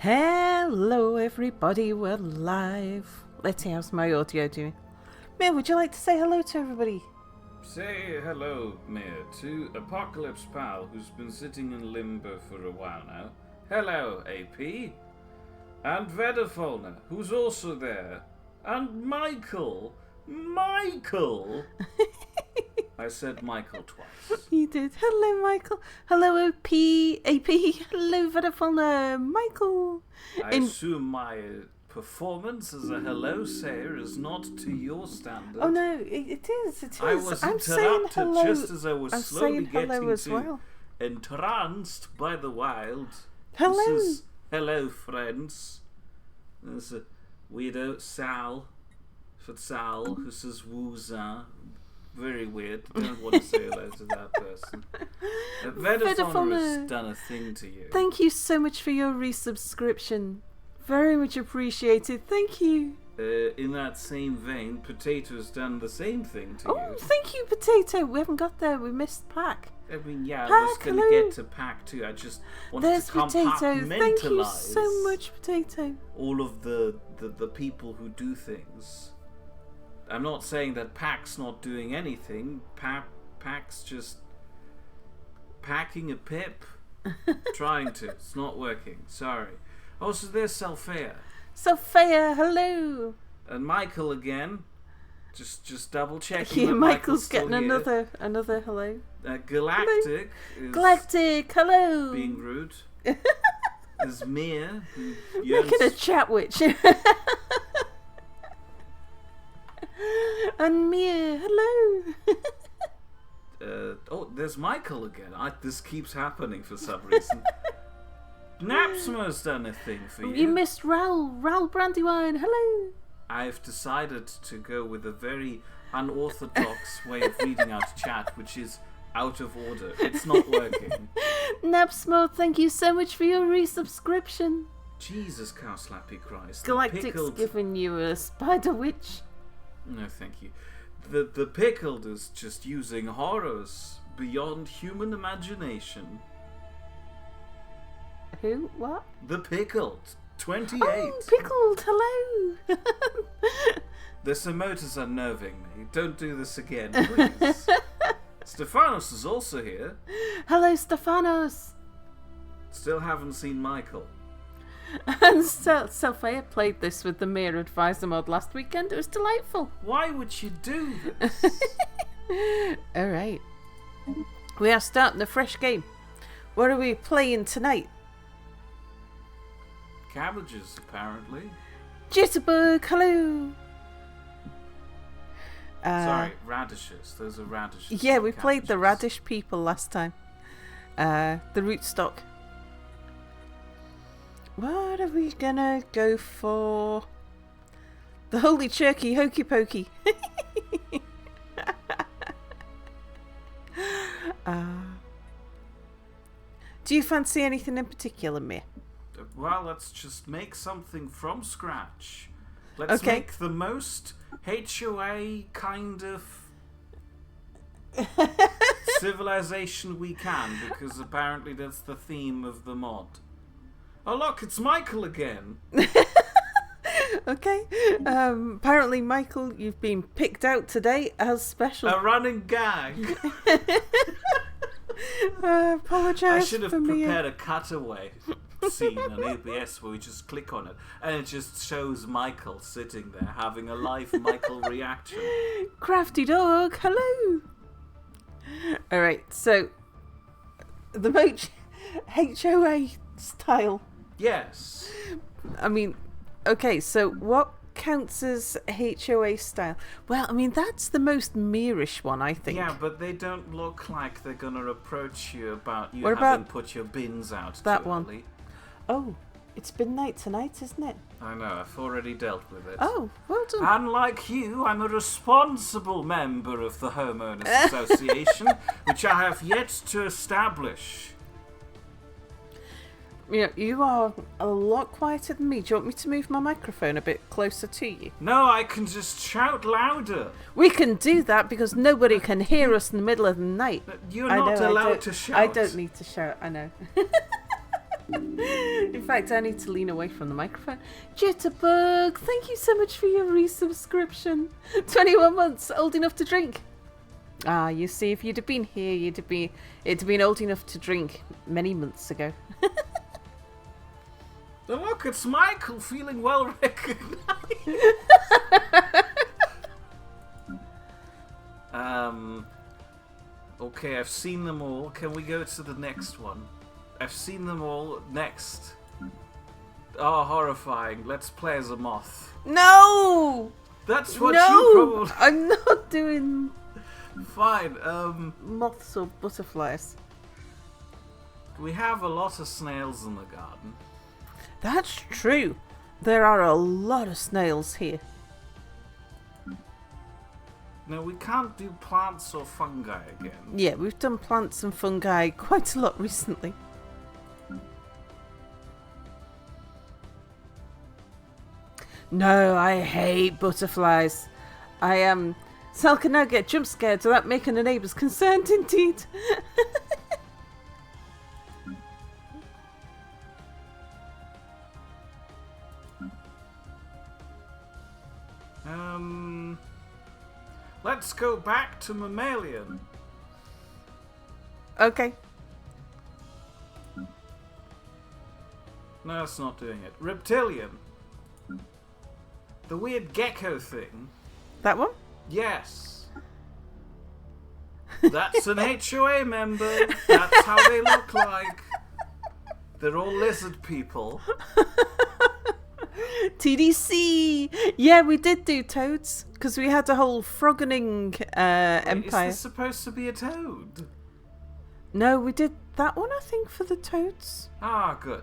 Hello everybody, we're live. Let's see, how's my audio doing? Mir, would you like to say hello to everybody? Say hello, Mir, to Apocalypse Pal, who's been sitting in limbo for a while now. Hello, AP. And Vedafona, who's also there. And Michael. Michael! I said Michael twice. You did. Hello, Michael. Hello, AP. Hello, Vedafona. Michael. I assume my performance as a hello sayer is not to your standard. Oh no, it is. It is. I was I'm saying interrupted hello. just as I was I'm slowly saying hello getting as to well. entranced by the wild. Hello. This is hello, friends. There's a weirdo, Sal. For Sal, who says wooza. Very weird. I don't want to say hello to that person. Vedafona has done a thing to you. Thank you so much for your resubscription. Very much appreciated. Thank you. In that same vein, Potato's done the same thing to Oh, you. thank you, Potato. We haven't got there. We missed Pack. I mean, yeah, I Pack, was going to hello. get to Pack too. I just wanted There's to Potato. compartmentalize Thank you so much, Potato. all of the people who do things. I'm not saying that Pack's not doing anything. Pack's just packing a pip. Trying to. It's not working. Sorry. Oh, so there's Selphia. Sophia, hello. And Michael again. Just double checking. Yeah, that Michael's still getting here. another hello. Galactic is Galactic, hello. being rude. There's Mia, who yearns. Making a chat witch. And Mia, hello. Oh, there's Michael again. This keeps happening for some reason. Napsmo's done a thing for you. You missed Raoul Brandywine, hello. I've decided to go with a very unorthodox way of reading out chat, which is out of order. It's not working. Napsmo, thank you so much for your resubscription. Jesus, cow slappy Christ. Galactic's giving you a spider witch. No, thank you. The Pickled is just using horrors beyond human imagination. Who? What? The Pickled, 28. Oh, Pickled, hello. This emote is unnerving me. Don't do this again, please. Stefanos is also here. Hello, Stefanos. Still haven't seen Michael. And Sophia played this with the Mir Advisor mod last weekend. It was delightful. Why would you do this? Alright. We are starting a fresh game. What are we playing tonight? Cabbages, apparently. Jitterbug, hello. Sorry, radishes. Those are radishes. Yeah, not we played the cabbages. radish people last time. The rootstock. What are we gonna go for? The Holy Turkey Hokey Pokey. Do you fancy anything in particular, Mir? Well, let's just make something from scratch. Let's Okay. make the most HOA kind of civilization we can, because apparently that's the theme of the mod. Oh look, it's Michael again. Okay. Apparently, Michael, you've been picked out today as special. A running gag. Apologise I should have for me. prepared a cutaway scene on ABS where we just click on it and it just shows Michael sitting there having a live Michael reaction. Crafty dog, hello. All right, so the most HOA style. Yes. I mean, okay, so what counts as HOA style? Well, I mean, that's the most Mirish one, I think. Yeah, but they don't look like they're gonna approach you about you What having about put your bins out that too one? early. Oh, it's been night tonight, isn't it? I know, I've already dealt with it. Oh, well done. Unlike you, I'm a responsible member of the Homeowners Association, which I have yet to establish. Yeah, you are a lot quieter than me. Do you want me to move my microphone a bit closer to you? No, I can just shout louder. We can do that because nobody can hear us in the middle of the night. You're I not know, allowed to shout. I don't need to shout, I know. In fact, I need to lean away from the microphone. Jitterbug, thank you so much for your resubscription. 21 months, old enough to drink. Ah, you see, if you'd have been here, it'd have been old enough to drink many months ago. Then look, it's Michael feeling well recognized. Okay, I've seen them all. Can we go to the next one? I've seen them all. Next. Oh, horrifying. Let's play as a moth. No! That's what you probably... I'm not doing... Fine, moths or butterflies. we have a lot of snails in the garden. That's true. There are a lot of snails here. No, we can't do plants or fungi again. Yeah, we've done plants and fungi quite a lot recently. No, I hate butterflies. Sal can now get jump scared without making the neighbours concerned indeed. Let's go back to mammalian. Okay. No, that's not doing it. Reptilian. The weird gecko thing. That one? Yes. That's an HOA member. That's how they look like. They're all lizard people. TDC! Yeah, we did do toads, because we had a whole frogging empire. Is this supposed to be a toad? No, we did that one, I think, for the toads. Ah, good.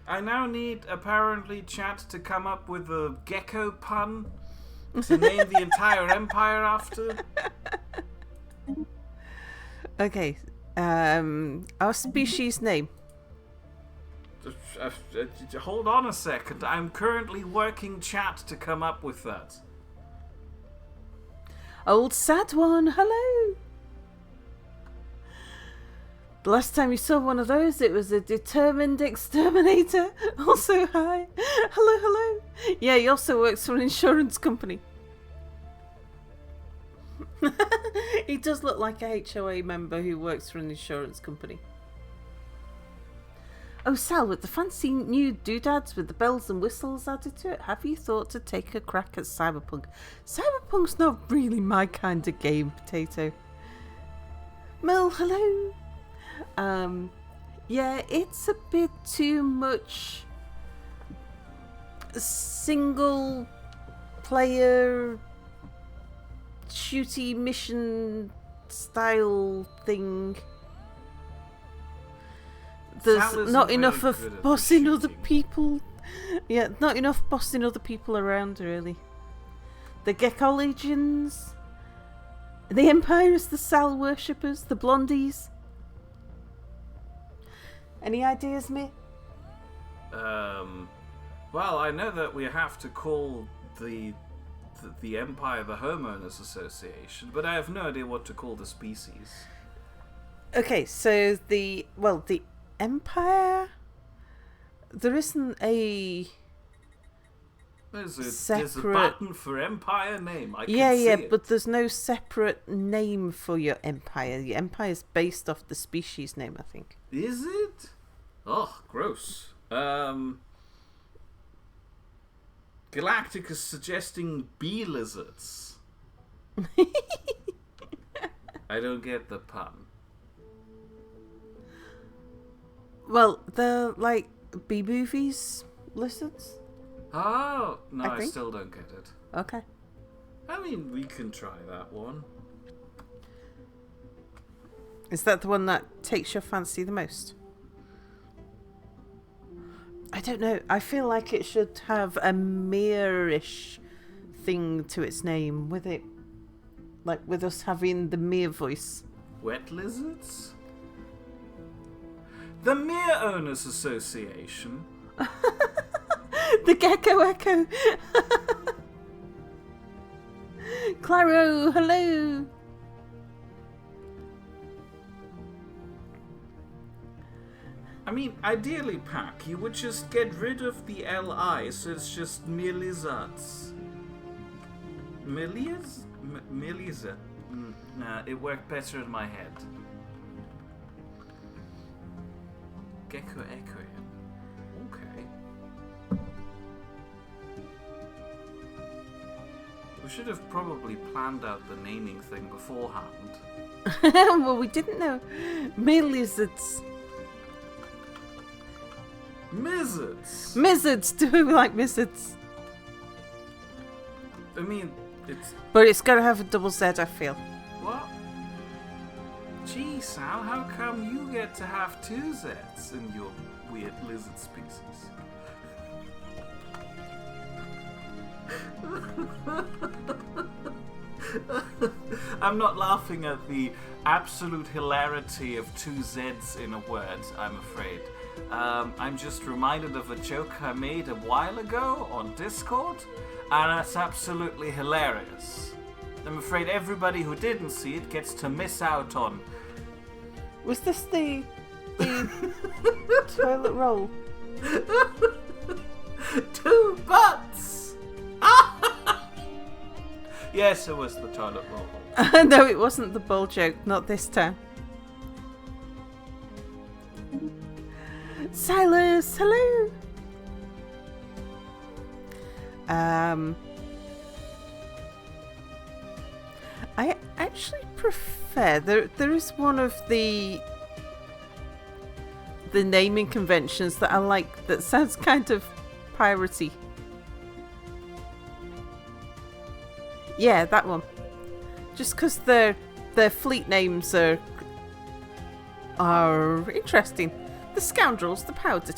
I now need, apparently, chat to come up with a gecko pun to name the entire empire after. Okay, our species name. Hold on a second. I'm currently working chat to come up with that. Old sad one, hello! The last time you saw one of those, it was a determined exterminator. Also, hi. Hello, hello. Yeah, he also works for an insurance company. He does look like a HOA member who works for an insurance company. Oh, Sal, with the fancy new doodads with the bells and whistles added to it, have you thought to take a crack at Cyberpunk? Cyberpunk's not really my kind of game, Potato. Mel, hello. Yeah, it's a bit too much single player shooty mission style thing. There's not enough of bossing other people. Yeah, not enough bossing other people around, really. The Gekologians, the Empire is the Sal worshippers, the Blondies. Any ideas, me? Well, I know that we have to call the Empire the Homeowners Association, but I have no idea what to call the species. Okay, so the Empire. There isn't a There's a button for Empire name. I can see it. But there's no separate name for your Empire. Your Empire is based off the species name, I think. Is it? Oh, gross. Galactic is suggesting bee lizards. I don't get the pun. Well, they're like B-movies lizards. Oh, no, I think. still don't get it. Okay. I mean, we can try that one. Is that the one that takes your fancy the most? I don't know. I feel like it should have a mere-ish thing to its name with it. Like with us having the mere voice. Wet lizards? The Mere Owners Association. The Gecko Echo. Claro, hello. I mean, ideally, Pack, you would just get rid of the Li, so it's just Milizards. Miliza? Nah, it worked better in my head. Gecko Echo. Okay. We should have probably planned out the naming thing beforehand. Well, we didn't know. Lizards. Mizzards! Mizzards. Do we like mizzards? I mean, it's... But it's got to have a double Z, I feel. What? Gee, Sal, how come you get to have 2 Zs in your weird lizard species? I'm not laughing at the absolute hilarity of 2 Zs in a word, I'm afraid. I'm just reminded of a joke I made a while ago on Discord, and that's absolutely hilarious. I'm afraid everybody who didn't see it gets to miss out on... Was this the toilet roll? 2 butts! Yes, it was the toilet roll. No, it wasn't the bowl joke. Not this time. Silas, hello. I actually prefer there is one of the naming conventions that I like that sounds kind of piratey. Yeah, that one. Just because their fleet names are interesting. The Scoundrels, the Powder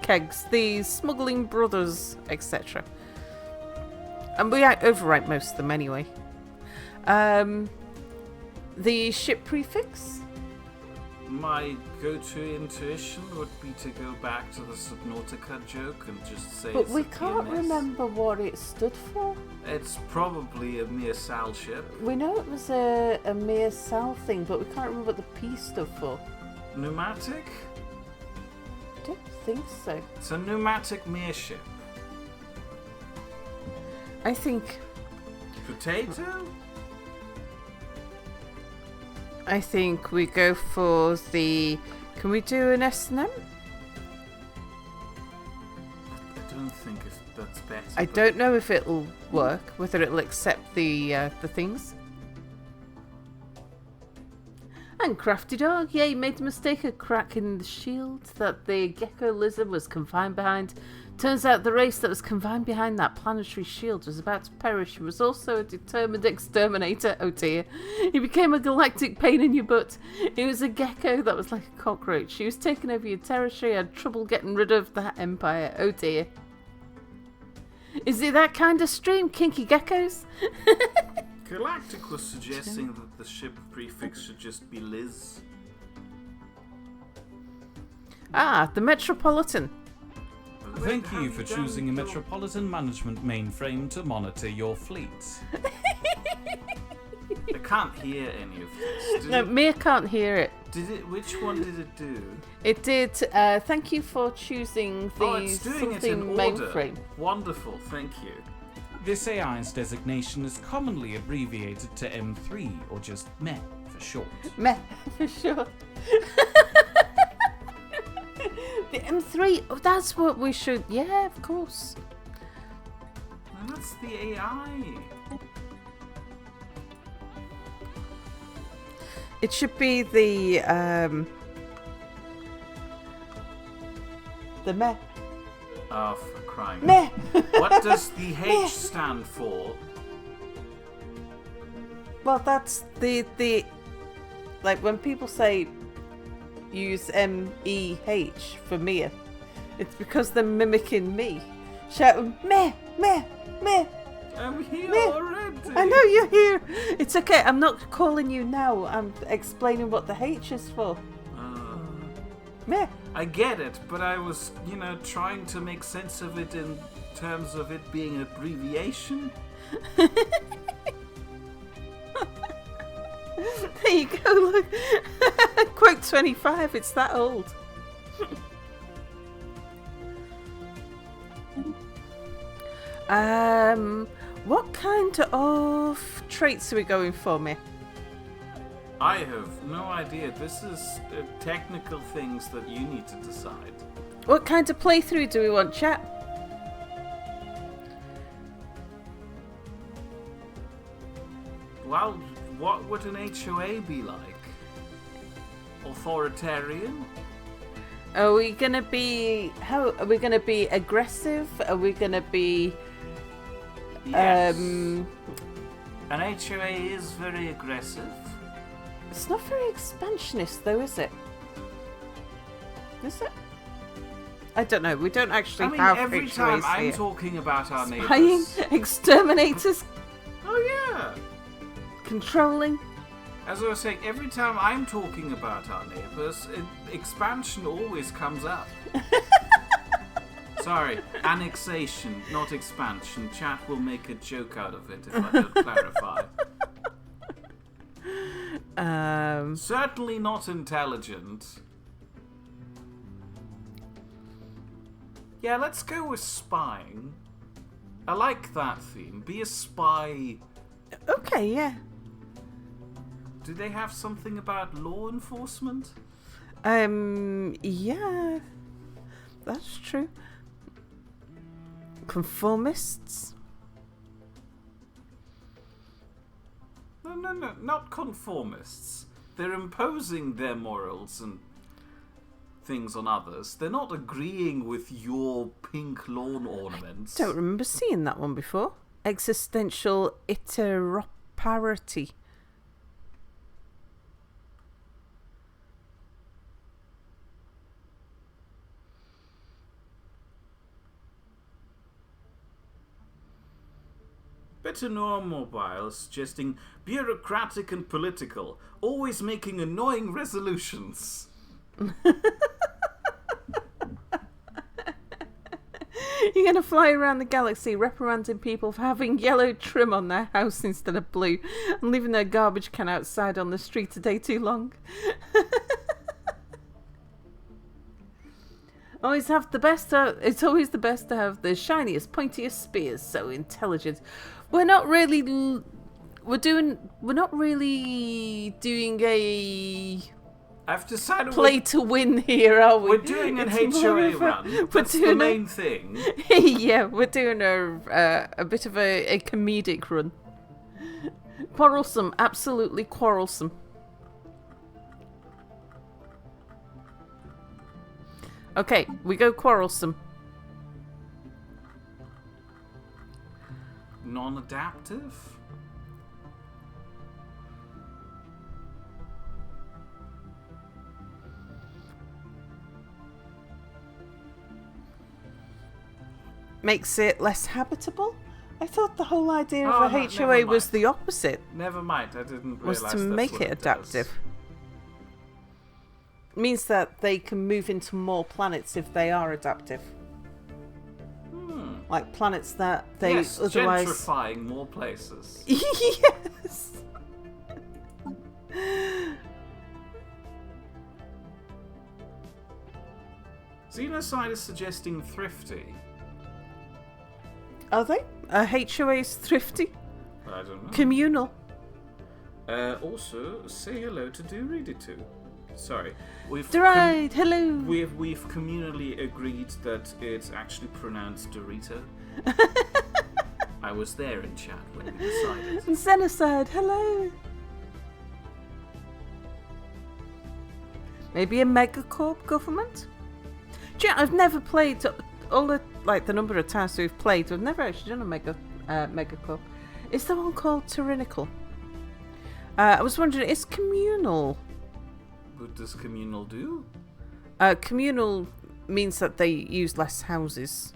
Kegs, the Smuggling Brothers, etc. And we overwrite most of them anyway. The ship prefix? My go-to intuition would be to go back to the Subnautica joke and just say But it's we a can't PMS. remember what it stood for. It's probably a mere Sal ship. We know it was a mere Sal thing, but we can't remember what the P stood for. Pneumatic? I don't think so. It's a pneumatic mere ship. I think we go for the... Can we do an S&M? I don't think that's better. I don't know if it'll work, whether it'll accept the things. And Crafty Dog, yeah, he made the mistake of cracking the shield that the gecko lizard was confined behind. Turns out the race that was confined behind that planetary shield was about to perish. He was also a determined exterminator. Oh dear. He became a galactic pain in your butt. He was a gecko that was like a cockroach. He was taking over your territory, had trouble getting rid of that empire. Oh dear. Is it that kind of stream, kinky geckos? Galactic was suggesting that the ship prefix should just be Liz. Ah, the Metropolitan. Thank you for choosing a Metropolitan Management mainframe to monitor your fleet. I can't hear any of this. No, Mia can't hear it. Which one did it do? It did. Thank you for choosing the it's doing it in mainframe. order. Wonderful, thank you. This AI's designation is commonly abbreviated to M3, or just MEH for short. Meh, for sure. The M3, oh, that's what we should... Yeah, of course. And that's the AI. It should be the meh. Oh, for crying. Meh. What does the H stand for? Well, that's the like when people say use MEH for Mia, it's because they're mimicking me, shouting meh, meh, meh. I'm here Meh. already. I know you're here. It's okay. I'm not calling you now. I'm explaining what the H is for. Meh. I get it, but I was, trying to make sense of it in terms of it being an abbreviation. There you go. Look, quote 25. It's that old. What kind of traits are we going for, me? I have no idea. This is technical things that you need to decide. What kind of playthrough do we want, chat? Well, what would an HOA be like? Authoritarian? Are we gonna be aggressive? Are we gonna be Yes. An HOA is very aggressive. It's not very expansionist though, is it? Is it? I don't know. We don't actually I mean, have every HOAs time I'm here. talking about our Spying, neighbours. exterminators, Oh yeah. controlling. As I was saying, every time I'm talking about our neighbours, expansion always comes up. Sorry, annexation, not expansion. Chat will make a joke out of it if I don't clarify. Certainly not intelligent. Yeah, let's go with spying. I like that theme. Be a spy. Okay, yeah. Do they have something about law enforcement? Yeah. That's true. Conformists? No, not conformists. They're imposing their morals and things on others. They're not agreeing with your pink lawn ornaments. Don't remember seeing that one before. Existential interoperability. Better Mobile suggesting bureaucratic and political, always making annoying resolutions. You're going to fly around the galaxy reprimanding people for having yellow trim on their house instead of blue and leaving their garbage can outside on the street a day too long. It's always the best to have the shiniest, pointiest spears. So intelligent. We're not really doing a I've decided play to win here, are we? we're doing an It's more HOA of a- run. we're That's the doing main thing. Yeah, we're doing a bit of a comedic run. Quarrelsome, absolutely quarrelsome. Okay, we go quarrelsome. Non-adaptive? Makes it less habitable? I thought the whole idea Oh, of a no, HOA never was mind. the opposite, Never mind, I didn't was realise to that's make what it does. adaptive. Means that they can move into more planets if they are adaptive. Like planets that they Yes, otherwise... gentrifying more places. Yes! Xenocide is suggesting thrifty. Are they? HOA's thrifty? I don't know. Communal? Also, say hello to Doorida2. Sorry, Deride, hello! We've communally agreed that it's actually pronounced Dorito. I was there in chat when we decided. Xenocide, hello! Maybe a megacorp government? Do you know, I've never played all the number of times we've played. We've never actually done a megacorp. Is there one called Tyrannical? I was wondering, is communal? What does communal do? Communal means that they use less houses.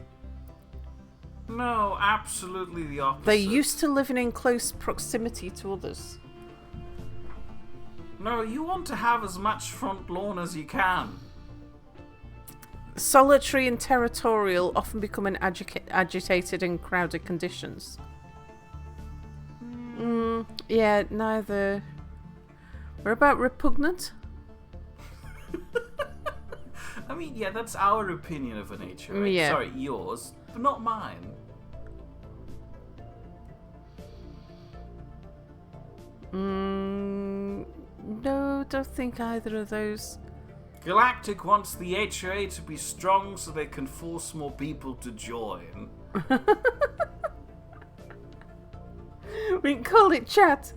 No, absolutely the opposite. They're used to living in close proximity to others. No, you want to have as much front lawn as you can. Solitary and territorial often become in agitated and crowded conditions. Yeah, neither. What about repugnant? I mean, yeah, that's our opinion of an HOA. Yeah. Sorry, yours, but not mine. No, don't think either of those. Galactic wants the HOA to be strong so they can force more people to join. We can call it chat.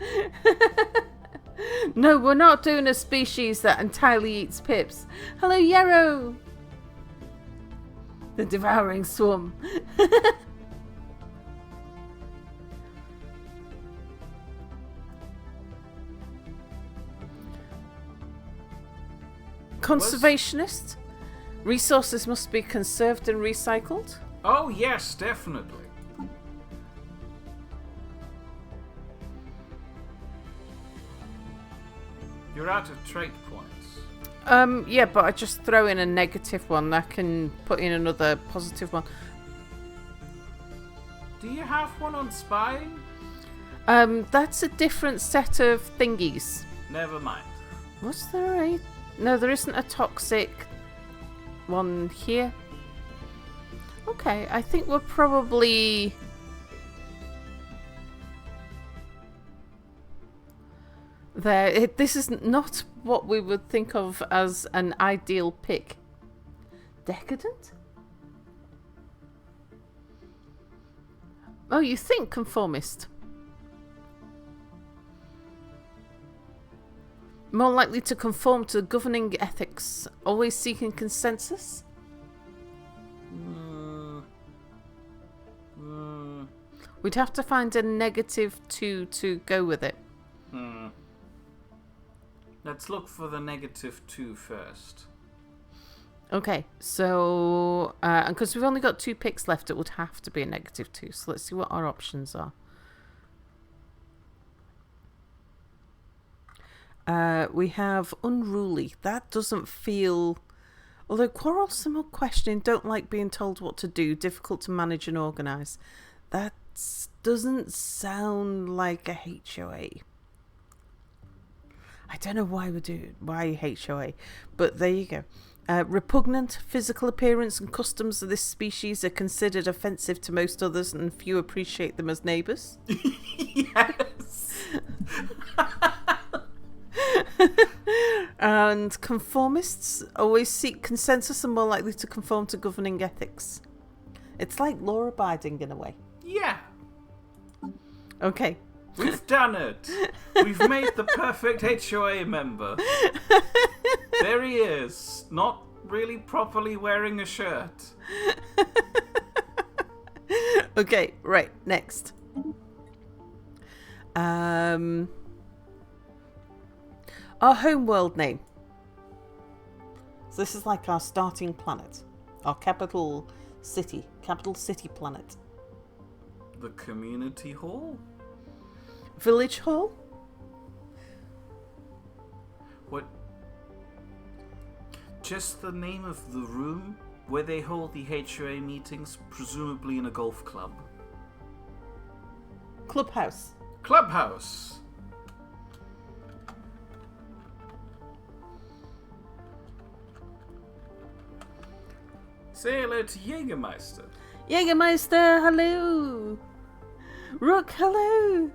No, we're not doing a species that entirely eats pips. Hello, Yarrow. The devouring swarm. Conservationist. Resources must be conserved and recycled. Oh yes, definitely. You're out of trait points. Yeah, but I just throw in a negative one. I can put in another positive one. Do you have one on spying? That's a different set of thingies. Never mind. Was there a... No, there isn't a toxic one here. Okay, I think we're probably... There. This is not what we would think of as an ideal pick. Decadent? Oh, you think conformist? More likely to conform to governing ethics, always seeking consensus? We'd have to find a -2 to go with it. Let's look for the -2 first. Okay, so because we've only got 2 picks left, it would have to be a -2. So let's see what our options are. We have unruly. That doesn't feel... Although quarrelsome or questioning, don't like being told what to do, difficult to manage and organise. That doesn't sound like a HOA. I don't know why why HOA, but there you go. Repugnant, physical appearance and customs of this species are considered offensive to most others and few appreciate them as neighbours. Yes! And conformists always seek consensus and more likely to conform to governing ethics. It's like law abiding in a way. Yeah! Okay. We've done it! We've made the perfect HOA member. There he is, not really properly wearing a shirt. Okay, right, next. Our homeworld name. So this is like our starting planet. Our capital city planet. The community hall? Village hall? What? Just the name of the room where they hold the HOA meetings, presumably in a golf club. Clubhouse. Clubhouse! Say hello to Jägermeister. Jägermeister, hello. Rook, hello.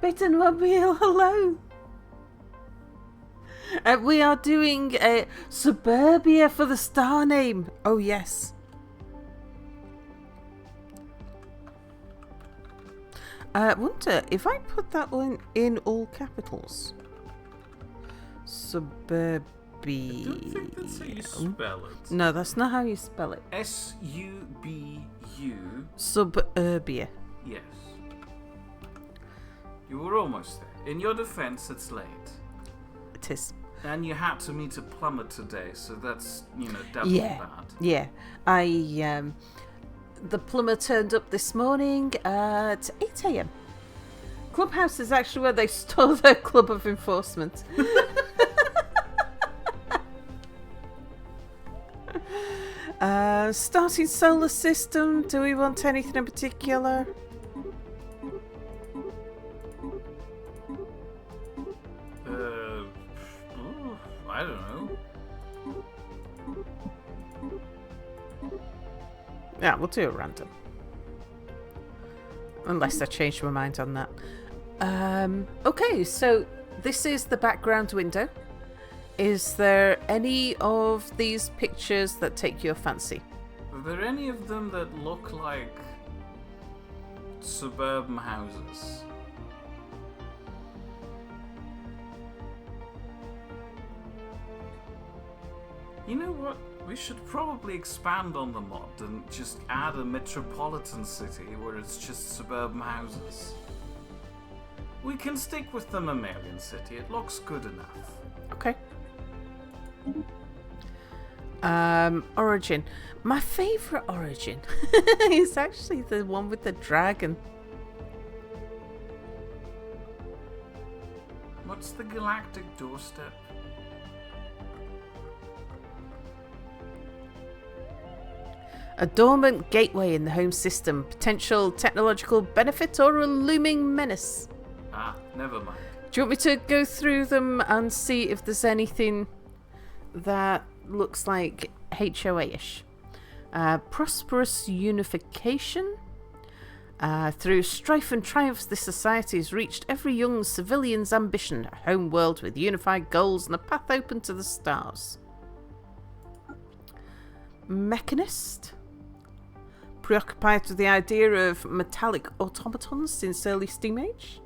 Bittenmobile, hello. We are doing a Suburbia for the star name. Oh, yes. Wonder if I put that one in all capitals. Suburbia. I don't think that's how you spell it. No, that's not how you spell it. S-U-B-U. Suburbia. Yes. You were almost there. In your defense, it's late. It is. And you had to meet a plumber today, so that's, doubly bad. Yeah. The plumber turned up this morning at 8 a.m. Clubhouse is actually where they store their club of enforcement. Starting solar system. Do we want anything in particular? I don't know. Yeah, we'll do it random. Unless I change my mind on that. Okay, so this is the background window. Is there any of these pictures that take your fancy? Are there any of them that look like suburban houses? You know what? We should probably expand on the mod and just add a metropolitan city where it's just suburban houses. We can stick with the mammalian city. It looks good enough. Okay. Origin. My favourite origin is actually the one with the dragon. What's the galactic doorstep? A dormant gateway in the home system. Potential technological benefit or a looming menace. Ah, never mind. Do you want me to go through them and see if there's anything that looks like HOA-ish? Prosperous unification. Through strife and triumphs, this society has reached every young civilian's ambition. A home world with unified goals and a path open to the stars. Mechanist. Preoccupied with the idea of metallic automatons since early Steam Age.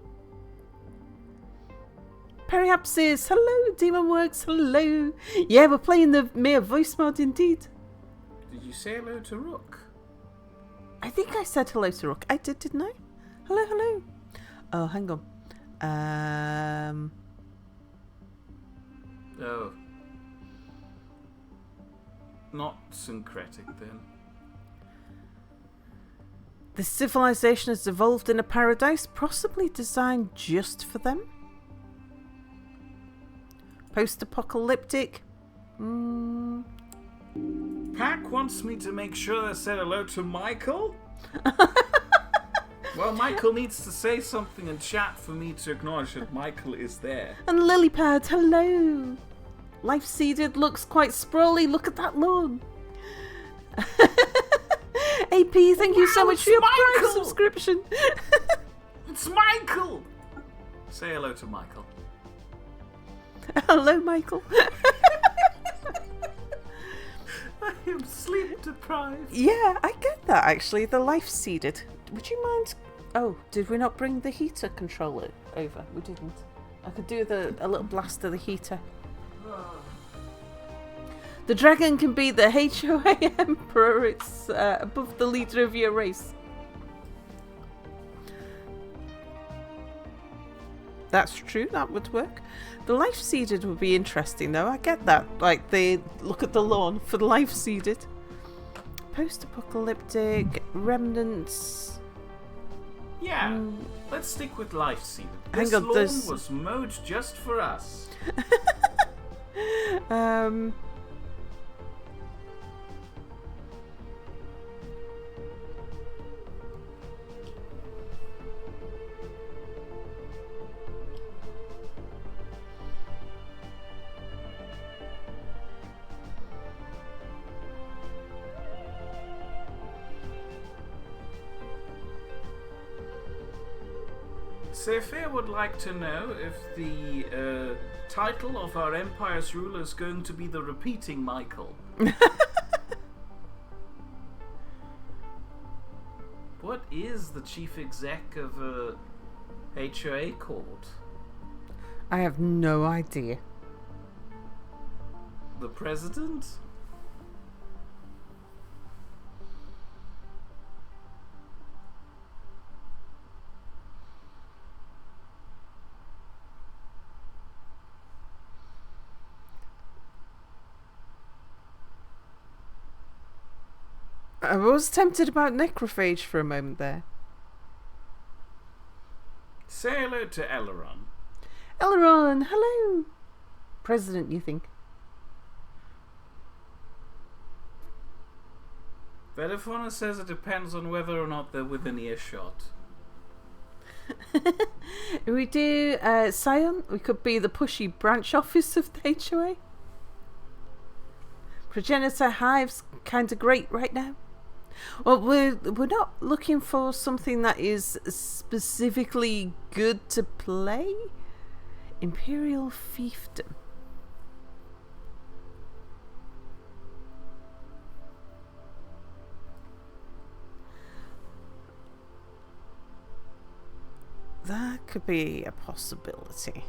Periapsis, hello, Demonworks, hello. Yeah, we're playing the mere voice mod indeed. Did you say hello to Rook? I think I said hello to Rook. I did, didn't I? Hello, hello. Oh, hang on. Oh. Not syncretic then. The civilization has evolved in a paradise possibly designed just for them. Post-apocalyptic. Pack wants me to make sure I said hello to Michael? Well, Michael needs to say something in chat for me to acknowledge that Michael is there. And Lilypad, hello. Life Seeded looks quite sprawly. Look at that lawn. AP, thank you so much for your Prime subscription. It's Michael! Say hello to Michael. Hello, Michael. I am sleep deprived. Yeah, I get that actually. The Life Seeded. Would you mind? Oh, did we not bring the heater controller over? We didn't. I could do a little blast of the heater. The dragon can be the HOA Emperor. It's above the leader of your race. That's true, that would work. The Life Seeded would be interesting though, I get that. Like, they look at the lawn for the Life Seeded. Post-apocalyptic, remnants. Yeah, let's stick with Life Seeded. Hang This on, lawn there's- was mowed just for us. Sephir would like to know if the title of our empire's ruler is going to be the repeating Michael. What is the chief exec of a HOA called? I have no idea. The president? I was tempted about Necrophage for a moment there. Say hello to Eleron. Eleron, hello! President, you think? Vedafona says it depends on whether or not they're within earshot. If we do Scion, we could be the pushy branch office of the HOA. Progenitor Hive's kind of great right now. Well, we're not looking for something that is specifically good to play. Imperial fiefdom. That could be a possibility.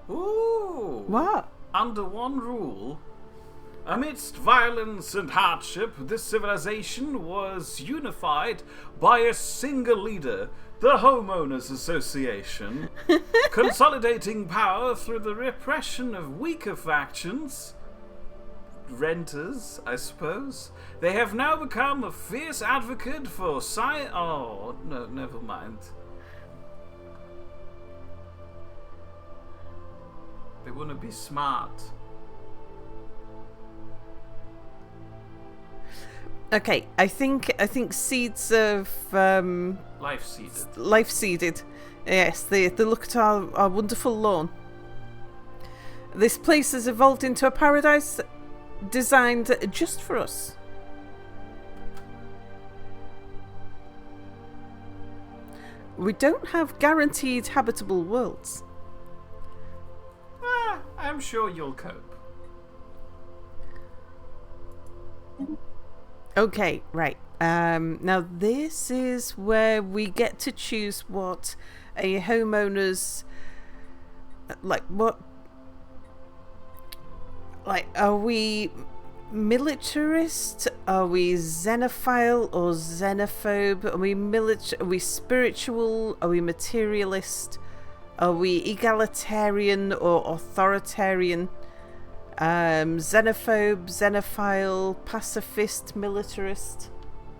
Ooh! What? Under one rule, amidst violence and hardship, this civilization was unified by a single leader, the Homeowners Association, consolidating power through the repression of weaker factions. Renters, I suppose. They have now become a fierce advocate for Oh, no, never mind. They want to be smart. Okay, I think seeds of Life seeded. life seeded. Yes, they look at our wonderful lawn. This place has evolved into a paradise designed just for us. We don't have guaranteed habitable worlds. I'm sure you'll cope. Okay, right. Now this is where we get to choose what a homeowner's are we militarist? Are we xenophile or xenophobe? Are we spiritual? Are we materialist? Are we egalitarian or authoritarian? Xenophobe, xenophile, pacifist, militarist?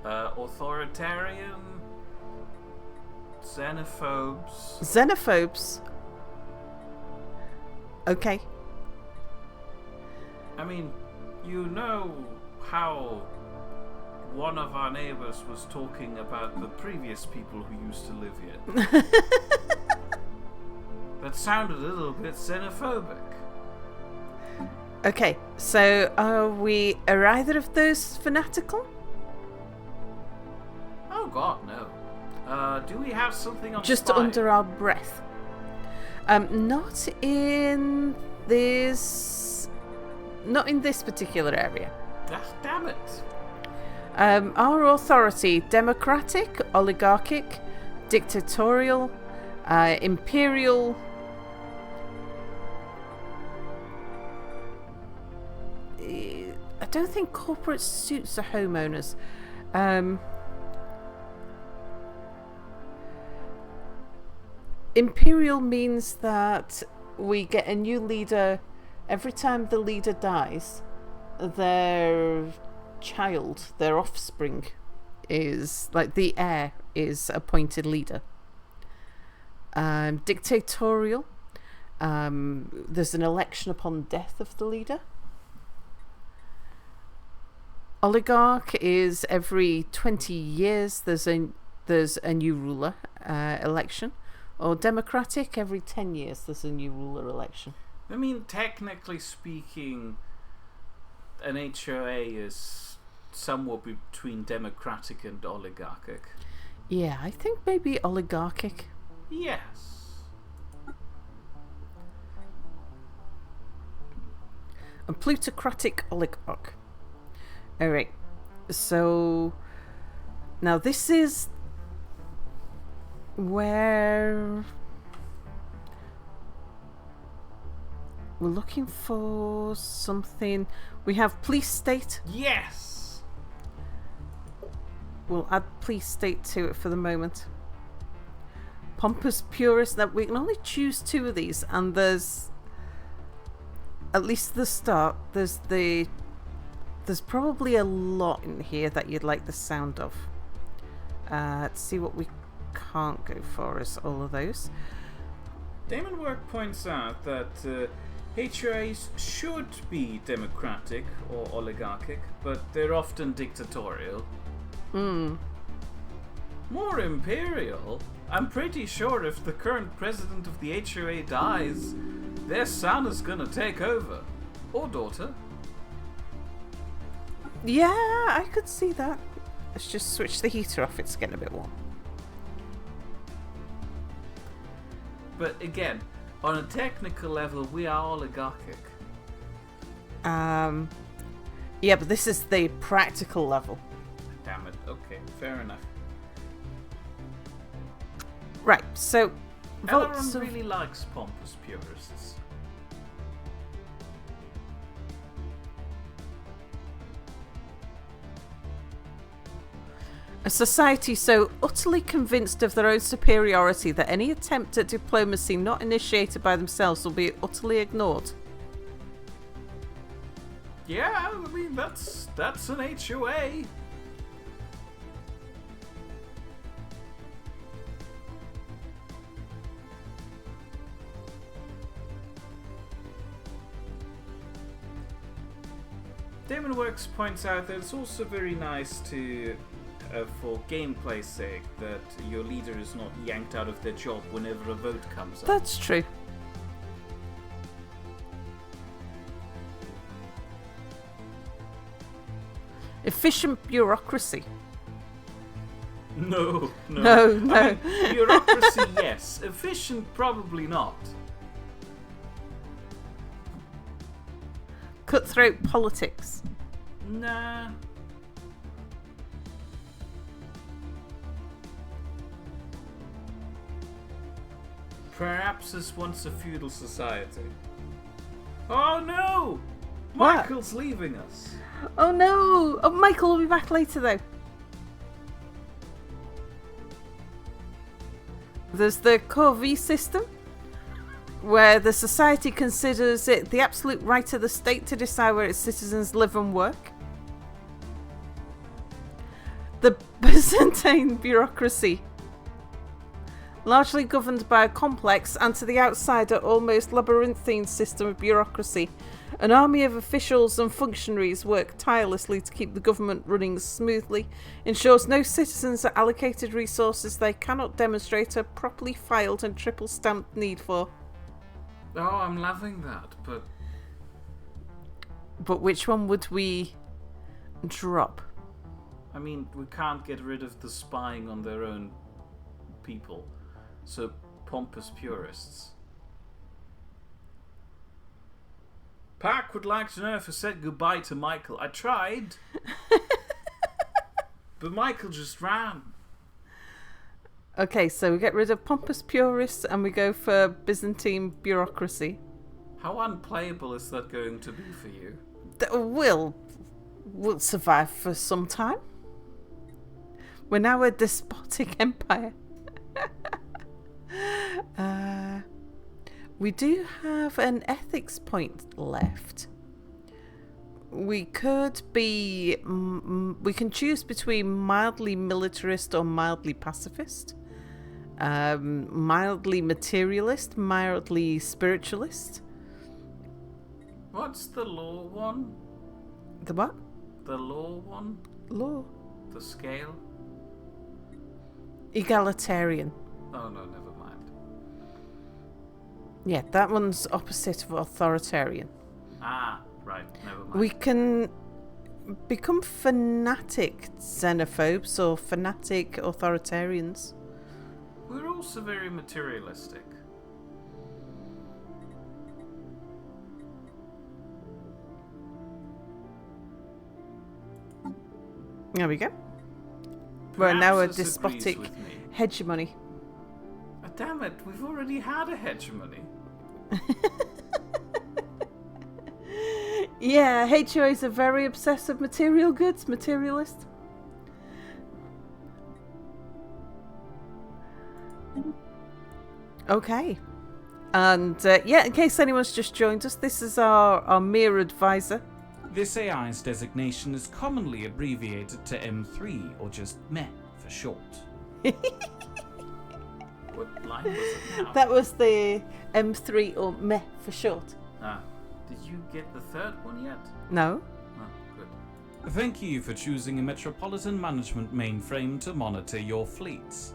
Authoritarian, xenophobes. Xenophobes. Okay. I mean, you know how one of our neighbors was talking about the previous people who used to live here. That sounded a little bit xenophobic. Okay, so are either of those fanatical? Oh god, no. Do we have something on Just fire? under our breath. Not in this particular area. Ah, damn it. Our authority: democratic, oligarchic, dictatorial, imperial. I don't think corporate suits are homeowners. Imperial means that we get a new leader every time the leader dies. Their child, their offspring, is like the heir is appointed leader. Dictatorial. There's an election upon death of the leader. Oligarch is every 20 years there's a new ruler election. Or democratic, every 10 years there's a new ruler election. I mean, technically speaking, an HOA is somewhat between democratic and oligarchic. Yeah, I think maybe oligarchic. Yes. A plutocratic oligarch. Alright, so now this is where we're looking for something. We have police state. Yes! We'll add police state to it for the moment. Pompous purist. That we can only choose 2 of these, and there's at least the start. There's probably a lot in here that you'd like the sound of. Let's see what we can't go for is all of those. Damon Work points out that HOAs should be democratic or oligarchic, but they're often dictatorial. More imperial? I'm pretty sure if the current president of the HOA dies, their son is gonna take over. Or daughter. Yeah, I could see that. Let's just switch the heater off, it's getting a bit warm. But again, on a technical level, we are oligarchic. Yeah, but this is the practical level. Damn it. Okay, fair enough. Right, so votes Elrond of... really likes pompous purists. A society so utterly convinced of their own superiority that any attempt at diplomacy not initiated by themselves will be utterly ignored. Yeah, I mean, that's an HOA. Damonworks points out that it's also very nice to, for gameplay's sake, that your leader is not yanked out of their job whenever a vote comes up. That's true. Efficient bureaucracy. No. No. I mean, bureaucracy, yes. Efficient, probably not. Cutthroat politics. Nah. Perhaps this once a feudal society. Oh no! What? Michael's leaving us. Oh no! Oh, Michael will be back later though. There's the Corvée system, where the society considers it the absolute right of the state to decide where its citizens live and work. The Byzantine bureaucracy, largely governed by a complex and to the outsider almost labyrinthine system of bureaucracy. An army of officials and functionaries work tirelessly to keep the government running smoothly, ensures no citizens are allocated resources they cannot demonstrate a properly filed and triple-stamped need for. Oh, I'm loving that, but... But which one would we drop? I mean, we can't get rid of the spying on their own people. So, pompous purists. Pack would like to know if I said goodbye to Michael. I tried. But Michael just ran. Okay, so we get rid of pompous purists and we go for Byzantine bureaucracy. How unplayable is that going to be for you? We'll survive for some time. We're now a despotic empire. We do have an ethics point left. We could be... we can choose between mildly militarist or mildly pacifist. Mildly materialist, mildly spiritualist. What's the law one? The what? The law one? Law. The scale? Egalitarian. Oh no, never mind. Yeah, that one's opposite of authoritarian. Ah, right, never mind. We can become fanatic xenophobes or fanatic authoritarians. We're also very materialistic. There we go. We're now a Perhaps this agrees despotic with me. hegemony. Oh, damn it, we've already had a hegemony. Yeah, HOAs are very obsessed with material goods, materialist. Okay. And yeah, in case anyone's just joined us, this is our mere advisor. This AI's designation is commonly abbreviated to M3, or just MEH for short. What line was it now? That was the M3 or MEH for short. Ah, did you get the third one yet? No. Oh, good. Thank you for choosing a Metropolitan Management mainframe to monitor your fleets.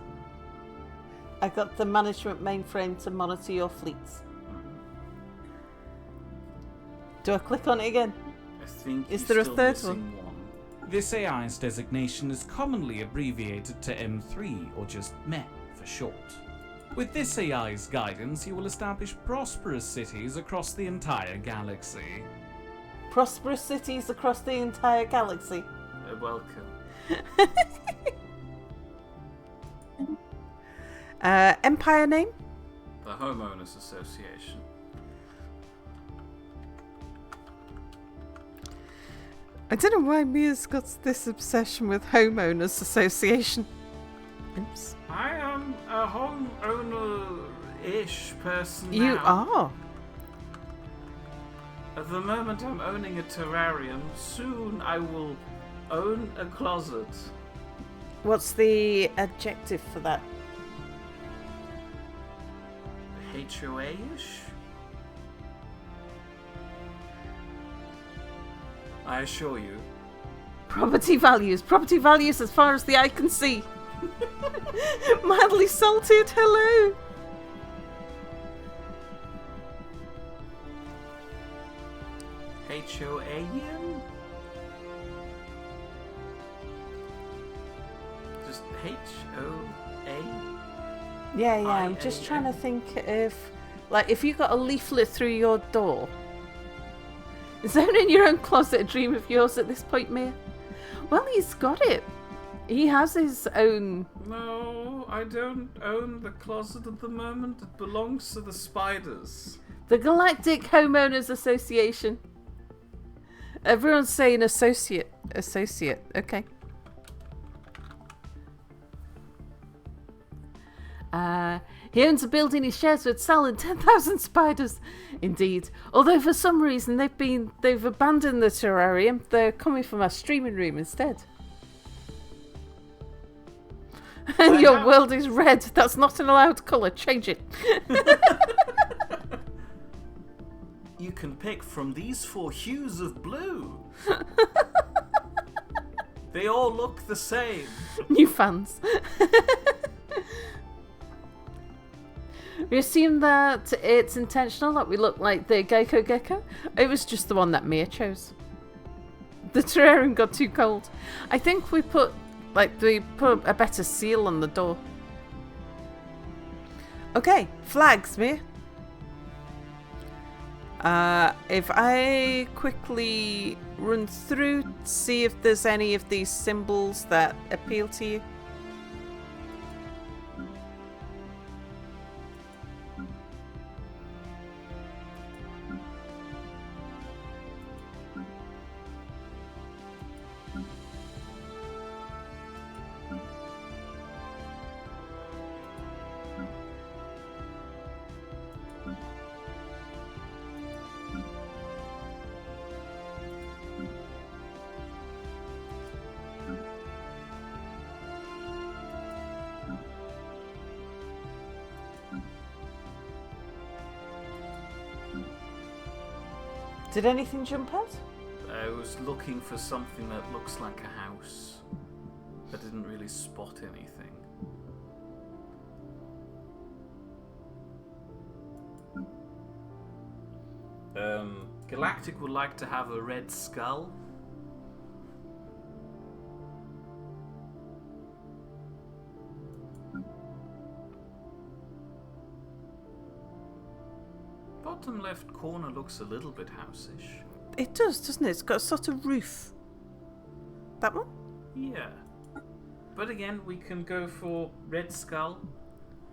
I got the management mainframe to monitor your fleets. Do I click on it again? I think Is you're there a still third missing one. This AI's designation is commonly abbreviated to M3, or just MEH for short. With this AI's guidance, you will establish prosperous cities across the entire galaxy. Prosperous cities across the entire galaxy. Welcome. Empire name? The Homeowners Association. I don't know why Mia's got this obsession with homeowners association. Oops. I am a homeowner-ish person You now. are. At the moment I'm owning a terrarium. Soon I will own a closet. What's the adjective for that? HOA-ish? I assure you. Property values. Property values as far as the eye can see. Mildly salted. Hello. HOAM? Just HOA? Yeah, I'm just trying to think of, like, if you got a leaflet through your door. Is owning your own closet a dream of yours at this point, Mia? Well, he's got it. He has his own. No, I don't own the closet at the moment. It belongs to the spiders. The Galactic Homeowners Association. Everyone's saying associate. Associate. Okay. He owns a building he shares with Sal and 10,000 spiders. Indeed. Although for some reason they've abandoned the terrarium. They're coming from our streaming room instead. And your world is red. That's not an allowed colour. Change it. You can pick from these 4 hues of blue. They all look the same. New fans. We assume that it's intentional that we look like the Geico Gecko. It was just the one that Mia chose. The terrarium got too cold. I think we put a better seal on the door. Okay, flags, Mia. If I quickly run through, see if there's any of these symbols that appeal to you. Did anything jump out? I was looking for something that looks like a house. I didn't really spot anything. Galactic would like to have a red skull. Bottom left corner looks a little bit house-ish. It does, doesn't it? It's got a sort of roof. That one? Yeah. But again, we can go for red skull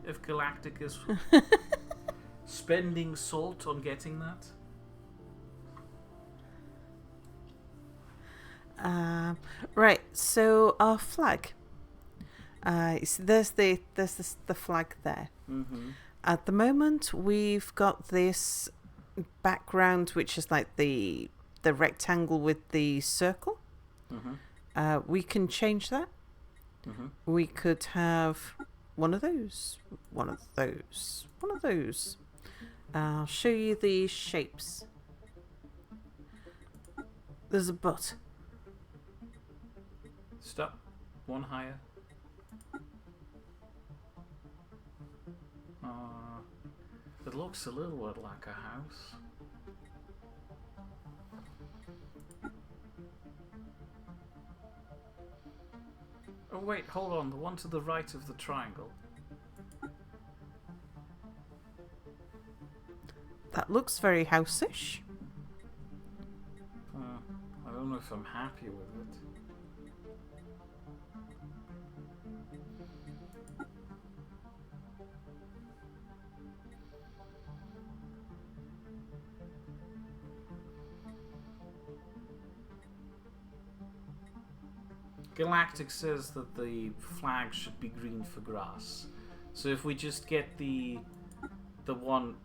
if Galactic is spending salt on getting that. Right, so our flag. There's the flag there. Mm-hmm. At the moment, we've got this background, which is like the rectangle with the circle. Mm-hmm. We can change that. Mm-hmm. We could have one of those, one of those, one of those. I'll show you the shapes. There's a butt. Stop. One higher. It looks a little bit like a house. Oh wait, hold on. The one to the right of the triangle. That looks very house-ish. I don't know if I'm happy with it. Galactic says that the flag should be green for grass. So if we just get the one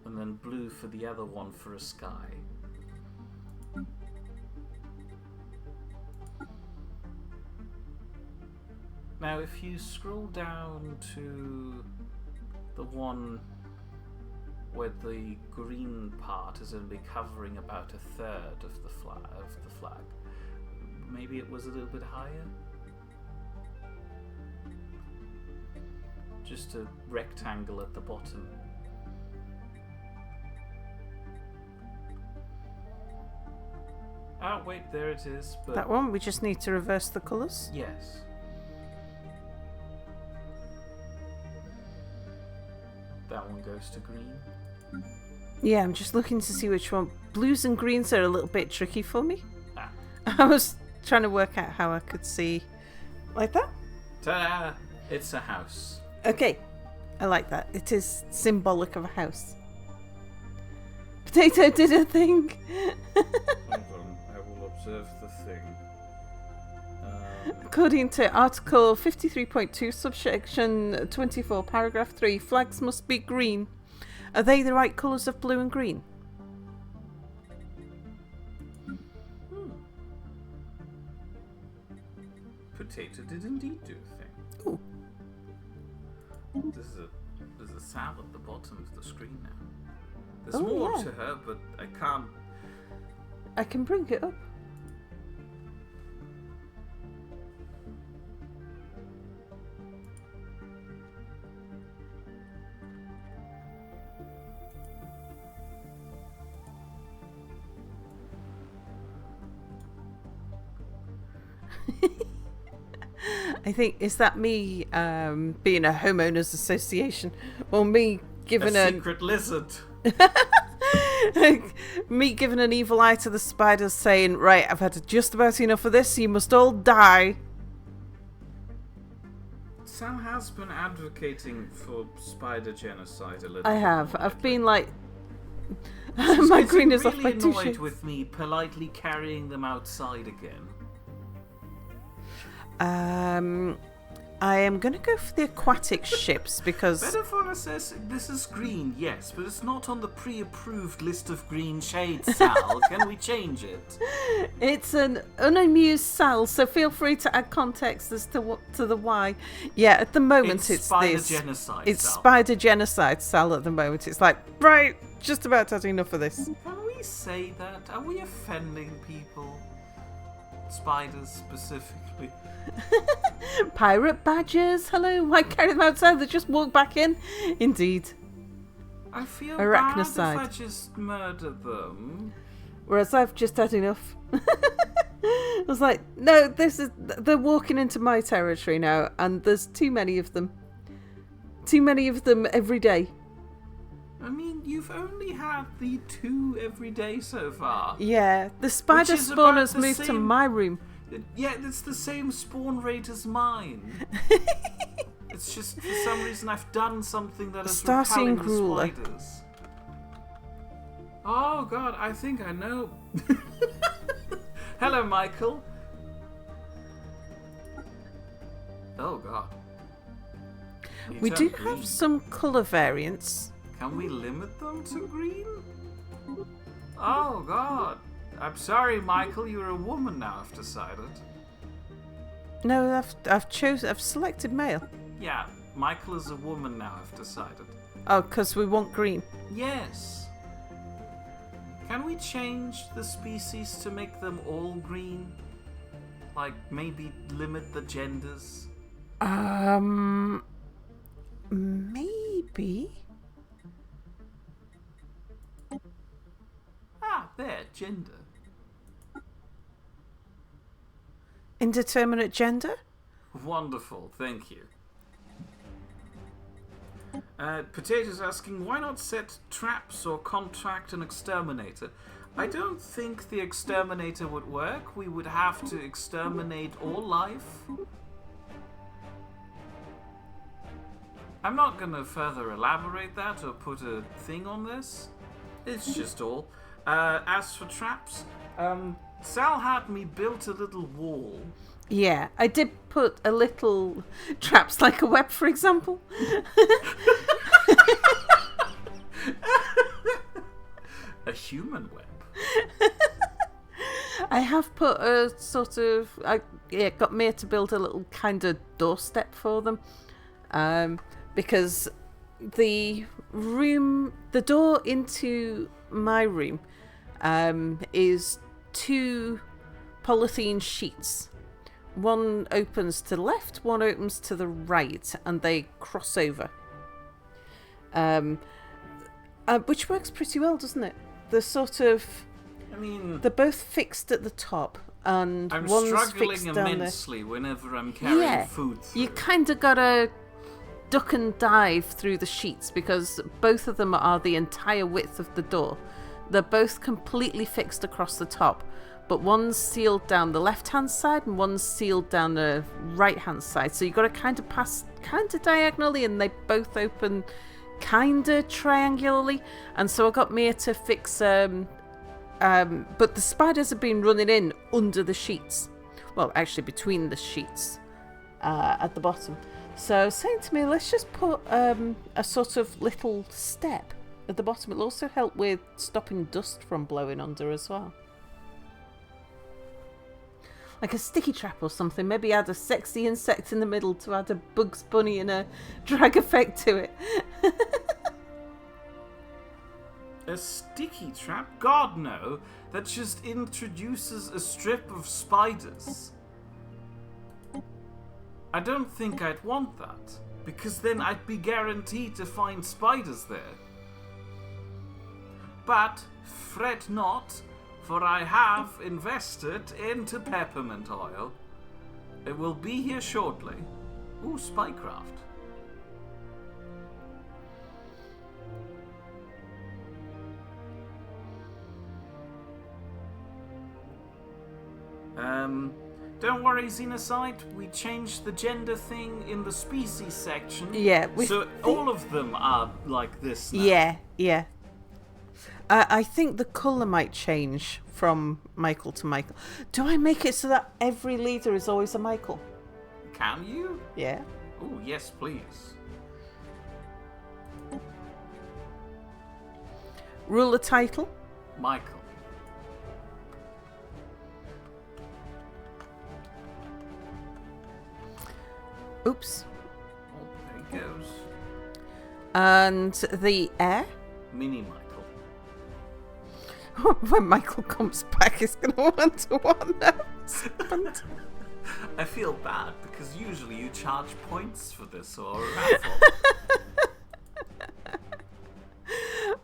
and then blue for the other one for a sky. Now if you scroll down to the one where the green part is only covering about a third of the flag. Maybe it was a little bit higher. Just a rectangle at the bottom. Oh wait, there it is. But That one, we just need to reverse the colours. yes. That one goes to green. Yeah, I'm just looking to see which one. Blues and greens are a little bit tricky for me. Ah. I was trying to work out how I could see like that. Ta-da! It's a house. Okay, I like that. It is symbolic of a house. Potato did a thing. Hold on, I will observe the thing. According to Article 53.2, subsection 24, paragraph 3, flags must be green. Are they the right colours of blue and green? Potato did indeed do a thing. Ooh. There's a sound at the bottom of the screen now. There's Oh, more yeah. to her, but I can't. I can bring it up. I think, is that me being a homeowners association, or me giving A secret lizard. me giving an evil eye to the spiders, saying, right, I've had just about enough of this, you must all die. Sal has been advocating for spider genocide a little I bit have. more I've lately. been like, She's my getting green is off really by 2 annoyed shades. with me politely carrying them outside again. I am going to go for the aquatic ships because Betafona says this is green, yes, but it's not on the pre-approved list of green shades, Sal. Can we change it? it's an unamused Sal, so feel free to add context as to the why. Yeah, at the moment it's spider this. genocide, It's Sal. spider genocide, Sal. At the moment, it's like, right, just about had enough of this. Can we say that? Are we offending people? Spiders specifically. Pirate badgers, hello. Why carry them outside? They just walk back in. Indeed. I feel Arachnocide. bad if I just murder them. Whereas I've just had enough. I was like, no, they're walking into my territory now, and there's too many of them. Too many of them every day. I mean, you've only had the 2 every day so far. Yeah, the spider Which is about spawners the moved to same- my room. Yeah, it's the same spawn rate as mine. It's just for some reason I've done something that is Starting repelling the grueler. spiders. Oh god, I think I know. Hello, Michael. Oh god. You We do turned green. have some colour variants. Can we limit them to green? Oh god. I'm sorry, Michael. You're a woman now. I've decided. No, I've selected male. Yeah, Michael is a woman now, I've decided. Oh, because we want green. Yes. Can we change the species to make them all green? Like, maybe limit the genders? Maybe. Ah, there, gender. Indeterminate gender? Wonderful, thank you. Potato's asking, why not set traps or contract an exterminator? I don't think the exterminator would work. We would have to exterminate all life. I'm not going to further elaborate that or put a thing on this. It's just all. As for traps, Sal had me built a little wall. Yeah, I did put a little traps like a web, for example. A human web. I have put a sort of... got Mia to build a little kind of doorstep for them. Because the door into my room is 2 polythene sheets. One opens to the left, one opens to the right, and they cross over. Which works pretty well, doesn't it? They're sort of... I mean... They're both fixed at the top, and I'm one's struggling fixed down immensely whenever I'm carrying food through. You kind of gotta duck and dive through the sheets, because both of them are the entire width of the door. They're both completely fixed across the top, but one's sealed down the left-hand side and one's sealed down the right-hand side. So you've got to kind of pass kind of diagonally, and they both open kind of triangularly. And so I got Mia to fix... but the spiders have been running in under the sheets. Well, actually between the sheets at the bottom. So saying to me, let's just put a sort of little step at the bottom. It'll also help with stopping dust from blowing under as well. Like a sticky trap or something. Maybe add a sexy insect in the middle to add a Bugs Bunny and a drag effect to it. A sticky trap? God, no. That just introduces a strip of spiders. I don't think I'd want that, because then I'd be guaranteed to find spiders there. But fret not, for I have invested into peppermint oil. It will be here shortly. Ooh, Spycraft. Don't worry, Xenocide. We changed the gender thing in the species section. Yeah. So all of them are like this now. Yeah. I think the colour might change from Michael to Michael. Do I make it so that every leader is always a Michael? Can you? Yeah. Oh, yes, please. Ruler title? Michael. Oops. Oh, there he goes. And the heir? Mini Michael. When Michael comes back, he's going to want to want that. I feel bad because usually you charge points for this or a raffle.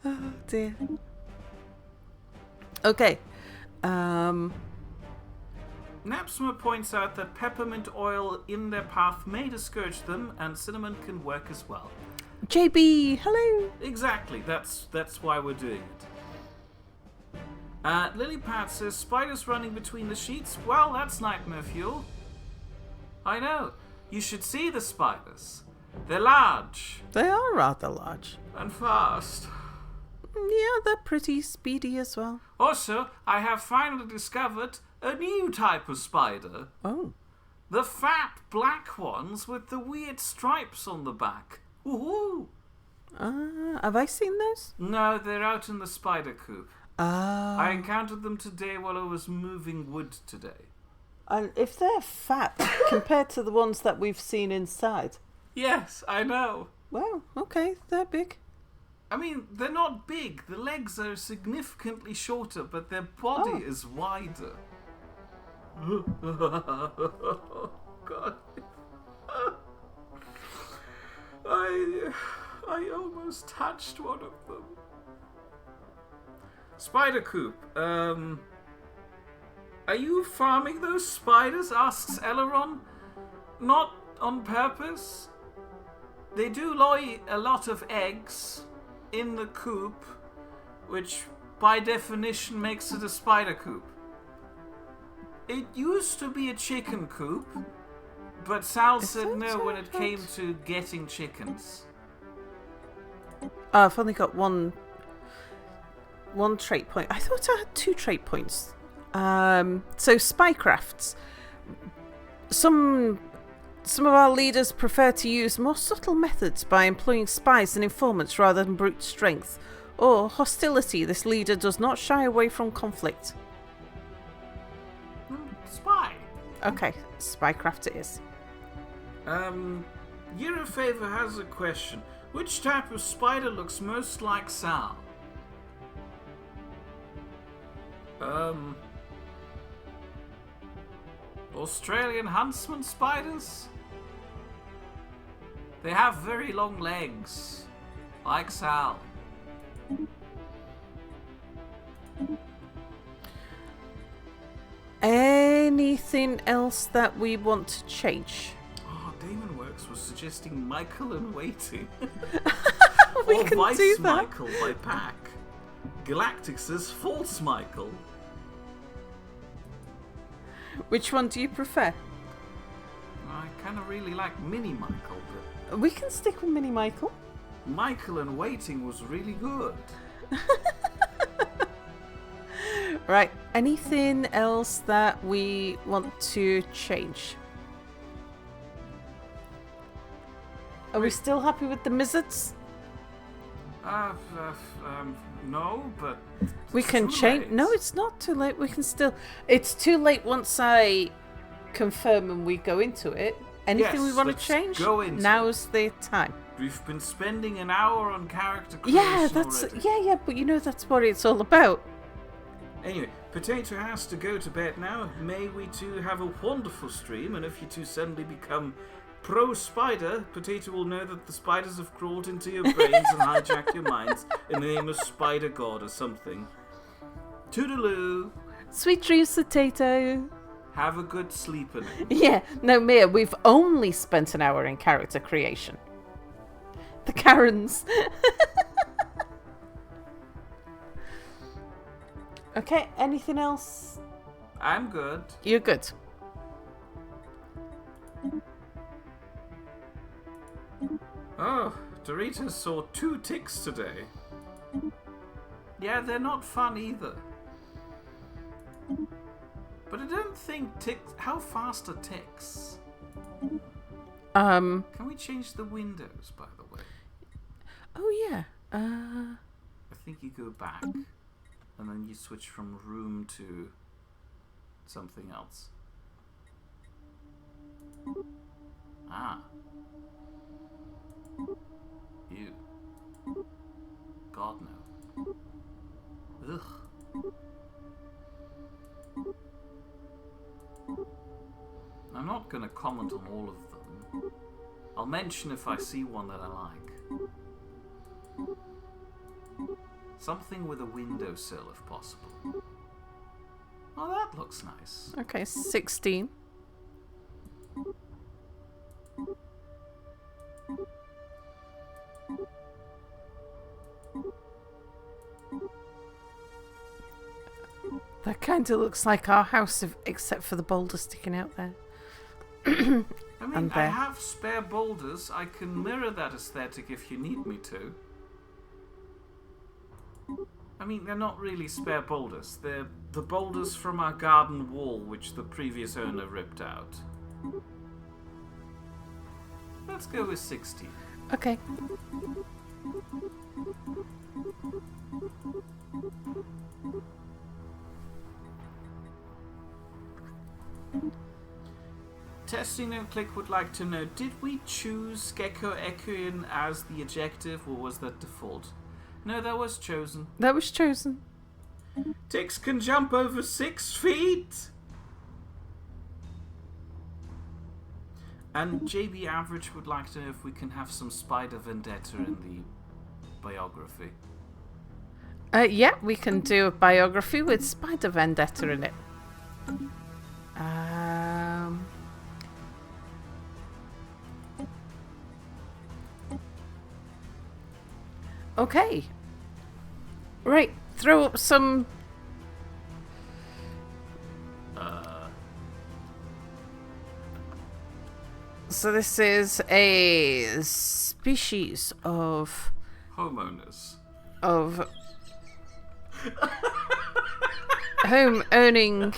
Oh dear. Okay. Napsma points out that peppermint oil in their path may discourage them, and cinnamon can work as well. JB, hello. Exactly. That's why we're doing it. Lilypad says, spiders running between the sheets? Well, that's nightmare fuel. I know. You should see the spiders. They're large. They are rather large. And fast. Yeah, they're pretty speedy as well. Also, I have finally discovered a new type of spider. Oh. The fat black ones with the weird stripes on the back. Woohoo! Have I seen those? No, they're out in the spider coop. I Ah. encountered them today while I was moving wood today. And if they're fat compared to the ones that we've seen inside, Yes, I know. Wow, okay, they're big. I mean, they're not big. The legs are significantly shorter, but their body is wider. God. I almost touched one of them. Spider Coop, are you farming those spiders? Asks Elrond. Not on purpose. They do lay a lot of eggs in the coop, which by definition makes it a spider coop. It used to be a chicken coop, but Sal said no when it came to getting chickens. I've only got one trait point. I thought I had 2 trait points. So spycrafts. Some of our leaders prefer to use more subtle methods by employing spies and informants rather than brute strength or hostility. This leader does not shy away from conflict. Spy. Okay, spycraft it is. Eurofavor has a question. Which type of spider looks most like Sal? Australian huntsman spiders? They have very long legs, like Sal. Anything else that we want to change? Oh, Damon Works was suggesting Michael and Waiting. We or can Vice do that. Michael by Pack. Galactic says False Michael. Which one do you prefer? I kind of really like Mini Michael, but We can stick with Mini Michael. Michael and Waiting was really good. Right, anything else that we want to change? Are we still happy with the Mizzards? No, but We it's can too change. late. No, it's not too late. We can still. It's too late once I confirm and we go into it. Anything Yes, we want to let's change? go into Now's the time. We've been spending an hour on character creation Yeah, that's already. yeah, but you know that's what it's all about. Anyway, Potato has to go to bed now. May we two have a wonderful stream, and if you two suddenly become pro-spider, Potato will know that the spiders have crawled into your brains and hijacked your minds in the name of Spider God or something. Toodaloo! Sweet dreams, Potato. Have a good sleeping. Yeah, no, Mia, we've only spent an hour in character creation. The Karens. Okay, anything else? I'm good. You're good. Oh, Doritos saw 2 ticks today. Yeah, they're not fun either. But I don't think ticks... How fast are ticks? Can we change the windows, by the way? Oh yeah. I think you go back, and then you switch from room to something else. Ah. You. God no. Ugh. I'm not gonna comment on all of them. I'll mention if I see one that I like. Something with a windowsill, if possible. Oh, that looks nice. Okay, 16. That kind of looks like our house, except for the boulder sticking out there. I mean, And I there. have spare boulders. I can mirror that aesthetic if you need me to. I mean, they're not really spare boulders. They're the boulders from our garden wall, which the previous owner ripped out. Let's go with 60. Okay. Testing and Click would like to know, did we choose Gecko Echoing as the adjective, or was that default? No, that was chosen. That was chosen. Ticks can jump over 6 feet! And JB Average would like to know if we can have some Spider Vendetta in the biography. Yeah, we can do a biography with Spider Vendetta in it. Okay. Right, throw up some... So this is a species of Homeowners. Home owning,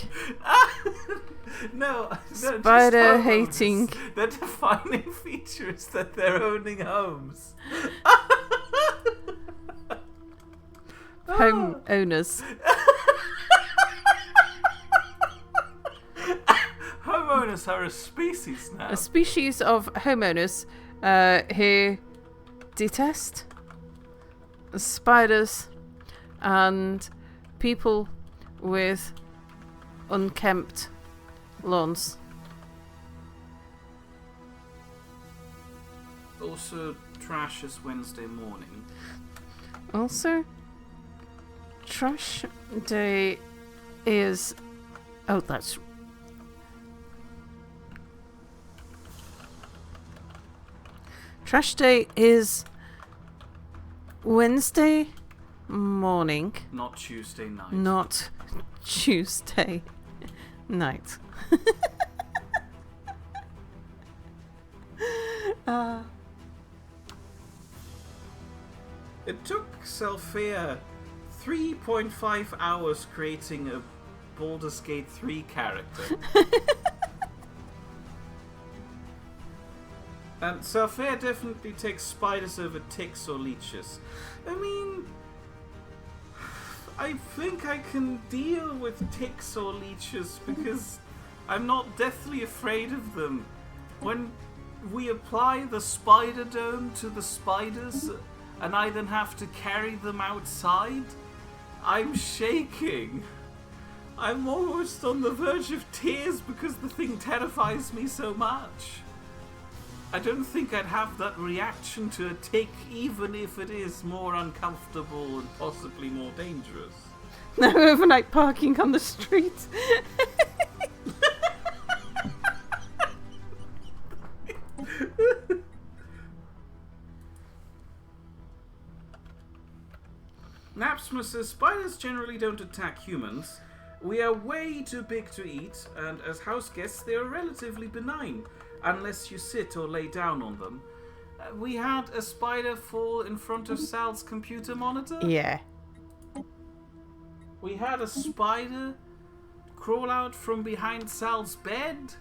No, spider hating, their defining feature is that they're owning homes. home owners. Homeowners are a species now. A species of homeowners who detest spiders and people with unkempt lawns. Also, trash is Wednesday morning. Also, trash day is... Oh, that's... Trash day is Wednesday morning, Not Tuesday night. not Tuesday night. It took Selphia 3.5 hours creating a Baldur's Gate 3 character. And Selphia definitely takes spiders over ticks or leeches. I mean, I think I can deal with ticks or leeches because I'm not deathly afraid of them. When we apply the spider dome to the spiders and I then have to carry them outside, I'm shaking. I'm almost on the verge of tears because the thing terrifies me so much. I don't think I'd have that reaction to a tick, even if it is more uncomfortable and possibly more dangerous. No overnight parking on the street. Napsma says, spiders generally don't attack humans. We are way too big to eat, and as house guests they are relatively benign, unless you sit or lay down on them. We had a spider fall in front of Sal's computer monitor. Yeah. We had a spider crawl out from behind Sal's bed.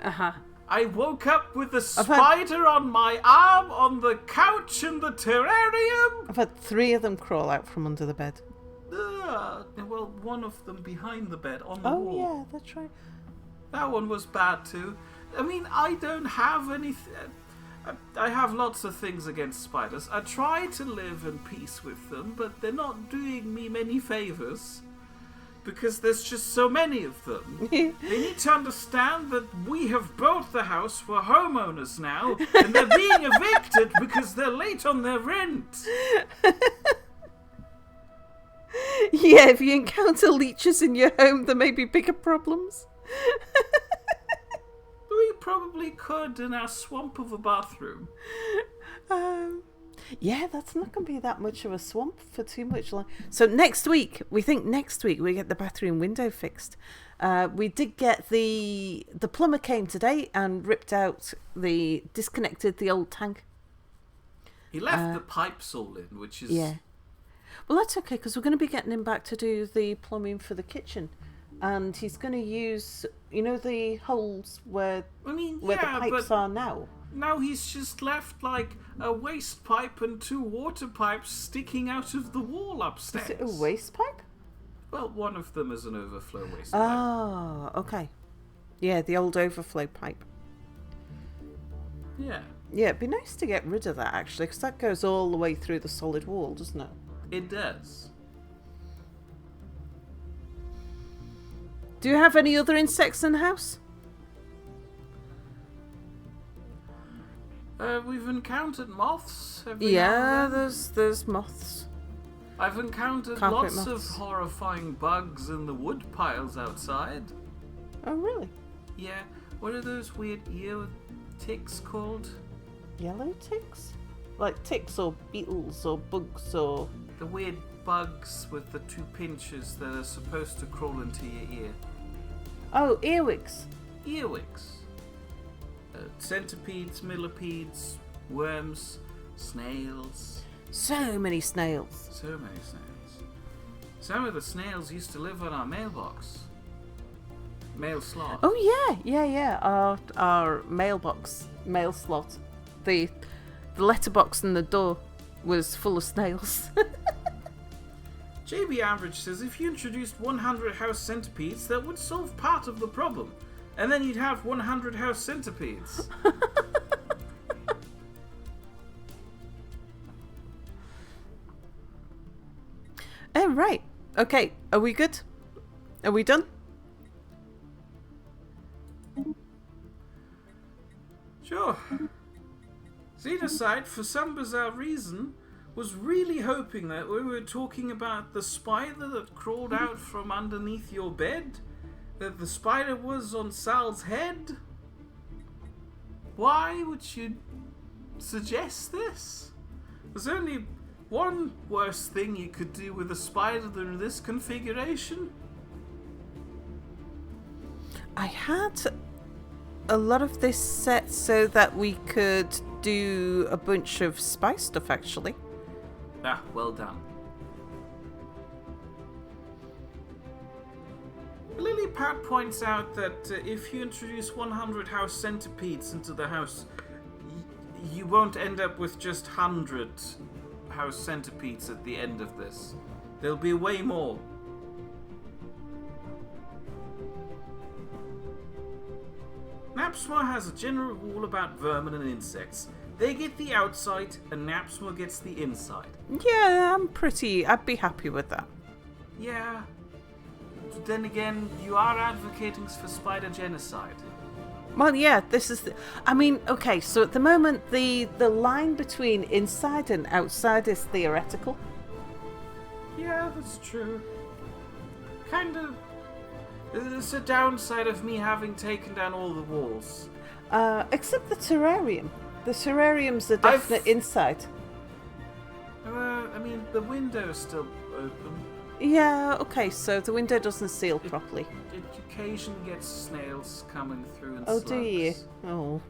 Uh-huh. I woke up with a spider on my arm, on the couch in the terrarium. I've had 3 of them crawl out from under the bed. Well, one of them behind the bed on the Oh, wall. yeah, that's right. That one was bad too. I mean, I don't have any... I have lots of things against spiders. I try to live in peace with them, but they're not doing me many favours. Because there's just so many of them. They need to understand that we have built the house, we're homeowners now, and they're being evicted because they're late on their rent. Yeah, if you encounter leeches in your home, there may be bigger problems. We probably could in our swamp of a bathroom. Yeah, that's not going to be that much of a swamp for too much long. So next week we get the bathroom window fixed. We did get the plumber came today and disconnected the old tank. He left the pipes all in, which is... Yeah. Well, that's okay, because we're going to be getting him back to do the plumbing for the kitchen. And he's going to use, the holes where the pipes are now. Now he's just left like a waste pipe and 2 water pipes sticking out of the wall upstairs. Is it a waste pipe? Well, one of them is an overflow waste pipe. Oh, okay. Yeah, the old overflow pipe. Yeah, Yeah, it'd be nice to get rid of that, actually, because that goes all the way through the solid wall, doesn't it? it does. Do you have any other insects in the house? We've encountered moths. Every now Yeah, and then. there's moths. I've encountered Carpet lots of moths. horrifying bugs in the wood piles outside. Oh, really? Yeah, what are those weird ear ticks called? Yellow ticks? Like ticks or beetles or bugs or... The weird bugs with the 2 pinchers that are supposed to crawl into your ear. Oh, earwigs. Earwigs. Centipedes, millipedes, worms, snails. So many snails. So many snails. Some of the snails used to live on our mailbox. Mail slot. Oh, yeah. Our mail slot. The letterbox in the door was full of snails. JB Average says if you introduced 100 house centipedes, that would solve part of the problem. And then you'd have 100 house centipedes. Oh, right. Okay, are we good? Are we done? Sure. Xenocide, for some bizarre reason, was really hoping that we were talking about the spider that crawled out from underneath your bed. That the spider was on Sal's head. Why would you suggest this? There's only one worse thing you could do with a spider than this configuration. I had a lot of this set so that we could do a bunch of spy stuff, actually. Ah, well done. Lilypad points out that if you introduce 100 house centipedes into the house, you won't end up with just 100 house centipedes at the end of this. There'll be way more. Knapsmore has a general rule about vermin and insects. They get the outside, and Knapsmore gets the inside. Yeah, I'd be happy with that. Yeah. Then again, you are advocating for spider genocide. Well, yeah, this is... okay, so at the moment, the line between inside and outside is theoretical. Yeah, that's true. Kind of. It's a downside of me having taken down all the walls. Except the terrarium. The terrarium's a definite inside. The window's still open. Yeah, okay, so the window doesn't seal properly. It occasionally gets snails coming through and Oh, slugs. do you? Oh.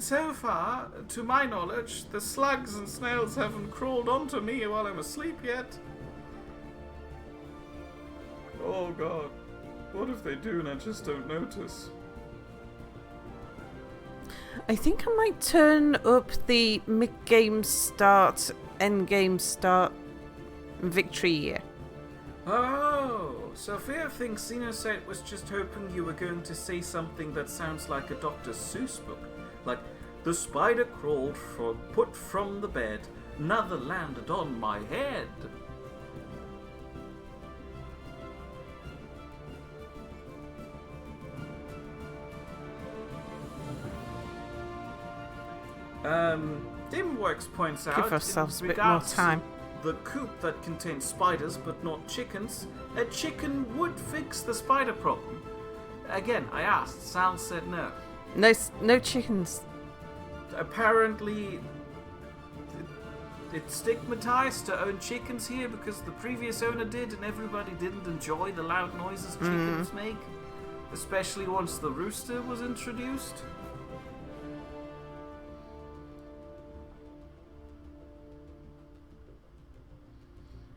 So far, to my knowledge, the slugs and snails haven't crawled onto me while I'm asleep yet. Oh god. What if they do and I just don't notice? I think I might turn up the mid-game start, end-game start victory year. Oh, Sophia thinks Xenocide was just hoping you were going to say something that sounds like a Dr. Seuss book. Like, the spider crawled put from the bed, another landed on my head. Dimworks points out, Give ourselves a in bit more regards to time. the coop that contains spiders but not chickens, a chicken would fix the spider problem. Again, I asked, Sal said no. No chickens. Apparently, it's stigmatized to own chickens here because the previous owner did and everybody didn't enjoy the loud noises chickens make, especially once the rooster was introduced.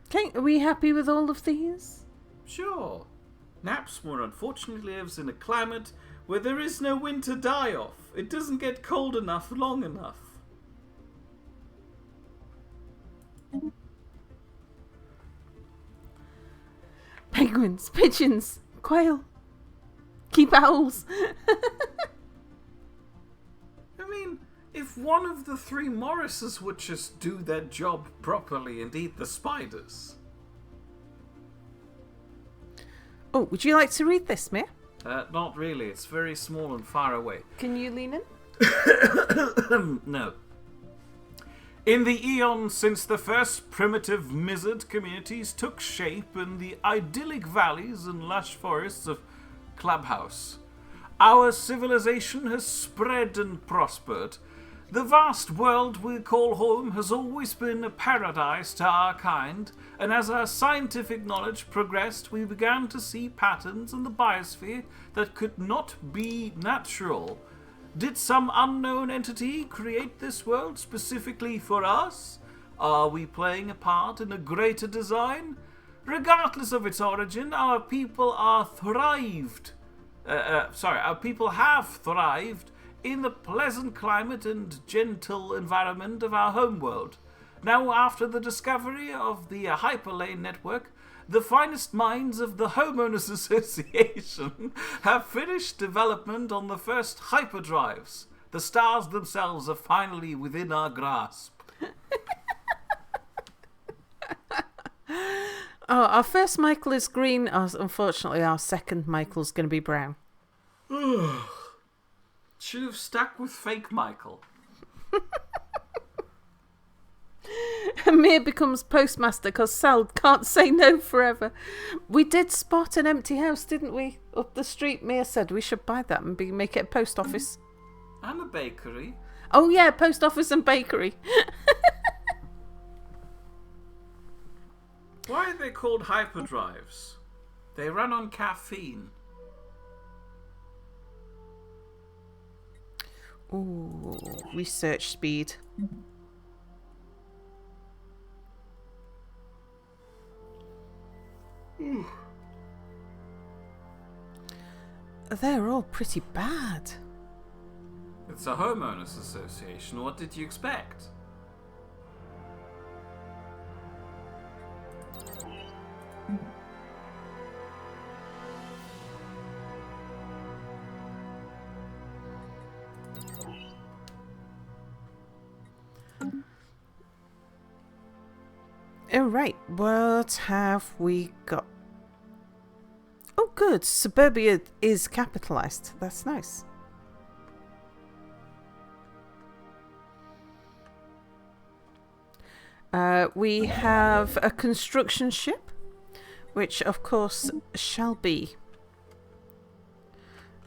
Okay, are we happy with all of these? Sure. Knapsmore unfortunately lives in a climate where there is no winter die-off. It doesn't get cold enough long enough. Penguins, pigeons, quail, keep owls. if one of the three Morrises would just do their job properly and eat the spiders. Oh, would you like to read this, Mia? Not really. It's very small and far away. Can you lean in? No. In the eons since the first primitive Mizzard communities took shape in the idyllic valleys and lush forests of Clubhouse, our civilization has spread and prospered. The vast world we call home has always been a paradise to our kind, and as our scientific knowledge progressed, we began to see patterns in the biosphere that could not be natural. Did some unknown entity create this world specifically for us? Are we playing a part in a greater design? Regardless of its origin, our people have thrived in the pleasant climate and gentle environment of our homeworld. Now, after the discovery of the Hyperlane network, the finest minds of the Homeowners Association have finished development on the first hyperdrives. The stars themselves are finally within our grasp. Oh, our first Michael is green. Unfortunately, our second Michael's going to be brown. Should have stuck with fake Michael. Amir becomes postmaster because Sal can't say no forever. We did spot an empty house, didn't we? Up the street. Mir said we should buy that and make it a post office. And a bakery. Oh yeah, post office and bakery. Why are they called hyperdrives? They run on caffeine. Ooh, research speed. They're all pretty bad. It's a homeowners association. What did you expect? All right, what have we got? Oh, good. Suburbia is capitalized. That's nice. We have a construction ship, which of course shall be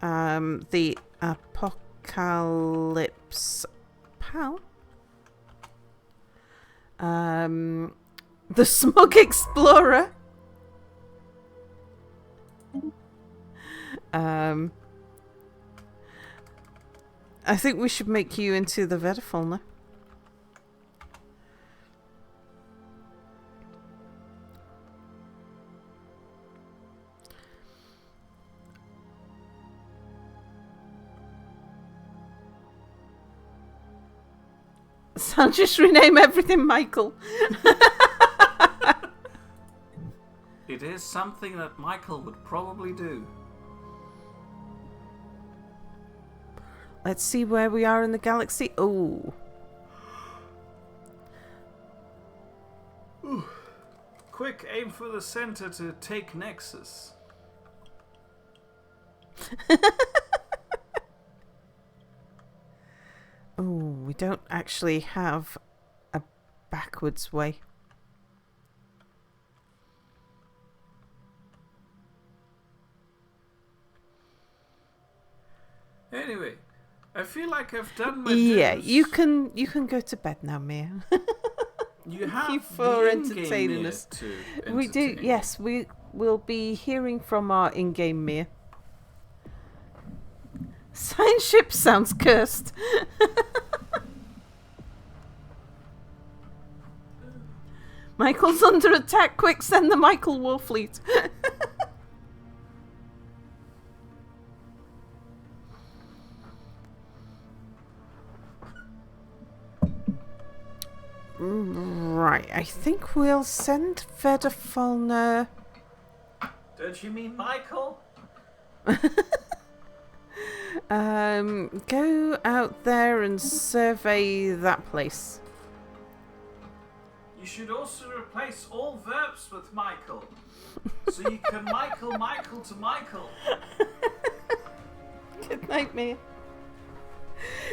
the Apocalypse Pal. The Smug Explorer. I think we should make you into the Vedifolner. So I'll just rename everything Michael. It is something that Michael would probably do. Let's see where we are in the galaxy. Oh. Quick, aim for the center to take Nexus. Oh, we don't actually have a backwards way. Anyway, I feel like I've done my Yeah, dues. you can go to bed now, Mia. You have you for the entertaining in-game us. to We do, entertain. yes, we will be hearing from our in-game Mia. Science ship sounds cursed. Michael's under attack. Quick, send the Michael War Fleet. Right, I think we'll send Vedifolner. Don't you mean Michael? Go out there and survey that place. You should also replace all verbs with Michael. So you can Michael to Michael. Good night, Mia.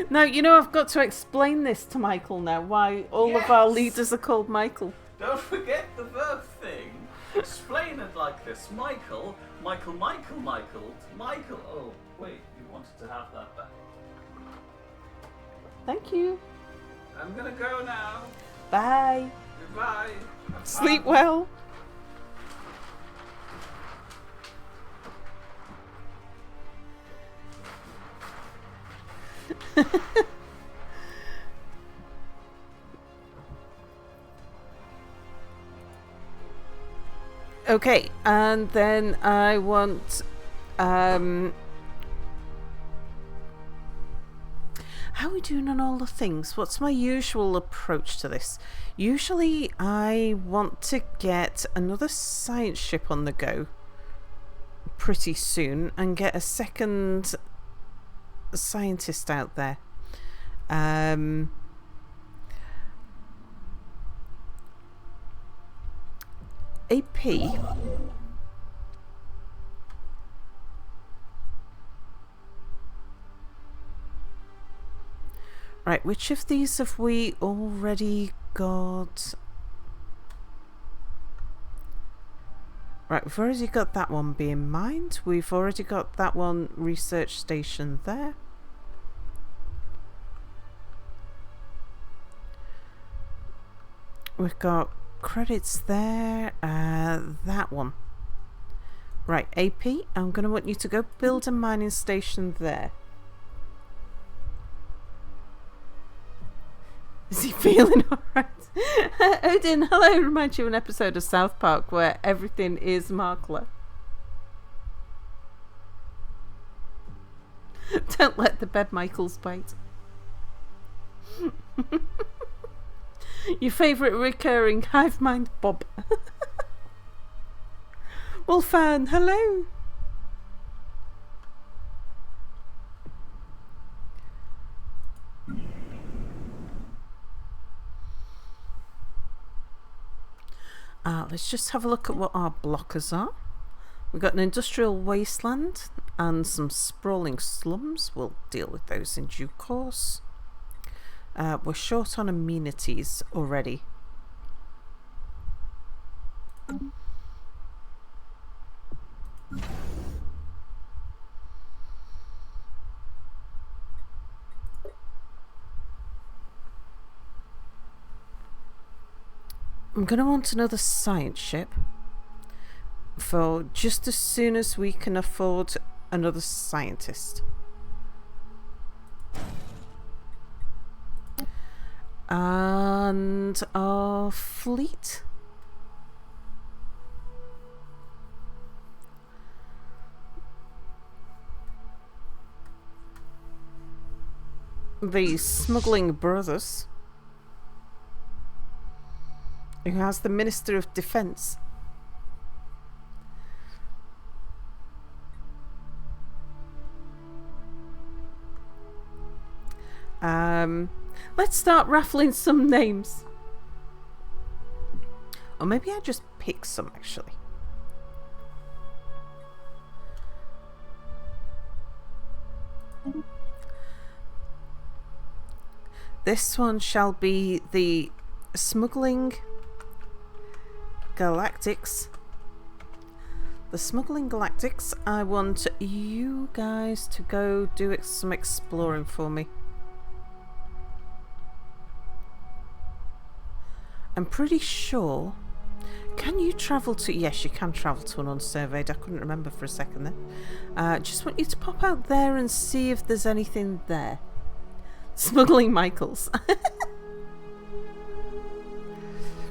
Now, you know I've got to explain this to Michael now, why all of our Yes. leaders are called Michael. Don't forget the verb thing. Explain it like this. Michael. Oh, wait, you wanted to have that back. Thank you. I'm gonna go now. Bye. Goodbye. Have Sleep fun. well. Okay, and then I want how are we doing on all the things? What's my usual approach to this? Usually I want to get another science ship on the go pretty soon and get a second scientist out there. AP. Right, which of these have we already got? Right, we've already got that one being mined. We've already got that one research station there. We've got credits there. That one. Right, AP, I'm going to want you to go build a mining station there. Is he feeling alright? Odin, hello, reminds you of an episode of South Park where everything is Markler. Don't let the bed Michaels bite. Your favourite recurring hive mind Bob. Wolfan, hello. Let's just have a look at what our blockers are. We've got an industrial wasteland and some sprawling slums. We'll deal with those in due course. We're short on amenities already. I'm going to want another science ship for just as soon as we can afford another scientist. And our fleet. The smuggling brothers. Who has the Minister of Defence. Let's start raffling some names. Or maybe I just pick some actually. This one shall be the Smuggling Galactics. The Smuggling Galactics. I want you guys to go do some exploring for me. I'm pretty sure. Can you travel to? Yes, you can travel to an unsurveyed. I couldn't remember for a second there. Just want you to pop out there and see if there's anything there. Smuggling Michaels.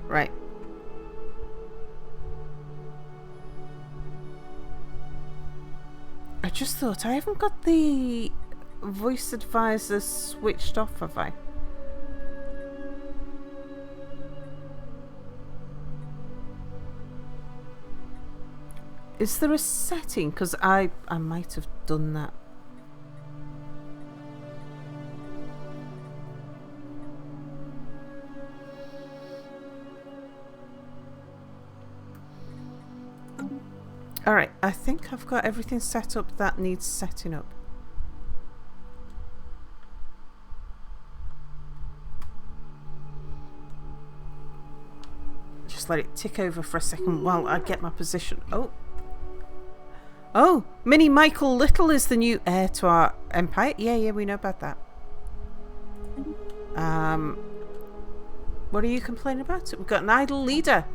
Right. I just thought I haven't got the voice advisor switched off, have I? Is there a setting? Because I might have done that Alright, I think I've got everything set up that needs setting up. Just let it tick over for a second while I get my position. Oh, Mini Michael Little is the new heir to our empire. Yeah, we know about that. What are you complaining about? We've got an idle leader.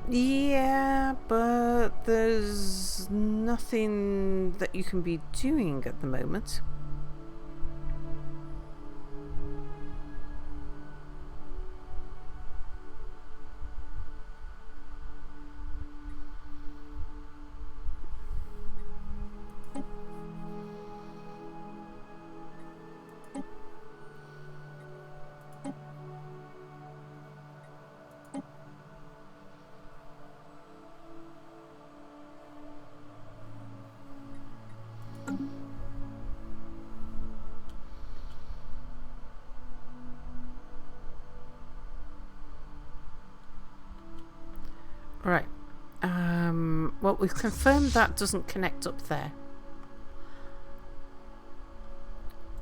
Yeah, but there's nothing that you can be doing at the moment. Right. Well, we've confirmed that doesn't connect up there.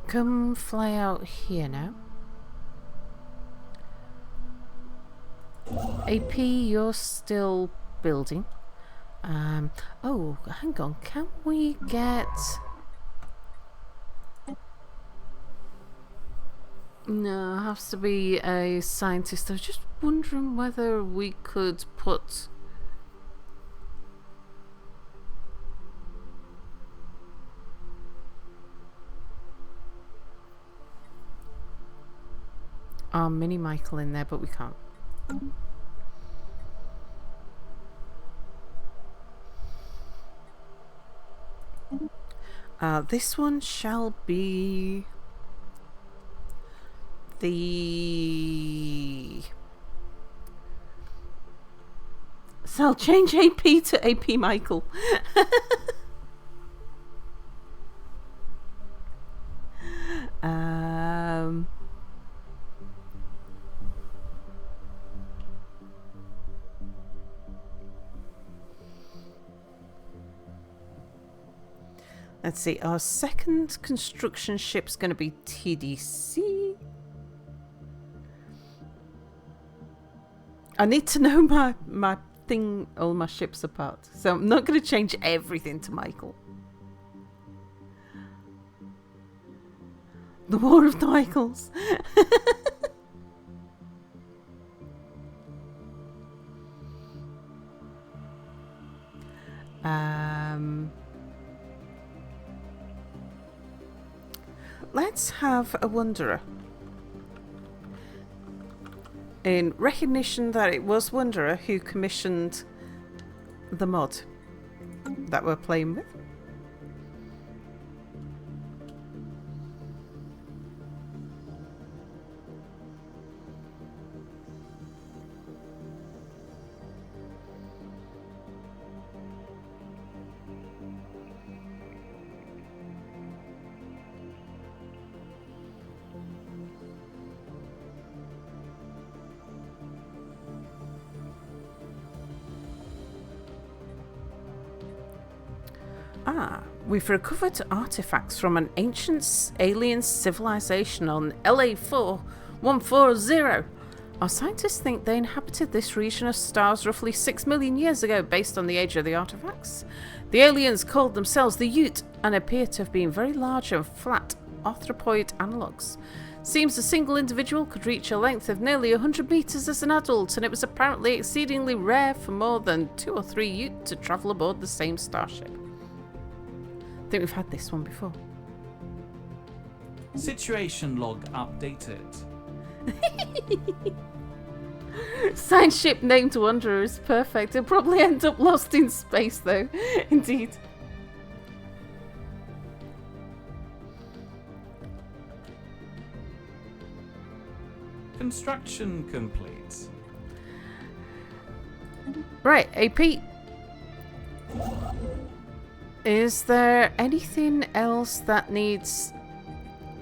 Come fly out here now. AP, you're still building. Oh, hang on. Can we get... No, it has to be a scientist. I was just wondering whether we could put... our Mini Michael in there, but we can't. This one shall be the... So I'll change AP to AP Michael. Let's see, our second construction ship's going to be TDC. I need to know my thing, all my ships apart. So I'm not going to change everything to Michael. The War of the Michaels. Let's have a Wanderer. In recognition that it was Wanderer who commissioned the mod that we're playing with. We've recovered artifacts from an ancient alien civilization on LA4140. Our scientists think they inhabited this region of stars roughly 6 million years ago based on the age of the artifacts. The aliens called themselves the Ute and appear to have been very large and flat arthropoid analogues. Seems a single individual could reach a length of nearly 100 meters as an adult, and it was apparently exceedingly rare for more than 2 or 3 Ute to travel aboard the same starship. I think we've had this one before. Situation log updated. Science ship named Wanderer is perfect. It'll probably end up lost in space though. Indeed. Construction complete. Right, AP. Is there anything else that needs...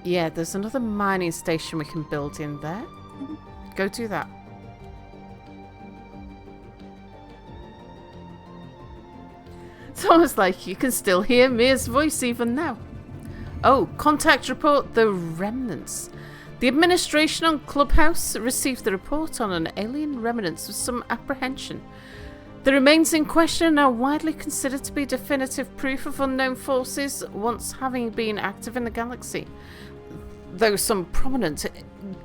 Yeah, there's another mining station we can build in there. Go do that. It's almost like you can still hear Mia's voice even now. Oh, contact report the remnants. The administration on Clubhouse received the report on an alien remnants with some apprehension. The remains in question are widely considered to be definitive proof of unknown forces once having been active in the galaxy. Though some prominent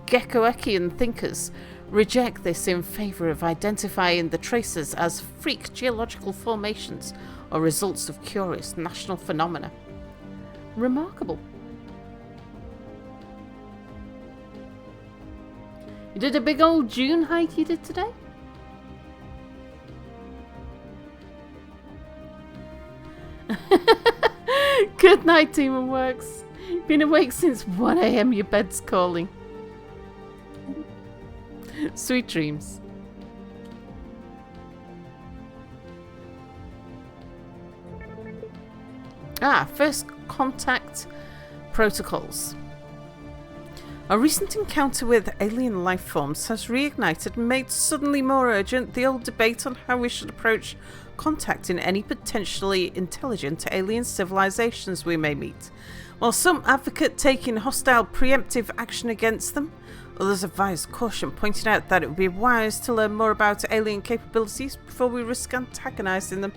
Geckoekian thinkers reject this in favour of identifying the traces as freak geological formations or results of curious national phenomena. Remarkable. You did a big old June hike you did today? Good night, Demon Works. Been awake since 1 AM, your bed's calling. Sweet dreams. First contact protocols. A recent encounter with alien life forms has reignited and made suddenly more urgent the old debate on how we should approach contacting any potentially intelligent alien civilizations we may meet. While some advocate taking hostile preemptive action against them, others advise caution, pointing out that it would be wise to learn more about alien capabilities before we risk antagonizing them.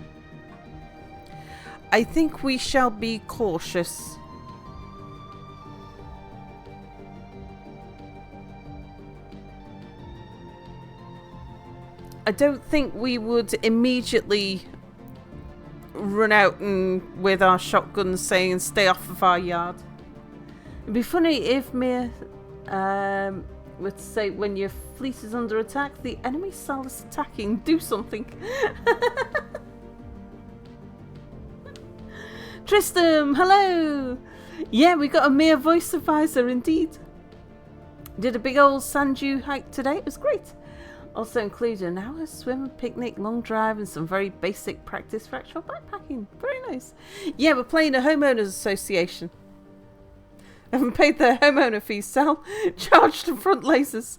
I think we shall be cautious. I don't think we would immediately run out and with our shotguns saying stay off of our yard. It'd be funny if Mia would say when your fleet is under attack, the enemy cell is attacking, do something. Tristram, hello! Yeah, we got a Mia voice advisor indeed. Did a big old Sanju hike today, it was great. Also included an hour swim, picnic, long drive and some very basic practice for actual backpacking. Very nice. Yeah, we're playing a homeowners association. Haven't paid their homeowner fees, Sal. Charged to front lasers.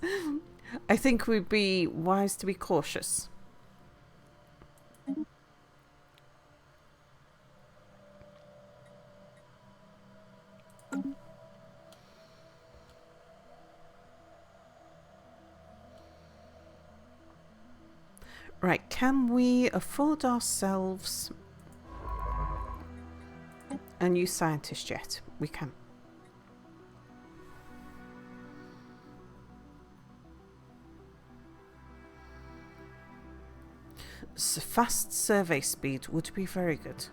I think we'd be wise to be cautious. Right, can we afford ourselves a new scientist yet? We can. So fast survey speed would be very good.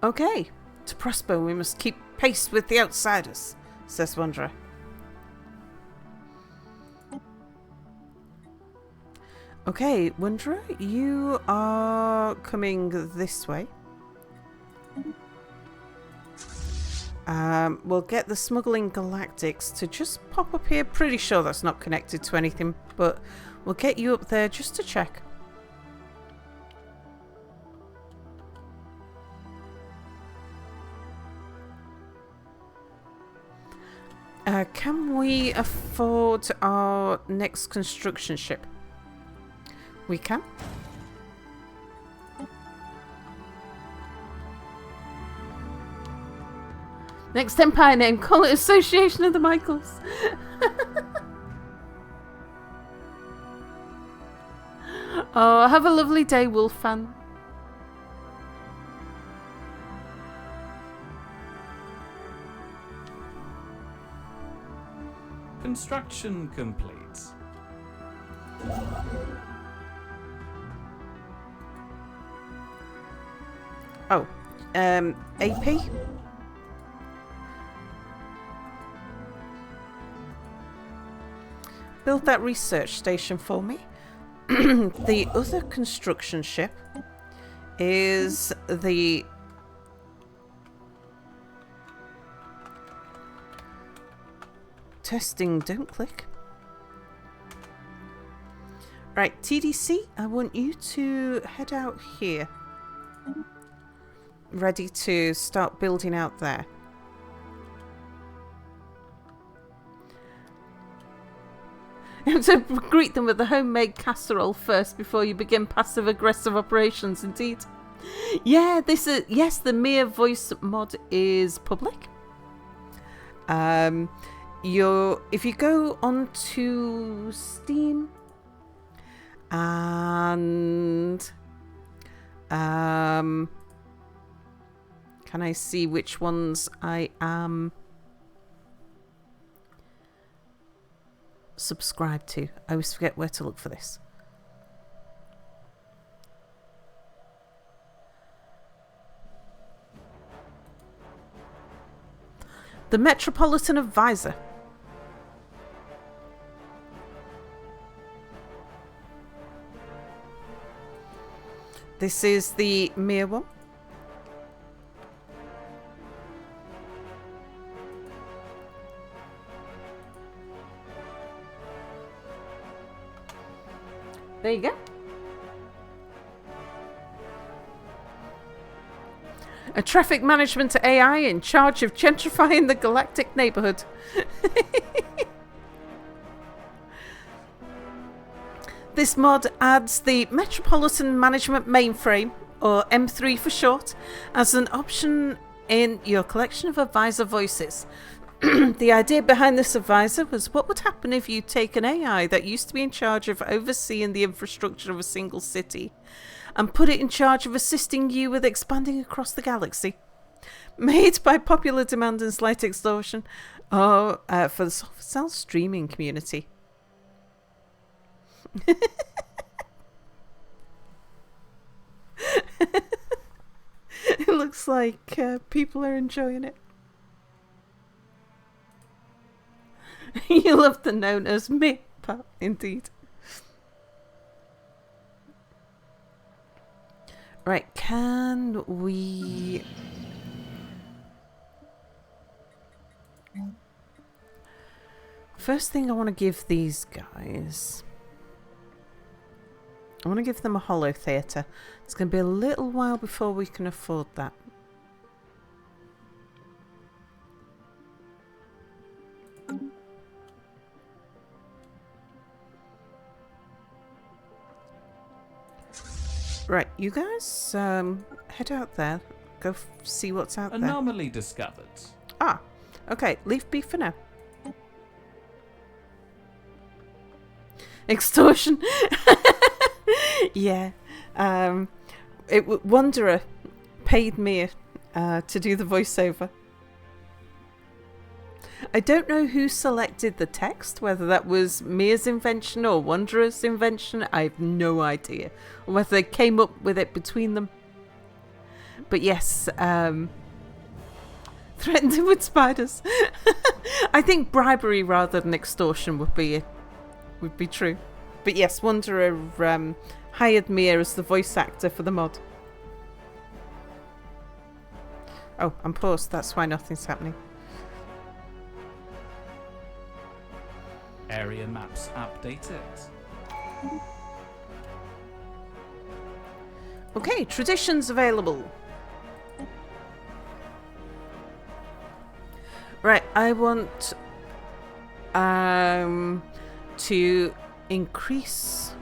Okay, to prosper we must keep pace with the outsiders, says Wanderer. Okay, Wanderer, you are coming this way. We'll get the Smuggling Galactics to just pop up here. Pretty sure that's not connected to anything, but we'll get you up there just to check. Can we afford our next construction ship? We can. Next Empire name, call it Association of the Michaels. Oh, have a lovely day, Wolf fan. Construction complete. Oh, AP? Build that research station for me. The other construction ship is the testing. Don't click. Right, TDC, I want you to head out here. Ready to start building out there. You have to greet them with the homemade casserole first before you begin passive-aggressive operations, indeed. Yeah, this is... Yes, the Mia voice mod is public. If you go onto Steam... And... can I see which ones I am... subscribe to? I always forget where to look for this. The Metropolitan Advisor. This is the Mir one. There you go. A traffic management AI in charge of gentrifying the galactic neighborhood. This mod adds the Metropolitan Management Mainframe, or M3 for short, as an option in your collection of advisor voices. The idea behind this advisor was what would happen if you take an AI that used to be in charge of overseeing the infrastructure of a single city and put it in charge of assisting you with expanding across the galaxy. Made by popular demand and slight extortion for the self streaming community. It looks like people are enjoying it. You love the known as me, Pat, indeed. Right, can we... First thing I want to give these guys... I want to give them a holo theatre. It's going to be a little while before we can afford that. Right, you guys head out there. Go see what's out there. Anomaly discovered. Ah, okay. Leave B for now. Extortion. Yeah. Wanderer paid me to do the voiceover. I don't know who selected the text, whether that was Mia's invention or Wanderer's invention. I have no idea. Or whether they came up with it between them. But yes, threatened him with spiders. I think bribery rather than extortion would be true. But yes, Wanderer hired Mia as the voice actor for the mod. Oh, I'm paused. That's why nothing's happening. Area maps updated. Okay, traditions available. Right, I want to increase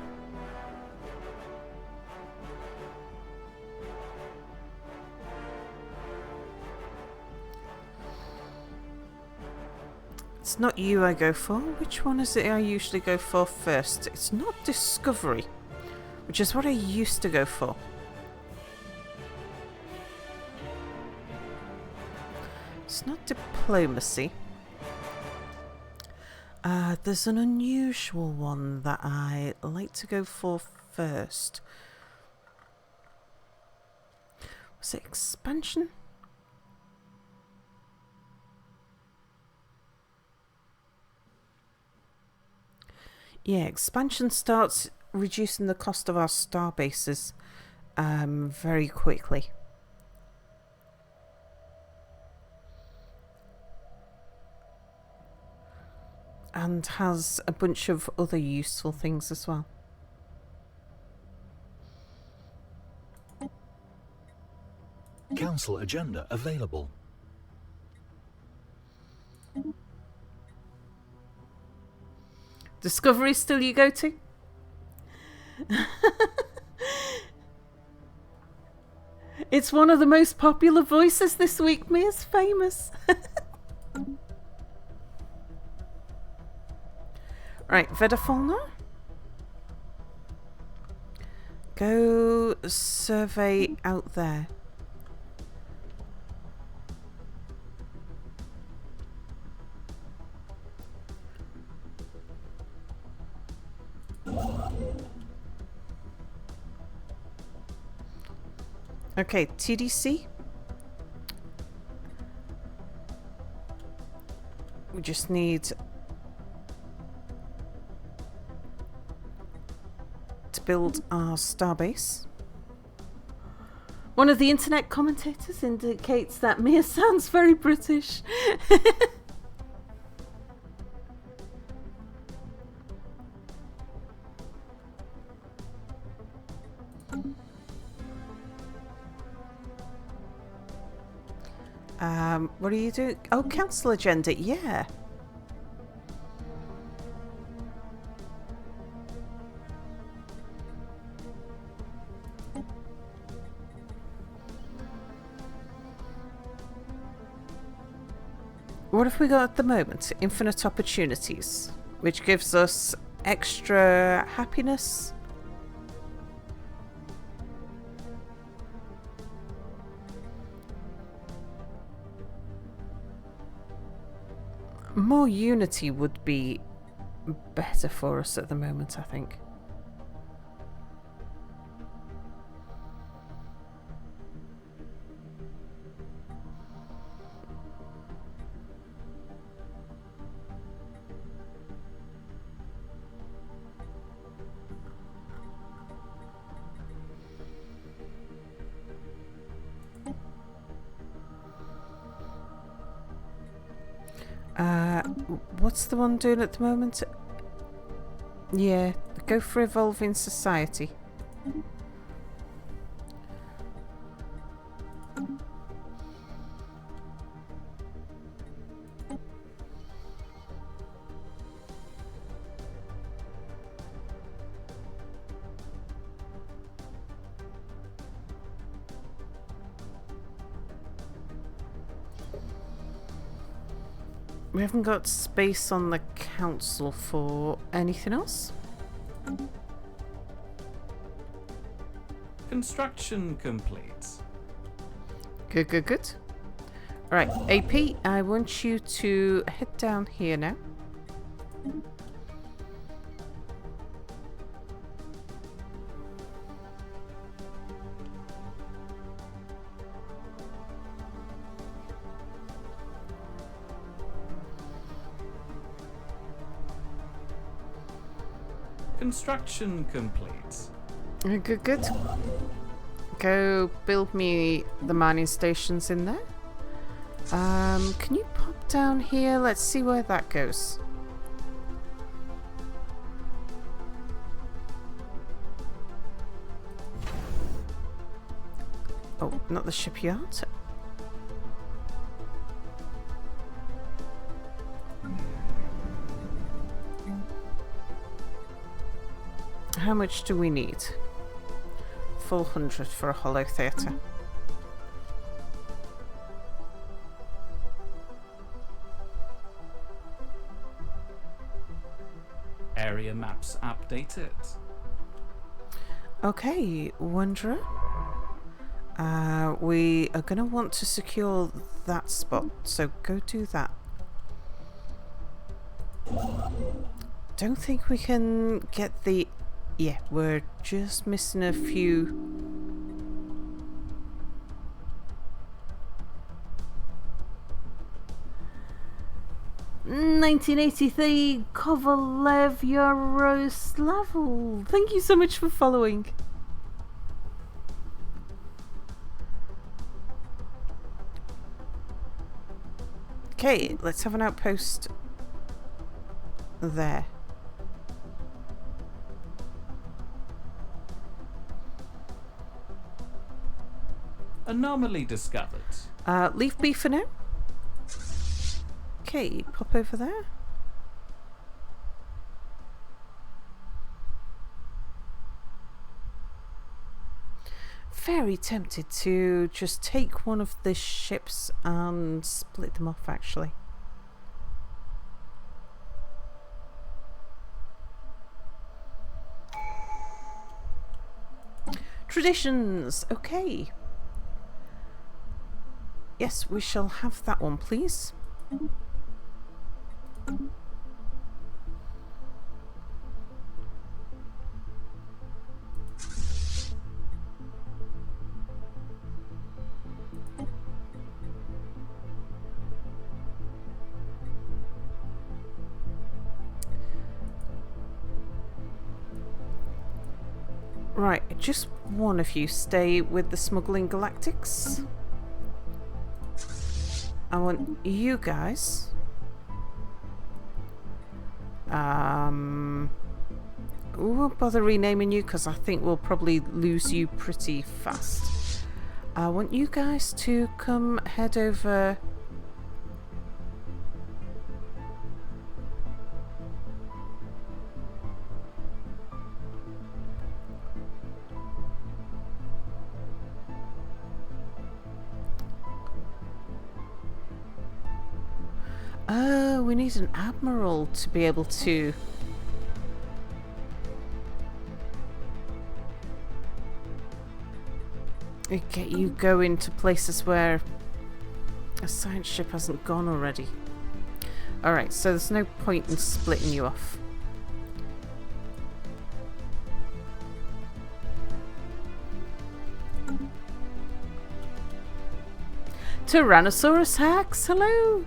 It's not you I go for. Which one is it I usually go for first? It's not discovery, which is what I used to go for. It's not diplomacy. There's an unusual one that I like to go for first. Was it expansion? Yeah, expansion starts reducing the cost of our star bases very quickly. And has a bunch of other useful things as well. Council agenda available. Discovery still you go to? It's one of the most popular voices this week. Mia's famous. Right, Vedafalna. Go survey out there. Okay, TDC. We just need to build our starbase. One of the internet commentators indicates that Mia sounds very British. What are you doing? Oh, council agenda, yeah. What have we got at the moment? Infinite opportunities, which gives us extra happiness. More unity would be better for us at the moment, I think. What's the one doing at the moment? Yeah, go for evolving society. We haven't got space on the council for anything else. Construction complete. Good, good, good. Right, AP, I want you to head down here now. Construction complete. Good, good. Go build me the mining stations in there. Can you pop down here? Let's see where that goes. Oh, not the shipyard. How much do we need? 400 for a hollow theatre. Area maps updated. Okay, Wanderer. We are going to want to secure that spot, so go do that. Don't think we can get the... Yeah, we're just missing a few. 1983 Kovalev Yaroslav. Thank you so much for following. Okay, let's have an outpost there. Anomaly discovered. Leave B for now. Okay, pop over there. Very tempted to just take one of the ships and split them off, actually. Traditions, okay. Yes, we shall have that one, please. Right, just one of you stay with the Smuggling Galactics. I want you guys. We won't bother renaming you because I think we'll probably lose you pretty fast. I want you guys to come head over. Oh, we need an admiral to be able to get you going to places where a science ship hasn't gone already. Alright, so there's no point in splitting you off. Tyrannosaurus Hacks, hello!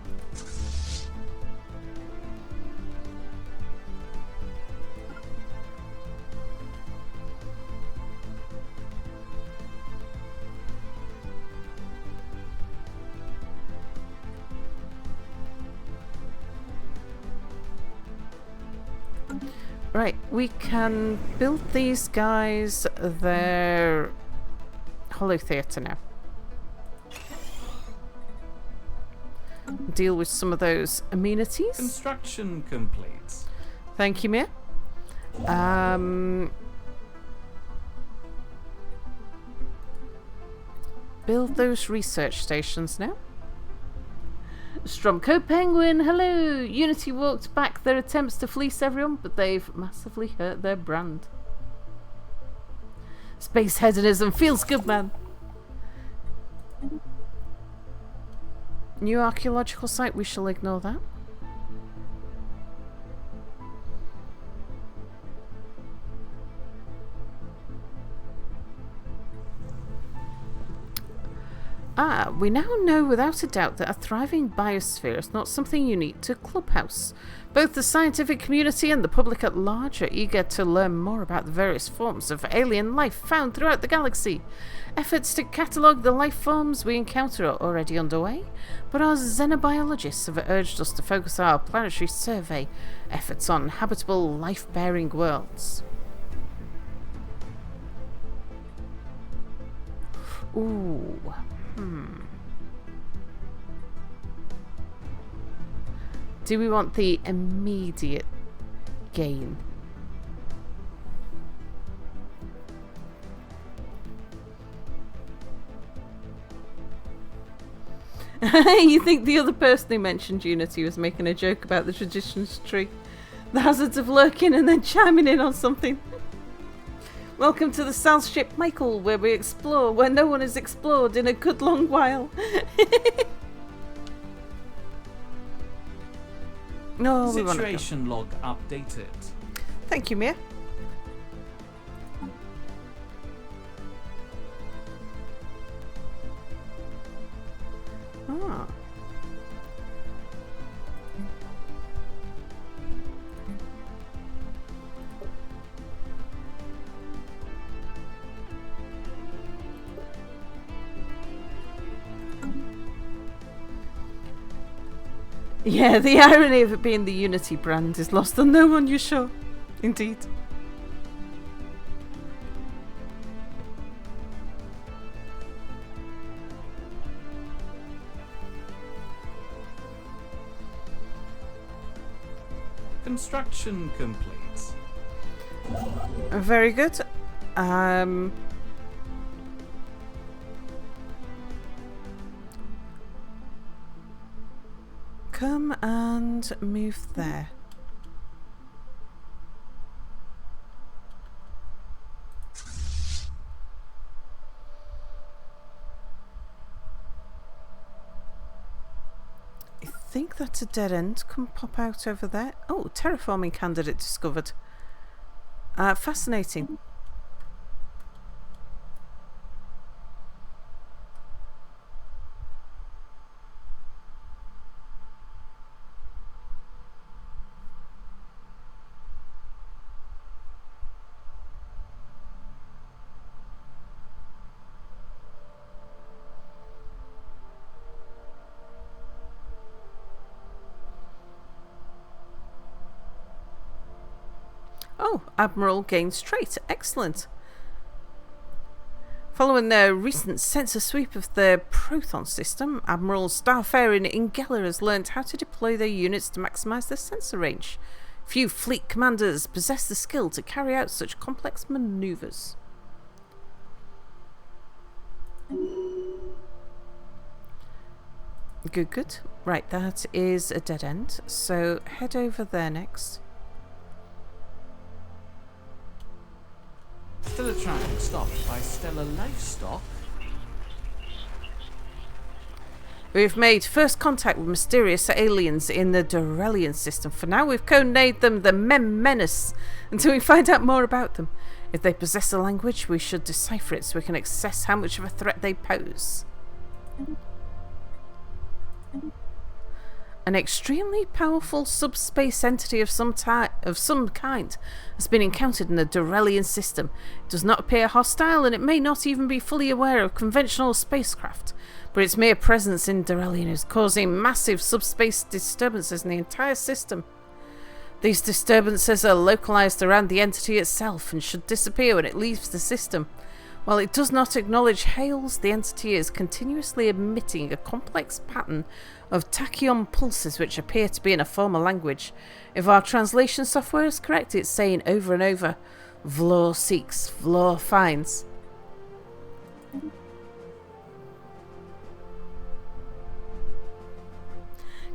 Right, we can build these guys their Holo Theatre now. Deal with some of those amenities. Construction complete. Thank you, Mia. Build those research stations now. Stromco Penguin, hello! Unity walked back their attempts to fleece everyone, but they've massively hurt their brand. Space hedonism feels good, man. New archaeological site, we shall ignore that. We now know without a doubt that a thriving biosphere is not something unique to Clubhouse. Both the scientific community and the public at large are eager to learn more about the various forms of alien life found throughout the galaxy. Efforts to catalogue the life forms we encounter are already underway, but our xenobiologists have urged us to focus our planetary survey efforts on habitable, life-bearing worlds. Ooh. Do we want the immediate gain? You think the other person who mentioned Unity was making a joke about the traditions tree? The hazards of lurking and then chiming in on something. Welcome to the South Ship, Michael, where we explore where no one has explored in a good long while. No, Situation log updated. Thank you, Mia. Yeah, the irony of it being the Unity brand is lost on no one, you're sure. Indeed. Construction complete. Very good. Come and move there. I think that's a dead end. Come pop out over there. Oh, terraforming candidate discovered. Fascinating. Oh, Admiral gains trait. Excellent. Following their recent sensor sweep of the Proton system, Admiral Starfaring Ingella has learned how to deploy their units to maximise their sensor range. Few fleet commanders possess the skill to carry out such complex manoeuvres. Good, good. Right, that is a dead end. So head over there next. Stellar traffic stopped by Stellar Livestock. We've made first contact with mysterious aliens in the Dorelian system. For now, we've codenamed them the Menace until we find out more about them. If they possess a language, we should decipher it so we can assess how much of a threat they pose. An extremely powerful subspace entity of some kind has been encountered in the Dorelian system. It does not appear hostile, and it may not even be fully aware of conventional spacecraft, but its mere presence in Dorelian is causing massive subspace disturbances in the entire system. These disturbances are localized around the entity itself and should disappear when it leaves the system. While it does not acknowledge hails, the entity is continuously emitting a complex pattern of tachyon pulses which appear to be in a former language. If our translation software is correct, it's saying over and over, Vlor seeks, Vlor finds.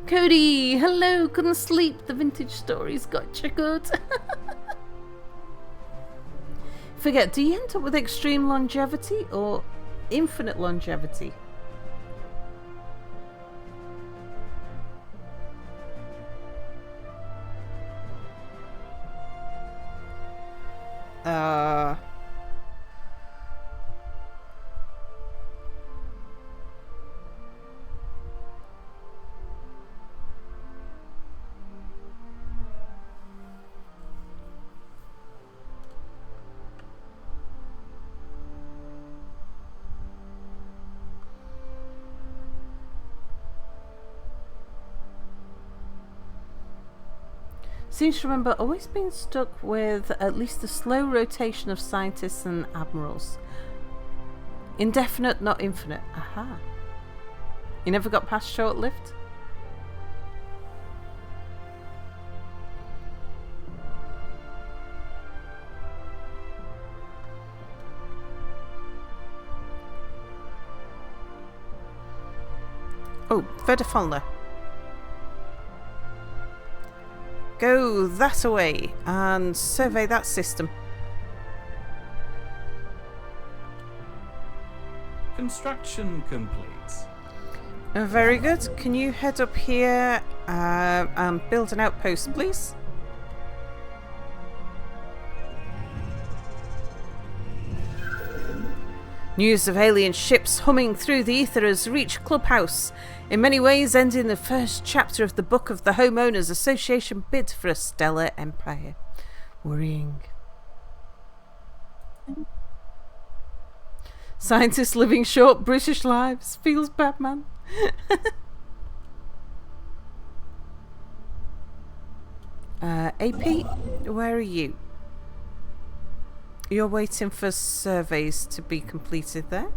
Cody, hello, couldn't sleep, the vintage stories got you good. Forget, do you end up with extreme longevity or infinite longevity? Seems to remember always being stuck with at least a slow rotation of scientists and admirals. Indefinite, not infinite. Aha. You never got past short-lived? Oh, Vedafalna. Go that away and survey that system. Construction complete. Very good. Can you head up here and build an outpost, please? News of alien ships humming through the ether has reached Clubhouse, in many ways ending the first chapter of the book of the Homeowners Association bid for a stellar empire. Worrying. Scientists living short British lives. Feels bad, man. AP, where are you? You're waiting for surveys to be completed there?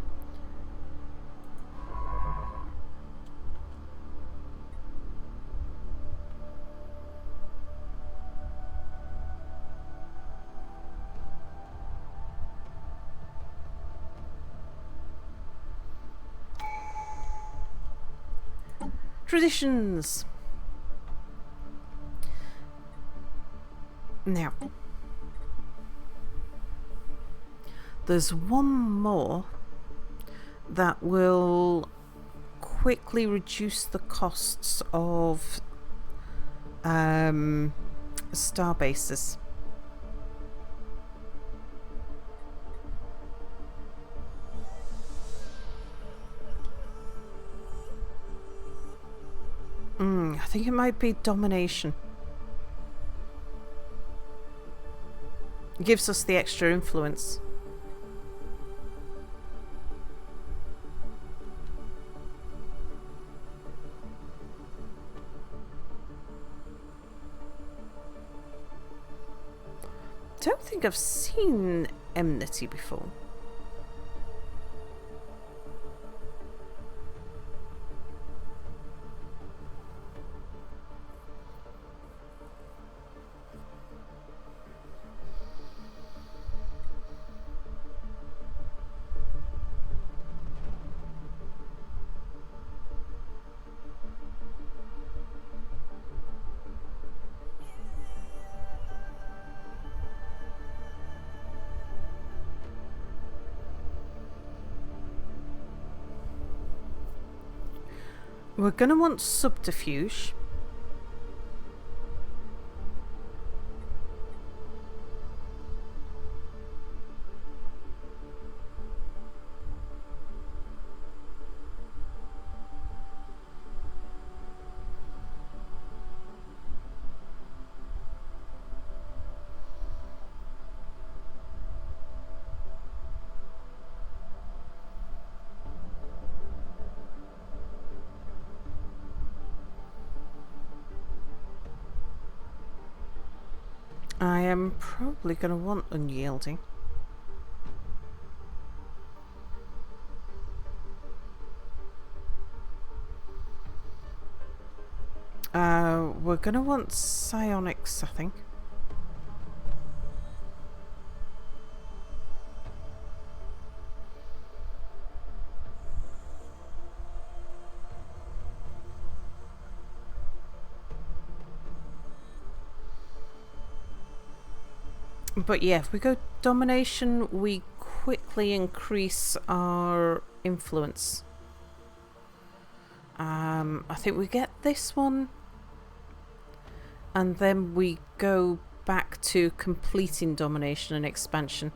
Traditions. Now, there's one more that will quickly reduce the costs of star bases. I think it might be domination. It gives us the extra influence. Don't think I've seen enmity before. We're going to want subterfuge. I am probably going to want unyielding. We're going to want psionics, I think. But yeah, if we go domination, we quickly increase our influence. I think we get this one, and then we go back to completing domination and expansion.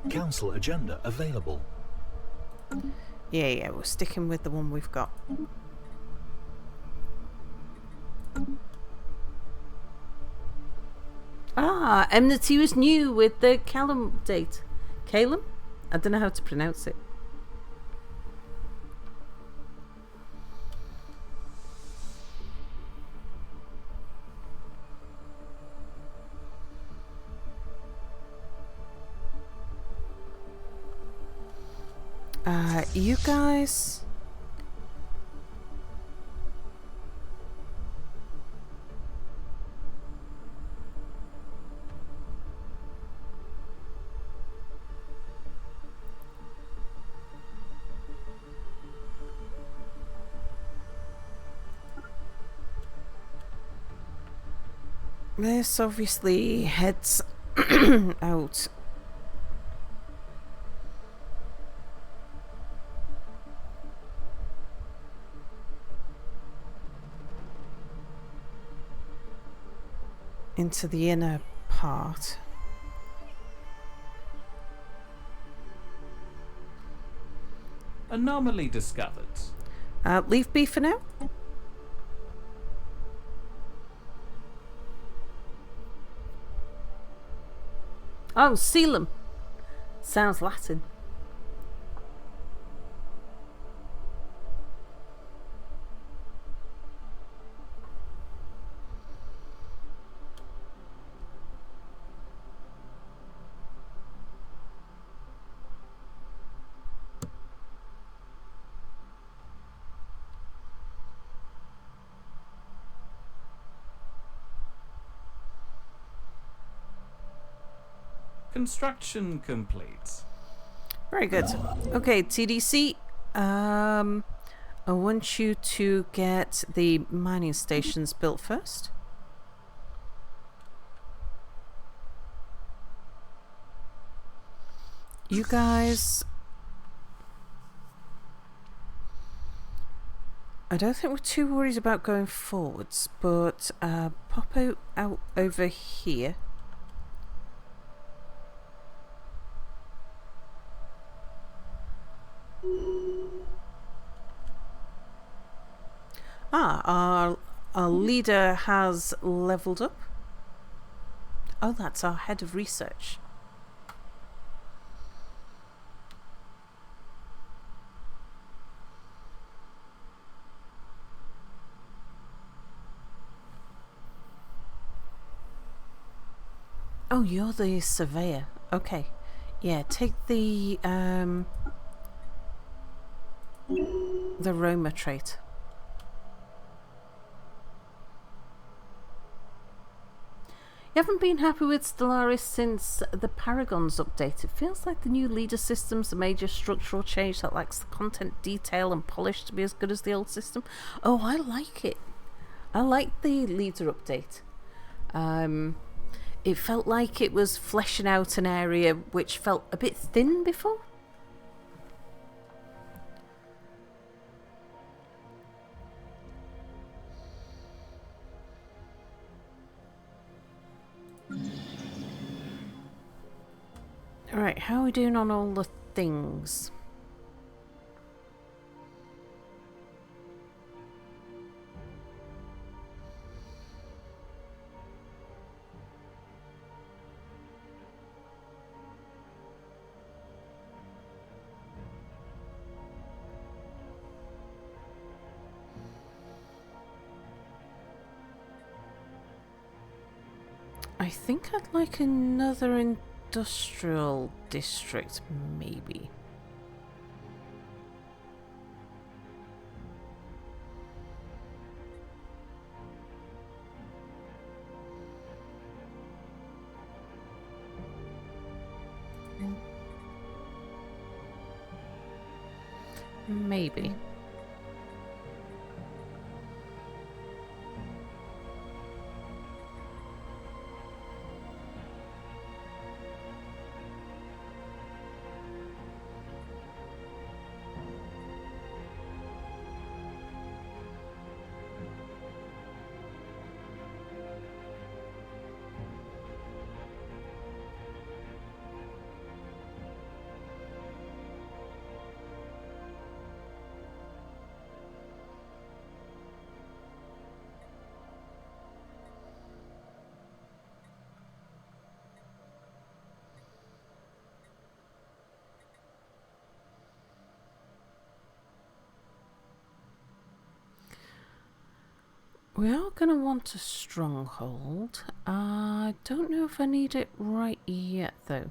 Council agenda available. Yeah, we're sticking with the one we've got. Enmity was new with the Calum date. Calum? I don't know how to pronounce it. You guys... This obviously heads out. Into the inner part. Anomaly discovered. Leave B for now. Oh, Coelum. Sounds Latin. Construction complete. Very good. Okay, TDC. I want you to get the mining stations built first. You guys... I don't think we're too worried about going forwards, but pop out over here. Our leader has leveled up. Oh, that's our head of research. Oh, you're the surveyor. Okay. Yeah, take the Roma trait. You haven't been happy with Stellaris since the Paragons update. It feels like the new leader system's a major structural change that lacks the content detail and polish to be as good as the old system. Oh, I like it. I like the leader update. It felt like it was fleshing out an area which felt a bit thin before. Alright, how are we doing on all the things? I think I'd like another industrial district, maybe. Maybe. We are going to want a stronghold. I don't know if I need it right yet, though.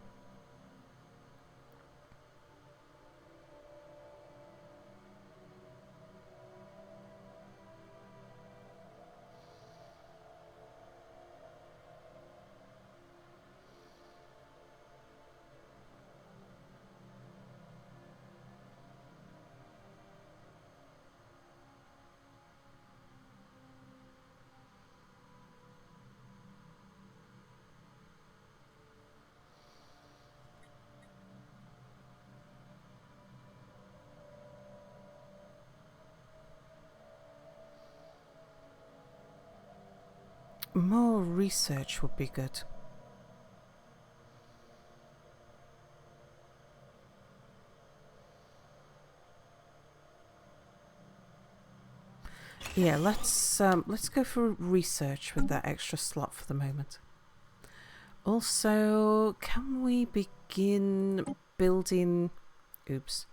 More research would be good. Yeah, let's go for research with that extra slot for the moment. Also, can we begin building... Oops.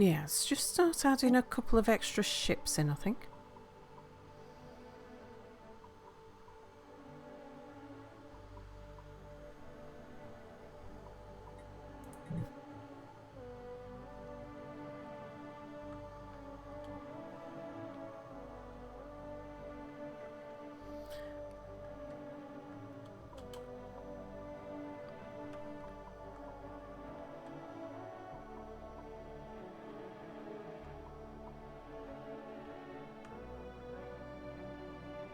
Yeah, let's just start adding a couple of extra ships in, I think.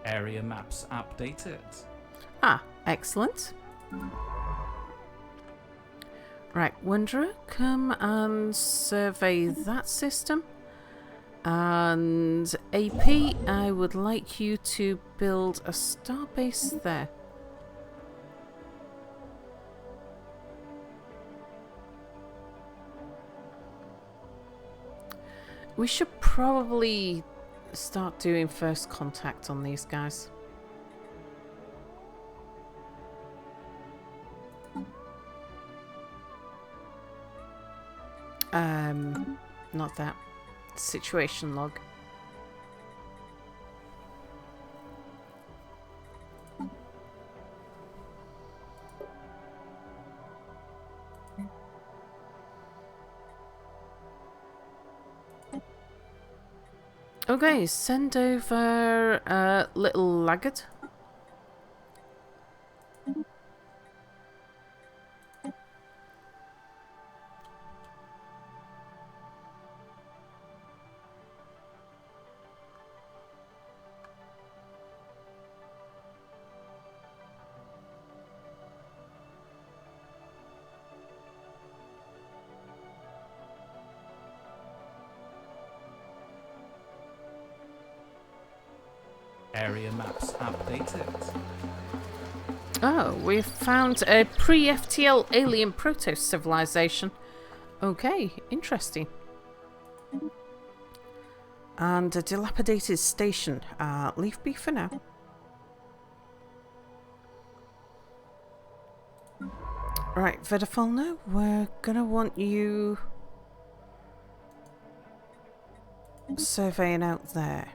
Area maps updated. Ah, excellent. Right, Wanderer, come and survey that system. And AP, I would like you to build a starbase there. We should probably start doing first contact on these guys. Not that. Situation log. Okay, send over Little Laggard. Area maps updated. Oh, we've found a pre-FTL alien proto-civilization. Okay, interesting. And a dilapidated station. Leave B for now. Right, Vedafalna, we're gonna want you surveying out there.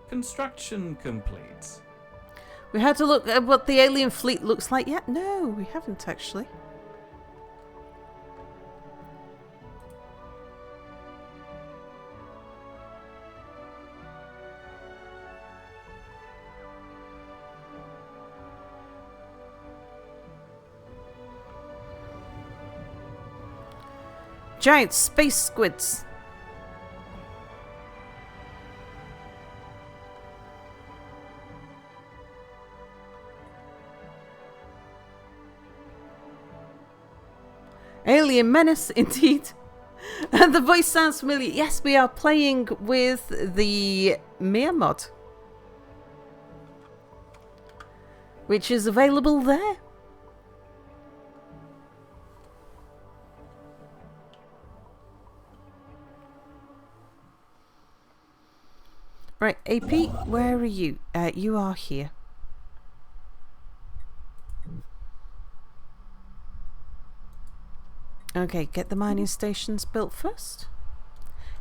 Construction complete. We had to look at what the alien fleet looks like yet? No, we haven't actually. Giant space squids. Alien menace, indeed. And the voice sounds familiar. Yes, we are playing with the Mir mod, which is available there. Right, AP, where are you? You are here. Okay, get the mining stations built first.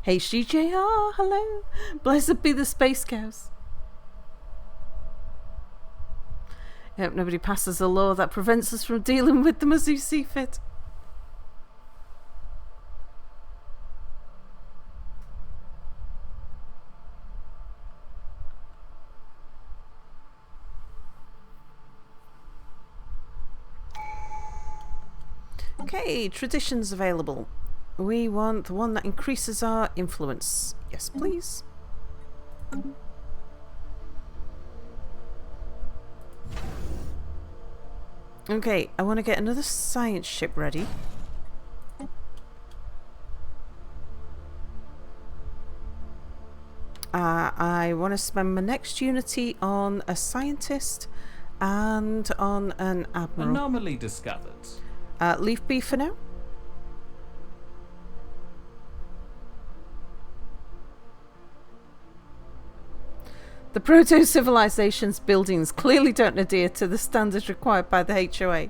Hey, CJR, hello. Blessed be the space cows. I hope nobody passes a law that prevents us from dealing with them as you see fit. Okay, traditions available. We want the one that increases our influence. Yes, please. Okay, I want to get another science ship ready. I want to spend my next Unity on a scientist and on an admiral. Anomaly discovered. Leave B for now. The proto-civilization's buildings clearly don't adhere to the standards required by the HOA.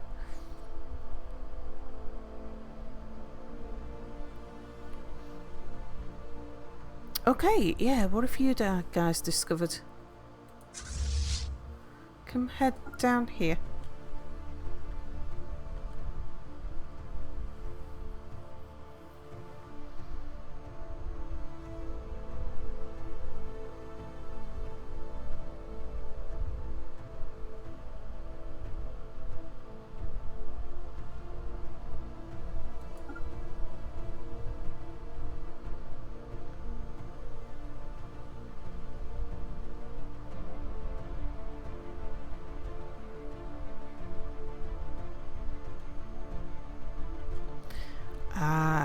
Okay, yeah, what have you guys discovered? Come head down here.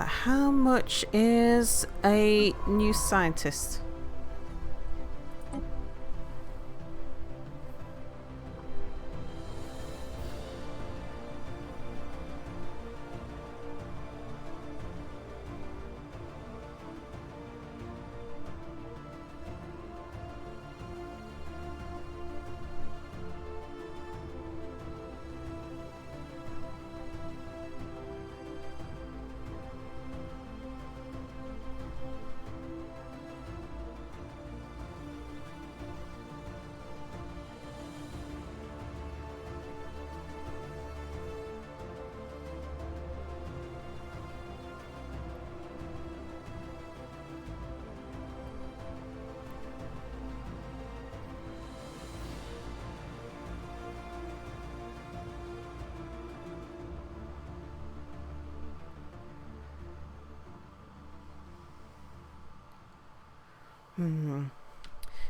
How much is a new scientist?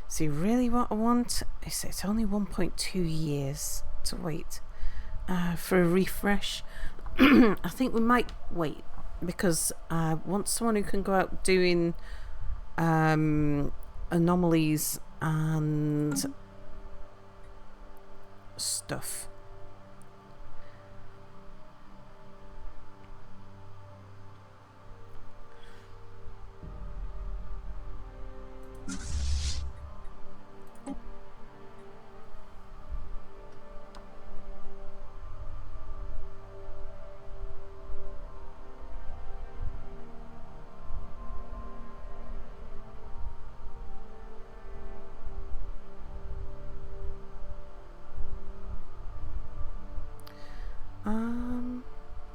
See, really what I want is it's only 1.2 years to wait for a refresh. I think we might wait because I want someone who can go out doing anomalies and stuff.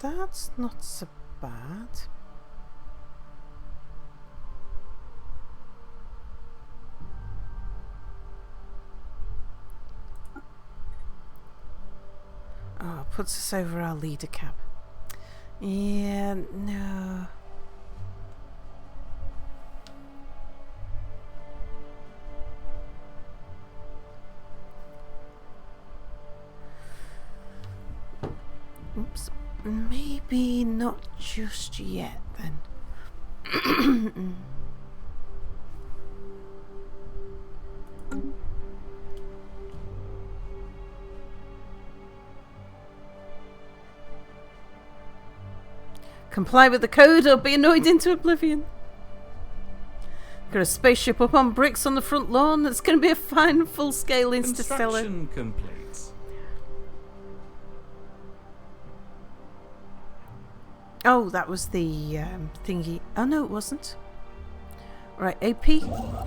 That's not so bad. Oh, puts us over our leader cap. Yeah, no. Oops. Maybe not just yet, then. Comply with the code or be annoyed into oblivion. Got a spaceship up on bricks on the front lawn. That's going to be a fine full-scale interstellar. Construction complete. Oh, that was the thingy. Oh, no, it wasn't. Right, AP,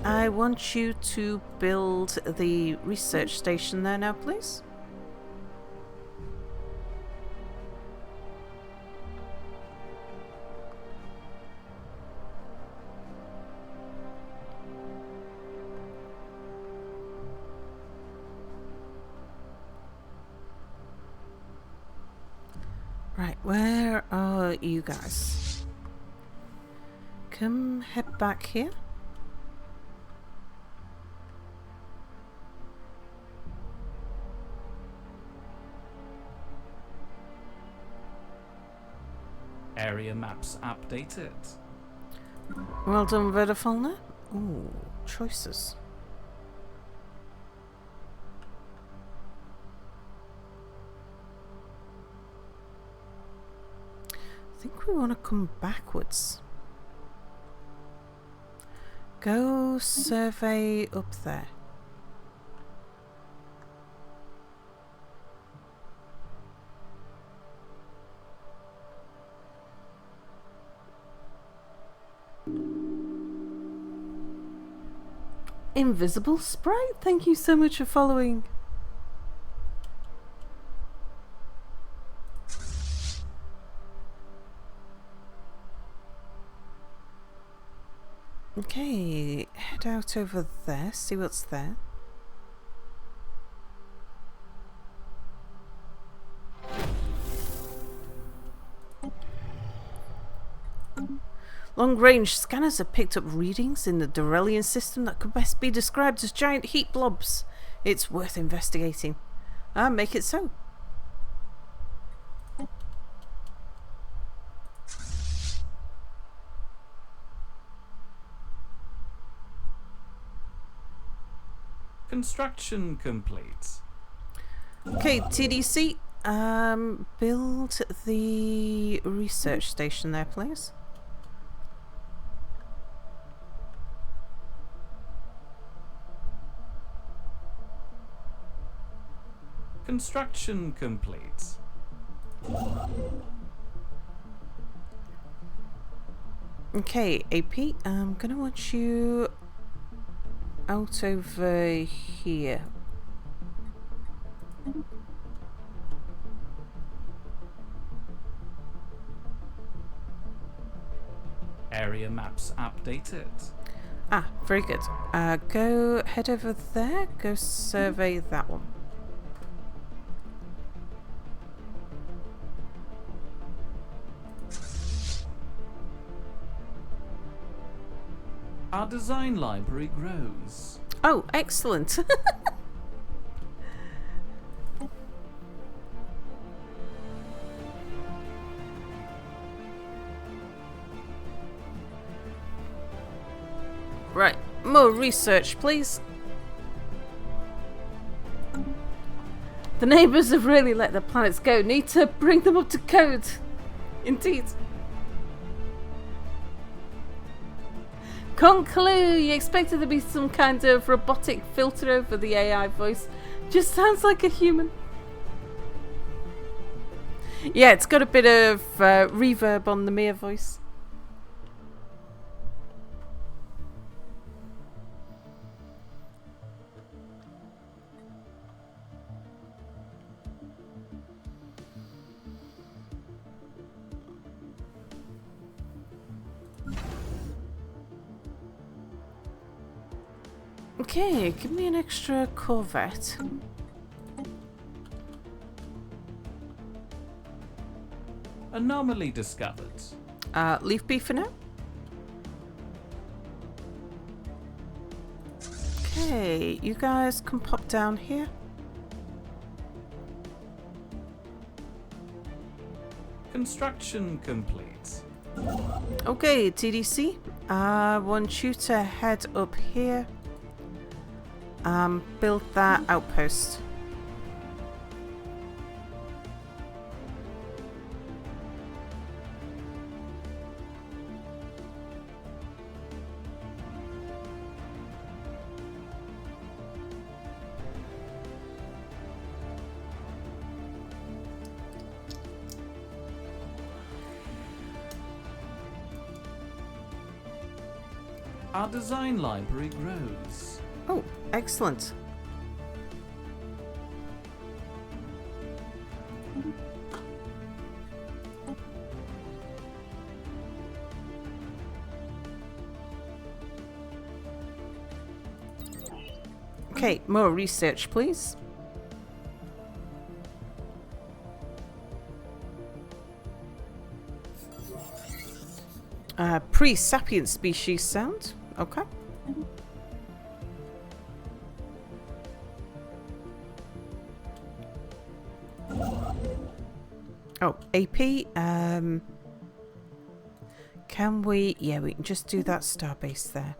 I want you to build the research station there now, please. Right, where are you guys? Come head back here. Area maps updated. Well done, Verifalna. Ooh, choices. I think we want to come backwards. Go survey up there. Invisible Sprite, thank you so much for following. Okay, head out over there, see what's there. Long-range scanners have picked up readings in the Dorelian system that could best be described as giant heat blobs. It's worth investigating. Make it so. Construction complete. Okay, TDC, build the research station there, please. Construction complete. Okay, AP, I'm gonna want you out over here. Area maps updated. Ah, very good. Go head over there, go survey that one. Our design library grows. Oh, excellent. Right, more research, please. The neighbours have really let their planets go. Need to bring them up to code. Indeed. Conclude! You expected there to be some kind of robotic filter over the AI voice. Just sounds like a human. Yeah, it's got a bit of reverb on the Mia voice. Okay, give me an extra Corvette. Anomaly discovered. Leaf B for now. Okay, you guys can pop down here. Construction complete. Okay, TDC. I want you to head up here. Build that outpost. Our design library grows. Oh, excellent. Okay, more research, please. Pre-sapient species sound. Okay. Oh, AP. Can we? Yeah, we can just do that starbase there.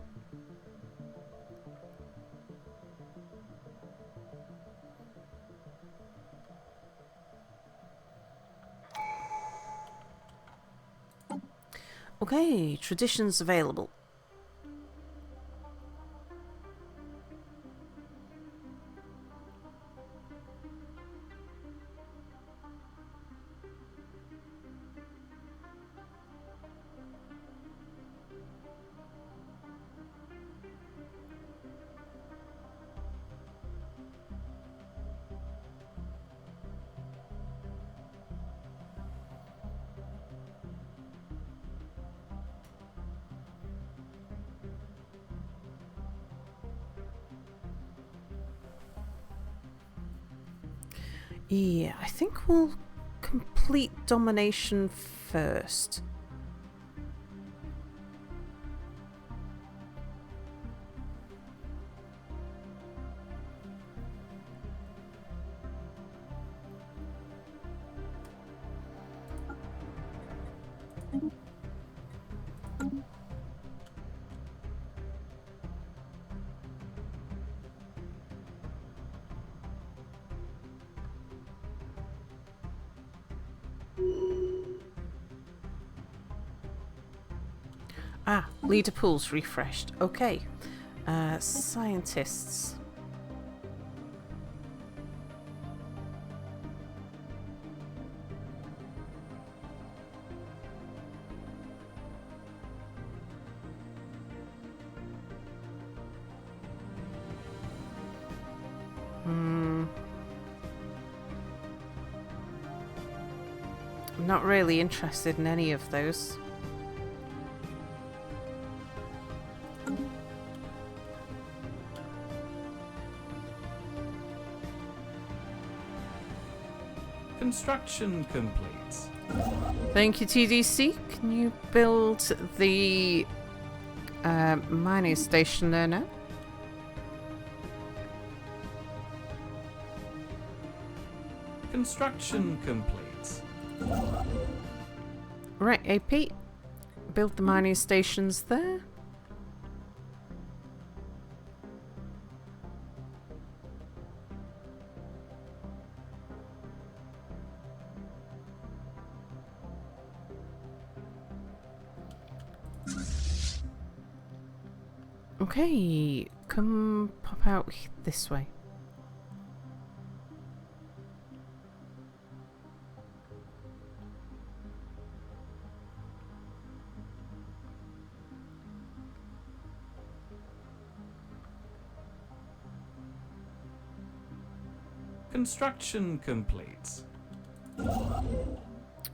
Okay, traditions available. Yeah, I think we'll complete domination first. Ah, leader pools refreshed. Okay. Scientists. I'm not really interested in any of those. Construction complete. Thank you, TDC. Can you build the mining station there now? Construction complete. Right, AP. Build the mining stations there. Okay, come pop out this way. Construction complete.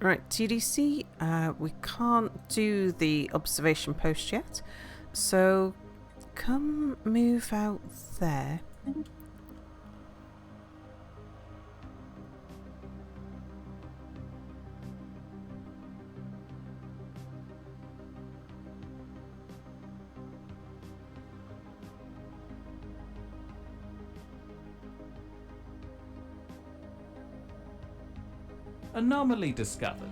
Right, TDC, we can't do the observation post yet, so come move out there. Anomaly discovered.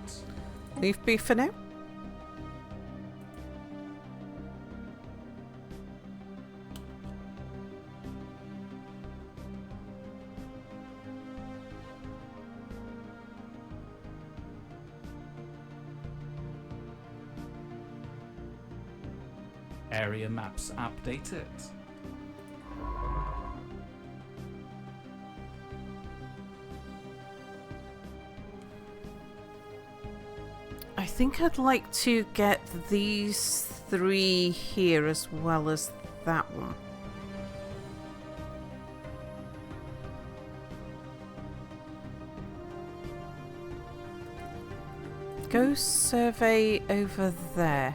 Leave B for now. Area maps updated. I think I'd like to get these three here as well as that one. Go survey over there.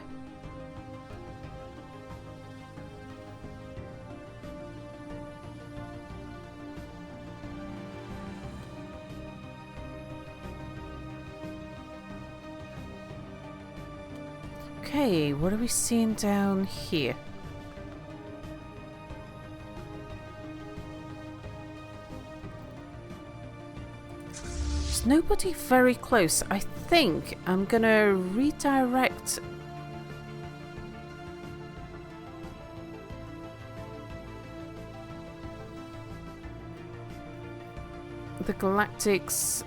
Okay, what are we seeing down here? There's nobody very close. I think I'm gonna redirect the Galactics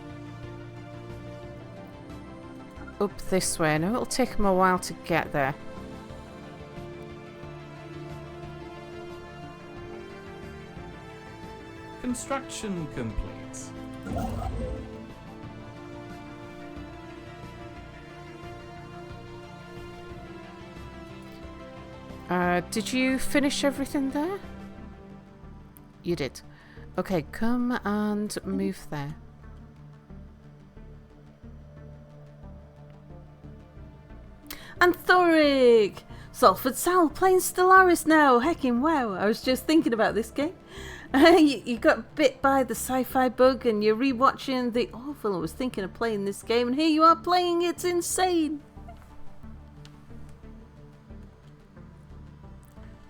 up this way. I know it'll take them a while to get there. Construction complete. Did you finish everything there? You did. Okay, come and move there. Anthoric! Salford Sal playing Stellaris now. Heckin' wow. I was just thinking about this game. You got bit by the sci-fi bug and you're rewatching The Orville and was thinking of playing this game, and here you are playing. It's insane.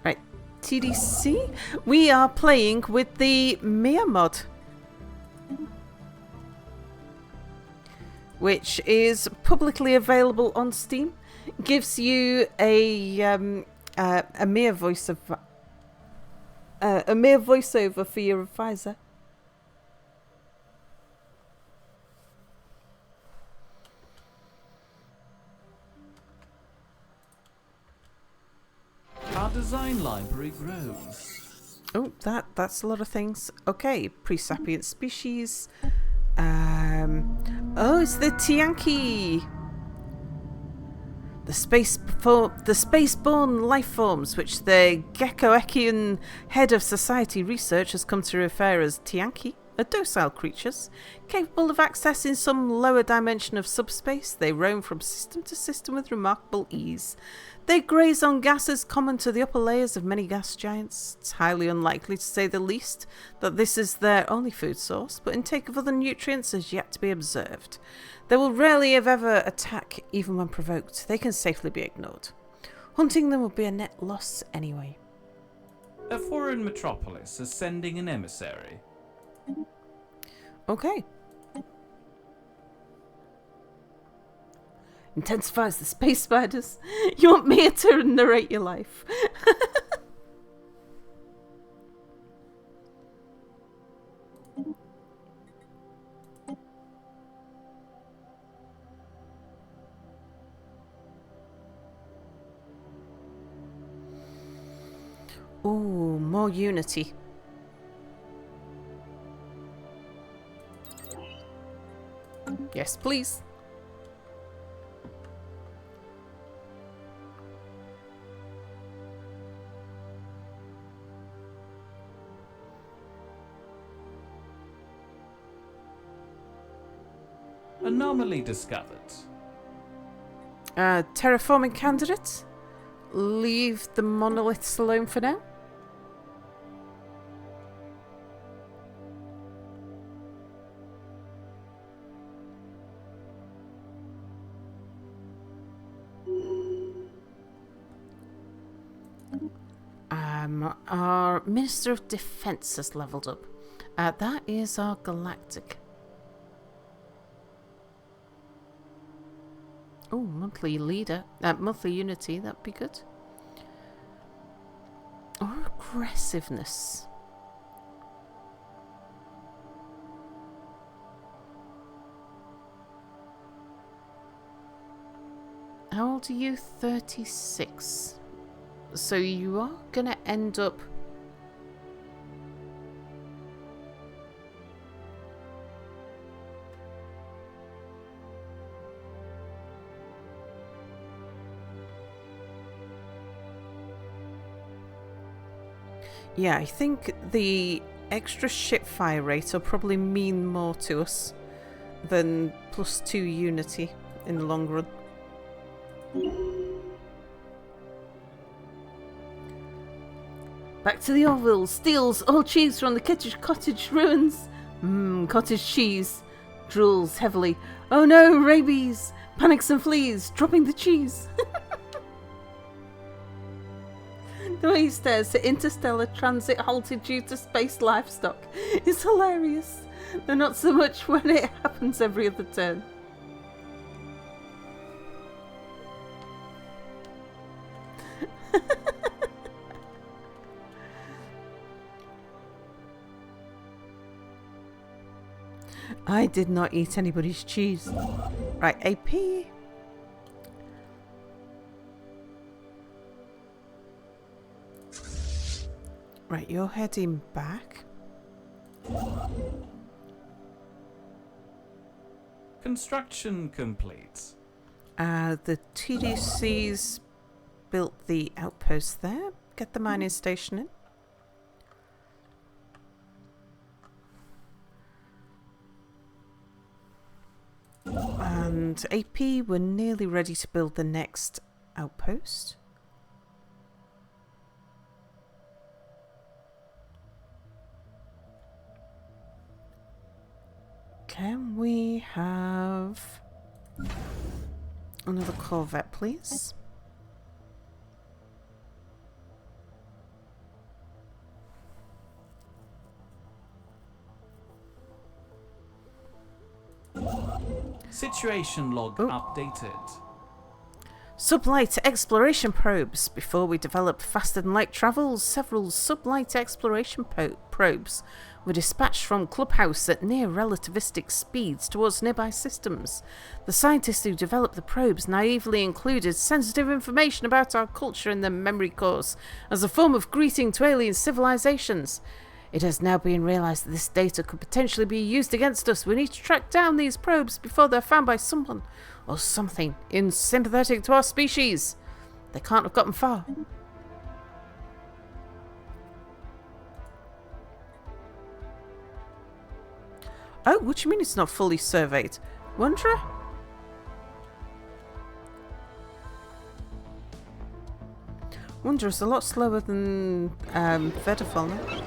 Right, TDC, we are playing with the Mia mod, which is publicly available on Steam. Gives you a Mia voiceover. A mere voiceover for your advisor. Our design library grows. Oh, that's a lot of things. Okay, pre-sapient species. Oh, it's the Tianki. The spaceborne life forms, which the Geckoekian head of society research has come to refer as Tianki, are docile creatures, capable of accessing some lower dimension of subspace. They roam from system to system with remarkable ease. They graze on gases common to the upper layers of many gas giants. It's highly unlikely, to say the least, that this is their only food source, but intake of other nutrients is yet to be observed. They will rarely if ever attack, even when provoked. They can safely be ignored. Hunting them would be a net loss anyway. A foreign metropolis is sending an emissary. Okay. Intensifies the space spiders. You want me to narrate your life? Ooh, more unity. Yes, please. Anomaly discovered. Terraforming candidate. Leave the monoliths alone for now. Our Minister of Defense has leveled up. That is our Galactic. Oh, monthly leader. Monthly unity, that'd be good. Or aggressiveness. How old are you? 36. So you are gonna end up... Yeah, I think the extra ship fire rate will probably mean more to us than +2 unity in the long run. Back to the Orville. Steals all cheese from the cottage ruins. Cottage cheese. Drools heavily. Oh no, rabies. Panics and flees, dropping the cheese. The way he stares at interstellar transit halted due to space livestock is hilarious, though not so much when it happens every other turn. I did not eat anybody's cheese. Right, AP. Right, you're heading back. Construction complete. The TDC's built the outpost there. Get the mining station in. And AP, we're nearly ready to build the next outpost. Can we have another Corvette, please? Situation log updated. Sublight exploration probes. Before we developed faster than light travels, several sublight exploration probes were dispatched from Clubhouse at near relativistic speeds towards nearby systems. The scientists who developed the probes naively included sensitive information about our culture in their memory cores as a form of greeting to alien civilizations. It has now been realized that this data could potentially be used against us. We need to track down these probes before they're found by someone or something sympathetic to our species. They can't have gotten far. Oh, what do you mean it's not fully surveyed? Wanderer? Wanderer's a lot slower than Vedafalna.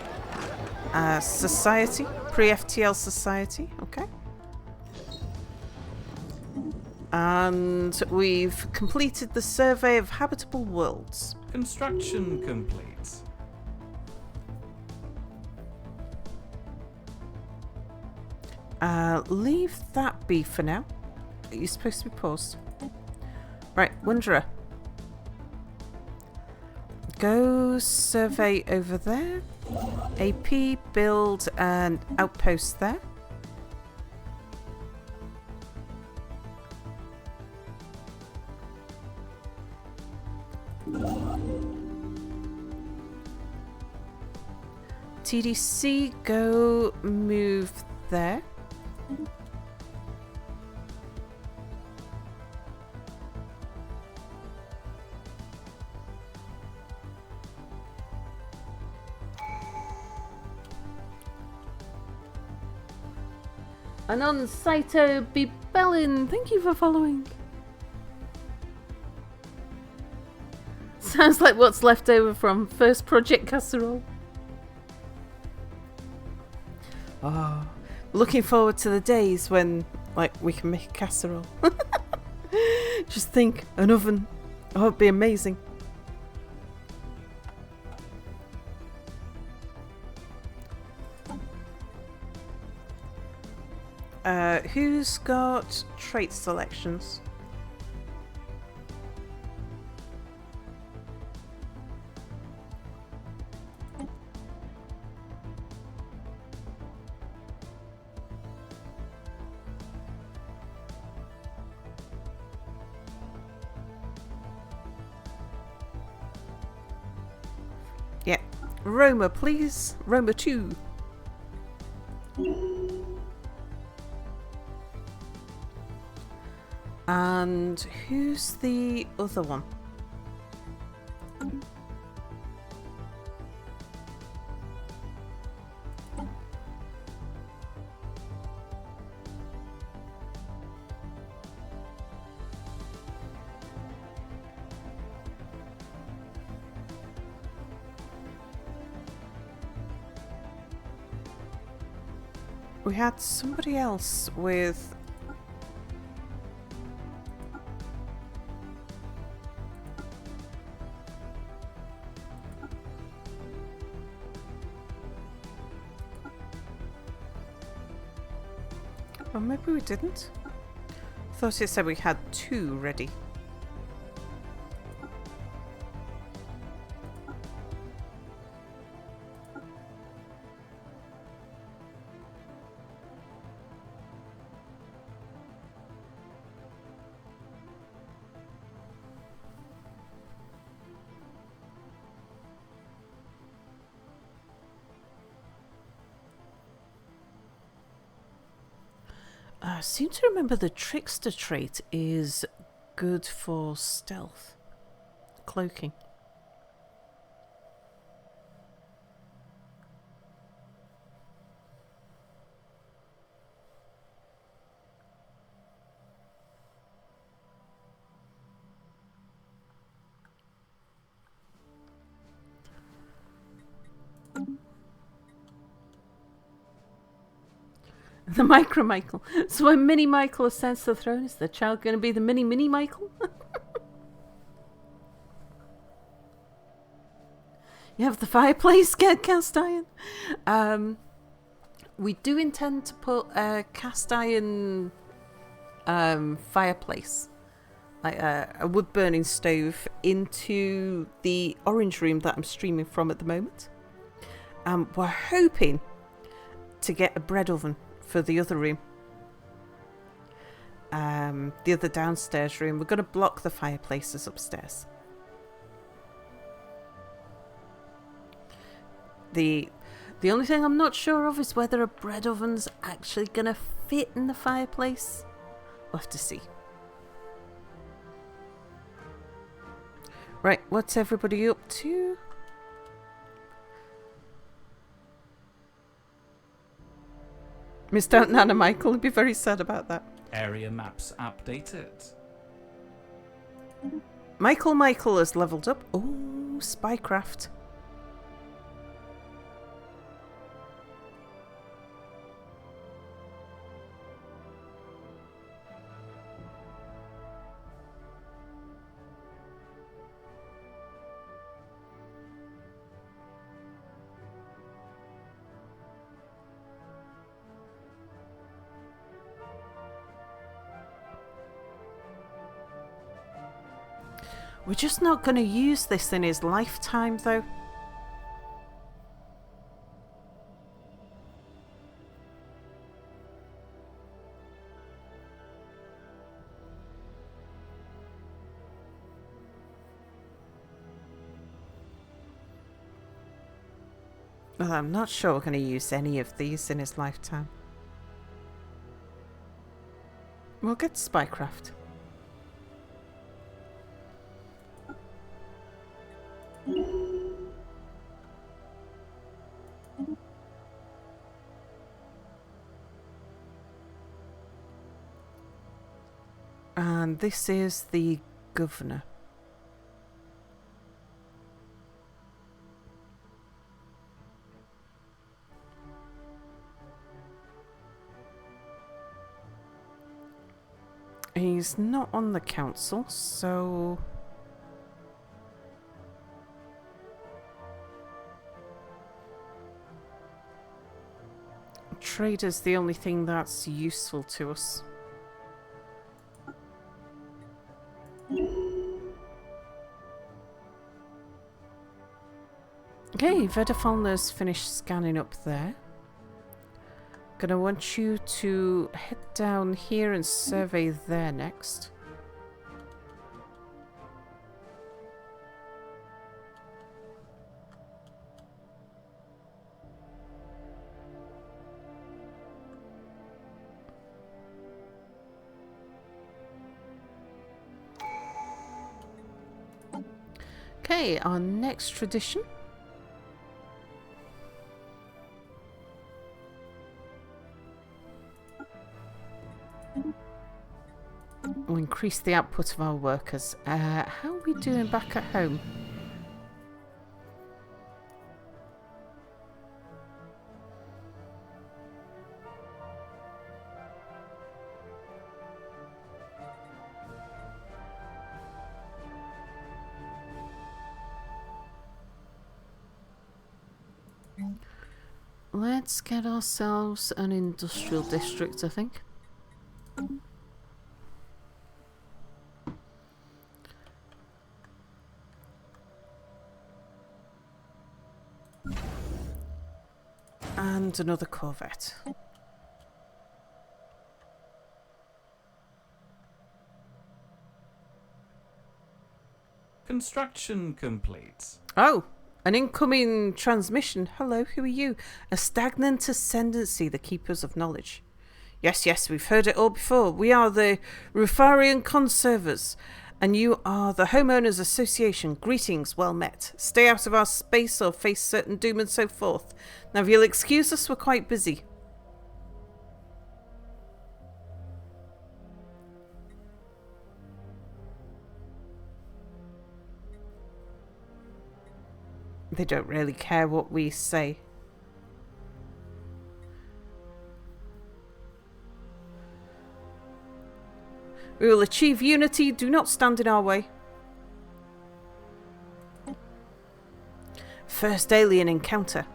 Society, pre-FTL Society, okay. And we've completed the survey of habitable worlds. Construction complete. Leave that be for now. You're supposed to be paused. Right, Wanderer. Go survey over there. AP, build an outpost there. TDC, go move there. And on Saito Bibellin, thank you for following. Sounds like what's left over from first Project Casserole. Oh, looking forward to the days when, like, we can make a casserole. Just think, an oven. Oh, it'd be amazing. Who's got trait selections? Yeah. Roma, please. Roma 2. And who's the other one? We had somebody else with... Or maybe we didn't. Thought it said we had 2 ready. I seem to remember the Trickster trait is good for stealth. Cloaking. The Micro Michael. So when Mini Michael ascends to the throne, is the child going to be the Mini Michael? You have the fireplace, get cast iron. We do intend to put a cast iron fireplace, like a wood burning stove, into the orange room that I'm streaming from at the moment. We're hoping to get a bread oven for the other room, the other downstairs room. We're going to block the fireplaces upstairs. The only thing I'm not sure of is whether a bread oven's actually going to fit in the fireplace. We'll have to see. Right, what's everybody up to? Missed out Nana Michael. I'd be very sad about that. Area maps updated. Michael has leveled up. Oh, Spycraft. We're just not going to use this in his lifetime, though. Well, I'm not sure we're going to use any of these in his lifetime. We'll get Spycraft. And this is the governor. He's not on the council, so... Trade is the only thing that's useful to us. Okay, Vedafalna's finished scanning up there. Gonna want you to head down here and survey there next. Okay, our next tradition. We'll increase the output of our workers. How are we doing back at home? Let's get ourselves an industrial district, I think. And another Corvette. Construction complete. Oh, an incoming transmission. Hello, who are you? A stagnant ascendancy, the keepers of knowledge. Yes, we've heard it all before. We are the Rufarian Conservers, and you are the Homeowners Association. Greetings, well met. Stay out of our space or face certain doom and so forth. Now, if you'll excuse us, we're quite busy. They don't really care what we say. We will achieve unity. Do not stand in our way. First alien encounter.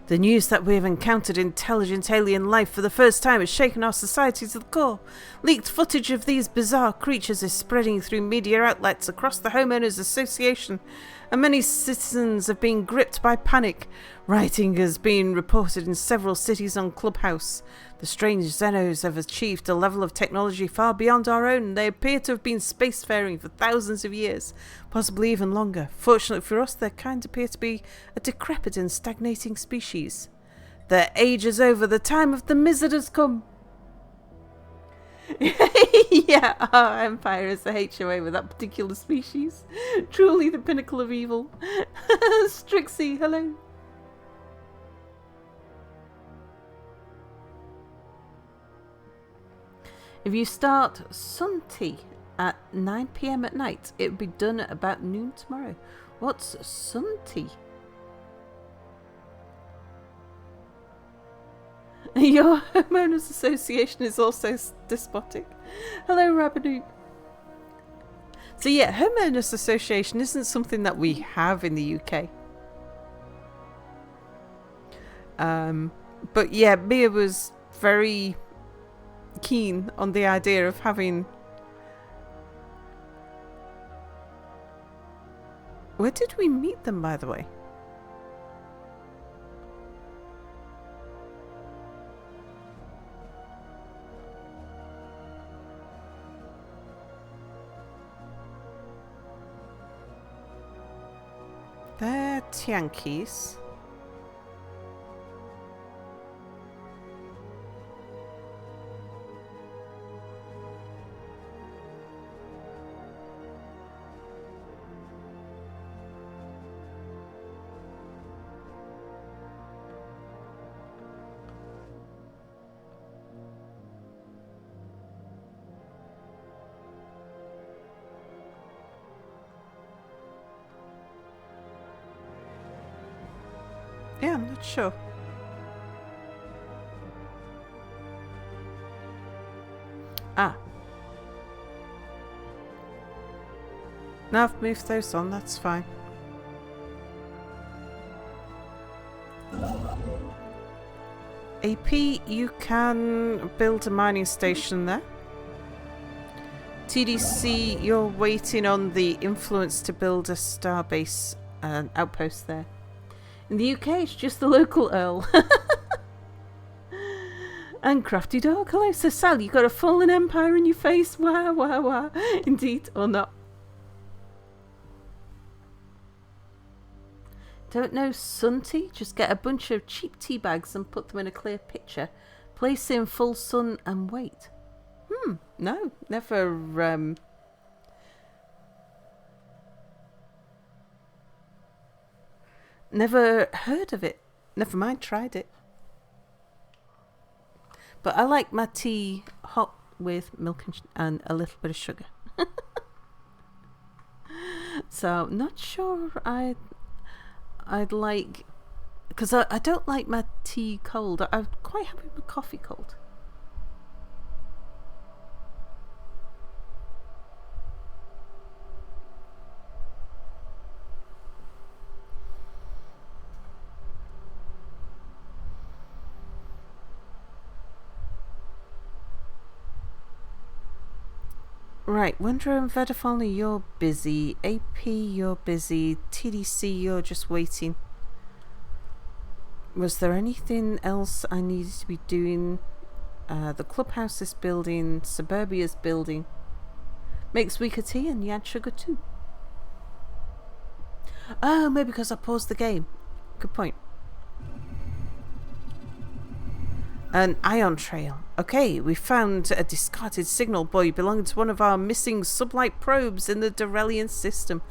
The news that we have encountered intelligent alien life for the first time has shaken our society to the core. Leaked footage of these bizarre creatures is spreading through media outlets across the Homeowners Association, and many citizens have been gripped by panic. Rioting has been reported in several cities on Clubhouse. The strange Xenos have achieved a level of technology far beyond our own. They appear to have been spacefaring for thousands of years, possibly even longer. Fortunately for us, their kind appear to be a decrepit and stagnating species. Their age is over. The time of the Mizzard has come. Yeah, our empire is the HOA with that particular species. Truly the pinnacle of evil. Strixie, hello. If you start Sunti at 9 PM at night, it will be done at about noon tomorrow. What's Sunti? Your homeowners association is also despotic. Hello, Rabadoo. So yeah, homeowners association isn't something that we have in the UK. But yeah, Mia was very keen on the idea of having... Where did we meet them, by the way? They're Tiankies. Yeah, I'm not sure. Ah. Now I've moved those on, that's fine. AP, you can build a mining station there. TDC, you're waiting on the influence to build a starbase outpost there. In the UK, it's just the local Earl. And Crafty Dog. Hello, so Sal, you got a fallen empire in your face. Wow, wow, wow. Indeed or not. Don't know Sunti? Just get a bunch of cheap tea bags and put them in a clear pitcher. Place in full sun and wait. No, never... Never heard of it. Never mind, tried it. But I like my tea hot with milk and a little bit of sugar. So, not sure I'd like... Because I don't like my tea cold. I'm quite happy with coffee cold. Right, Wondro and Vedafalna, you're busy. AP, you're busy. TDC, you're just waiting. Was there anything else I needed to be doing? The clubhouse is building. Suburbia's building. Makes weaker tea and you add sugar too. Oh, maybe because I paused the game. Good point. An ion trail. Okay, we found a discarded signal buoy belonging to one of our missing sublight probes in the Dorelian system.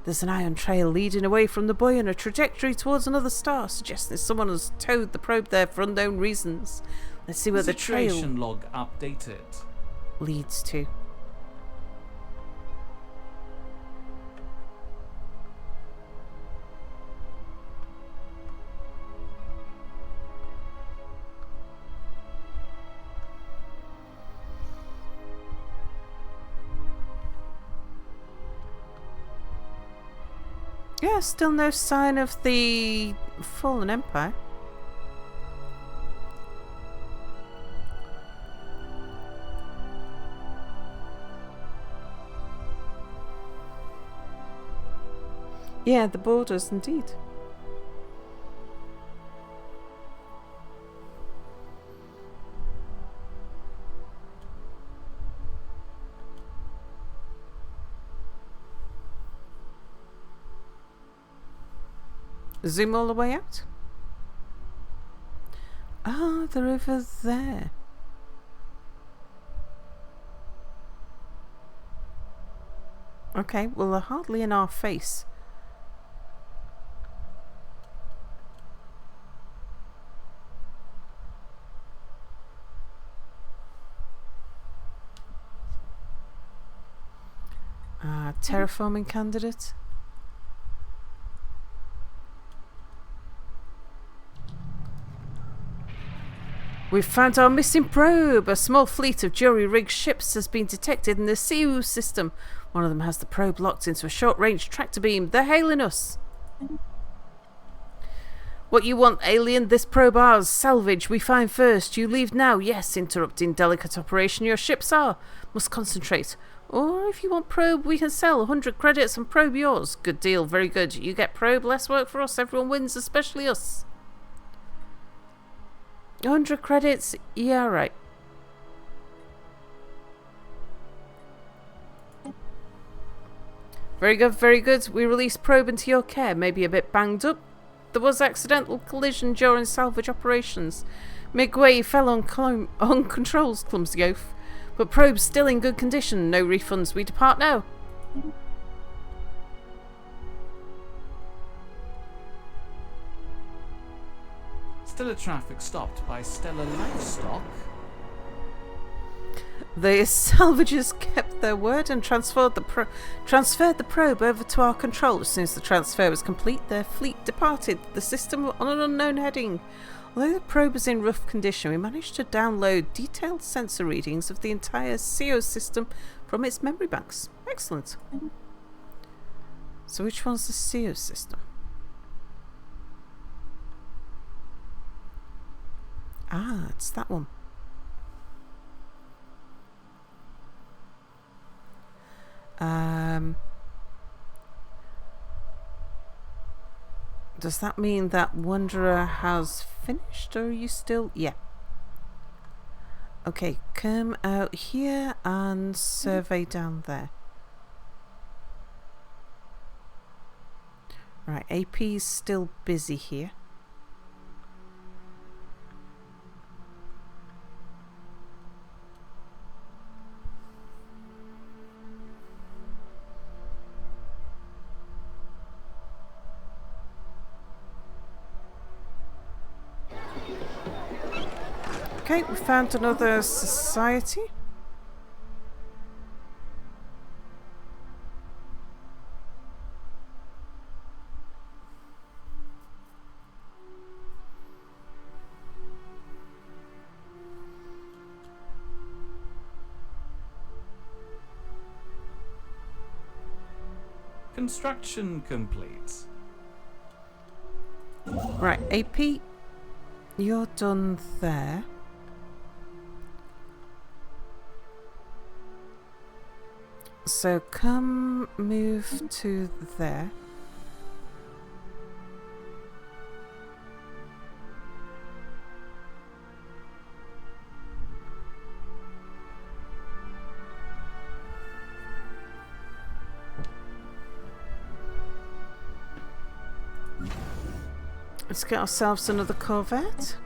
There's an ion trail leading away from the buoy on a trajectory towards another star, suggesting someone has towed the probe there for unknown reasons. Let's see where the trail Situation log updated. leads to. Yeah, still no sign of the fallen empire. Yeah, the borders indeed. Zoom all the way out. Ah, they're over there. Okay, well, they're hardly in our face. Terraforming candidate. We've found our missing probe. A small fleet of jury-rigged ships has been detected in the CU system. One of them has the probe locked into a short-range tractor beam. They're hailing us. What you want, alien? This probe ours. Salvage, we find first. You leave now. Yes, interrupting delicate operation. Your ships are. Must concentrate. Or if you want probe, we can sell 100 credits and probe yours. Good deal, very good. You get probe, less work for us. Everyone wins, especially us. 100 credits? Yeah, right. Very good, very good. We release probe into your care. Maybe a bit banged up. There was accidental collision during salvage operations. Midway fell on controls, clumsy oaf. But probe's still in good condition. No refunds. We depart now. Stellar traffic stopped by Stellar Livestock. The salvagers kept their word and transferred the probe over to our control. As soon as the transfer was complete, their fleet departed the system on an unknown heading. Although the probe was in rough condition, we managed to download detailed sensor readings of the entire CO system from its memory banks. Excellent. So which one's the CO system? Ah, it's that one. Does that mean that Wanderer has finished, or are you still... Yeah. Okay, come out here and survey down there. Right, AP's still busy here. Okay, we found another society. Construction complete. Right, AP, you're done there. So come move to there. Let's get ourselves another Corvette.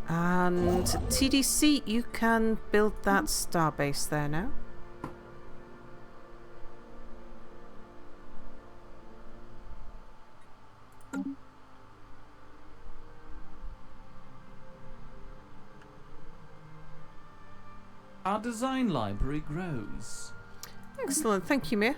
And TDC, you can build that starbase there now. Our design library grows. Excellent, thank you, Mia.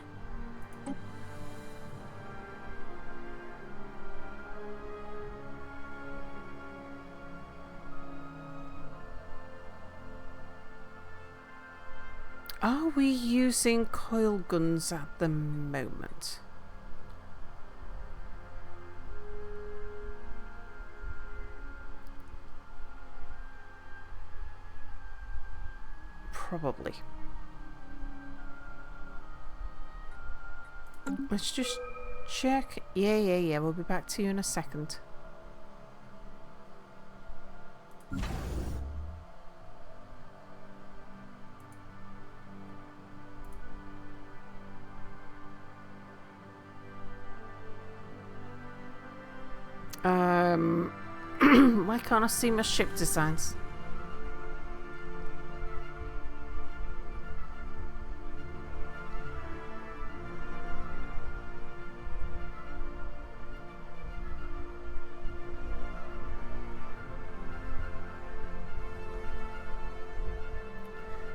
Are we using coil guns at the moment? probably. Let's just check. Yeah. We'll be back to you in a second. Why can't I see my ship designs?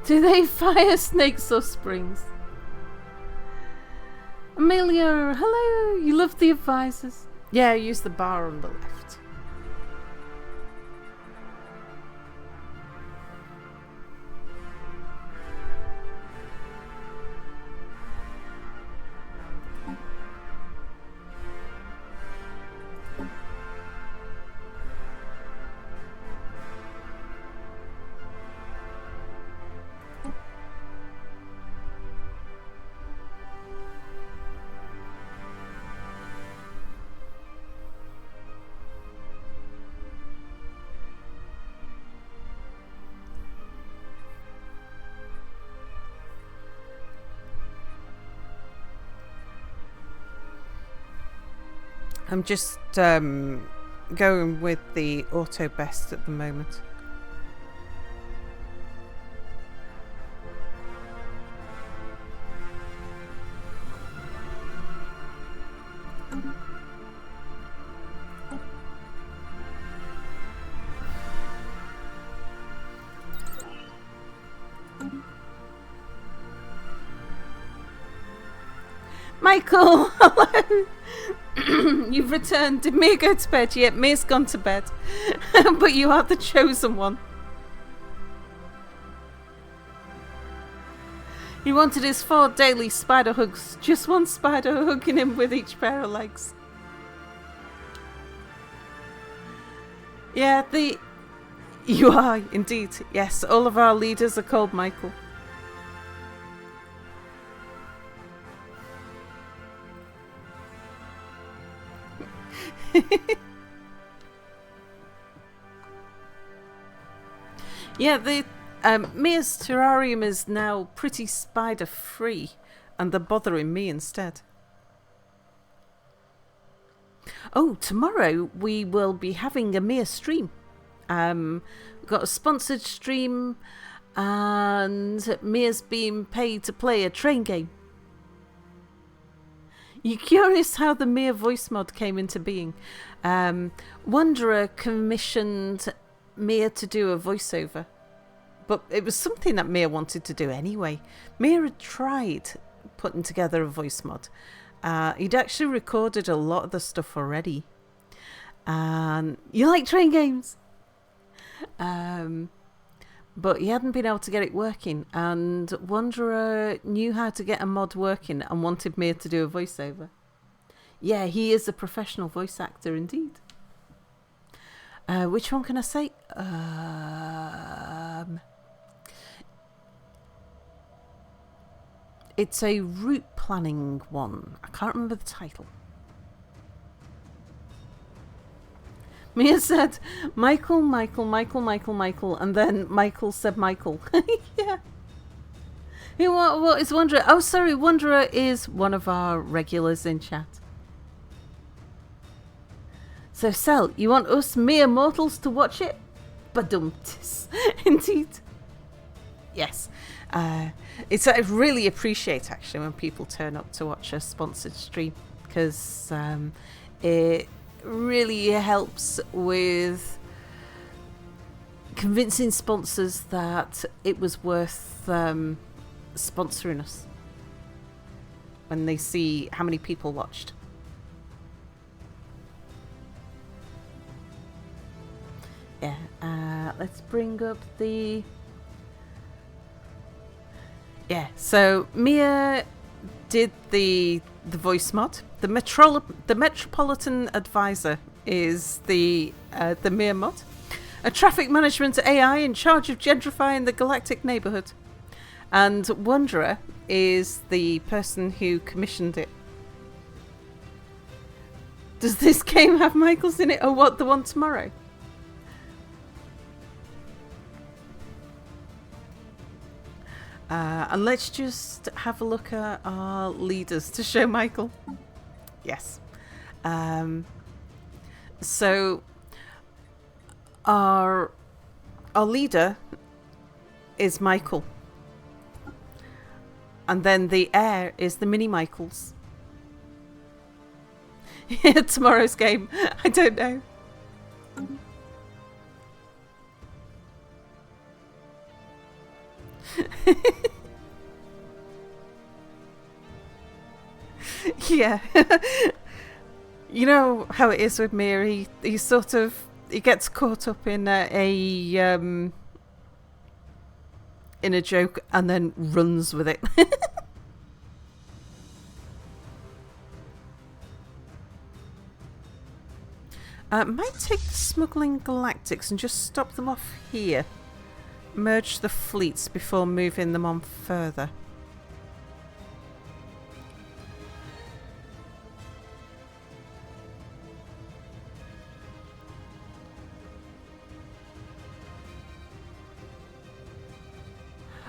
Do they fire snakes or springs? Amelia, hello! You love the advisors. Yeah, use the bar on the left. I'm just going with the auto best at the moment. Michael, hello. You've returned. Did Mia go to bed yet? Mia's gone to bed. But you are the chosen one. He wanted his 4 daily spider hugs. Just one spider hugging him with each pair of legs. Yeah, you are indeed. Yes, all of our leaders are called Michael. Yeah, Mia's terrarium is now pretty spider free, and they're bothering me instead. Oh, tomorrow we will be having a Mia stream. We've got a sponsored stream, and Mia's being paid to play a train game. You curious how the Mia voice mod came into being? Wanderer commissioned Mia to do a voiceover, but it was something that Mia wanted to do anyway. Mia had tried putting together a voice mod. He'd actually recorded a lot of the stuff already. You like train games? But he hadn't been able to get it working, and Wanderer knew how to get a mod working and wanted Mia to do a voiceover. Yeah, he is a professional voice actor indeed. Which one can I say? It's a route planning one. I can't remember the title. Mia said, Michael, and then Michael said Michael. Yeah. What is Wanderer? Oh, sorry, Wanderer is one of our regulars in chat. So, Sel, you want us mere mortals to watch it? Badumtis. Indeed. Yes. I really appreciate, actually, when people turn up to watch a sponsored stream, because it really helps with convincing sponsors that it was worth sponsoring us when they see how many people watched. Yeah, let's bring up the... Yeah, so Mia did the voice mod. The Metropolitan Advisor is the Mia mod. A traffic management AI in charge of gentrifying the galactic neighborhood. And Wanderer is the person who commissioned it. Does this game have Michaels in it? Or what, the one tomorrow? And let's just have a look at our leaders to show Michael. Yes. So our leader is Michael. And then the heir is the mini Michaels. Tomorrow's game. I don't know. Yeah. You know how it is with me. He sort of gets caught up in a joke and then runs with it. Might take the smuggling galactics and just stop them off here. Merge the fleets before moving them on further.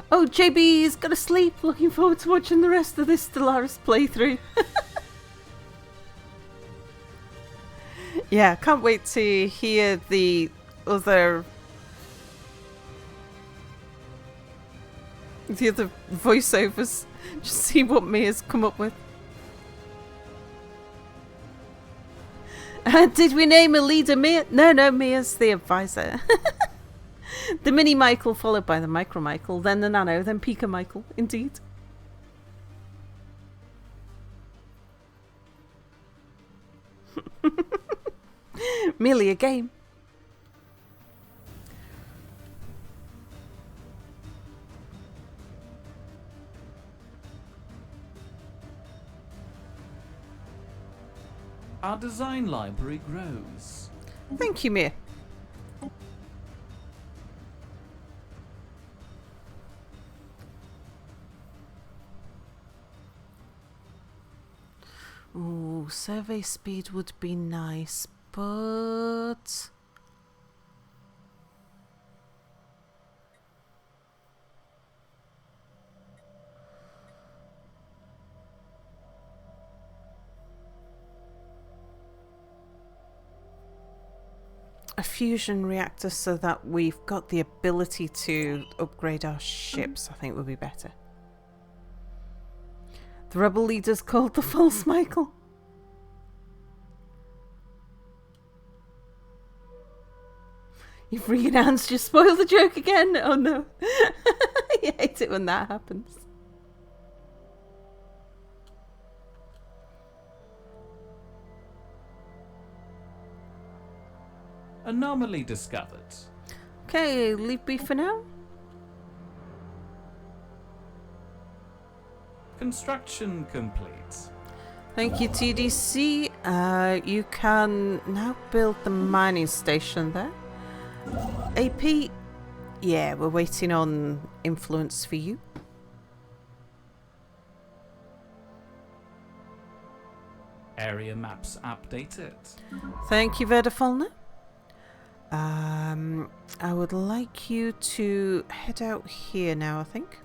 Oh, JB's got to sleep. Looking forward to watching the rest of this Stellaris playthrough. Yeah, can't wait to hear the other voiceovers. Just see what Mia's come up with. Did we name a leader Mia? No, Mia's the advisor. The mini Michael followed by the micro Michael, then the nano, then Pika Michael, indeed. Merely a game. Our design library grows. Thank you, Mia. Ooh, survey speed would be nice, but... a fusion reactor so that we've got the ability to upgrade our ships, I think would be better. The rebel leader's called the false Michael. You've renounced, you spoiled the joke again. Oh no. I hate it when that happens. Anomaly discovered. Okay, leave B for now. Construction complete. Thank you, TDC. You can now build the mining station there. AP, yeah, we're waiting on influence for you. Area maps updated. Thank you, Vedafalna. I would like you to head out here now, I think.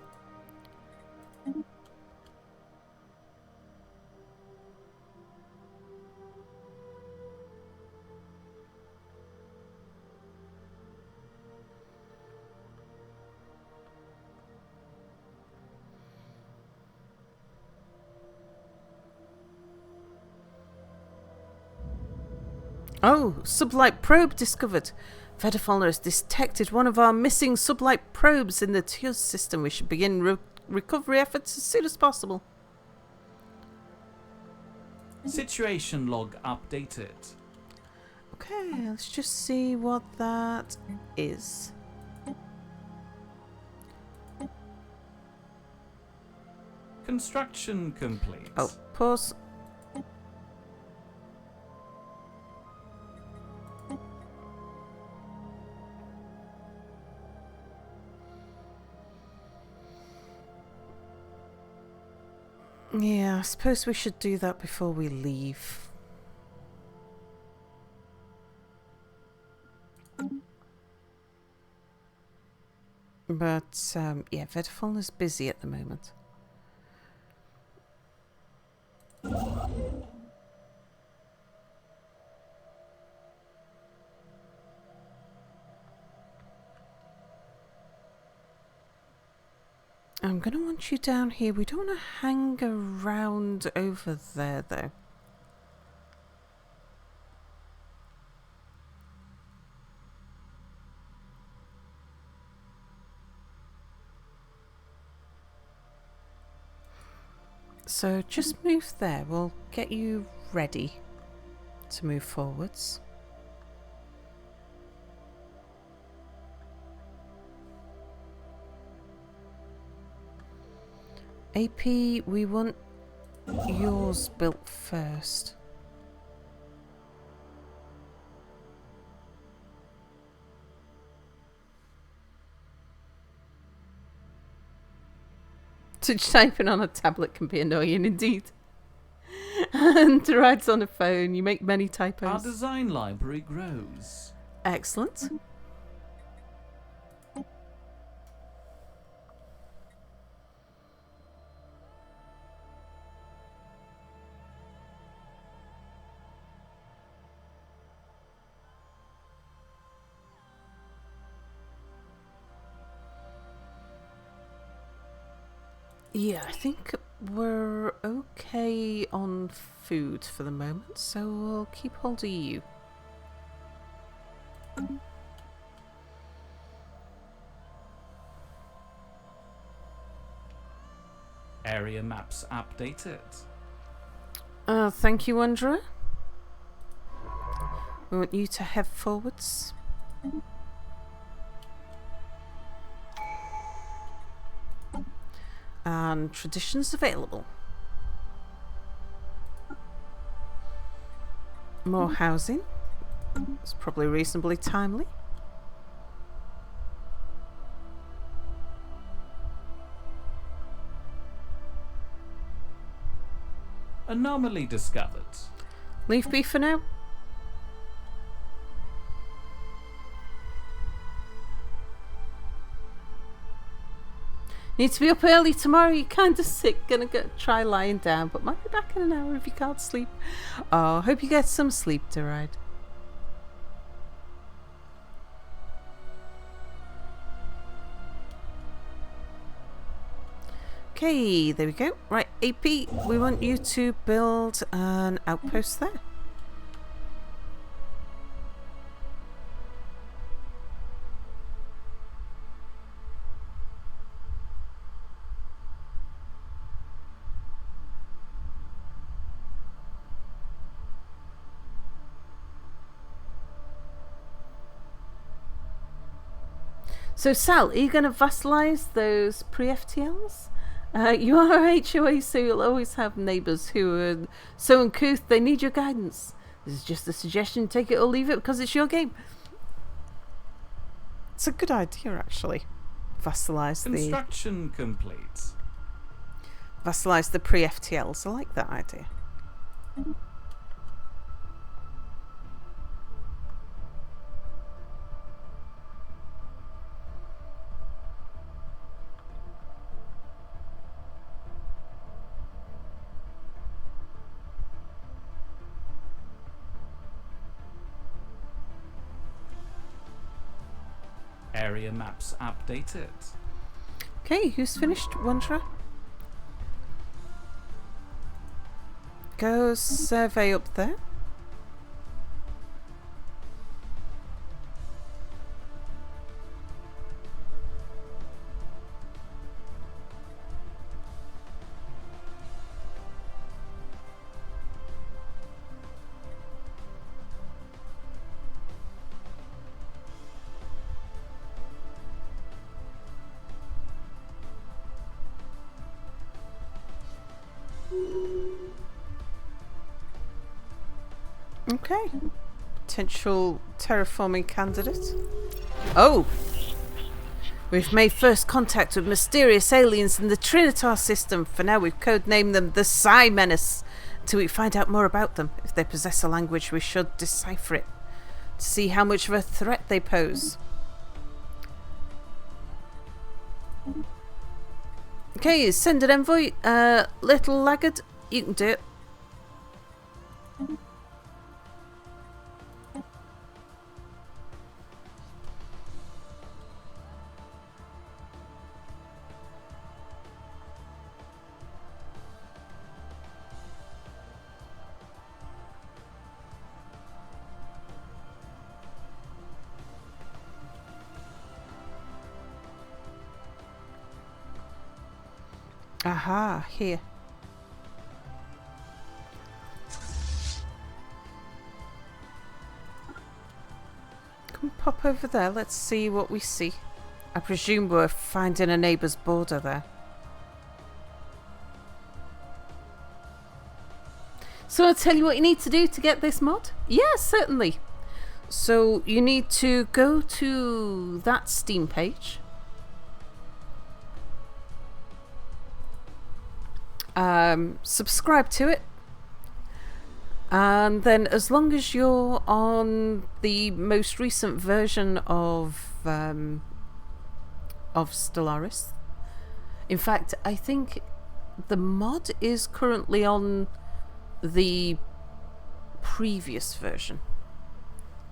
Oh, sublight probe discovered. Vedafalna has detected one of our missing sublight probes in the Tios system. We should begin recovery efforts as soon as possible. Situation log updated. Okay, let's just see what that is. Construction complete. Oh, pause. Yeah, I suppose we should do that before we leave. But, yeah, Vedafalna's busy at the moment. I'm going to want you down here. We don't want to hang around over there, though. So just move there. We'll get you ready to move forwards. AP, we want yours built first. Touch typing on a tablet can be annoying indeed. And writes on a phone, you make many Our typos. design library grows. Excellent. Yeah, I think we're okay on food for the moment, so we'll keep hold of you. Area maps updated. Thank you, Wanderer. We want you to head forwards. And traditions available. More housing. It's probably reasonably timely. Anomaly discovered. Leave be for now. Need to be up early tomorrow. You're kind of sick. Gonna try lying down, but might be back in an hour if you can't sleep. Oh, hope you get some sleep, Deride. Okay, there we go. Right, AP, we want you to build an outpost there. So, Sal, are you going to vassalize those pre-FTLs? You are a HOA, so you'll always have neighbours who are so uncouth they need your guidance. This is just a suggestion. Take it or leave it because it's your game. It's a good idea, actually. Vassalize Construction complete. Vassalize the pre-FTLs. I like that idea. Area maps updated. Okay, who's finished? Wanderer? Go survey up there. Okay. Potential terraforming candidate. Oh! We've made first contact with mysterious aliens in the Trinitar system. For now, we've codenamed them the Psi Menace. Till we find out more about them. If they possess a language, we should decipher it to see how much of a threat they pose. Okay, send an envoy. Little Laggard, you can do it. Aha, here. Come pop over there, let's see what we see. I presume we're finding a neighbour's border there. So I'll tell you what you need to do to get this mod? Yeah, certainly. So you need to go to that Steam page. Subscribe to it, and then as long as you're on the most recent version of Stellaris, in fact I think the mod is currently on the previous version,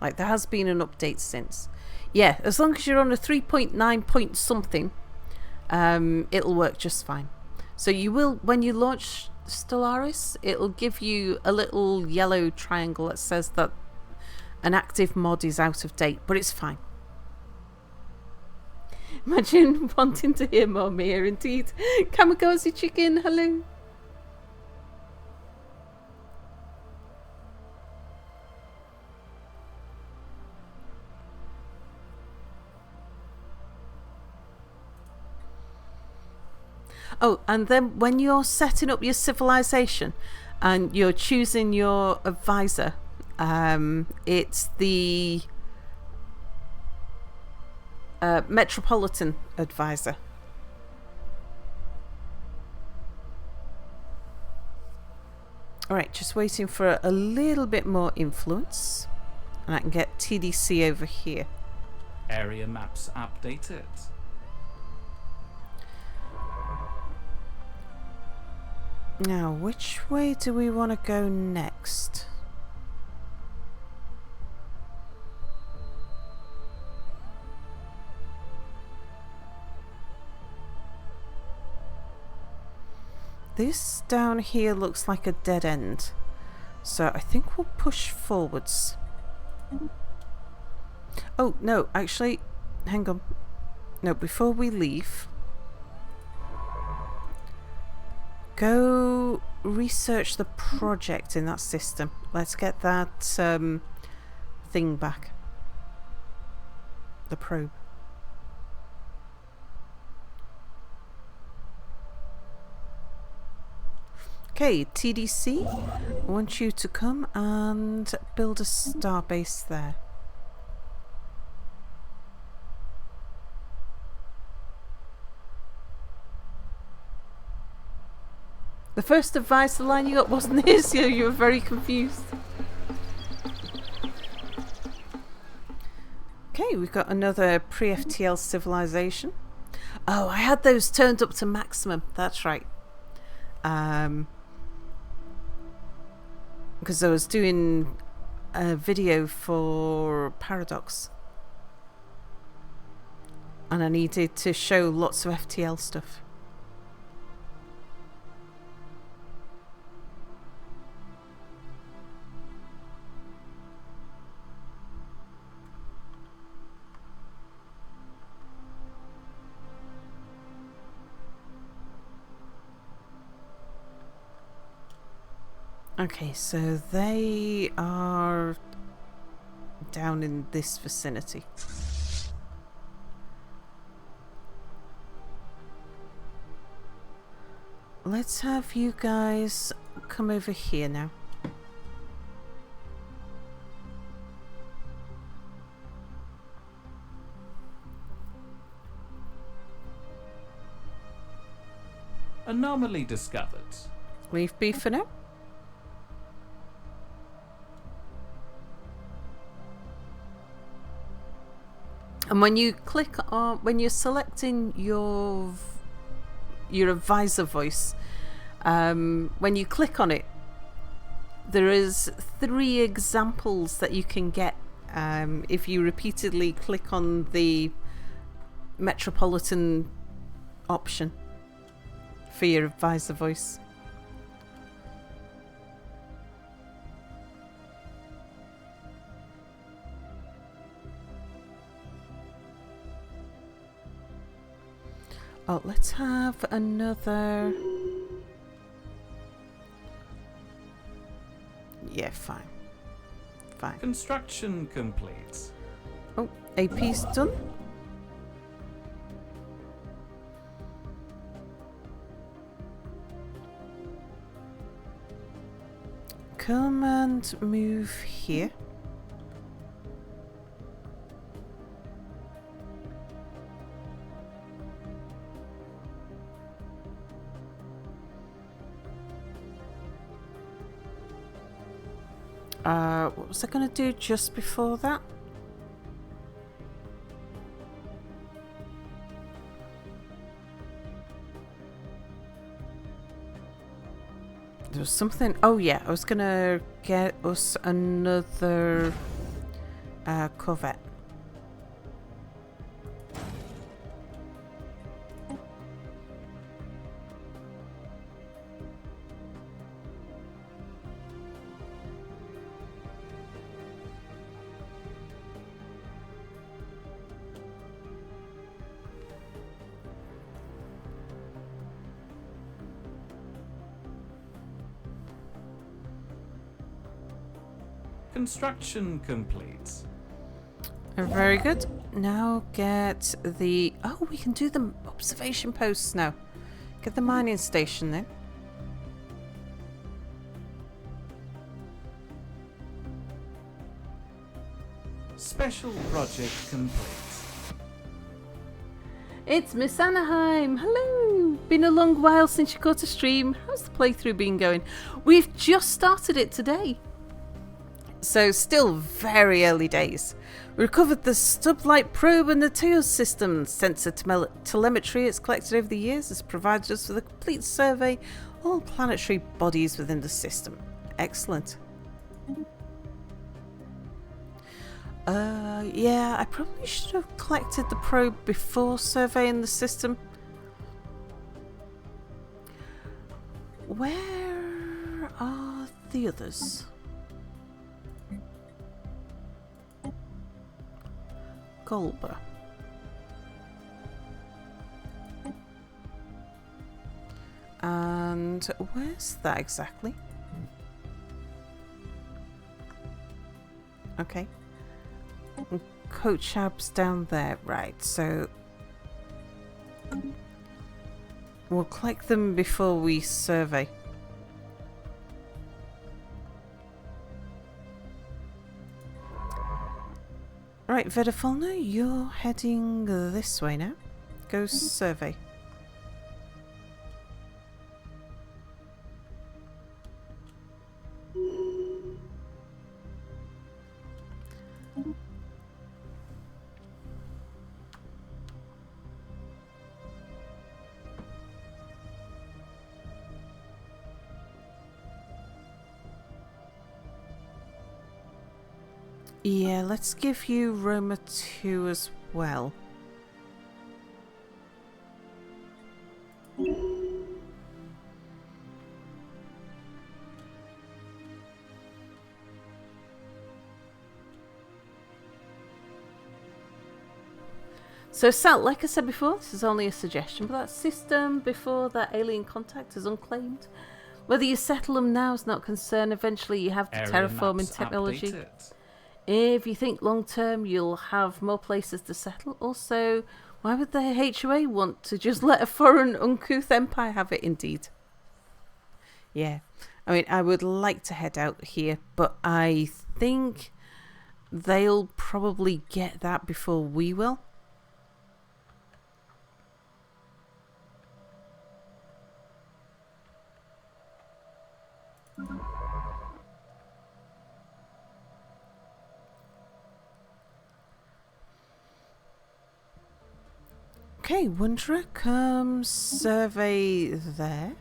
like there has been an update since. Yeah, as long as you're on a 3.9 point something, it'll work just fine. So you will, when you launch Stellaris, it'll give you a little yellow triangle that says that an active mod is out of date, but it's fine. Imagine wanting to hear more Mia, indeed. Kamikaze Chicken, hello. Oh, and then when you're setting up your civilization and you're choosing your advisor, it's the Metropolitan Advisor. Alright, just waiting for a little bit more influence. And I can get TDC over here. Area maps updated. Now, which way do we want to go next? This down here looks like a dead end, so I think we'll push forwards. Oh, no, actually, hang on. No, before we leave, go research the project in that system. Let's get that thing back. The probe. Okay, TDC, I want you to come and build a starbase there. The first advice line you got wasn't this, you were very confused. Okay, we've got another pre-FTL civilization. Oh, I had those turned up to maximum, that's right. Because I was doing a video for Paradox. And I needed to show lots of FTL stuff. Okay, so they are down in this vicinity. Let's have you guys come over here now. Anomaly discovered. Leave B for now. And when you click on, when you're selecting your advisor voice, when you click on it, there is 3 examples that you can get if you repeatedly click on the Metropolitan option for your advisor voice. Oh, let's have another. Yeah, fine. Fine. Construction complete. Oh, AP's done. Come and move here. What was I going to do just before that? There was something. Oh yeah, I was going to get us another Corvette. Construction complete. Very good. Now get the... Oh, we can do the observation posts now. Get the mining station then. Special project complete. It's Miss Anaheim. Hello. Been a long while since you caught a stream. How's the playthrough been going? We've just started it today. So still very early days. We recovered the Stublight probe and the Teos system. Sensor telemetry it's collected over the years has provided us with a complete survey of all planetary bodies within the system. Excellent. Yeah, I probably should have collected the probe before surveying the system. Where are the others? Golba. And where's that exactly? Okay. Coach Ab's down there, right, so we'll collect them before we survey. Right, Vedafalna, you're heading this way now. Go survey. Yeah, let's give you Roma 2 as well. So Sal, like I said before, this is only a suggestion, but that system before that alien contact is unclaimed. Whether you settle them now is not concern. Eventually you have the Area terraforming maps technology. updated. If you think long term you'll have more places to settle. Also, why would the HOA want to just let a foreign uncouth empire have it? Indeed. Yeah. I mean, I would like to head out here, but I think they'll probably get that before we will. Okay, Wanderer, come survey there.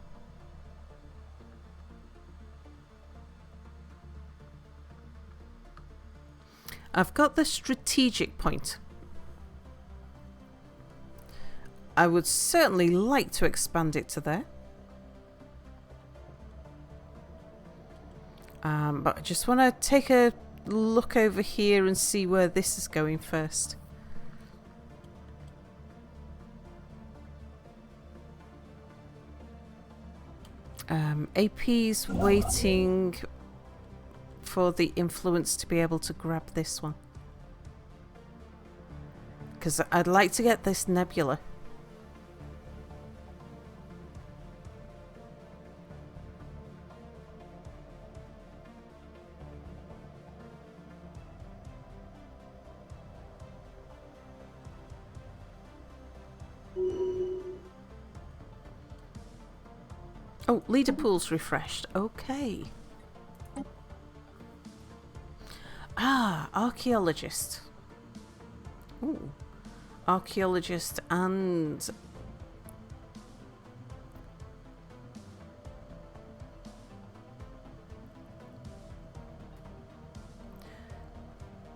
I've got the strategic point. I would certainly like to expand it to there. But I just want to take a look over here and see where this is going first. AP's waiting for the influence to be able to grab this one. Because I'd like to get this nebula. Oh, leader pool's refreshed. Okay. Ah, archaeologist. Ooh. Archaeologist and...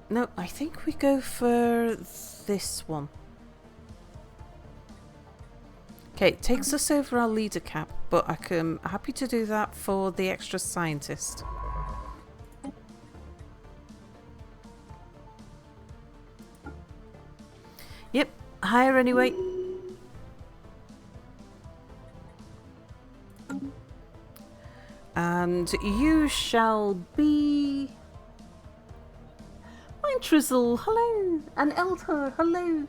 No, I think we go for this one. Okay, it takes us over our leader cap, but I'm happy to do that for the extra scientist. Yep, higher anyway. And you shall be... Mine Trizzle, hello! And Eldor, hello!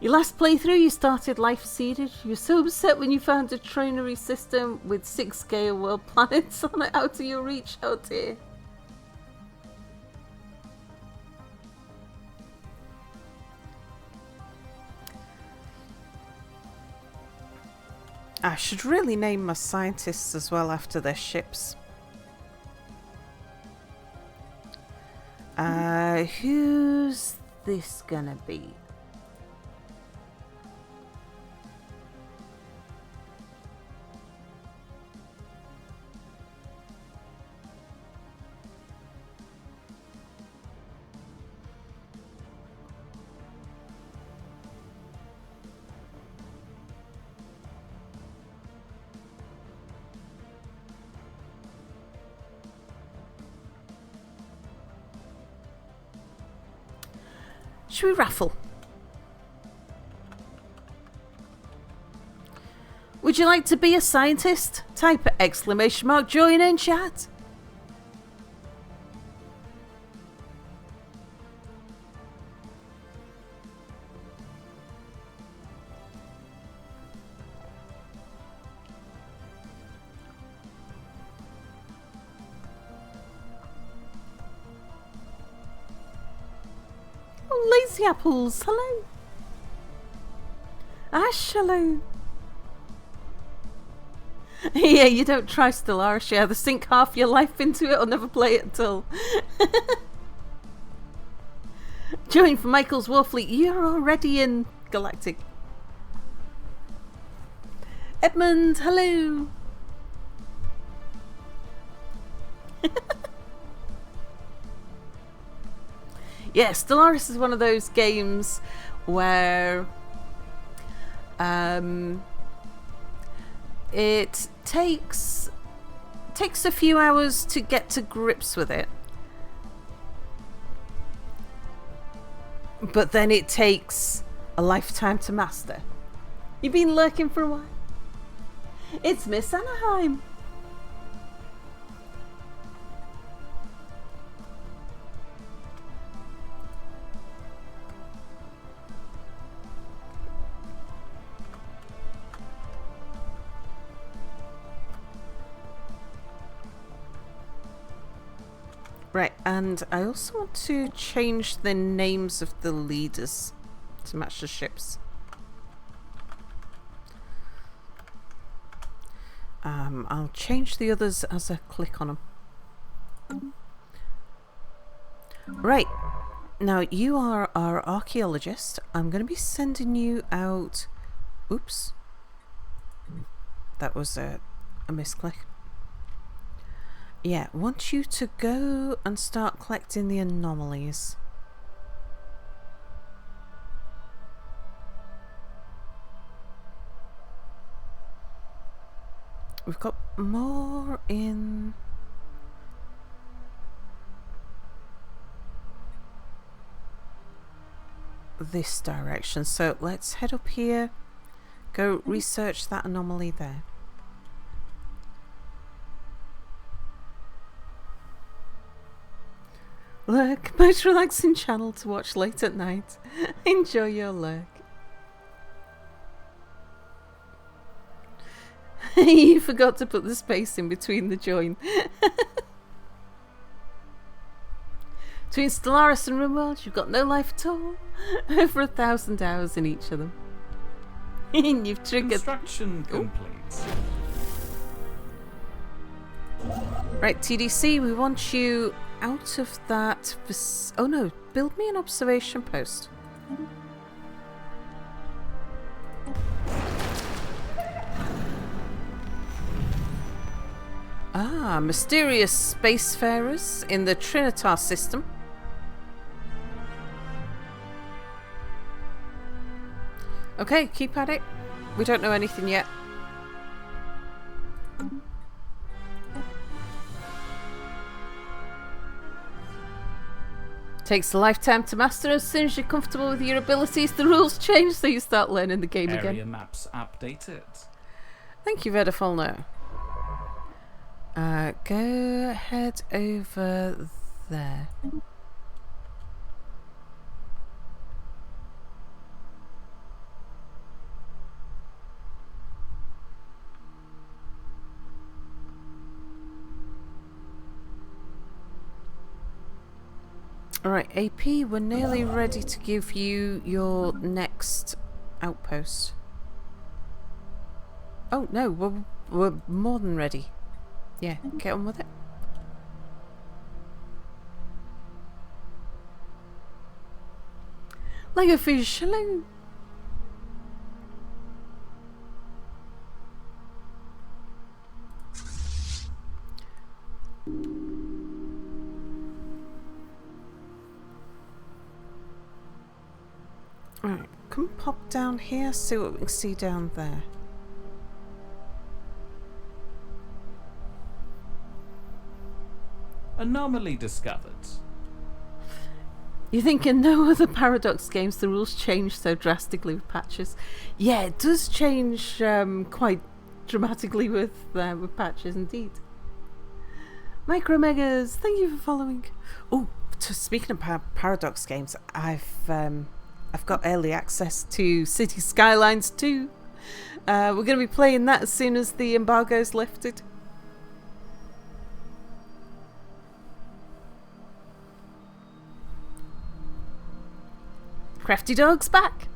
Your last playthrough, you started Life Seeded. You were so upset when you found a trinary system with 6 Gaia world planets on it out of your reach. Oh dear. I should really name my scientists as well after their ships. Who's this gonna be? Should we raffle? Would you like to be a scientist? Type ! join in chat. Lazy Apples, hello. Ash, hello. Yeah, you don't try Stellaris, yeah. Either sink half your life into it or never play it at all. Join for Michael's Warfleet. You're already in Galactic. Edmund, hello. Yeah, Stellaris is one of those games where it takes a few hours to get to grips with it, but then it takes a lifetime to master. You've been lurking for a while. It's Miss Anaheim. Right, and I also want to change the names of the leaders to match the ships. I'll change the others as I click on them. Right. Now, you are our archaeologist. I'm going to be sending you out... Oops. That was a misclick. Yeah, want you to go and start collecting the anomalies. We've got more in... this direction. So let's head up here. Go research that anomaly there. Look, most relaxing channel to watch late at night. Enjoy your lurk. You forgot to put the space in between the join. Between Stellaris and RimWorld, you've got no life at all. Over 1,000 hours in each of them. You've triggered... Construction complete. Right, TDC, we want you out of that... Oh no, build me an observation post. Ah, mysterious spacefarers in the Trinitar system. Okay, keep at it. We don't know anything yet. Takes a lifetime to master. As soon as you're comfortable with your abilities, the rules change, so you start learning the game Area again. maps updated. Thank you, Vedafolno. Go head over there. Alright, AP, we're nearly ready to give you your next outpost. Oh no, we're more than ready. Yeah, get on with it. Like a fish, hello. Alright, come pop down here, see what we can see down there. Anomaly discovered. You think in no other Paradox games the rules change so drastically with patches? Yeah, it does change quite dramatically with patches indeed. Micromegas, thank you for following. Oh, speaking of Paradox games, I've got early access to City Skylines 2. We're going to be playing that as soon as the embargo's lifted. Crafty Dog's back.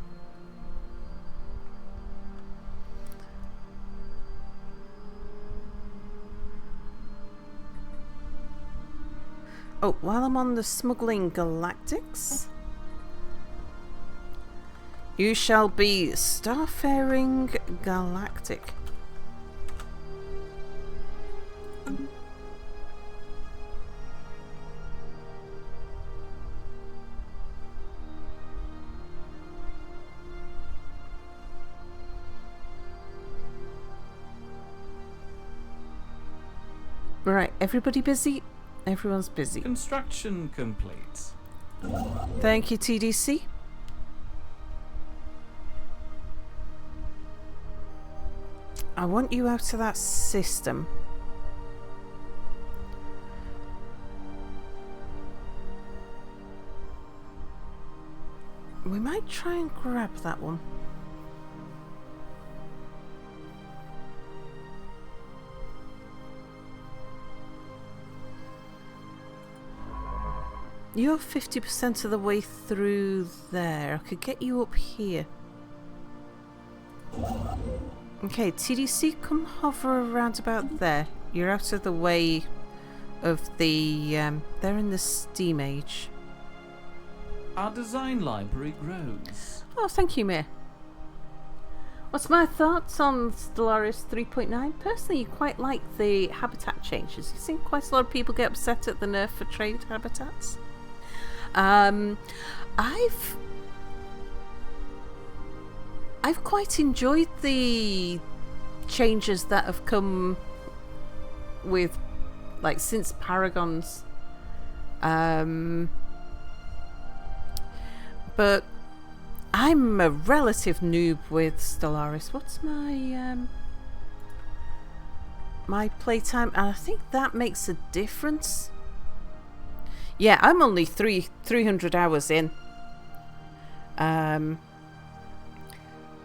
Oh, while I'm on the smuggling galactics, you shall be Starfaring Galactic. Right, everybody busy? Everyone's busy. Construction complete. Thank you, TDC. I want you out of that system. We might try and grab that one. You're 50% of the way through there. I could get you up here. Okay, TDC, come hover around about there. You're out of the way of the... they're in the Steam Age. Our design library grows. Oh, thank you, Mir. What's my thoughts on Stellaris 3.9? Personally, quite like the habitat changes. You've seen quite a lot of people get upset at the nerf for trade habitats. I've quite enjoyed the changes that have come with, like, since Paragons. But I'm a relative noob with Stellaris. What's my my playtime? And I think that makes a difference. Yeah, I'm only 300 hours in.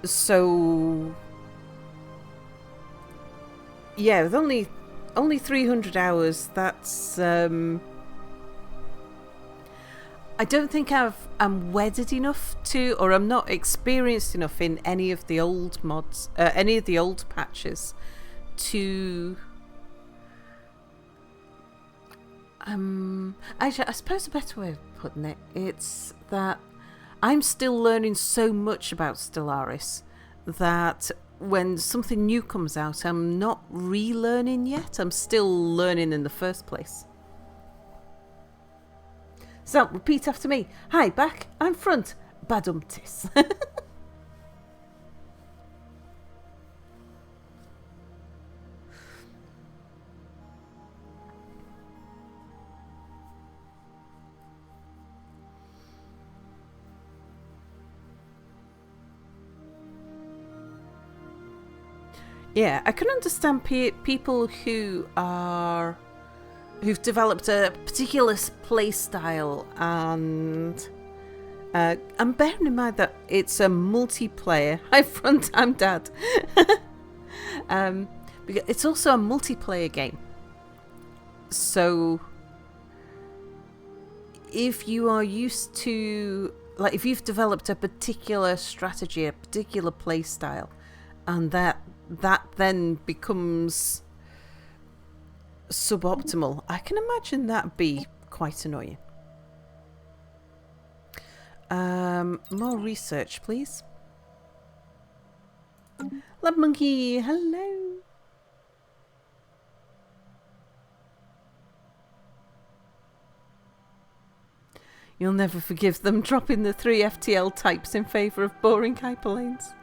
So yeah, with only 300 hours. That's I don't think I'm wedded enough to, or I'm not experienced enough in any of the old mods, any of the old patches, to. Actually, I suppose a better way of putting it, it's that I'm still learning so much about Stellaris that when something new comes out, I'm not relearning yet. I'm still learning in the first place. So, repeat after me. Hi, back. I'm front. Badumtis. Yeah, I can understand people who've developed a particular play style, and I'm bearing in mind that it's a multiplayer. Hi, front. I'm dad. It's also a multiplayer game. So if you are used to, like, if you've developed a particular strategy, a particular play style, and that then becomes suboptimal, I can imagine that'd be quite annoying. More research, please. Lab Monkey, hello. You'll never forgive them dropping the 3 FTL types in favour of boring hyperlanes.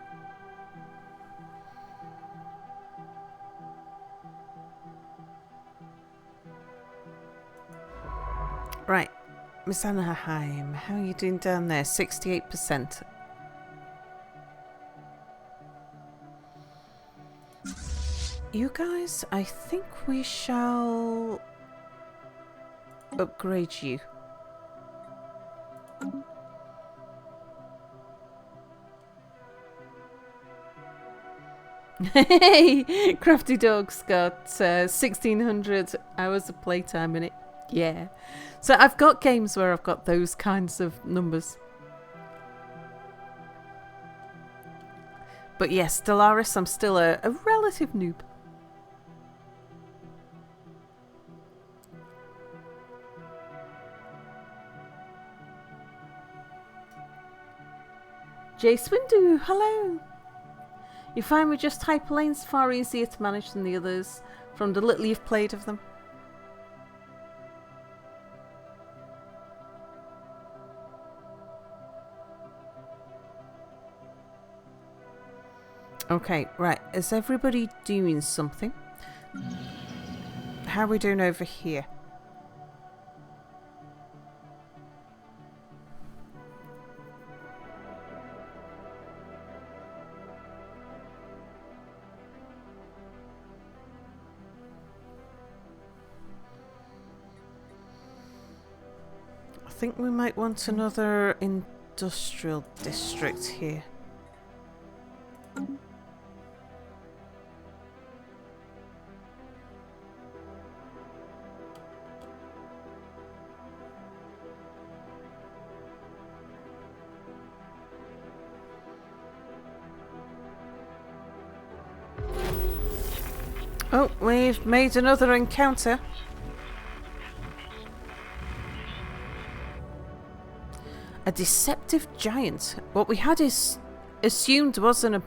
Right, Miss Anaheim, how are you doing down there? 68%. You guys, I think we shall upgrade you. Hey, Crafty Dog's got 1600 hours of playtime in it. Yeah. So I've got games where I've got those kinds of numbers. But yes, Stellaris, I'm still a relative noob. Jay Swindu, hello. You find with just hyperlanes far easier to manage than the others, from the little you've played of them? Okay, right. Is everybody doing something? How are we doing over here? I think we might want another industrial district here. Oh, we've made another encounter. A deceptive giant. What we had is assumed was an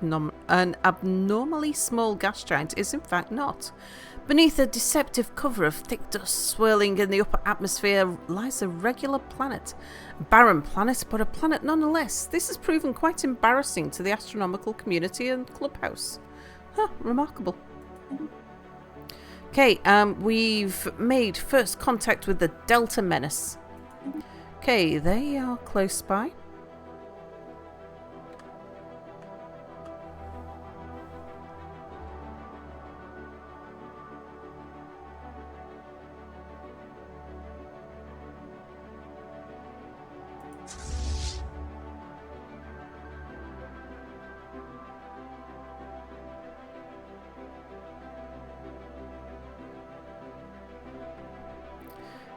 abnormally small gas giant is in fact not. Beneath a deceptive cover of thick dust swirling in the upper atmosphere lies a regular planet. A barren planet, but a planet nonetheless. This has proven quite embarrassing to the astronomical community and clubhouse. Huh, remarkable. Okay, we've made first contact with the Delta Menace. Okay, they are close by.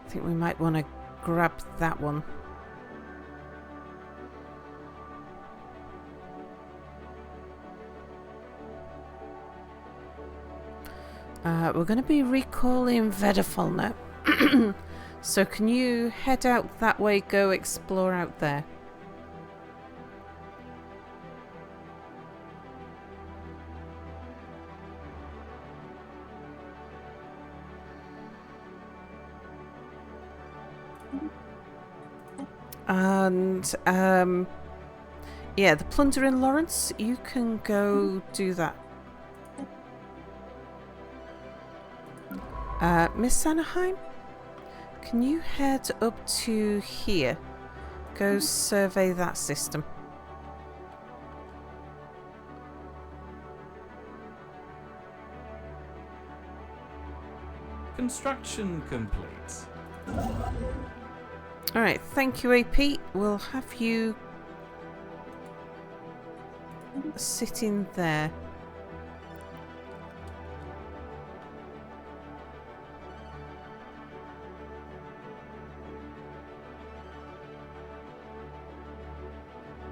I think we might want to grab that one. We're going to be recalling Vedafalna. So can you head out that way, go explore out there? And yeah, the plunder in Lawrence, you can go do that. Miss Anaheim, can you head up to here? Go survey that system. Construction complete. Alright, thank you, AP. We'll have you sitting there.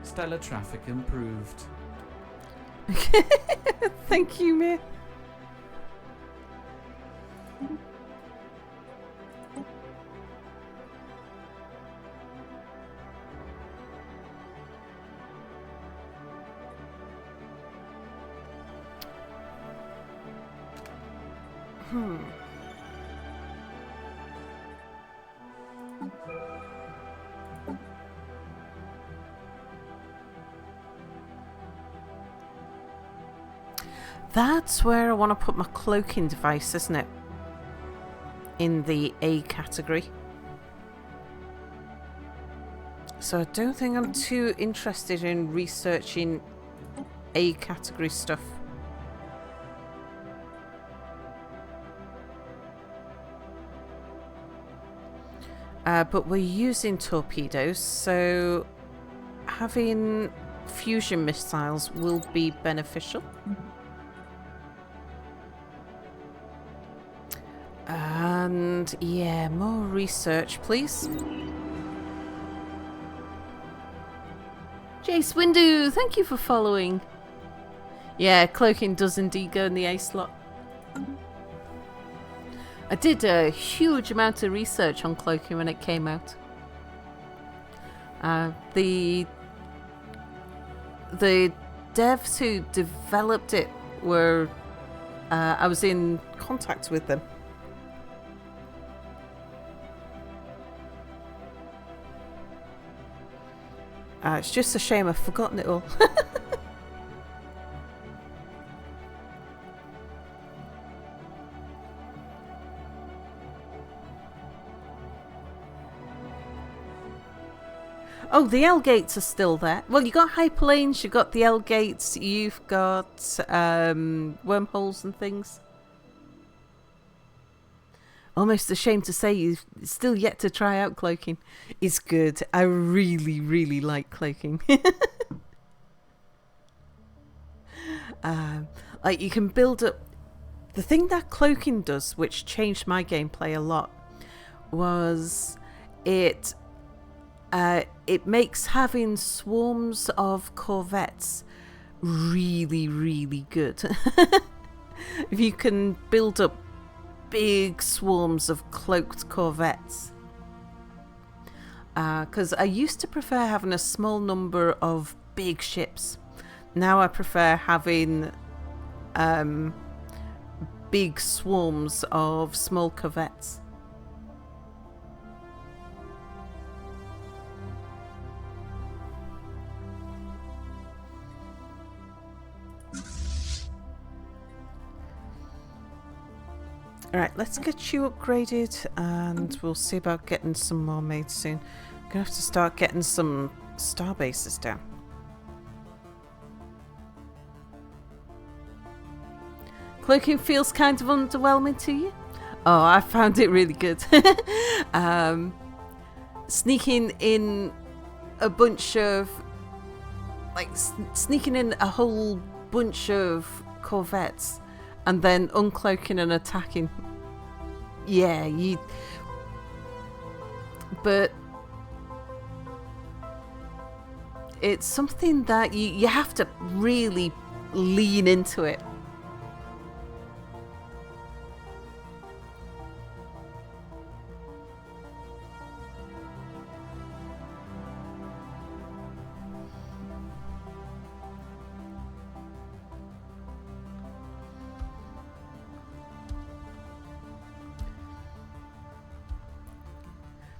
Stellar traffic improved. Thank you, Mir. That's where I want to put my cloaking device, isn't it? In the A category. So I don't think I'm too interested in researching A category stuff. But we're using torpedoes, so having fusion missiles will be beneficial. And yeah, more research, please. Jace Windu, thank you for following. Yeah, cloaking does indeed go in the A slot. I did a huge amount of research on cloaking when it came out. The devs who developed it were... I was in contact with them. It's just a shame I've forgotten it all. Oh, the L gates are still there. Well, you got hyperlanes, you've got the L gates, you've got wormholes and things. Almost ashamed to say you've still yet to try out cloaking. It's good. I really, really like cloaking. Like you can build up... The thing that cloaking does, which changed my gameplay a lot, was it makes having swarms of corvettes really, really good. if you can build up big swarms of cloaked corvettes. Because I used to prefer having a small number of big ships. Now I prefer having big swarms of small corvettes. Alright, let's get you upgraded and we'll see about getting some more made soon. I'm gonna have to start getting some star bases down. Cloaking feels kind of underwhelming to you? Oh, I found it really good. Sneaking in a bunch of... like, sneaking in a whole bunch of corvettes and then uncloaking and attacking. Yeah, you... But... it's something that you have to really lean into it.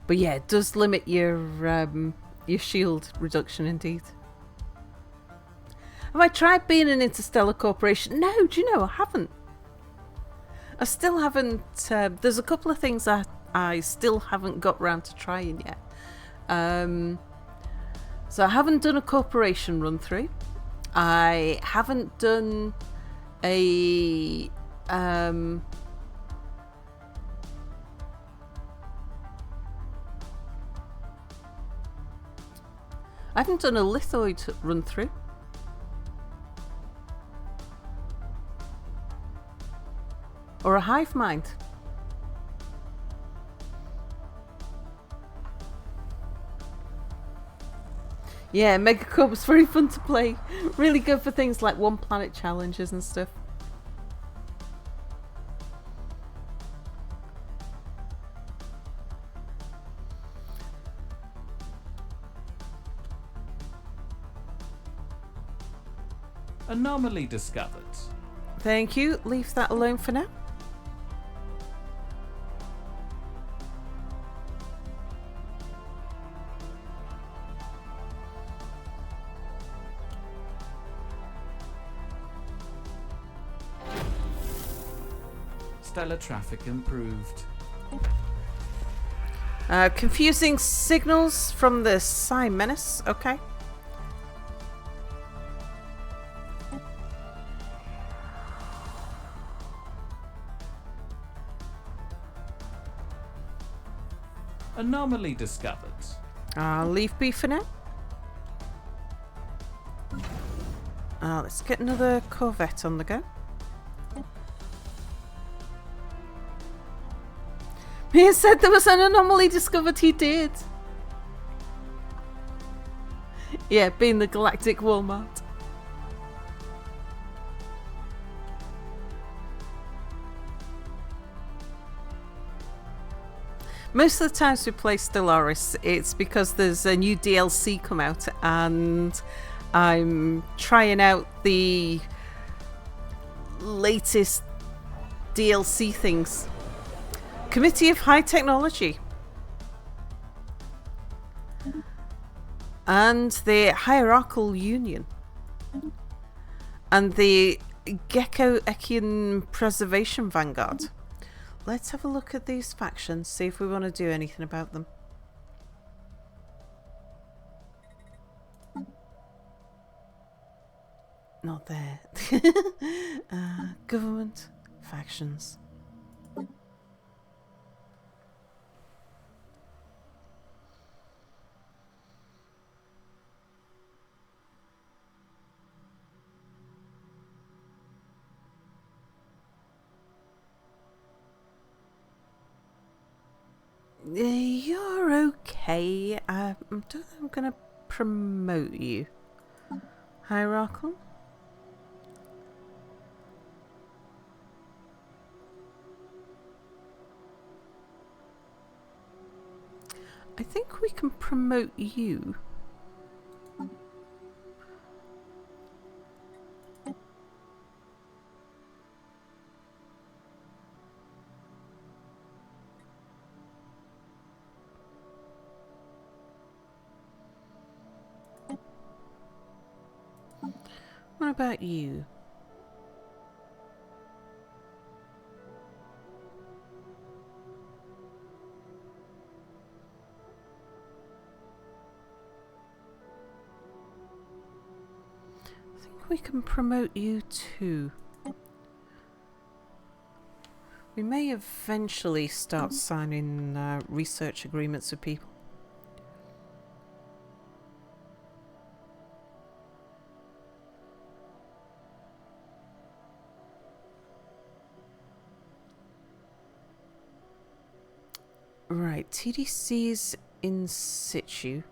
But yeah, it does limit your shield reduction indeed. Have I tried being an interstellar corporation? No, do you know, I haven't. I still haven't. There's a couple of things that I still haven't got round to trying yet. So I haven't done a corporation run through. I haven't done a I haven't done a lithoid run through. Or a hive mind. Yeah, Megacorp was very fun to play. Really good for things like one planet challenges and stuff. Anomaly discovered. Thank you. Leave that alone for now. Stellar traffic improved. Confusing signals from the Psi Menace. Okay. Anomaly discovered. I'll leave B for now. Let's get another Corvette on the go. He said there was an anomaly discovered. He did. Yeah, being the Galactic Walmart. Most of the times we play Stellaris, it's because there's a new DLC come out and I'm trying out the latest DLC things. Committee of High Technology. And the Hierarchical Union. And the Gecko Echian Preservation Vanguard. Let's have a look at these factions, see if we want to do anything about them. Not there. Government, factions. You're okay. I don't think I'm going to promote you. Hierarchical? I think we can promote you. What about you? I think we can promote you too. We may eventually start signing research agreements with people. Right, TDC's in situ.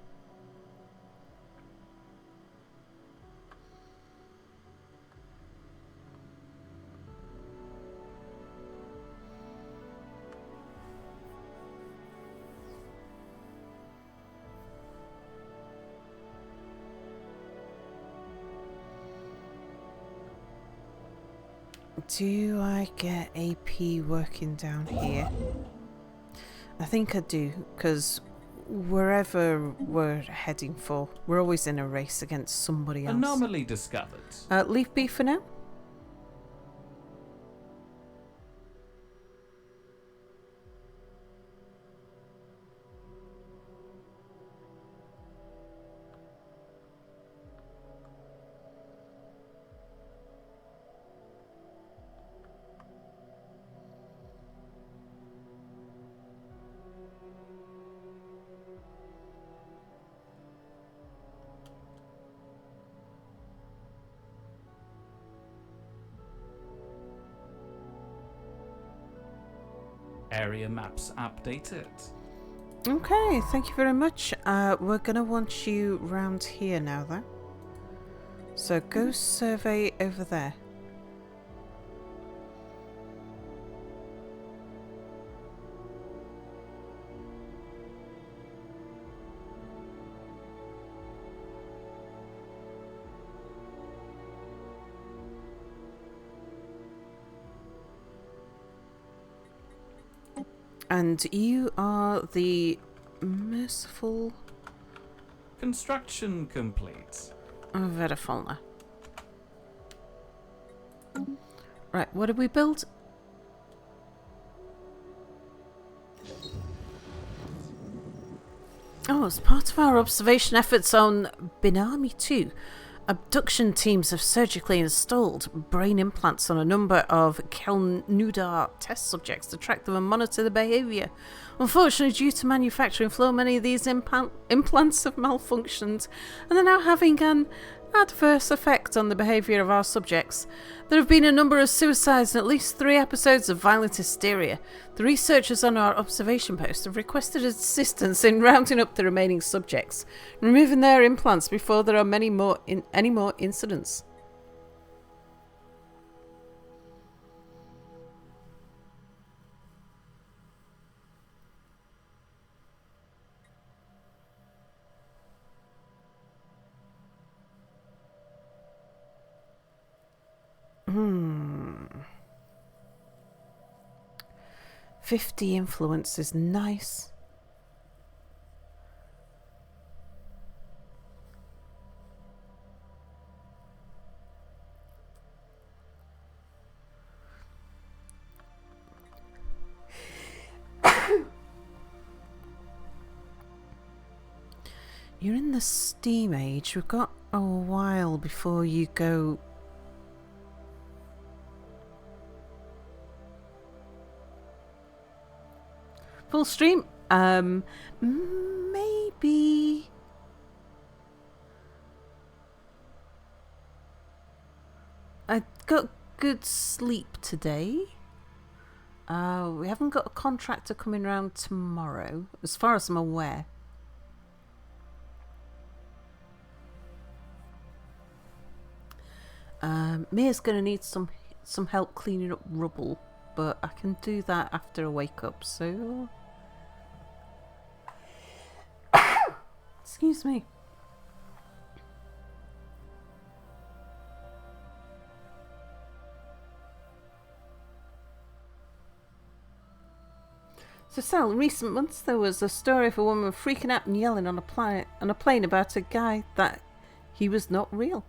Do I get AP working down here? I think I do, because wherever we're heading for, we're always in a race against somebody else. Anomaly discovered. Leave B for now. Area maps updated. Okay, thank you very much. We're gonna want you round here now, though. So go survey over there. And you are the merciful Construction complete. Vedifolna. Right, what did we build? Oh, as part of our observation efforts on Binami 2, abduction teams have surgically installed brain implants on a number of Kelnudar test subjects to track them and monitor their behaviour. Unfortunately, due to manufacturing flaw, many of these implants have malfunctioned and are now having an adverse effect on the behaviour of our subjects. There have been a number of suicides and at least 3 episodes of violent hysteria. The researchers on our observation post have requested assistance in rounding up the remaining subjects, removing their implants before there are any more incidents. Hmm. 50 influence is nice. You're in the Steam Age. We've got a while before you go. Full stream? Maybe. I got good sleep today. We haven't got a contractor coming round tomorrow, as far as I'm aware. Mia's going to need some help cleaning up rubble, but I can do that after I wake up, so... Excuse me. So, Sal, in recent months there was a story of a woman freaking out and yelling on a plane about a guy that he was not real.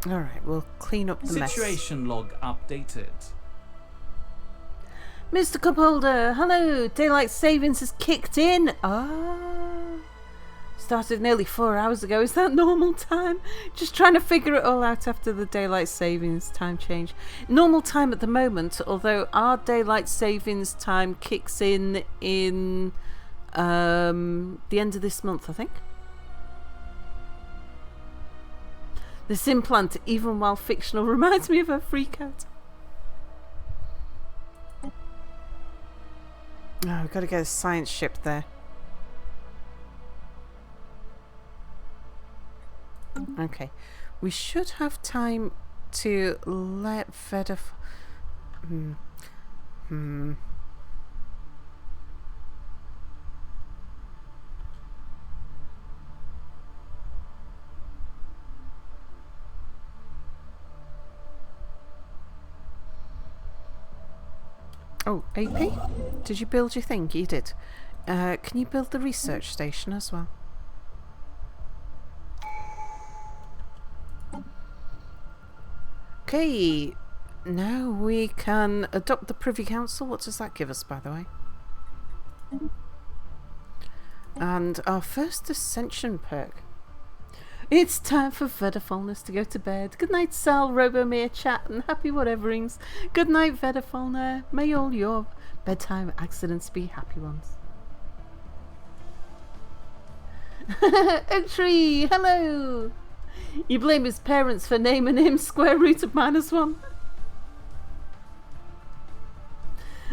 Alright, we'll clean up the mess. Situation log updated. Mr. Cupholder, hello! Daylight savings has kicked in! Started nearly 4 hours ago. Is that normal time? Just trying to figure it all out after the daylight savings time change. Normal time at the moment, although our daylight savings time kicks in the end of this month, I think. This implant, even while fictional, reminds me of a freak out. Oh, we've got to get a science ship there. Okay. We should have time to let Veda... Oh, AP? Did you build your thing? You did. Can you build the research station as well? Okay. Now we can adopt the Privy Council. What does that give us, by the way? And our first Ascension perk. It's time for Vedafalnus to go to bed. Good night, Sal, Robomir, chat, and happy whateverings. Good night, Vedafalna. May all your bedtime accidents be happy ones. Oak Tree, hello! You blame his parents for naming him square root of -1.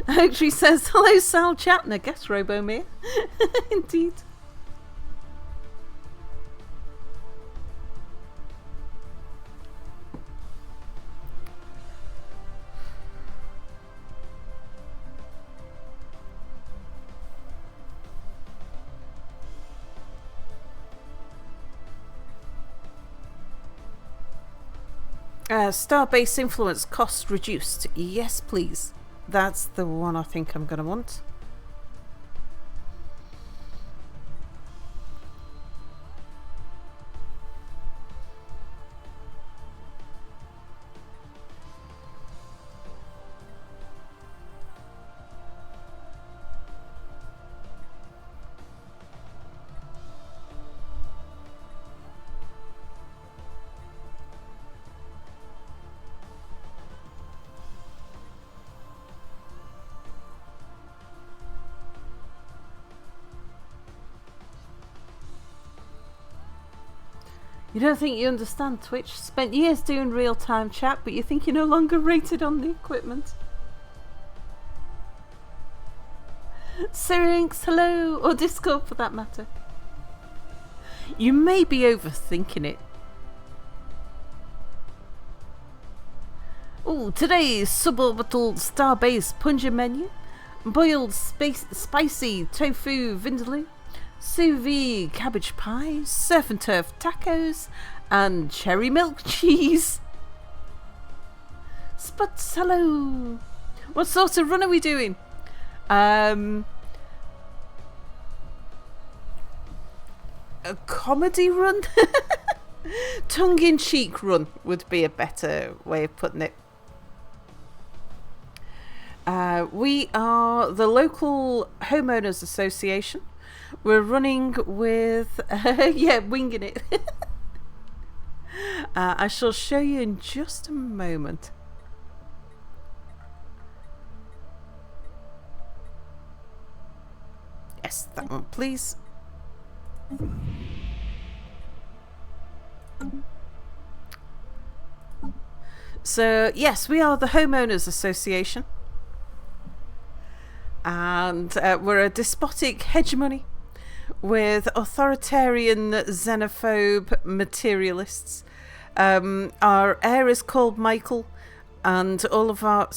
Oak Tree says, hello, Sal, chat, and I guess Robomir. Indeed. Starbase influence cost reduced. Yes, please. That's the one I think I'm going to want. You don't think you understand Twitch? Spent years doing real-time chat, but you think you're no longer rated on the equipment. Syrinx, hello! Or Discord for that matter. You may be overthinking it. Oh, today's suborbital starbase punja menu. Boiled spicy tofu vindaloo. Sous vide cabbage pie, surf and turf tacos, and cherry milk cheese. Sputs, hello. What sort of run are we doing? A comedy run? Tongue-in-cheek run would be a better way of putting it. We are the local homeowners association. We're running with, yeah, winging it. I shall show you in just a moment. Yes, that one, please. So, yes, we are the Homeowners Association. And we're a despotic hegemony with authoritarian, xenophobe materialists. Our heir is called Michael, and all of our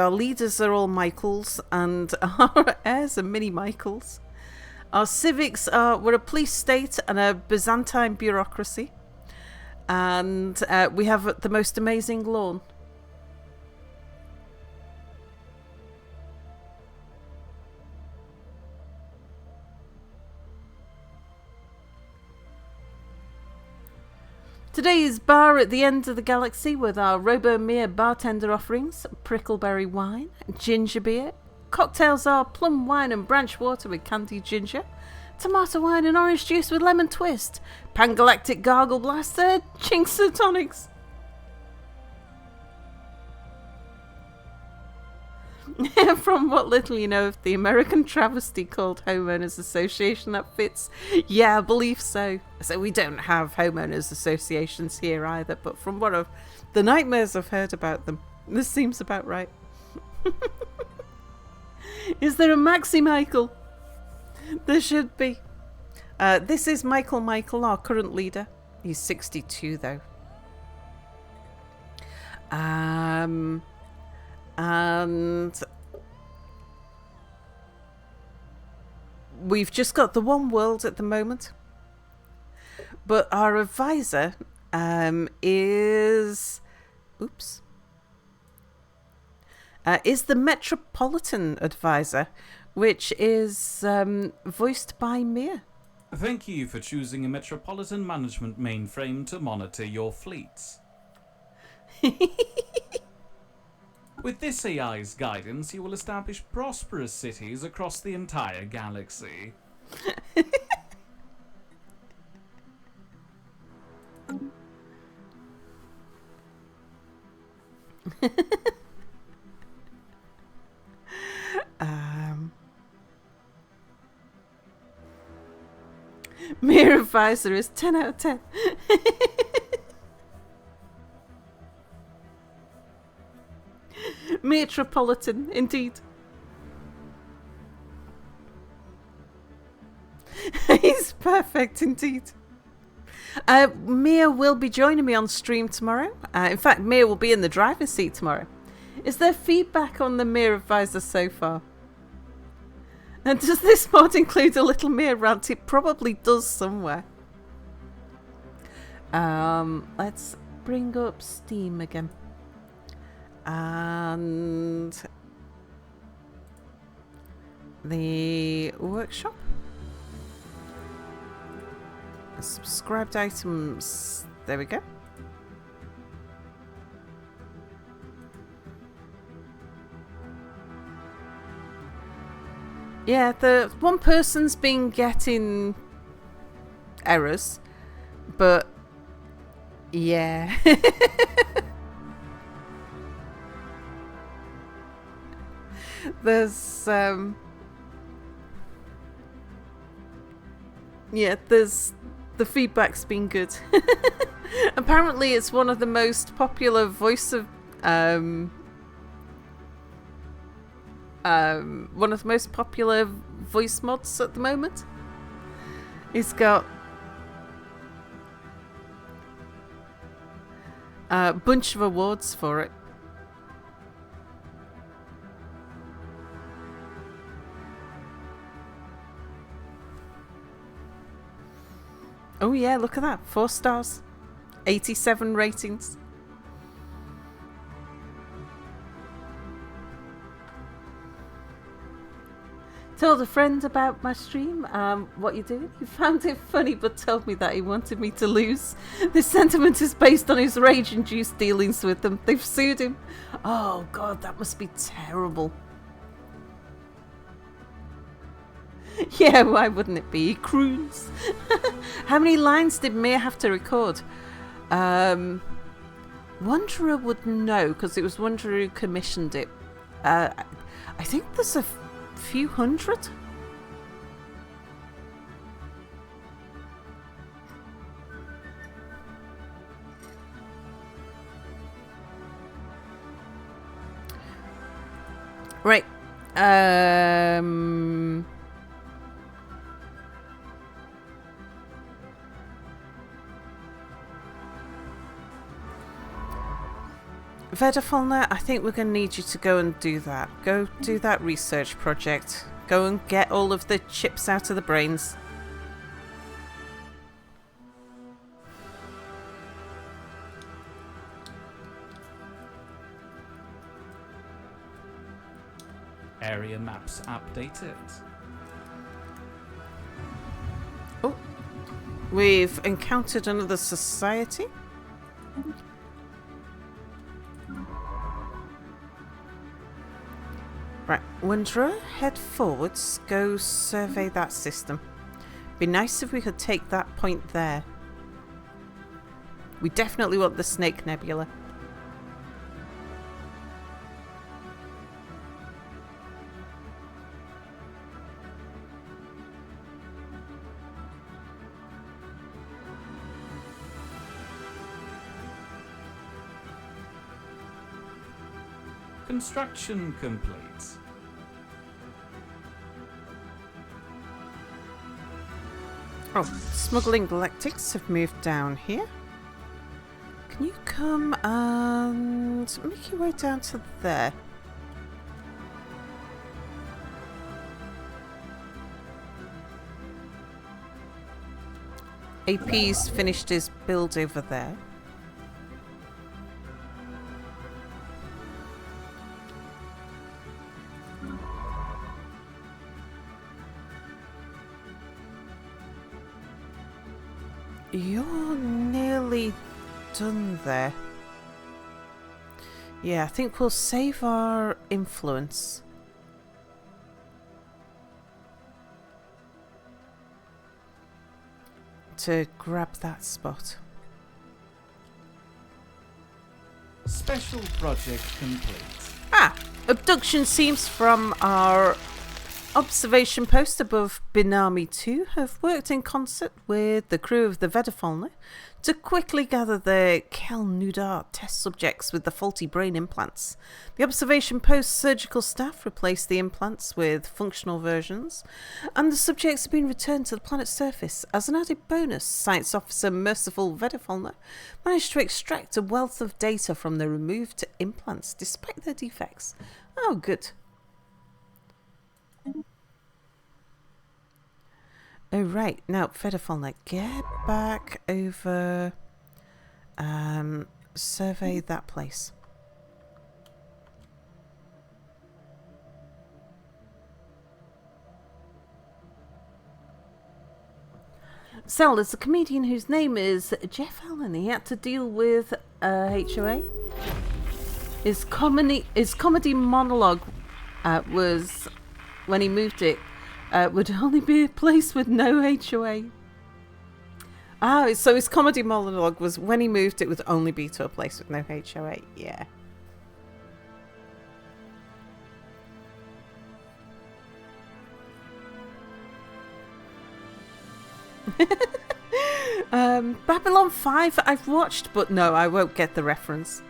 leaders are all Michaels, and our heirs are mini Michaels. Our civics we're a police state and a Byzantine bureaucracy, and we have the most amazing lawn. Today's bar at the end of the galaxy with our Robo-Mere bartender offerings, prickleberry wine, ginger beer. Cocktails are plum wine and branch water with candied ginger, tomato wine and orange juice with lemon twist, Pangalactic Gargle Blaster, Jinx and tonics. From what little you know of the American travesty called Homeowners Association, that fits. Yeah, I believe so. So we don't have homeowners associations here either, but from what the nightmares I've heard about them, this seems about right. Is there a Maxi Michael? There should be. This is Michael, our current leader. He's 62 though. And we've just got the one world at the moment, but our advisor is the Metropolitan Advisor, which is voiced by Mia. Thank you for choosing a Metropolitan Management mainframe to monitor your fleets. With this AI's guidance, you will establish prosperous cities across the entire galaxy. Mere Advisor is 10 out of 10. Metropolitan, indeed. He's perfect, indeed. Mia will be joining me on stream tomorrow. In fact, Mia will be in the driver's seat tomorrow. Is there feedback on the Mia Advisor so far? And does this mod include a little Mia rant? It probably does somewhere. Let's bring up Steam again. And the workshop. Subscribed items. There we go. Yeah, the one person's been getting errors, but yeah. There's the feedback's been good. Apparently it's one of the most popular voice of one of the most popular voice mods at the moment. He's got a bunch of awards for it. Oh yeah, look at that. 4 stars. 87 ratings. Told a friend about my stream, what you're doing. He found it funny but told me that he wanted me to lose. This sentiment is based on his rage-induced dealings with them. They've sued him. Oh god, that must be terrible. Yeah, why wouldn't it be? He croons. How many lines did Mia have to record? Wanderer would know, because it was Wanderer who commissioned it. I think there's a few hundred. Right. Vedafalna, I think we're going to need you to go and do that. Go do that research project. Go and get all of the chips out of the brains. Area maps updated. Oh, we've encountered another society. Right, Wondra, head forwards, go survey that system. Be nice if we could take that point there. We definitely want the Snake Nebula. Construction complete. Oh, Smuggling Galactics have moved down here. Can you come and make your way down to there? AP's finished his build over there. You're nearly done there. Yeah, I think we'll save our influence. To grab that spot. Special project complete. Ah! Abduction seams from our observation post above Binami 2 have worked in concert with the crew of the Vedafalna to quickly gather the Kel-Nudar test subjects with the faulty brain implants. The observation post surgical staff replaced the implants with functional versions, and the subjects have been returned to the planet's surface. As an added bonus, Science Officer Merciful Vedafalna managed to extract a wealth of data from the removed implants despite their defects. Oh, good. Oh, right. Now, Vedafalna, get back over. Survey that place. Sal is a comedian whose name is Jeff Allen. He had to deal with HOA. His comedy monologue was, when he moved it, would only be a place with no HOA. Ah, so his comedy monologue was when he moved it would only be to a place with no HOA. Yeah. Babylon 5 I've watched, but no, I won't get the reference.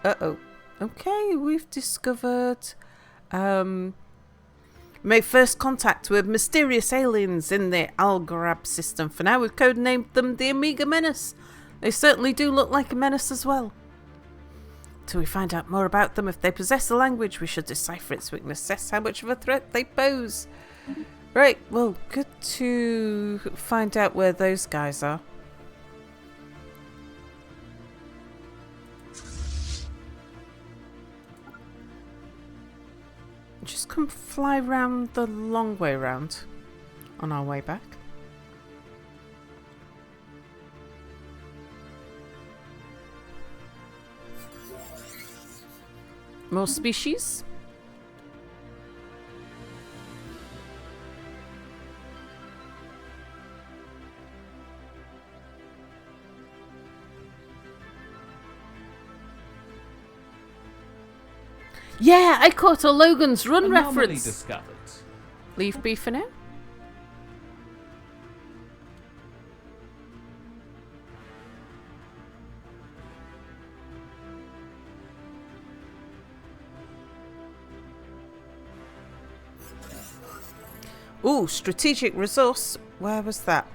Uh-oh. Okay, we've discovered made first contact with mysterious aliens in the Algorab system. For now, we've codenamed them the Omega Menace. They certainly do look like a menace as well. Till we find out more about them, if they possess a language, we should decipher it so we can assess how much of a threat they pose. Right, well, good to find out where those guys are. Just come fly round the long way round on our way back. More species? Yeah, I caught a Logan's Run Anomaly reference. discovered. Leave B for now. Ooh, strategic resource. Where was that?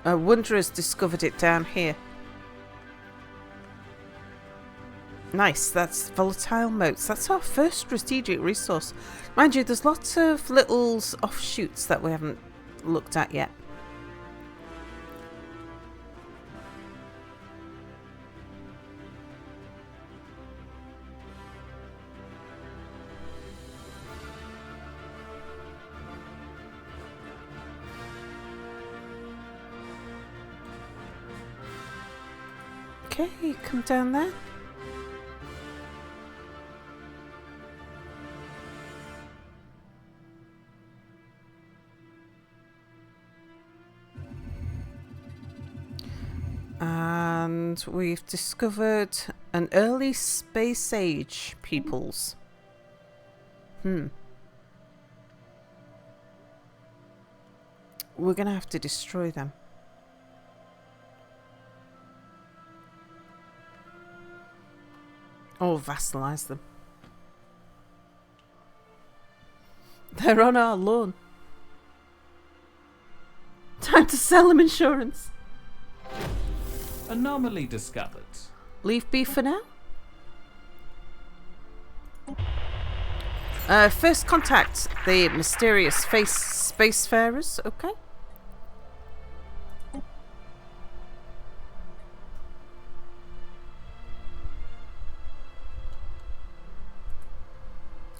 A wanderer's discovered it down here. Nice, that's volatile motes. That's our first strategic resource. Mind you, there's lots of little offshoots that we haven't looked at yet. Okay, come down there. And we've discovered an early space age peoples. We're gonna have to destroy them. Or vassalize them. They're on our lawn. Time to sell them insurance. Anomaly discovered. Leave B for now. First contact, the mysterious spacefarers. Okay.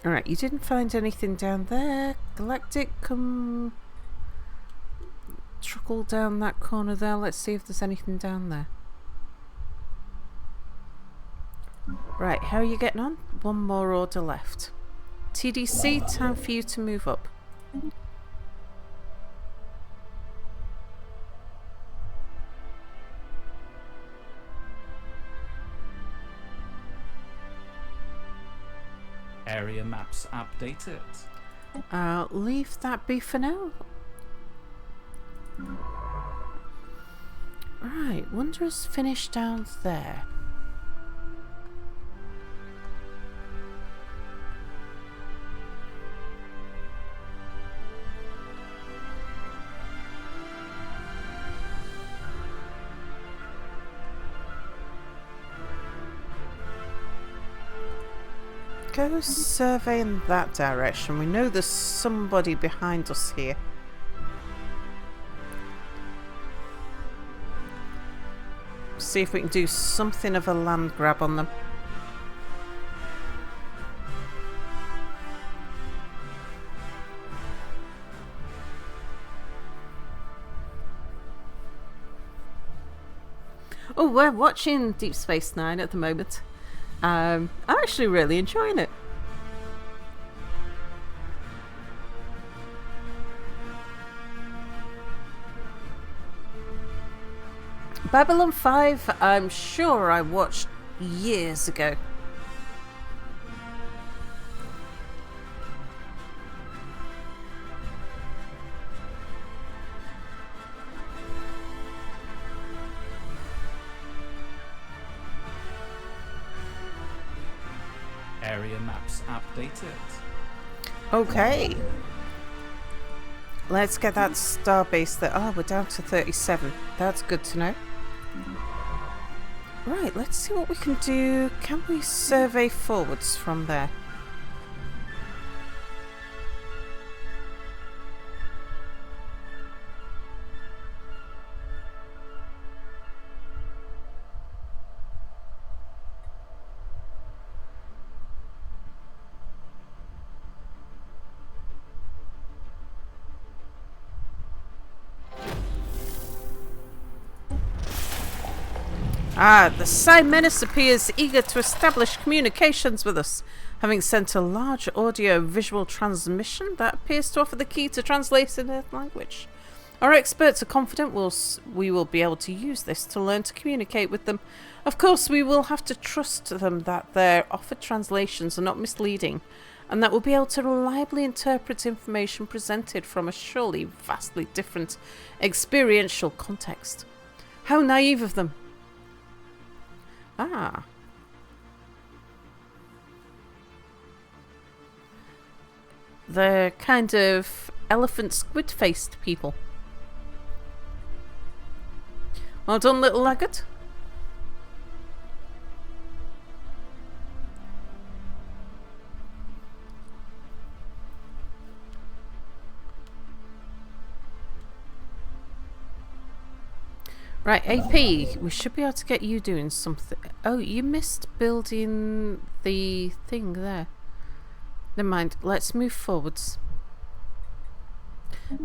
Alright, you didn't find anything down there. Galactic, come... Trickle down that corner there. Let's see if there's anything down there. Right, how are you getting on? One more order left. TDC, time for you to move up. Area maps updated. Leave that be for now. Right, Wanderer's finished down there. Go survey in that direction. We know there's somebody behind us here. See if we can do something of a land grab on them. Oh, we're watching Deep Space Nine at the moment. I'm actually really enjoying it. Babylon 5, I'm sure I watched years ago. Area maps updated. Okay. Let's get that starbase there. Oh, we're down to 37. That's good to know. Right, let's see what we can do. Can we survey forwards from there? The Psi Menace appears eager to establish communications with us, having sent a large audio-visual transmission that appears to offer the key to translate in their language. Our experts are confident we will be able to use this to learn to communicate with them. Of course, we will have to trust them that their offered translations are not misleading, and that we'll be able to reliably interpret information presented from a surely vastly different experiential context. How naive of them! Ah. They're kind of elephant squid-faced people. Well done, little laggard. Right, AP, we should be able to get you doing something. Oh, you missed building the thing there. Never mind, let's move forwards.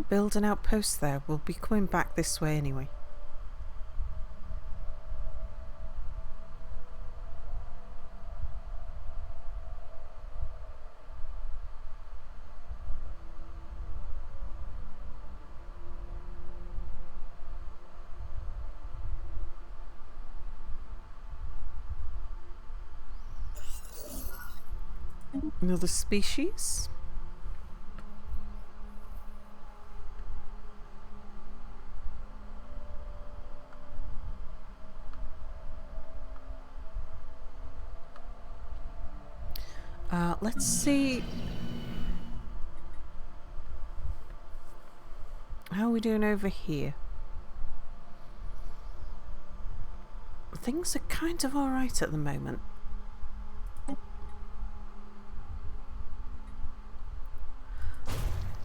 Build an outpost there. We'll be coming back this way anyway. Another species. Let's see. How are we doing over here? Things are kind of alright at the moment.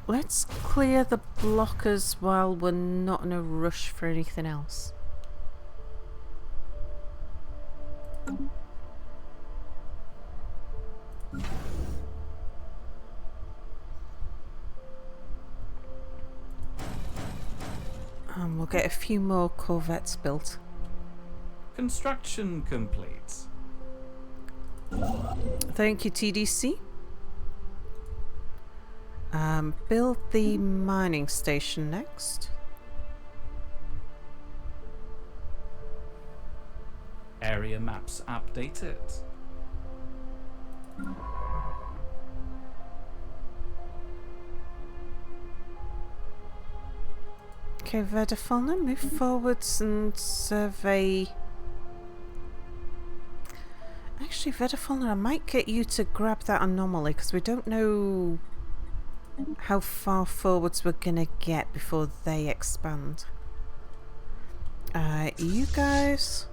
Let's clear the blockers while we're not in a rush for anything else. And we'll get a few more corvettes built. Construction complete. Thank you, TDC. Build the mining station next. Area maps updated. Okay, Verdafauna, move forwards and survey. Actually, Verdafauna, I might get you to grab that anomaly because we don't know how far forwards we're gonna get before they expand. You guys.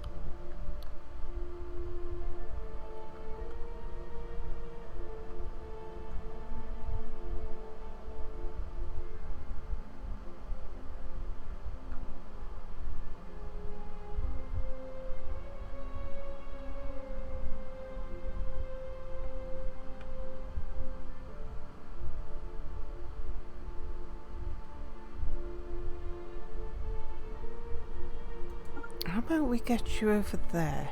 How about we get you over there?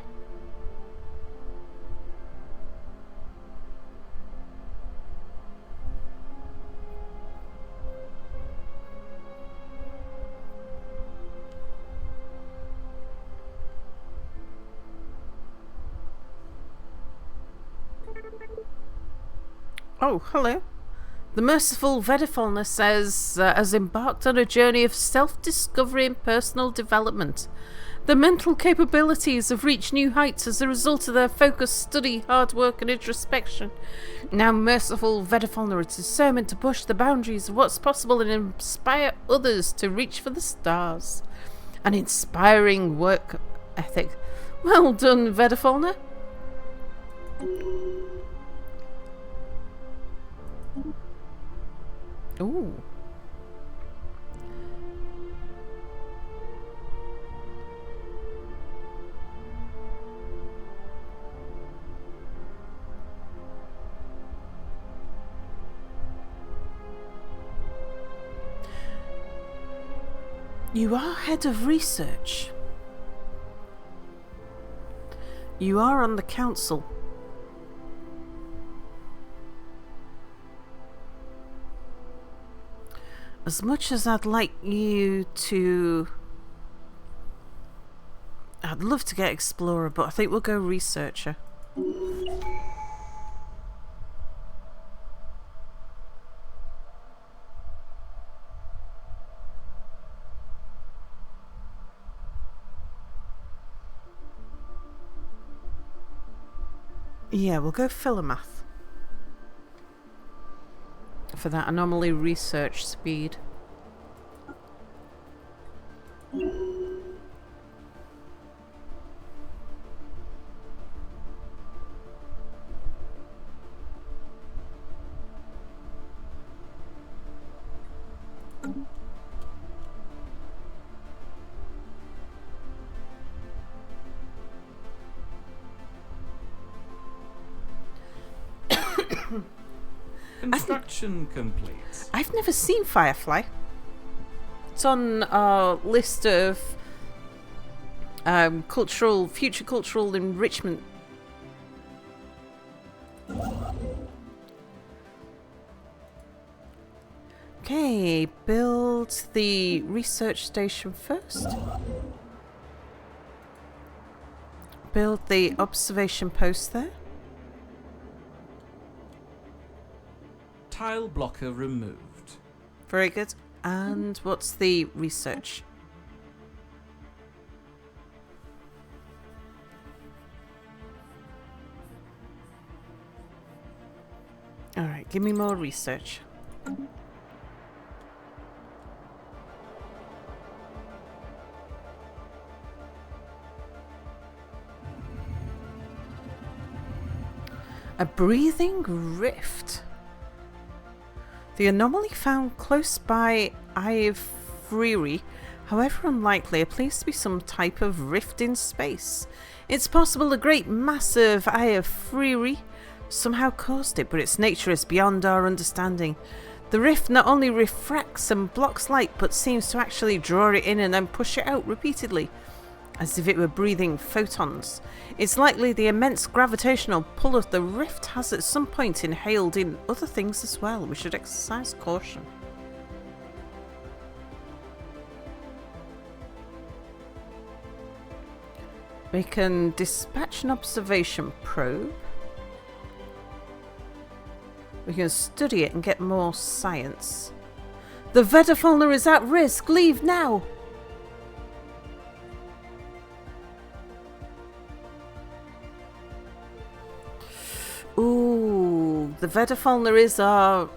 Oh, hello. The merciful Verdafauna says has embarked on a journey of self-discovery and personal development. Their mental capabilities have reached new heights as a result of their focus, study, hard work and introspection. Now merciful Verdafauna is determined to push the boundaries of what's possible and inspire others to reach for the stars. An inspiring work ethic. Well done, Verdafauna. Ooh. You are head of research. You are on the council. As much as I'd like you to... I'd love to get Explorer, but I think we'll go Researcher. Yeah, we'll go Philomath. for that anomaly research speed. Construction complete. I've never seen Firefly. It's on our list of future cultural enrichment. Okay, build the research station first. Build the observation post there. Tile blocker removed. Very good. And what's the research? Alright, give me more research. A breathing rift. The anomaly found close by Eye of Freery, however unlikely, appears to be some type of rift in space. It's possible the great massive Eye of Freery somehow caused it, but its nature is beyond our understanding. The rift not only refracts and blocks light, but seems to actually draw it in and then push it out repeatedly, as if it were breathing photons. It's likely the immense gravitational pull of the rift has at some point inhaled in other things as well. We should exercise caution. We can dispatch an observation probe. We can study it and get more science. The Vedafauna is at risk. Leave now. Ooh, the Vedafauna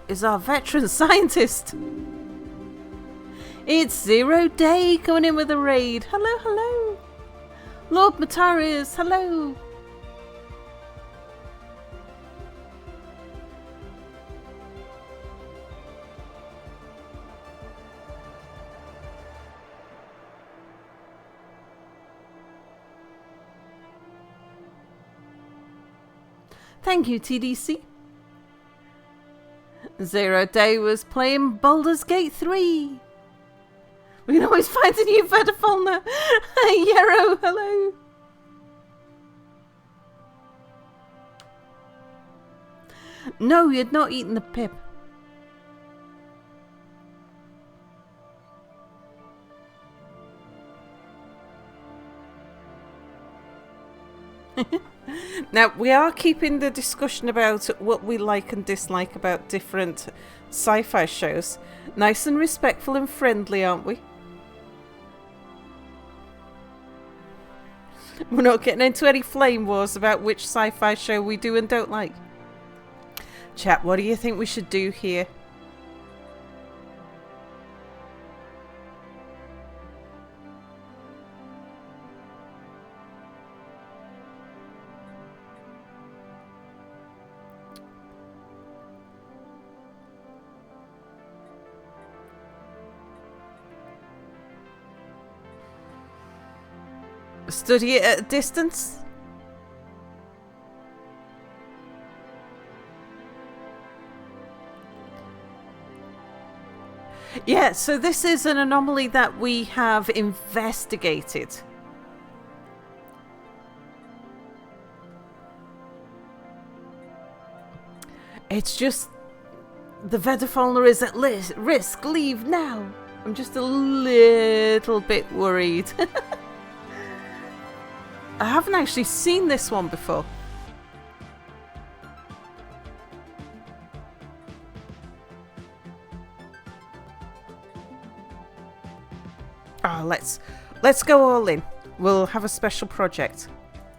is our veteran scientist. It's 0 Day coming in with a raid. Hello, hello. Lord Matarius, hello. Thank you, TDC. 0 Day was playing Baldur's Gate 3. We can always find a new Vedafauna. Yarrow, hello. No, you'd not eaten the pip. Now, we are keeping the discussion about what we like and dislike about different sci-fi shows nice and respectful and friendly, aren't we? We're not getting into any flame wars about which sci-fi show we do and don't like. Chat, what do you think we should do here? Study it at a distance? Yeah, so this is an anomaly that we have investigated. It's just the Vedafauna is at risk. Leave now. I'm just a little bit worried. I haven't actually seen this one before. Ah, let's go all in. We'll have a special project.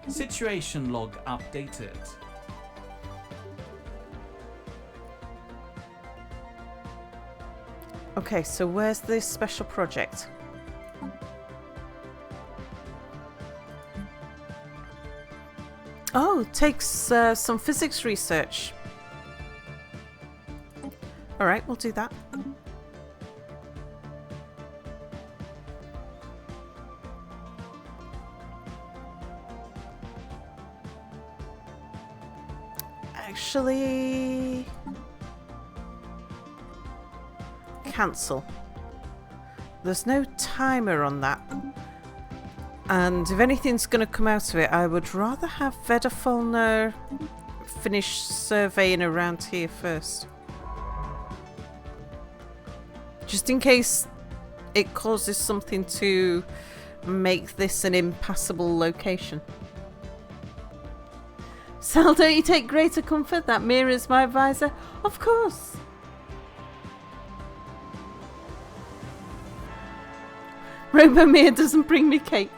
Situation log updated. Okay, so where's this special project? Oh, it takes some physics research. Alright, we'll do that. Actually... cancel. There's no timer on that. And if anything's going to come out of it, I would rather have Vedafalna finish surveying around here first. Just in case it causes something to make this an impassable location. Sal, don't you take greater comfort that Mira is my advisor? Of course. Robomir doesn't bring me cake.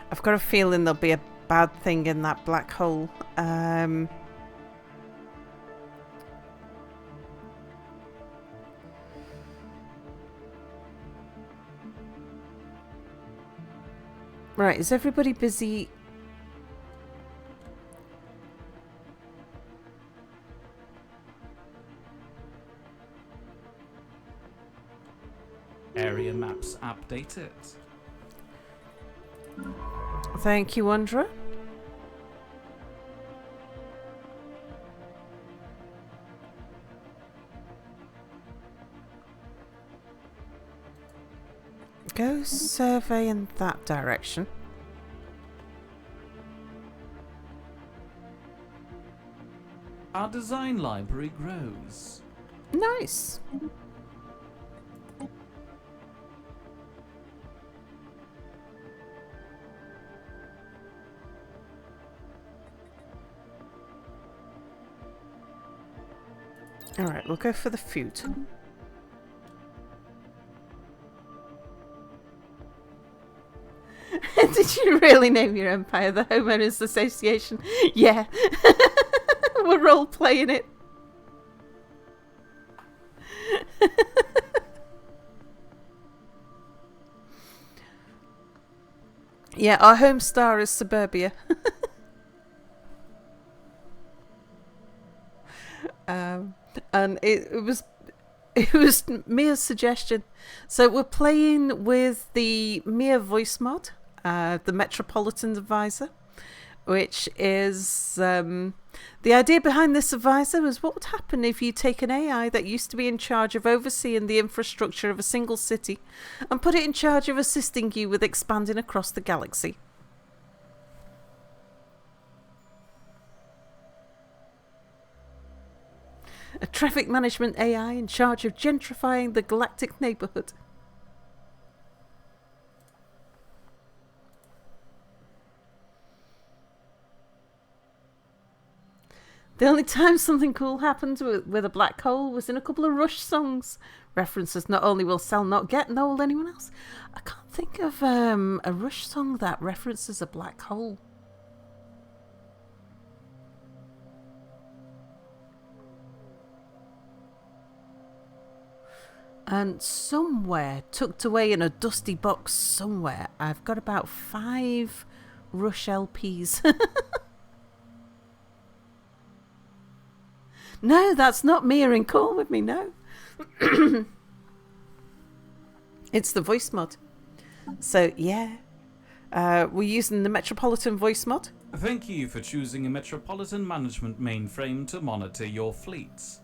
I've got a feeling there'll be a bad thing in that black hole. Right, is everybody busy? Area maps updated. Thank you, Andra. Go survey in that direction. Our design library grows. Nice. Alright, we'll go for the food. Did you really name your empire the Homeowners Association? Yeah. We're role-playing it. Yeah, our home star is Suburbia. And it was Mia's suggestion. So we're playing with the Mia voice mod, the Metropolitan Advisor, which is the idea behind this advisor was what would happen if you take an AI that used to be in charge of overseeing the infrastructure of a single city and put it in charge of assisting you with expanding across the galaxy. A traffic management AI in charge of gentrifying the galactic neighborhood. The only time something cool happened with a black hole was in a couple of Rush songs. References not only will Cell not get, nor will anyone else. I can't think of a Rush song that references a black hole. And somewhere, tucked away in a dusty box somewhere, I've got about 5 Rush LPs. No, that's not Mia in call with me, no. It's the voice mod. So, yeah. We're using the Metropolitan voice mod. Thank you for choosing a Metropolitan Management mainframe to monitor your fleets.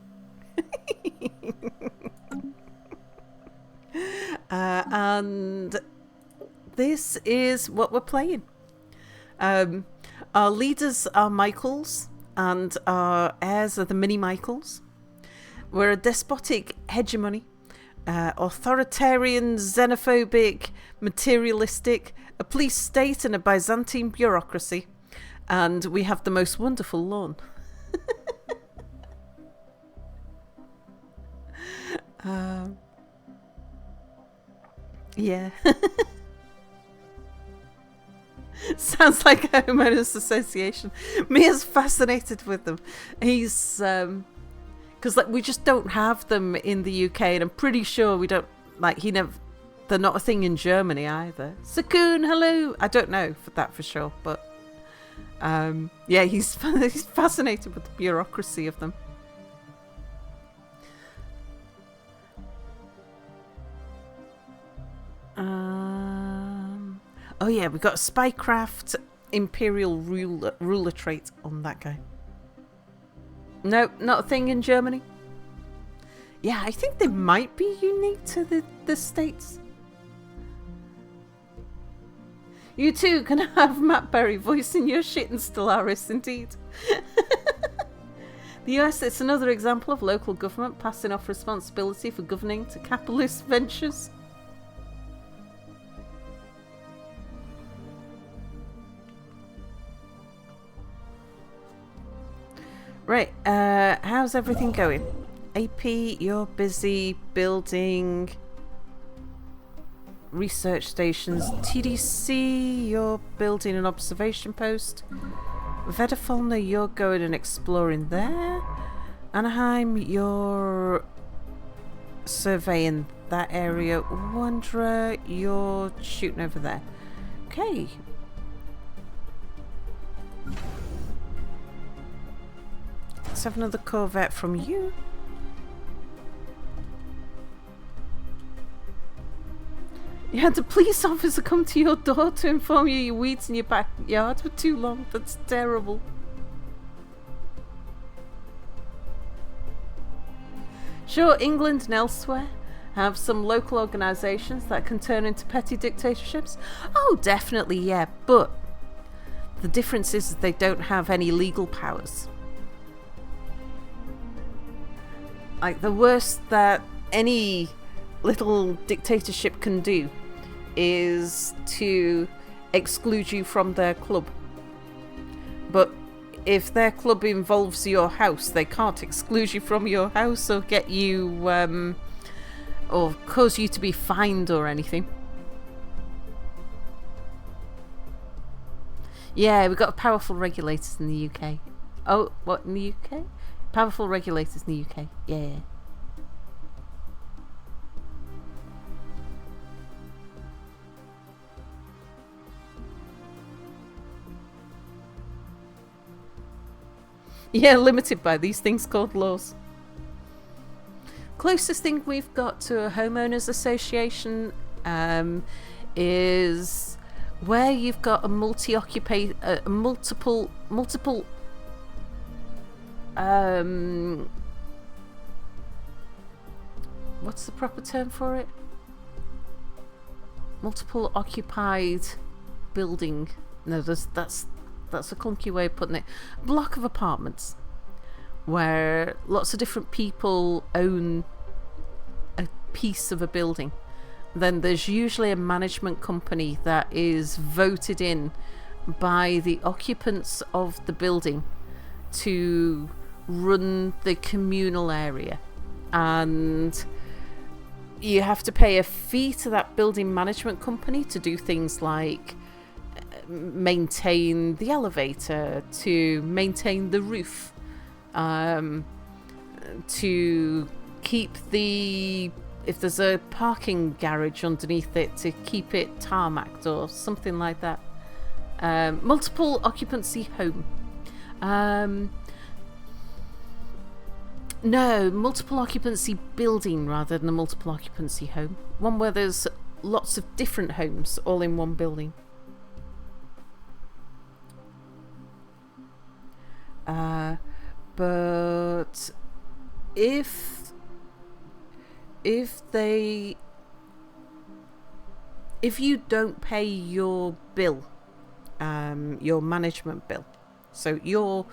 And this is what we're playing. Our leaders are Michaels, and our heirs are the mini Michaels. We're a despotic hegemony, authoritarian, xenophobic, materialistic, a police state and a Byzantine bureaucracy. And we have the most wonderful lawn. Yeah. Sounds like a homeowners association. Mia's fascinated with them. He's because like we just don't have them in the UK, and I'm pretty sure we don't like they're not a thing in Germany either. Sakun, hello. I don't know for that for sure, but yeah, he's fascinated with the bureaucracy of them. Oh yeah, we got Spycraft Imperial ruler trait on that guy. No, not a thing in Germany. Yeah, I think they might be unique to the States. You too can have Matt Berry voicing your shit in Stellaris, indeed. The US is another example of local government passing off responsibility for governing to capitalist ventures. Right, how's everything going? AP, you're busy building research stations. TDC, you're building an observation post. Vedafalna, you're going and exploring there. Anaheim, you're surveying that area. Wanderer, you're shooting over there. Okay. Let's have another Corvette from you. You had a police officer come to your door to inform you your weeds in your backyard were too long. That's terrible. Sure, England and elsewhere have some local organisations that can turn into petty dictatorships. Oh, definitely, yeah. But the difference is that they don't have any legal powers. Like, the worst that any little dictatorship can do is to exclude you from their club. But if their club involves your house, they can't exclude you from your house or get you, or cause you to be fined or anything. Yeah, we've got powerful regulators in the UK. Oh, what, in the UK? Powerful regulators in the UK. Yeah. Yeah, limited by these things called laws. Closest thing we've got to a homeowners association is where you've got a multiple what's the proper term for it? Multiple occupied building. No, that's a clunky way of putting it. Block of apartments where lots of different people own a piece of a building. Then there's usually a management company that is voted in by the occupants of the building to run the communal area, and you have to pay a fee to that building management company to do things like maintain the elevator, to maintain the roof, to keep if there's a parking garage underneath it, to keep it tarmacked or something like that. Multiple occupancy home. No, multiple occupancy building rather than a multiple occupancy home. One where there's lots of different homes all in one building. But if you don't pay your bill, your management bill, so your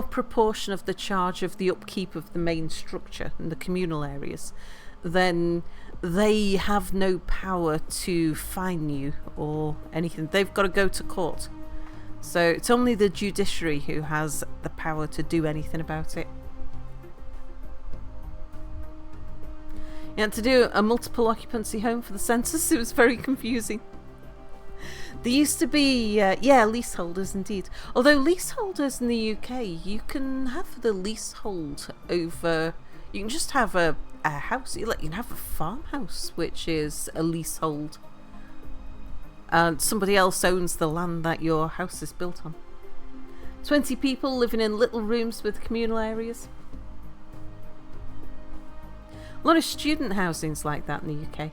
proportion of the charge of the upkeep of the main structure and the communal areas, then they have no power to fine you or anything. They've got to go to court. So it's only the judiciary who has the power to do anything about it. You had to do a multiple occupancy home for the census. It was very confusing. There used to be, leaseholders indeed. Although leaseholders in the UK, you can have the leasehold over... You can just have a house. You can have a farmhouse, which is a leasehold. And somebody else owns the land that your house is built on. 20 people living in little rooms with communal areas. A lot of student housings like that in the UK.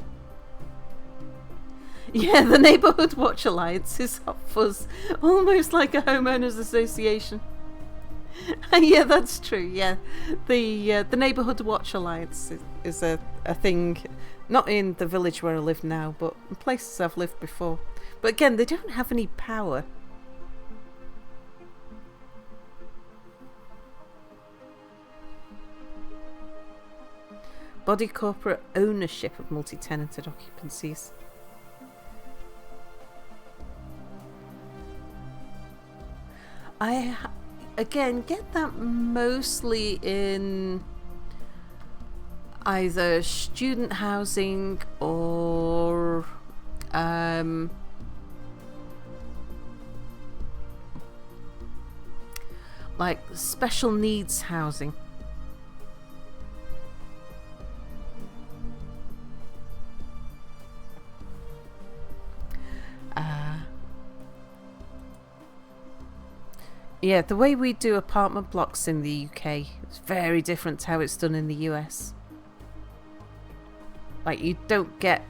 Yeah, the Neighbourhood Watch Alliance is hot fuzz, almost like a homeowners association. Yeah, that's true. Yeah, the Neighbourhood Watch Alliance is a thing, not in the village where I live now, but in places I've lived before. But again, they don't have any power. Body corporate ownership of multi-tenanted occupancies. I, again, get that mostly in either student housing or like special needs housing. Yeah, the way we do apartment blocks in the UK is very different to how it's done in the US. Like, you don't get...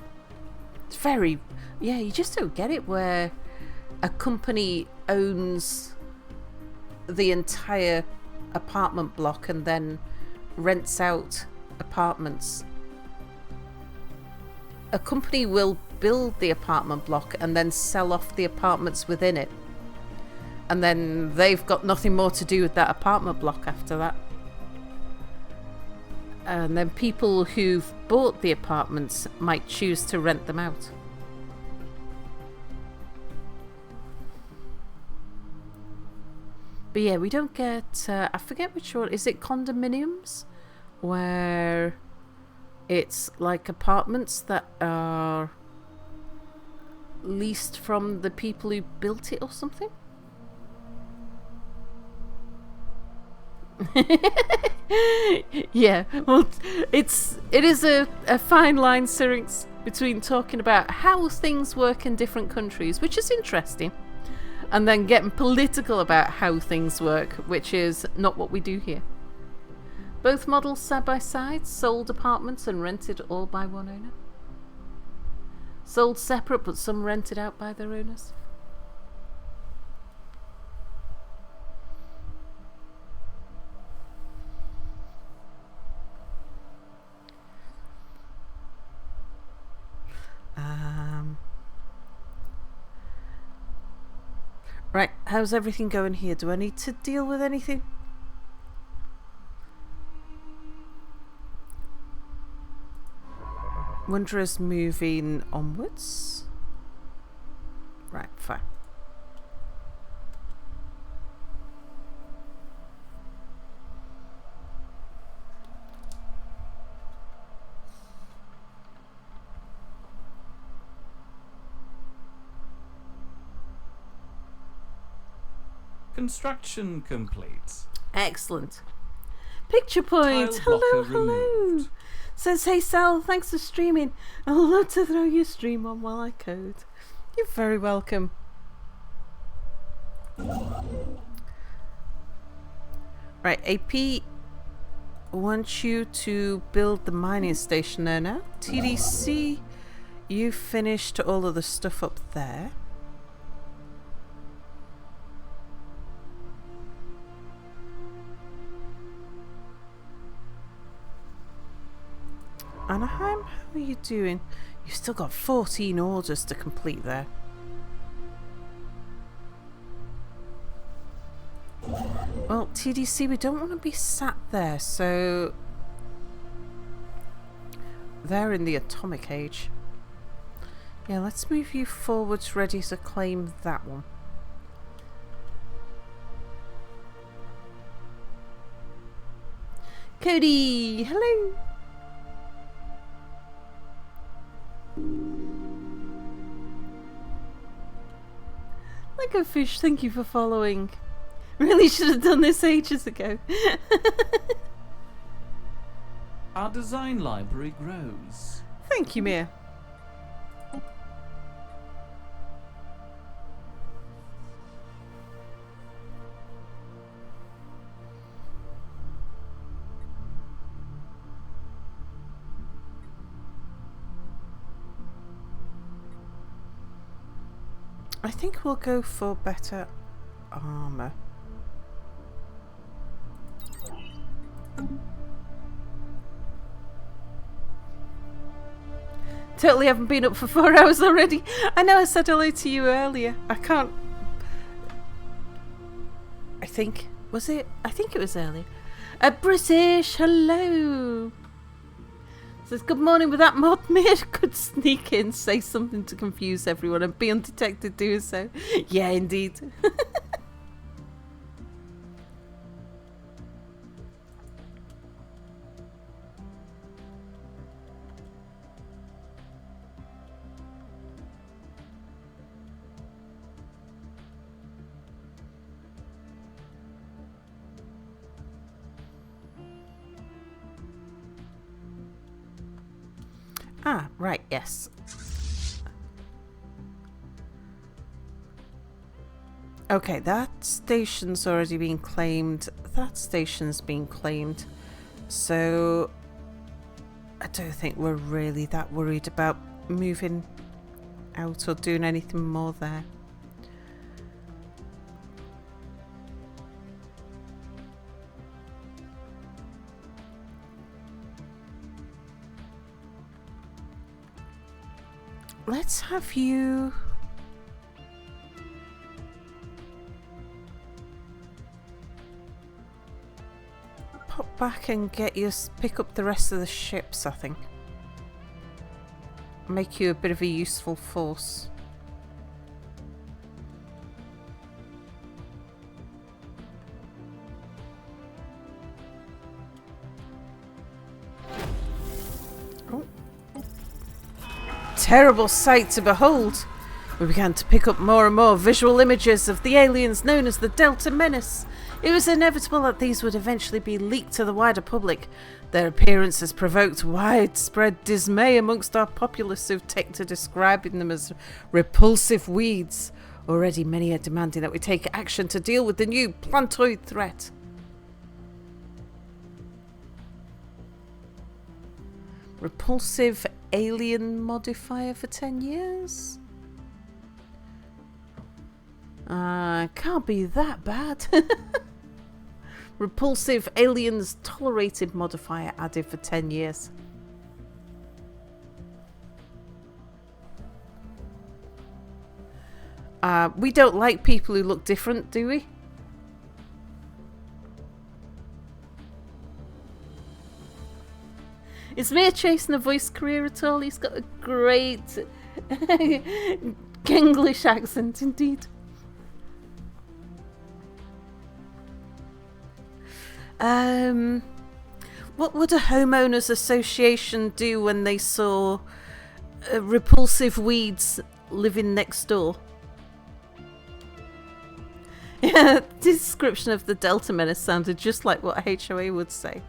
It's very... Yeah, you just don't get it where a company owns the entire apartment block and then rents out apartments. A company will build the apartment block and then sell off the apartments within it. And then they've got nothing more to do with that apartment block after that. And then people who've bought the apartments might choose to rent them out. But yeah, we don't get... I forget which one. Is it condominiums? Where it's like apartments that are leased from the people who built it or something? Yeah, well, it is a fine line, Syrinx, between talking about how things work in different countries, which is interesting, and then getting political about how things work, which is not what we do here. Both models side by side, sold apartments and rented all by one owner. Sold separate, but some rented out by their owners. Right, how's everything going here? Do I need to deal with anything? Wanderer's moving onwards. Right, fine. Construction complete. Excellent. Picture point. Tile Hello, blocker hello. removed. Says, hey Sal, thanks for streaming. I'd love to throw your stream on while I code. You're very welcome. Right, AP wants you to build the mining station there now. TDC, you finished all of the stuff up there. Anaheim, how are you doing? You've still got 14 orders to complete there. Well, TDC, we don't want to be sat there, so... They're in the atomic age. Yeah, let's move you forwards, ready to claim that one. Cody, hello! Tigerfish, thank you for following. Really should have done this ages ago. Our design library grows. Thank you, Mia. I think we'll go for better armor. Totally haven't been up for 4 hours already. I know I said hello to you earlier. I can't... I think... Was it? I think it was earlier. British, hello. Says, good morning with that mod. Mia could sneak in, say something to confuse everyone and be undetected doing so. Yeah, indeed. Ah, right, yes. Okay, that station's already been claimed. That station's been claimed. So, I don't think we're really that worried about moving out or doing anything more there. Let's have you... pop back and get you... pick up the rest of the ships, I think. Make you a bit of a useful force. Terrible sight to behold. We began to pick up more and more visual images of the aliens known as the Delta Menace. It was inevitable that these would eventually be leaked to the wider public. Their appearance has provoked widespread dismay amongst our populace who've taken to describing them as repulsive weeds. Already many are demanding that we take action to deal with the new plantoid threat. Repulsive alien modifier for 10 years? Can't be that bad. Repulsive aliens tolerated modifier added for 10 years. We don't like people who look different, do we? Is Mia chasing a voice career at all? He's got a great English accent indeed. What would a homeowners association do when they saw repulsive weeds living next door? Yeah, the description of the Delta Menace sounded just like what HOA would say.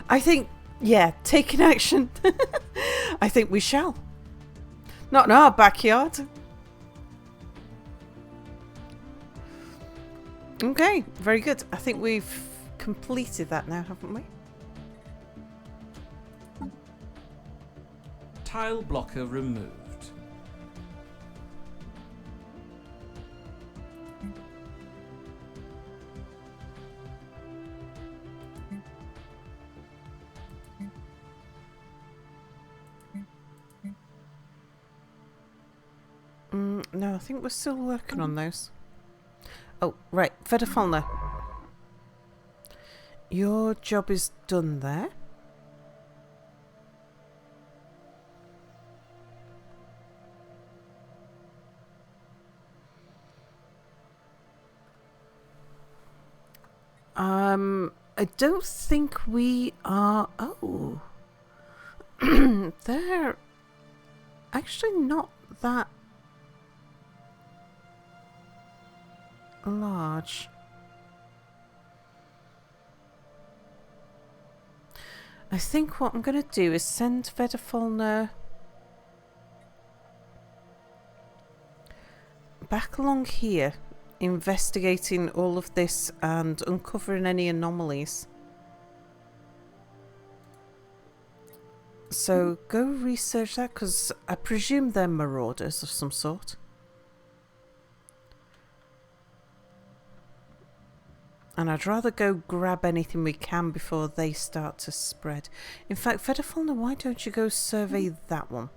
I think, yeah, taking action. I think we shall. Not in our backyard. Okay, very good. I think we've completed that now, haven't we? Tile blocker removed. No, I think we're still working on those. Oh, right. Vedafalna. Your job is done there. I don't think we are... Oh. They're actually not that large. I think what I'm going to do is send Vedafalna back along here, investigating all of this and uncovering any anomalies. So go research that, because I presume they're marauders of some sort. And I'd rather go grab anything we can before they start to spread. In fact, Vedafalna, why don't you go survey that one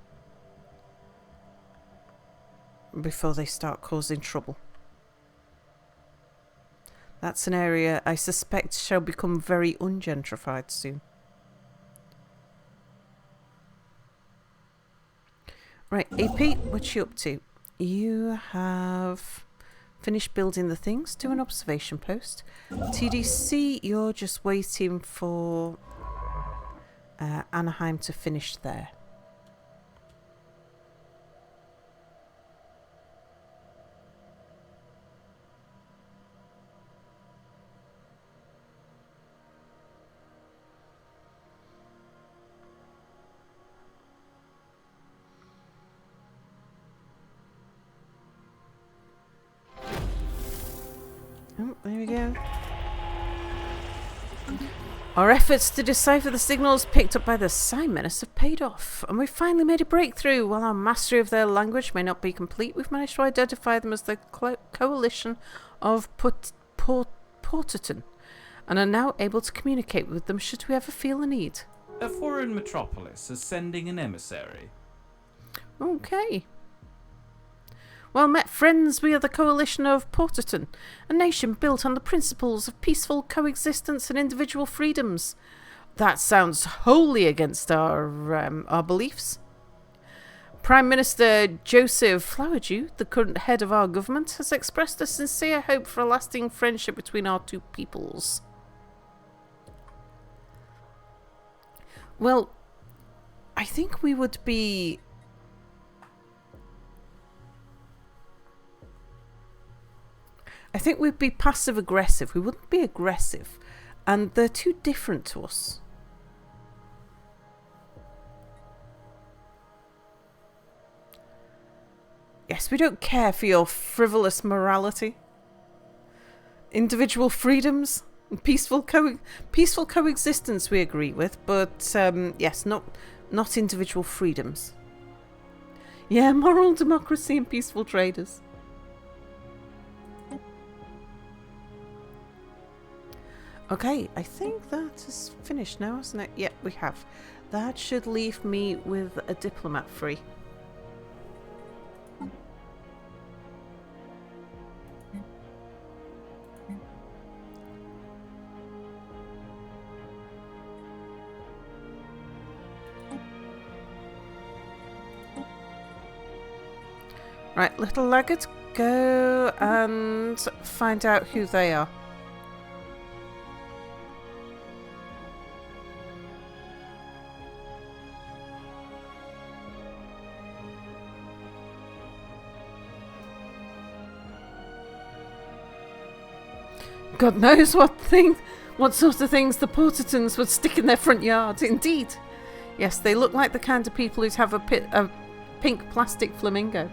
before they start causing trouble? That's an area I suspect shall become very ungentrified soon. Right, AP, what you up to? You have finished building the things, do an observation post. TDC, you're just waiting for Anaheim to finish there. Oh, there we go. Our efforts to decipher the signals picked up by the Psi Menace have paid off, and we've finally made a breakthrough. While our mastery of their language may not be complete, we've managed to identify them as the coalition of Porterton, and are now able to communicate with them should we ever feel a need. A foreign metropolis is sending an emissary. Okay. Well met, friends. We are the coalition of Porterton, a nation built on the principles of peaceful coexistence and individual freedoms. That sounds wholly against our beliefs. Prime Minister Joseph Flowerdew, the current head of our government, has expressed a sincere hope for a lasting friendship between our two peoples. Well, I think we would be... I think we'd be passive-aggressive. We wouldn't be aggressive. And they're too different to us. Yes, we don't care for your frivolous morality. Individual freedoms and peaceful coexistence we agree with. But, yes, not individual freedoms. Yeah, moral democracy and peaceful traders. Okay, I think that is finished now, isn't it? Yep, we have. That should leave me with a diplomat free. Right, little laggard, go and find out who they are. God knows what sort of things the Portertons would stick in their front yards. Indeed. Yes, they look like the kind of people who'd have a pink plastic flamingo.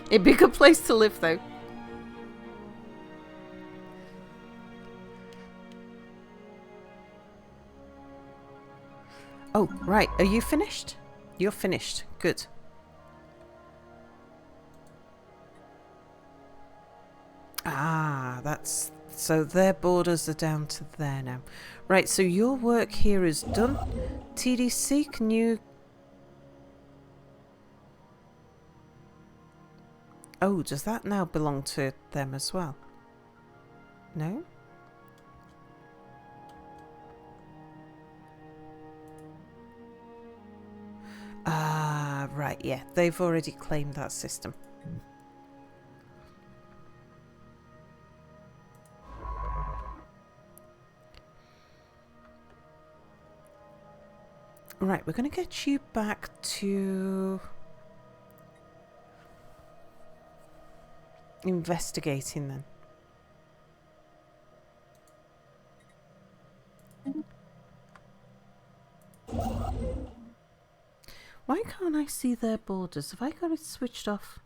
It'd be a good place to live, though. Oh, right. Are you finished? You're finished. Good. Ah, that's... So their borders are down to there now. Right, so your work here is done. TDC, can you... Oh, does that now belong to them as well? No? Ah, right, yeah. They've already claimed that system. Right, we're going to get you back to investigating then. Why can't I see their borders? Have I got it switched off?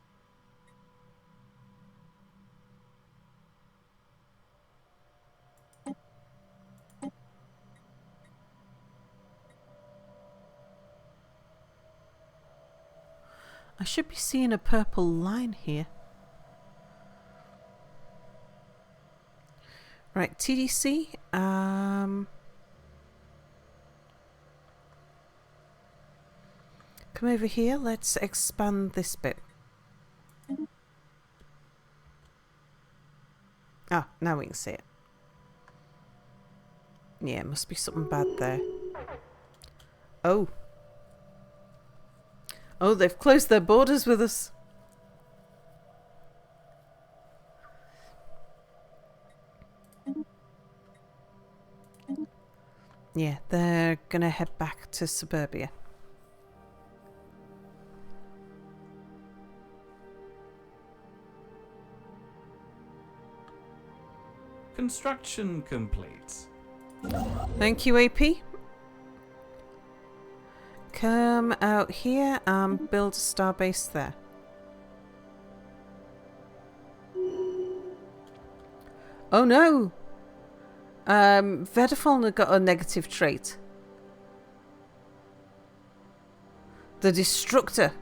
I should be seeing a purple line here. Right, TDC. Come over here. Let's expand this bit. Ah, now we can see it. Yeah, must be something bad there. Oh. Oh, they've closed their borders with us. Yeah, they're gonna head back to suburbia. Construction complete. Thank you, AP. Come out here and build a starbase there. Oh no! Vedafon got a negative trait. The Destructor.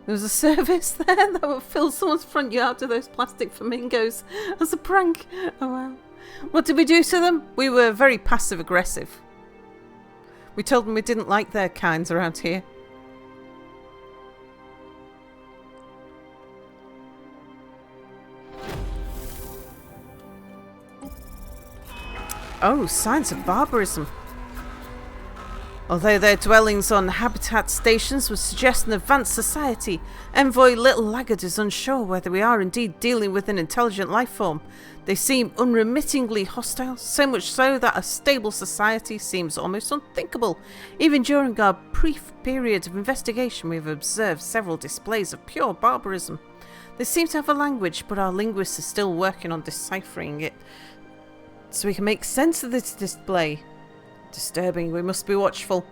There was a service there that would fill someone's front yard with those plastic flamingos as a prank. Oh wow. What did we do to them? We were very passive aggressive. We told them we didn't like their kinds around here. Oh, signs of barbarism. Although their dwellings on habitat stations would suggest an advanced society, Envoy Little Laggard is unsure whether we are indeed dealing with an intelligent life form. They seem unremittingly hostile, so much so that a stable society seems almost unthinkable. Even during our brief period of investigation, we have observed several displays of pure barbarism. They seem to have a language, but our linguists are still working on deciphering it, so we can make sense of this display. Disturbing, we must be watchful.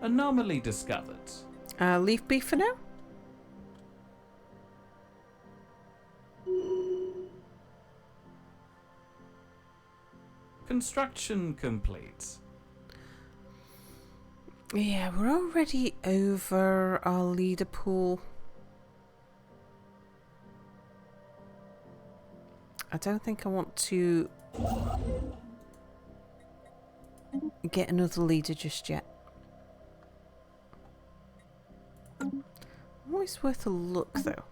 Anomaly discovered. Leave B for now. Construction complete. Yeah, we're already over our leader pool. I don't think I want to get another leader just yet. Always worth a look, though.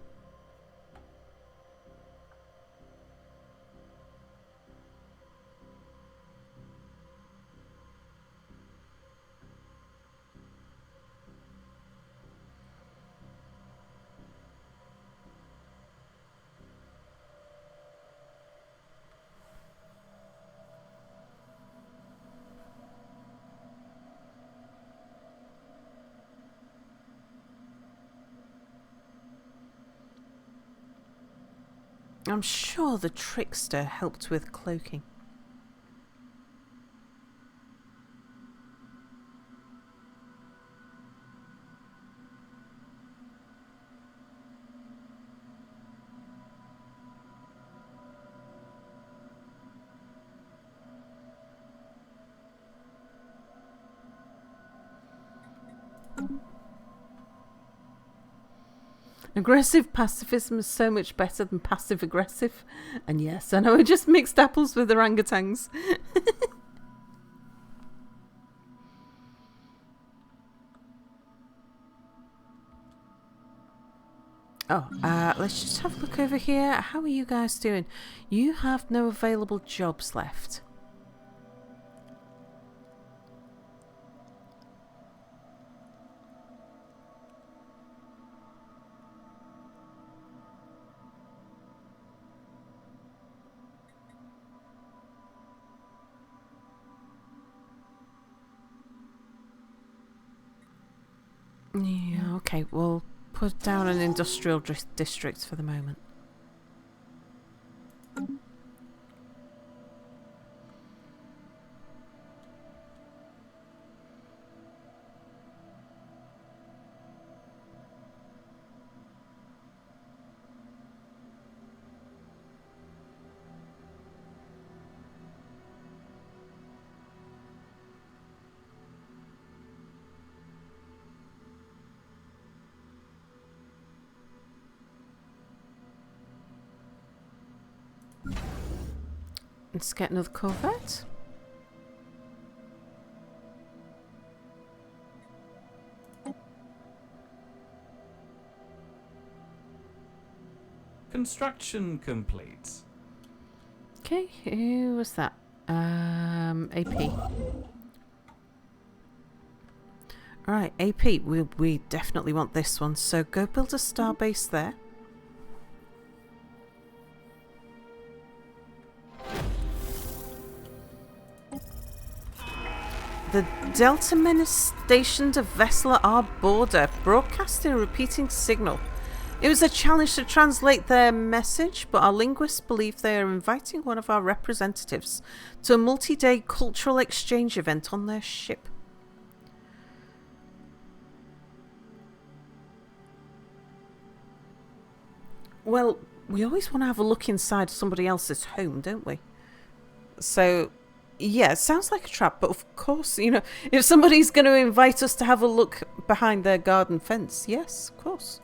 I'm sure the trickster helped with cloaking. Aggressive pacifism is so much better than passive aggressive. And yes, I know I just mixed apples with orangutans. Oh, let's just have a look over here. How are you guys doing? You have no available jobs left. Yeah, okay, we'll put down an industrial district for the moment. Let's get another Corvette. Construction complete. Okay, who was that? AP. Alright, AP, we definitely want this one, so go build a star base there. The Delta Men is stationed a vessel at our border, broadcasting a repeating signal. It was a challenge to translate their message, but our linguists believe they are inviting one of our representatives to a multi-day cultural exchange event on their ship. Well, we always want to have a look inside somebody else's home, don't we? So, yeah, it sounds like a trap, but of course, you know, if somebody's going to invite us to have a look behind their garden fence, yes, of course.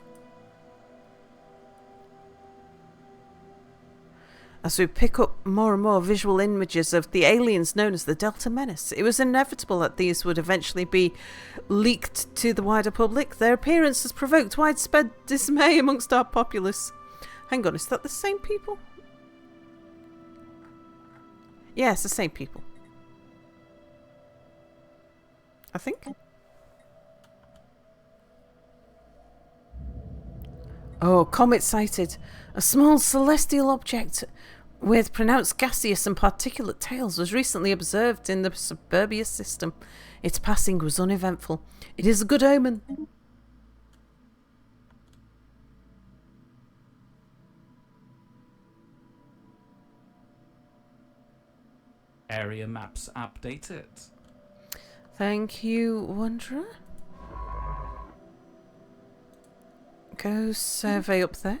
As we pick up more and more visual images of the aliens known as the Delta Menace, it was inevitable that these would eventually be leaked to the wider public. Their appearance has provoked widespread dismay amongst our populace. Hang on, is that the same people? Yeah, it's the same people. I think. Oh, comet sighted. A small celestial object with pronounced gaseous and particulate tails was recently observed in the Suburbia system. Its passing was uneventful. It is a good omen. Area maps updated. Thank you, Wanderer. Go survey up there.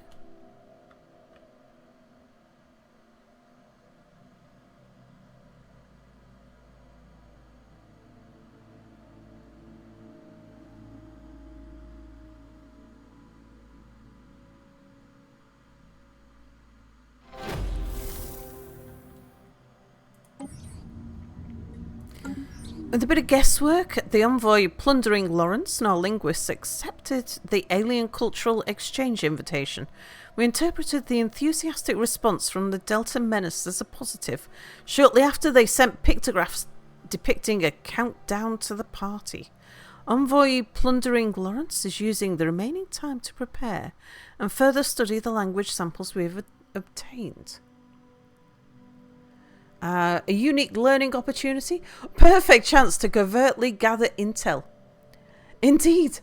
With a bit of guesswork, the envoy plundering Lawrence and our linguists accepted the alien cultural exchange invitation. We interpreted the enthusiastic response from the Delta Menace as a positive. Shortly after, they sent pictographs depicting a countdown to the party. Envoy plundering Lawrence is using the remaining time to prepare and further study the language samples we have obtained. A unique learning opportunity. Perfect chance to covertly gather intel. Indeed.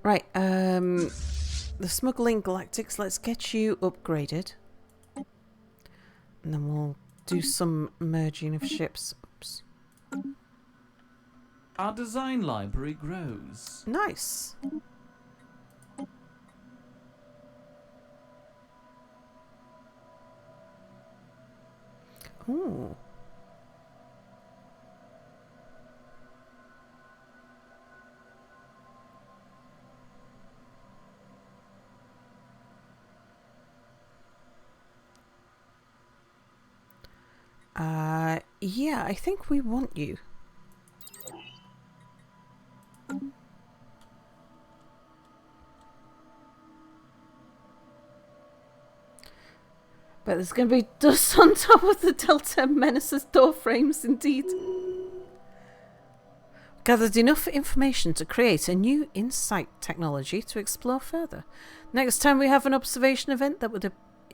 Right, the Smuggling Galactics, let's get you upgraded. And then we'll do some merging of ships. Oops. Our design library grows. Nice. Ooh. Yeah, I think we want you. But there's going to be dust on top of the Delta Menace's door frames, indeed. Gathered enough information to create a new insight technology to explore further. Next time we have an observation event that would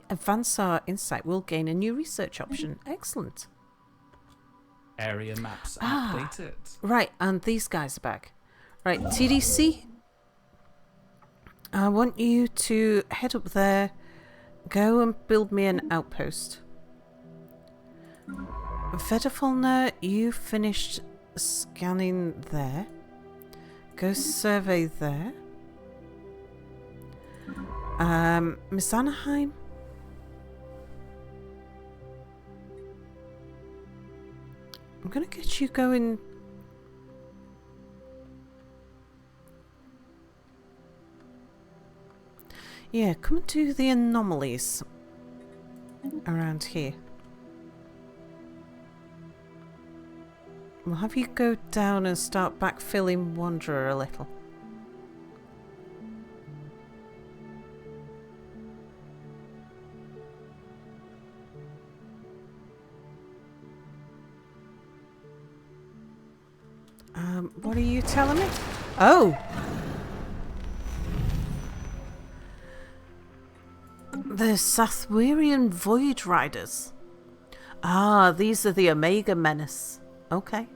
advance our insight, we'll gain a new research option. Excellent. Area maps updated. Right, and these guys are back. Right, TDC. I want you to head up there. Go and build me an outpost. Vedafalna, you finished scanning there. Go survey there. Miss Anaheim. I'm gonna get you going. Yeah, come and do the anomalies around here. We'll have you go down and start backfilling Wanderer a little. What are you telling me? Oh! The Sathwerian Void Riders. Ah, these are the Omega Menace. Okay.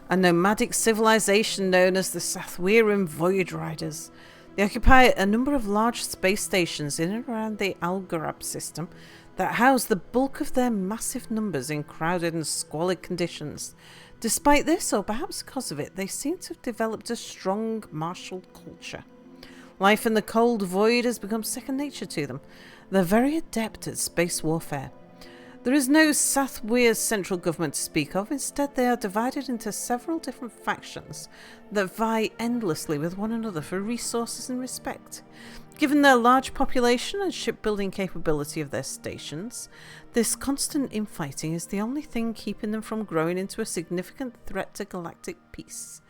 A nomadic civilization known as the Sathwerian Void Riders. They occupy a number of large space stations in and around the Algorab system that house the bulk of their massive numbers in crowded and squalid conditions. Despite this, or perhaps because of it, they seem to have developed a strong martial culture. Life in the cold void has become second nature to them. They're very adept at space warfare. There is no Sathwir central government to speak of. Instead, they are divided into several different factions that vie endlessly with one another for resources and respect. Given their large population and shipbuilding capability of their stations, this constant infighting is the only thing keeping them from growing into a significant threat to galactic peace.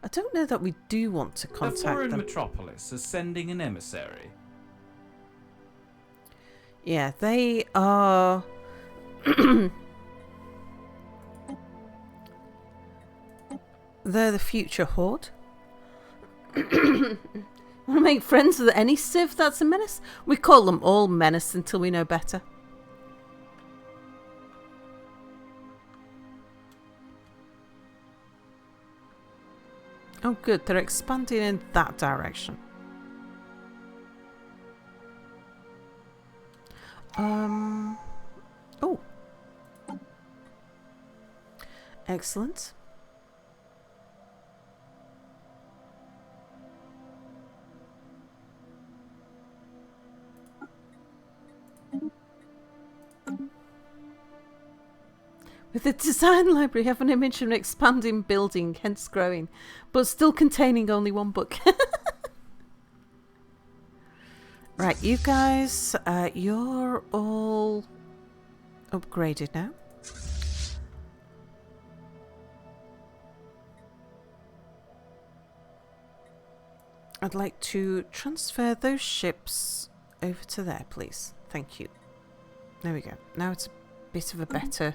I don't know that we do want to contact The foreign them. metropolis is sending an emissary. Yeah, they are... They're the future horde. Want to make friends with any civ that's a menace? We call them all menace until we know better. Oh good, they're expanding in that direction. Oh. Excellent. With the design library, have an image of an expanding building, hence growing, but still containing only one book. Right, you guys, you're all upgraded now. I'd like to transfer those ships over to there, please. Thank you. There we go. Now it's a bit of a better,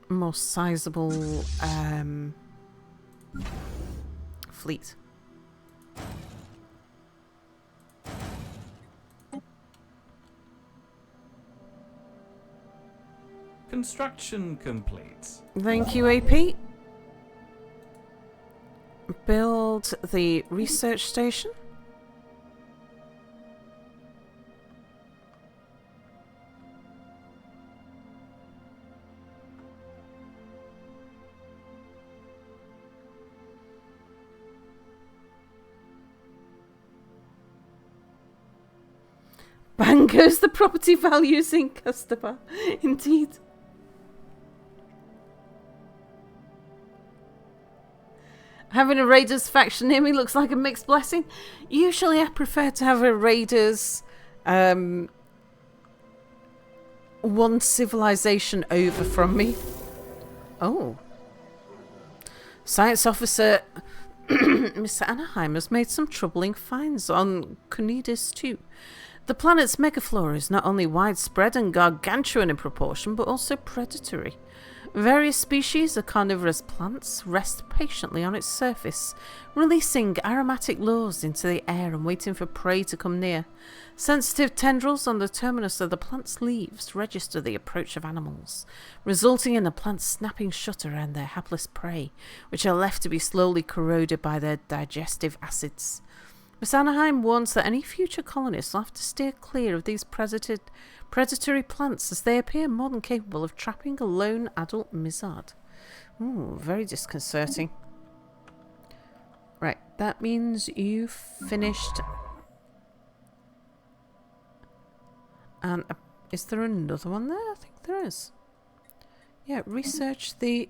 more sizable fleet. Construction complete. Thank you, AP. Build the research station. Bang goes the property values in customer. Indeed. Having a Raiders faction near me looks like a mixed blessing. Usually I prefer to have a Raiders one civilization over from me. Oh. Science officer Mr. Anaheim has made some troubling finds on Conidus 2. The planet's megaflora is not only widespread and gargantuan in proportion, but also predatory. Various species of carnivorous plants rest patiently on its surface, releasing aromatic lures into the air and waiting for prey to come near. Sensitive tendrils on the terminus of the plant's leaves register the approach of animals, resulting in the plants snapping shut around their hapless prey, which are left to be slowly corroded by their digestive acids. Miss Anaheim warns that any future colonists will have to steer clear of these predatory plants, as they appear more than capable of trapping a lone adult Mizard. Ooh, very disconcerting. Right, that means you've finished. And is there another one there? I think there is. Yeah, research the...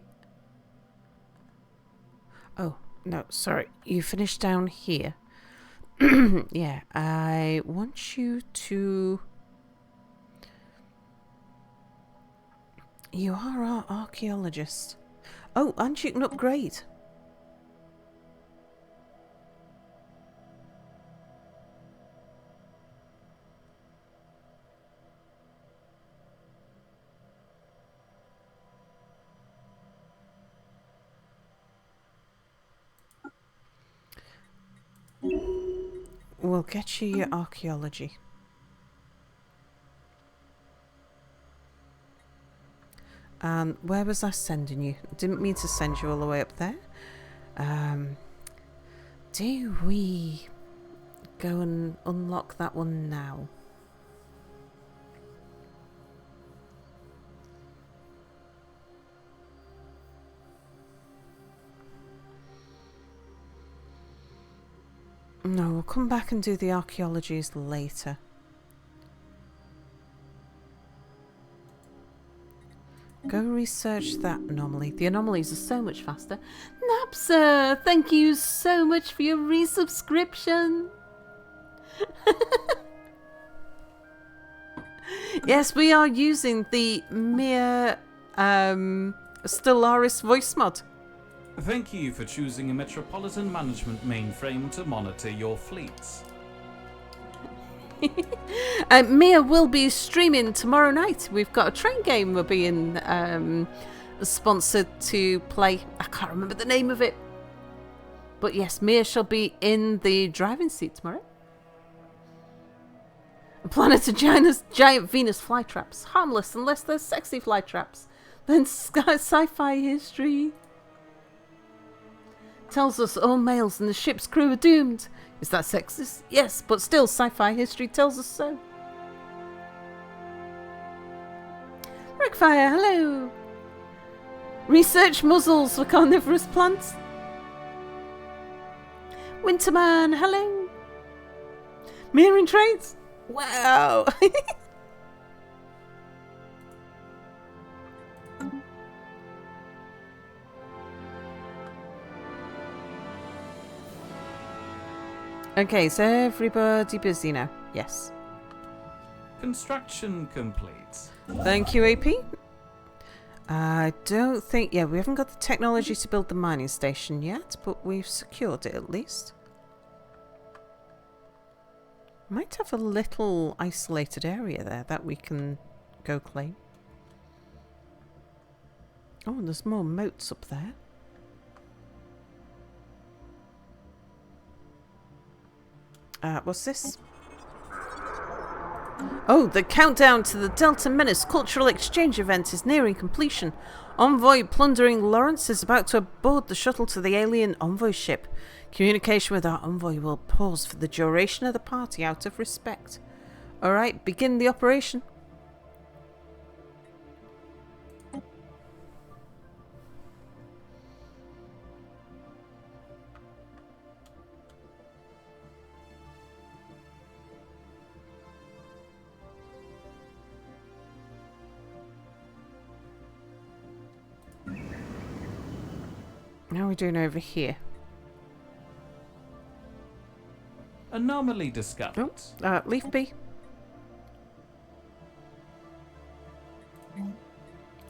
Oh, no, sorry. You finished down here. Yeah, I want you to... You are our archaeologist. Oh, and you can upgrade. We'll get you your archaeology. And where was I sending you? Didn't mean to send you all the way up there. Do we go and unlock that one now? No, we'll come back and do the archaeologies later. Go research that anomaly. The anomalies are so much faster. Napsa, thank you so much for your resubscription. Yes, we are using the Mir Stellaris voice mod. Thank you for choosing a Metropolitan Management mainframe to monitor your fleets. Mia will be streaming tomorrow night. We've got a train game we're being sponsored to play. I can't remember the name of it. But yes, Mia shall be in the driving seat tomorrow. Planet of giant Venus flytraps. Harmless unless they're sexy flytraps. Then sci-fi history tells us all males in the ship's crew are doomed. Is that sexist? Yes, but still sci-fi history tells us so. Rickfire, hello. Research muzzles for carnivorous plants. Winterman, hello. Mirroring trades. Wow. Okay, so everybody busy now. Yes. Construction complete. Thank you, AP. I don't think... Yeah, we haven't got the technology to build the mining station yet, but we've secured it at least. Might have a little isolated area there that we can go claim. Oh, and there's more moats up there. What's this? Oh, the countdown to the Delta Menace Cultural Exchange event is nearing completion. Envoy plundering Lawrence is about to board the shuttle to the alien envoy ship. Communication with our envoy will pause for the duration of the party out of respect. Alright, begin the operation. How are we doing over here? Anomaly discovered. Leaf B.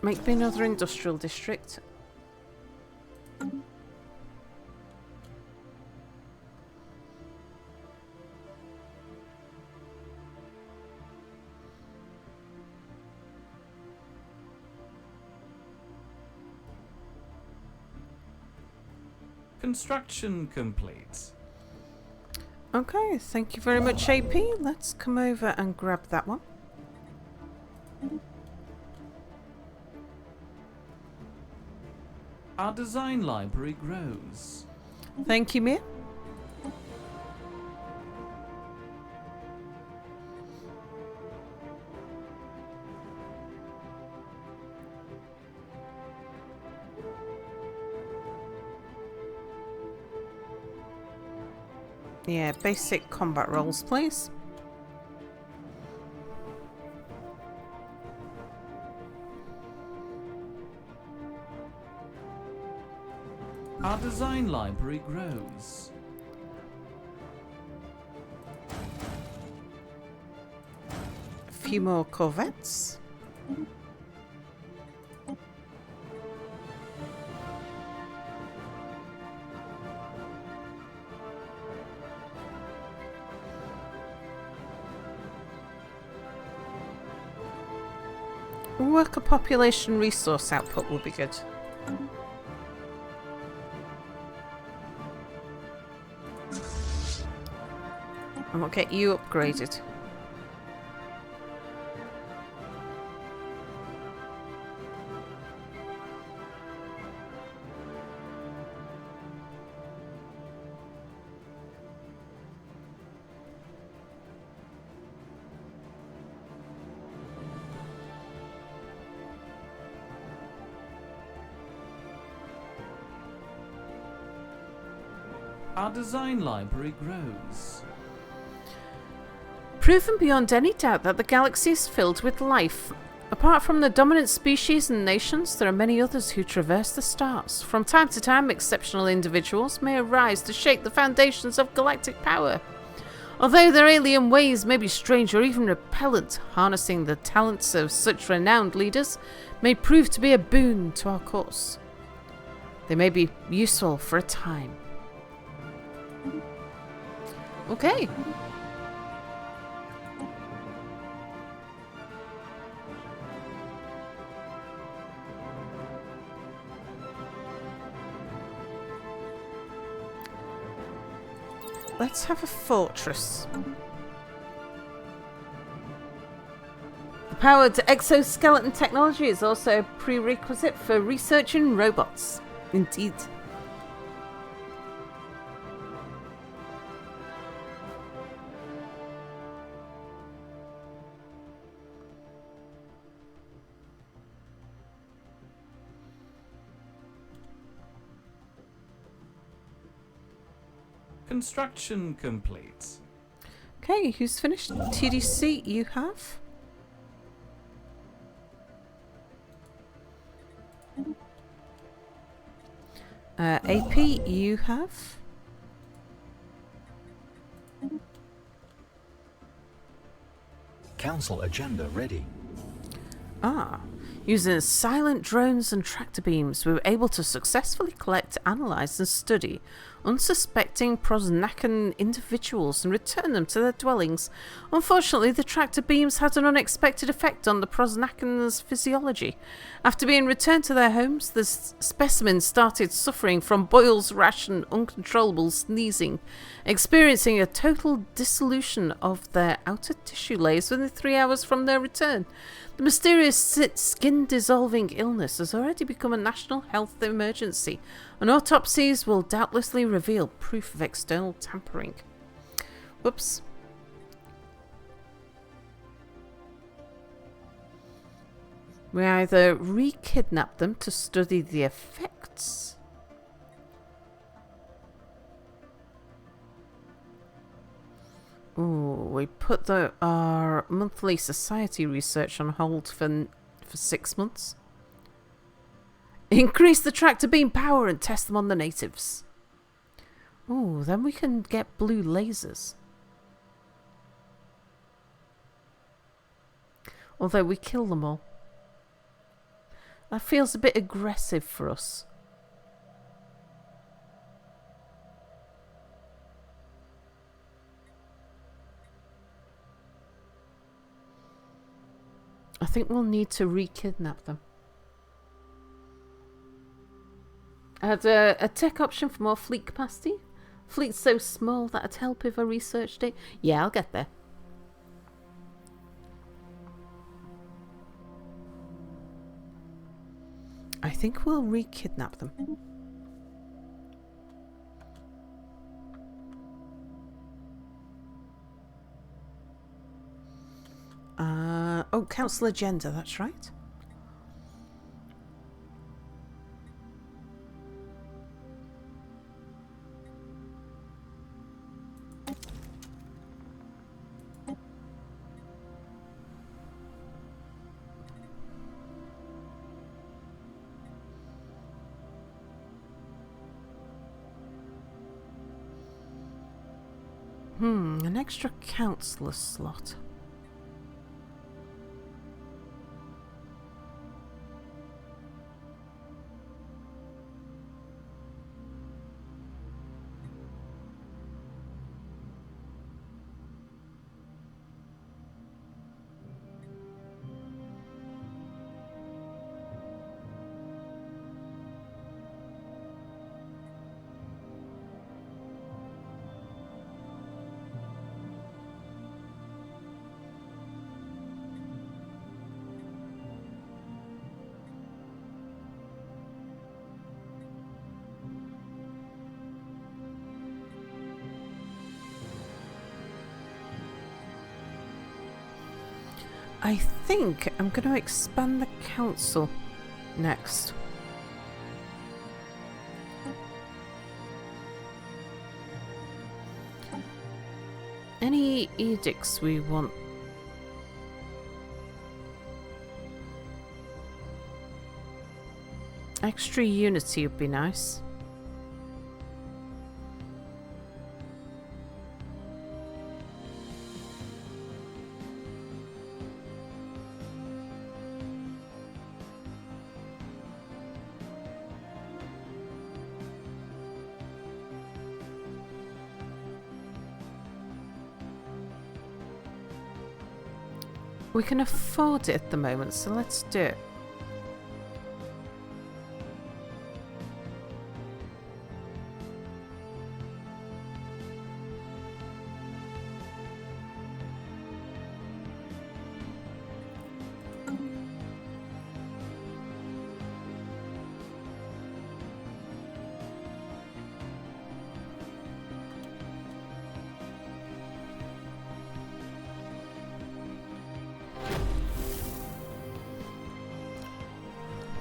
Make me another industrial district. Construction complete. Okay, thank you very much, AP. Let's come over and grab that one. Our design library grows. Thank you, Mia. Yeah, basic combat rolls, please. Our design library grows. A few more corvettes. Worker population resource output will be good. And we'll get you upgraded. Our design library grows. Proven beyond any doubt that the galaxy is filled with life. Apart from the dominant species and nations, there are many others who traverse the stars. From time to time, exceptional individuals may arise to shake the foundations of galactic power. Although their alien ways may be strange or even repellent, harnessing the talents of such renowned leaders may prove to be a boon to our cause. They may be useful for a time. Okay. Let's have a fortress. The powered exoskeleton technology is also a prerequisite for research in robots. Indeed. Construction complete. Okay, who's finished? TDC, you have? AP, you have? Council agenda ready. Ah, using silent drones and tractor beams, we were able to successfully collect, analyze, and study unsuspecting Prosnakan individuals and return them to their dwellings. Unfortunately, the tractor beams had an unexpected effect on the Prosnakans' physiology. After being returned to their homes, the specimens started suffering from boils, rash, and uncontrollable sneezing, experiencing a total dissolution of their outer tissue layers within 3 hours from their return. The mysterious skin-dissolving illness has already become a national health emergency, and autopsies will doubtlessly reveal proof of external tampering. Whoops. We either re-kidnap them to study the effects, we put our monthly society research on hold for 6 months. Increase the tractor beam power and test them on the natives. Oh, then we can get blue lasers. Although we kill them all. That feels a bit aggressive for us. I think we'll need to re-kidnap them. I had a tech option for more fleet capacity. Fleet's so small that I'd help if I researched it. Yeah, I'll get there. I think we'll re-kidnap them. Oh, Council Agenda, that's right. An extra councillor slot. I think I'm going to expand the council next. Any edicts we want? Extra unity would be nice. We can afford it at the moment, so let's do it.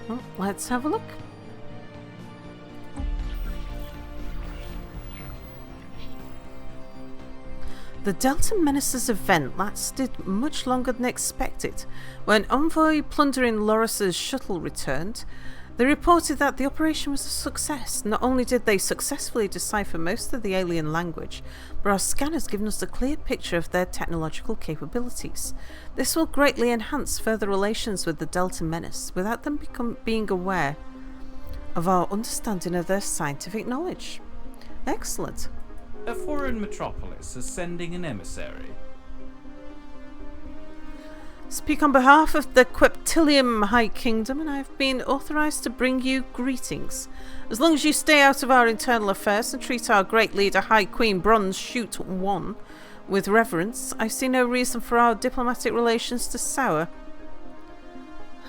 Well, let's have a look. The Delta Menaces event lasted much longer than expected. When Envoy plundering Loris's shuttle returned, they reported that the operation was a success. Not only did they successfully decipher most of the alien language, but our scanners given us a clear picture of their technological capabilities. This will greatly enhance further relations with the Delta Menace without them being aware of our understanding of their scientific knowledge. Excellent. A foreign metropolis is sending an emissary. Speak on behalf of the Queptilium High Kingdom, and I have been authorized to bring you greetings. As long as you stay out of our internal affairs and treat our great leader, High Queen Bronze Shoot 1, with reverence, I see no reason for our diplomatic relations to sour.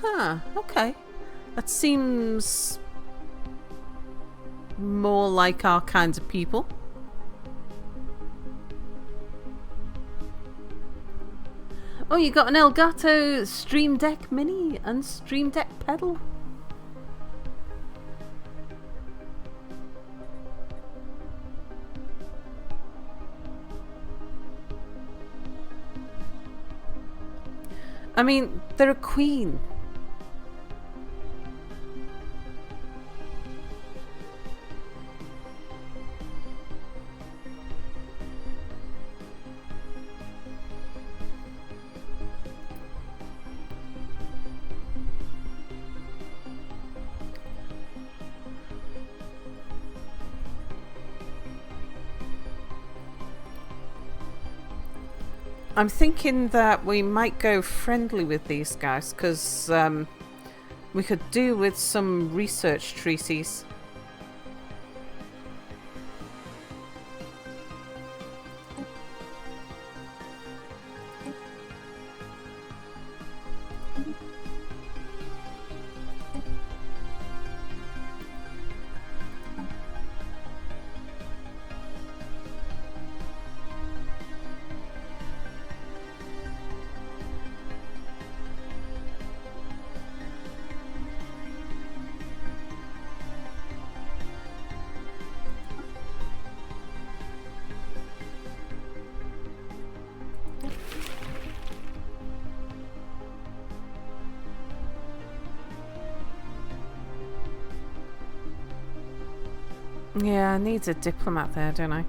Huh, okay. That seems more like our kind of people. Oh, you got an Elgato Stream Deck Mini and Stream Deck pedal. I mean, they're a queen. I'm thinking that we might go friendly with these guys, because we could do with some research treaties. Yeah, I need a diplomat there, don't I?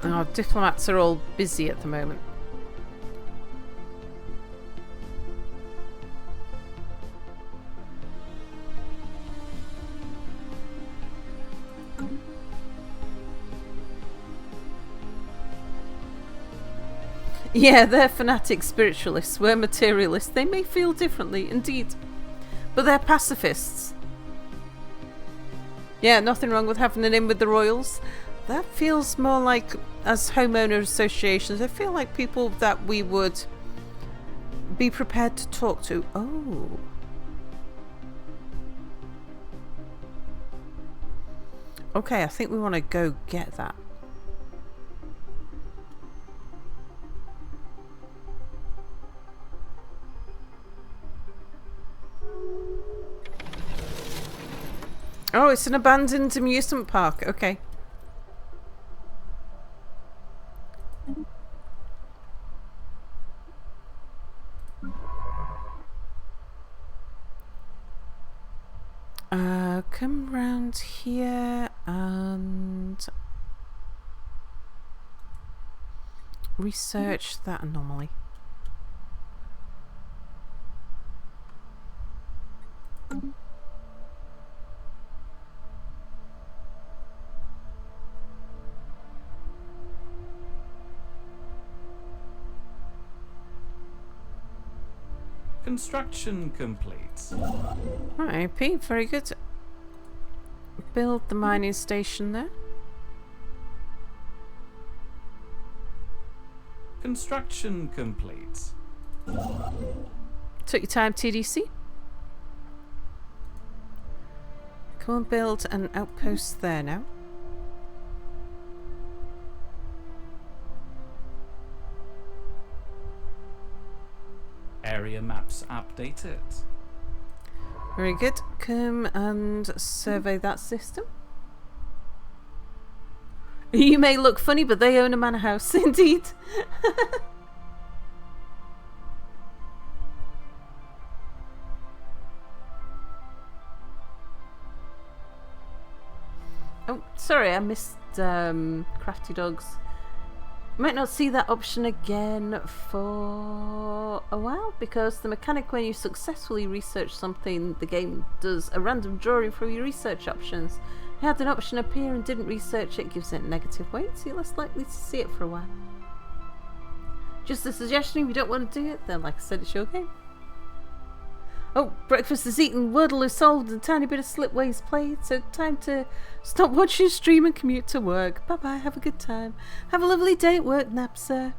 Our diplomats are all busy at the moment. Yeah, they're fanatic spiritualists. We're materialists. They may feel differently, indeed. But they're pacifists. Yeah, nothing wrong with having an in with the royals. That feels more like, as homeowner associations, I feel like people that we would be prepared to talk to. Oh. Okay, I think we want to go get that. Oh, it's an abandoned amusement park. Okay. Come round here and research that anomaly. Construction complete. Right, Pete, very good. Build the mining station there. Construction complete. Took your time, TDC. Come and build an outpost there now. Area maps updated. Very good. Come and survey that system. You may look funny, but they own a manor house, indeed. Oh, sorry, I missed Crafty Dogs. Might not see that option again for a while, because the mechanic when you successfully research something, the game does a random drawing from your research options. Had an option appear and didn't research it, gives it negative weight, so you're less likely to see it for a while. Just a suggestion, if you don't want to do it, then like I said, it's your game. Oh, breakfast is eaten, Wordle is solved, and a tiny bit of Slipways played, so time to stop watching stream and commute to work. Bye bye, have a good time. Have a lovely day at work, Napsir.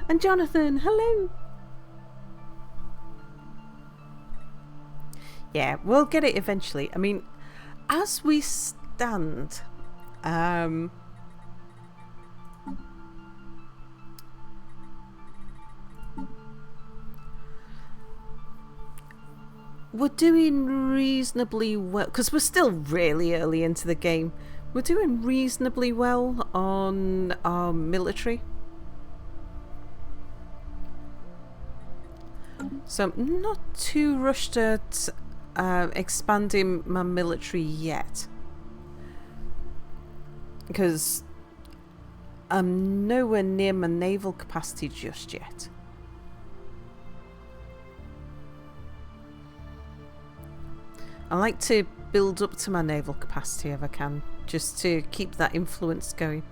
And Jonathan, hello. Yeah, we'll get it eventually. I mean, as we stand, we're doing reasonably well, because we're still really early into the game. We're doing reasonably well on our military. So I'm not too rushed at expanding my military yet, because I'm nowhere near my naval capacity just yet. I like to build up to my naval capacity if I can, just to keep that influence going.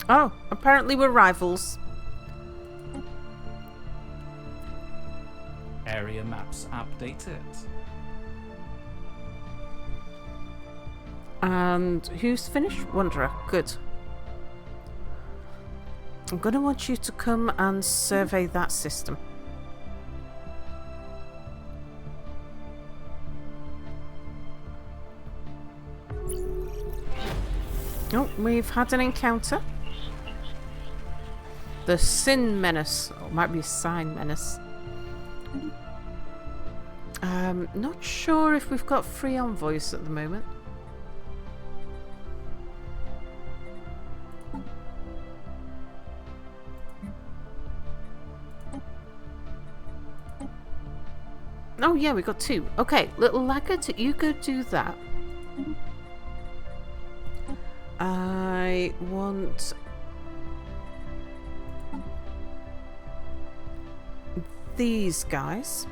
Oh, apparently we're rivals. Area maps updated. And who's finished? Wanderer. Good. I'm going to want you to come and survey that system. Oh, we've had an encounter. The Sin Menace. Or it might be Sign Menace. Not sure if we've got free envoys at the moment. Oh yeah, we got 2. Okay, little laggard, you go do that. I want these guys.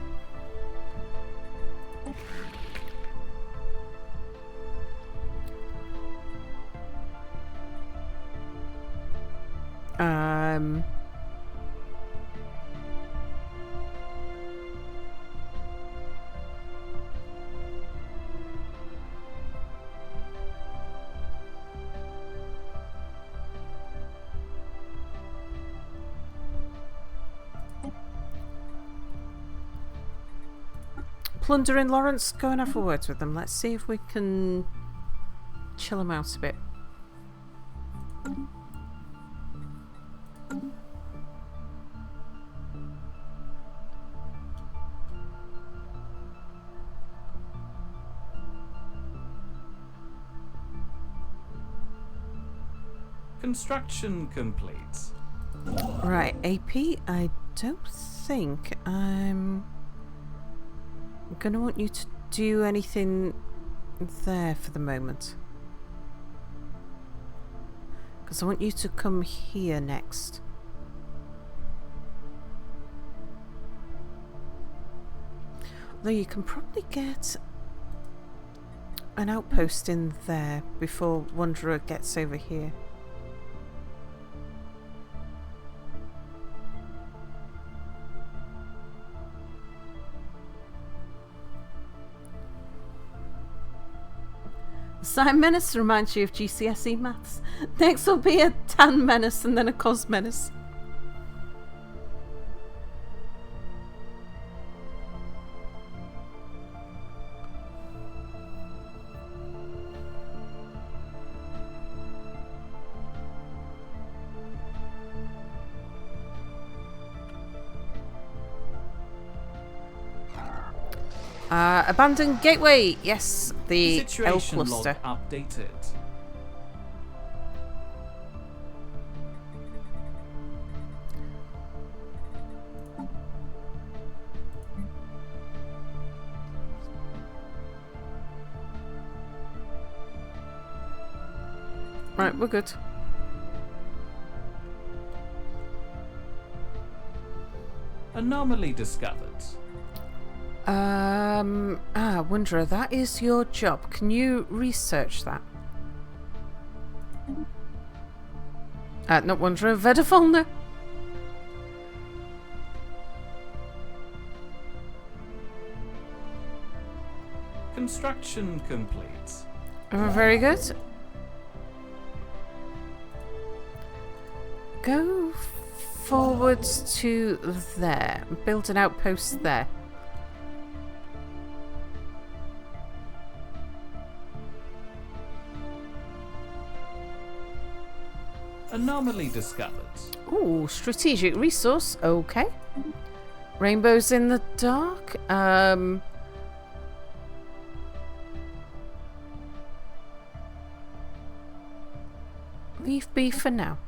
Plunder and Lawrence, go and have a word with them. Let's see if we can chill them out a bit. Construction complete. Right, AP, I don't think I'm gonna want you to do anything there for the moment. Because I want you to come here next. Although you can probably get an outpost in there before Wanderer gets over here. Sign Menace reminds you of GCSE maths. Next will be a Tan Menace and then a Cos Menace. Abandoned gateway. Yes, the L Situation log cluster. updated. Right, we're good. Anomaly discovered. Wanderer, that is your job. Can you research that? Not Wanderer, Vedafolner. Construction complete. Very good. Go forwards to there. Build an outpost there. Anomaly discovered. Ooh, strategic resource. Okay. Rainbows in the dark. Leave be for now.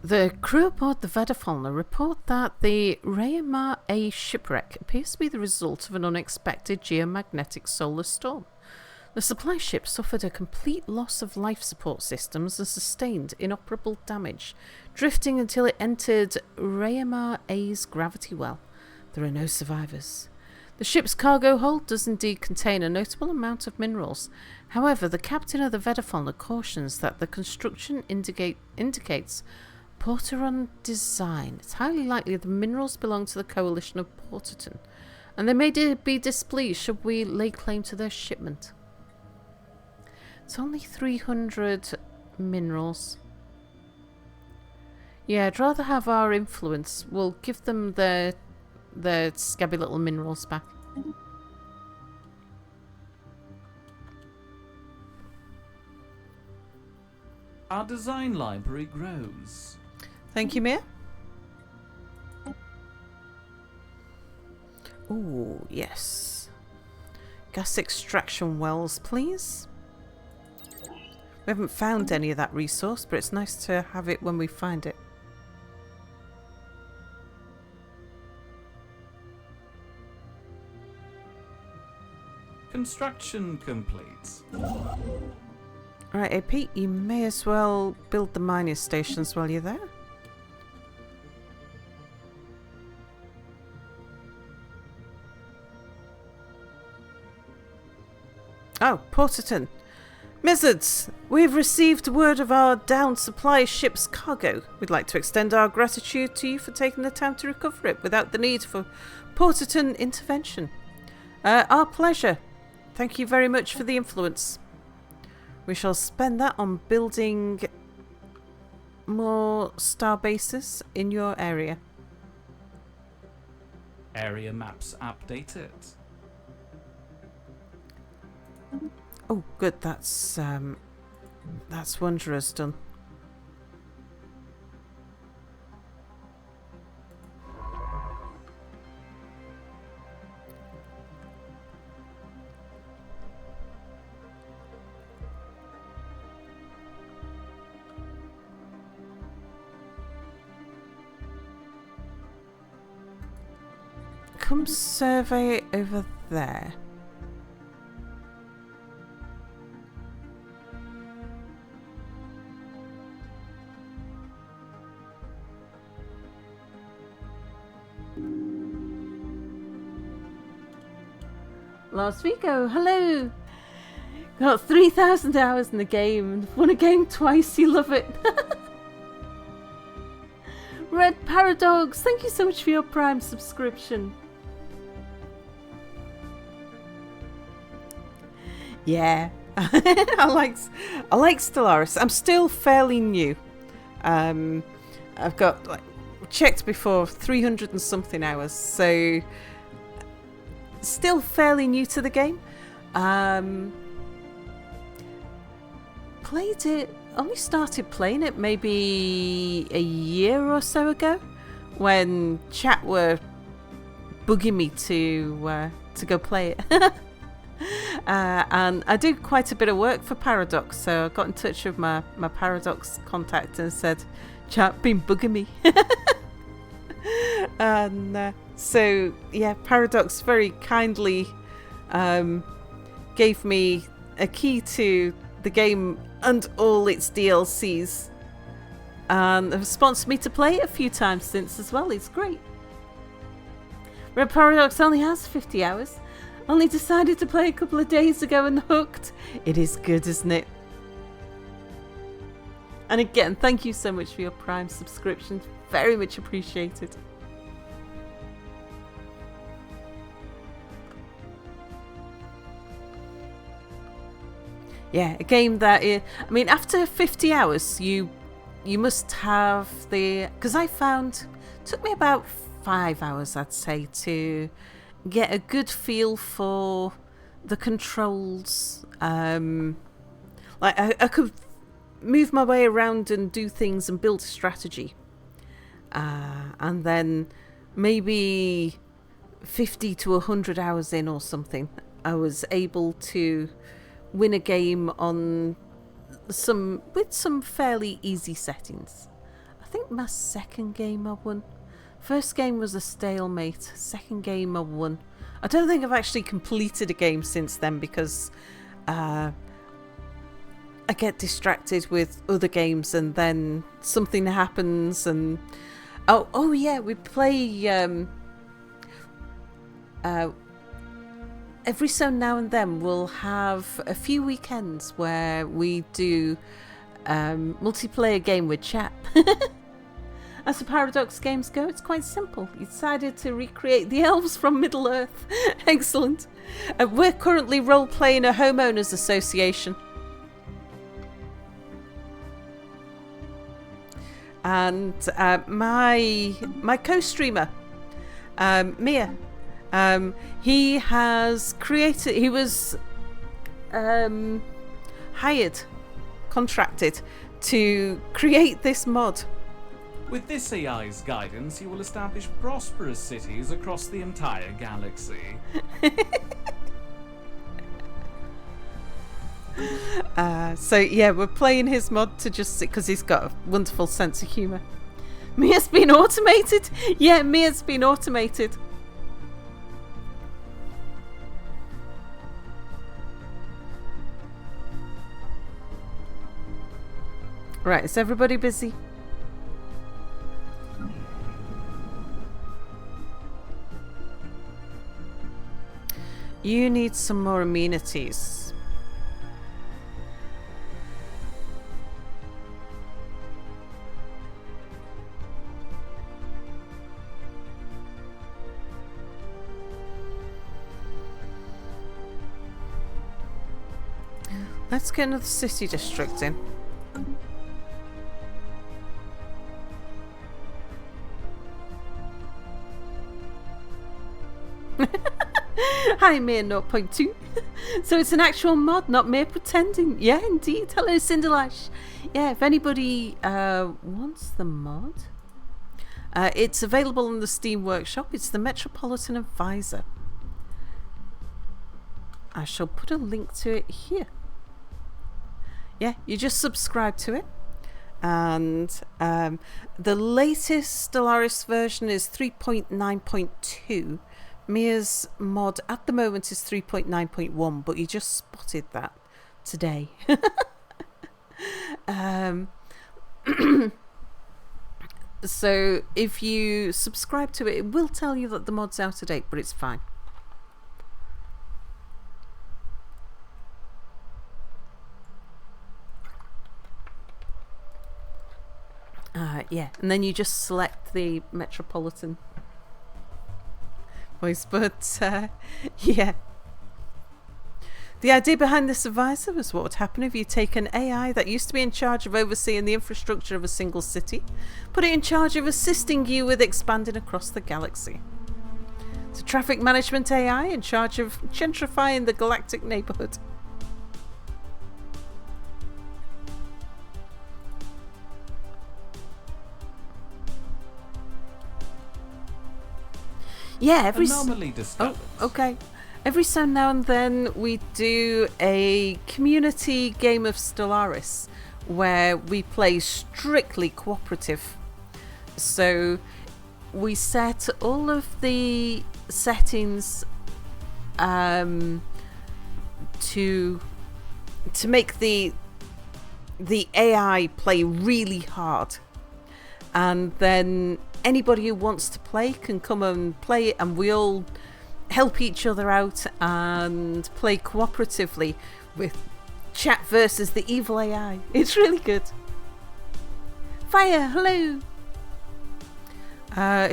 The crew aboard the Vedafalna report that the Rayamar A shipwreck appears to be the result of an unexpected geomagnetic solar storm. The supply ship suffered a complete loss of life support systems and sustained inoperable damage, drifting until it entered Rayamar A's gravity well. There are no survivors. The ship's cargo hold does indeed contain a notable amount of minerals. However, the captain of the Vedafalna cautions that the construction indicates Porteron design. It's highly likely the minerals belong to the coalition of Porterton, and they may be displeased should we lay claim to their shipment. It's only 300 minerals. Yeah, I'd rather have our influence. We'll give them their scabby little minerals back. Our design library grows. Thank you, Mia. Oh, yes. Gas extraction wells, please. We haven't found any of that resource, but it's nice to have it when we find it. Construction complete. Right, AP, you may as well build the mining stations while you're there. Oh, Porterton. Mizzards, we've received word of our downed supply ship's cargo. We'd like to extend our gratitude to you for taking the time to recover it without the need for Porterton intervention. Our pleasure. Thank you very much for the influence. We shall spend that on building more star bases in your area. Area maps updated. Oh, good. That's wondrous done. Come survey over there. Last week, oh, hello! Got 3,000 hours in the game and won a game twice, you love it! Red Paradox, thank you so much for your Prime subscription. Yeah, I like Stellaris. I'm still fairly new. I've got, like, checked before, 300 and something hours, so still fairly new to the game. Only started playing it maybe a year or so ago, when chat were bugging me to go play it. And I do quite a bit of work for Paradox, so I got in touch with my Paradox contact and said, chat been bugging me. And so yeah, Paradox very kindly gave me a key to the game and all its DLCs, and have sponsored me to play it a few times since as well. It's great. Red Paradox only has 50 hours. Only decided to play a couple of days ago and hooked. It is good, isn't it? And again, thank you so much for your Prime subscriptions. Very much appreciated. Yeah, a game that I mean, after 50 hours, you must have the... Because I found... It took me about 5 hours, I'd say, to get a good feel for the controls. Like, I could move my way around and do things and build a strategy. And then maybe 50 to 100 hours in or something, I was able to win a game on with some fairly easy settings. think my second game I won. First game was a stalemate. Second game I won. I don't think I've actually completed a game since then because I get distracted with other games and then something happens and oh yeah, we play every so now and then we'll have a few weekends where we do multiplayer game with chat. As the Paradox games go, it's quite simple. You decided to recreate the elves from Middle Earth. Excellent. We're currently role-playing a homeowners association. And my co-streamer, Mia, he was hired, contracted to create this mod. With this AI's guidance, you will establish prosperous cities across the entire galaxy. So yeah, we're playing his mod to just because he's got a wonderful sense of humour. Mia's been automated? Yeah, Mia's been automated. Right, is everybody busy? You need some more amenities. Let's get another city district in. Hi, Mere 0.2. So it's an actual mod, not mere pretending. Yeah, indeed. Hello, Cinderlash. Yeah, if anybody wants the mod, it's available in the Steam Workshop. It's the Metropolitan Advisor. I shall put a link to it here. Yeah, you just subscribe to it. And the latest Stellaris version is 3.9.2. Mia's mod at the moment is 3.9.1, but you just spotted that today. So if you subscribe to it, it will tell you that the mod's out of date, but it's fine. Yeah, and then you just select the Metropolitan voice, but yeah. The idea behind this advisor was what would happen if you take an AI that used to be in charge of overseeing the infrastructure of a single city, put it in charge of assisting you with expanding across the galaxy. It's a traffic management AI in charge of gentrifying the galactic neighborhood. Yeah, Anomaly discovered. Oh, okay. Every so now and then we do a community game of Stellaris where we play strictly cooperative. So we set all of the settings to make the AI play really hard, and then anybody who wants to play can come and play it, and we all help each other out and play cooperatively with chat versus the evil AI. It's really good. Fire, hello.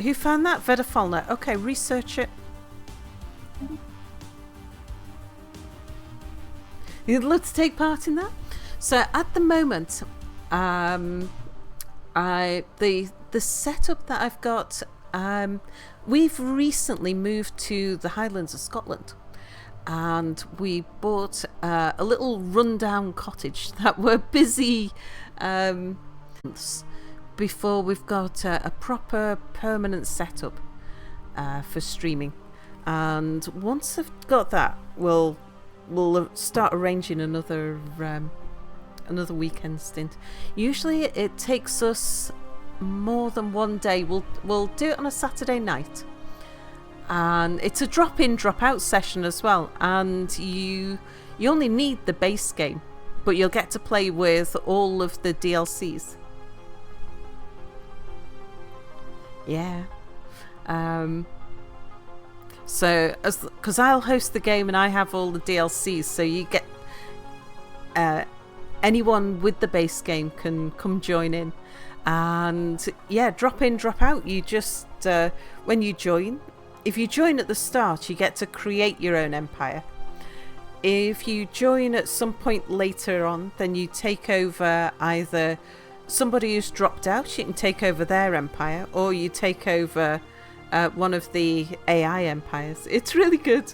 Who found that? Vedafalna. Okay, research it. You'd love to take part in that? So at the moment, the setup that I've got, we've recently moved to the Highlands of Scotland, and we bought a little rundown cottage that we're busy before we've got a proper permanent setup for streaming. And once I've got that, we'll start arranging another weekend stint. Usually it takes us more than one day. We'll do it on a Saturday night, and it's a drop-in, drop-out session as well. And you only need the base game, but you'll get to play with all of the DLCs. Yeah. So, because I'll host the game and I have all the DLCs, so you get anyone with the base game can come join in. And yeah, drop in, drop out. You just when you join, if you join at the start, you get to create your own empire. If you join at some point later on, then you take over either somebody who's dropped out, you can take over their empire, or you take over one of the AI empires. It's really good.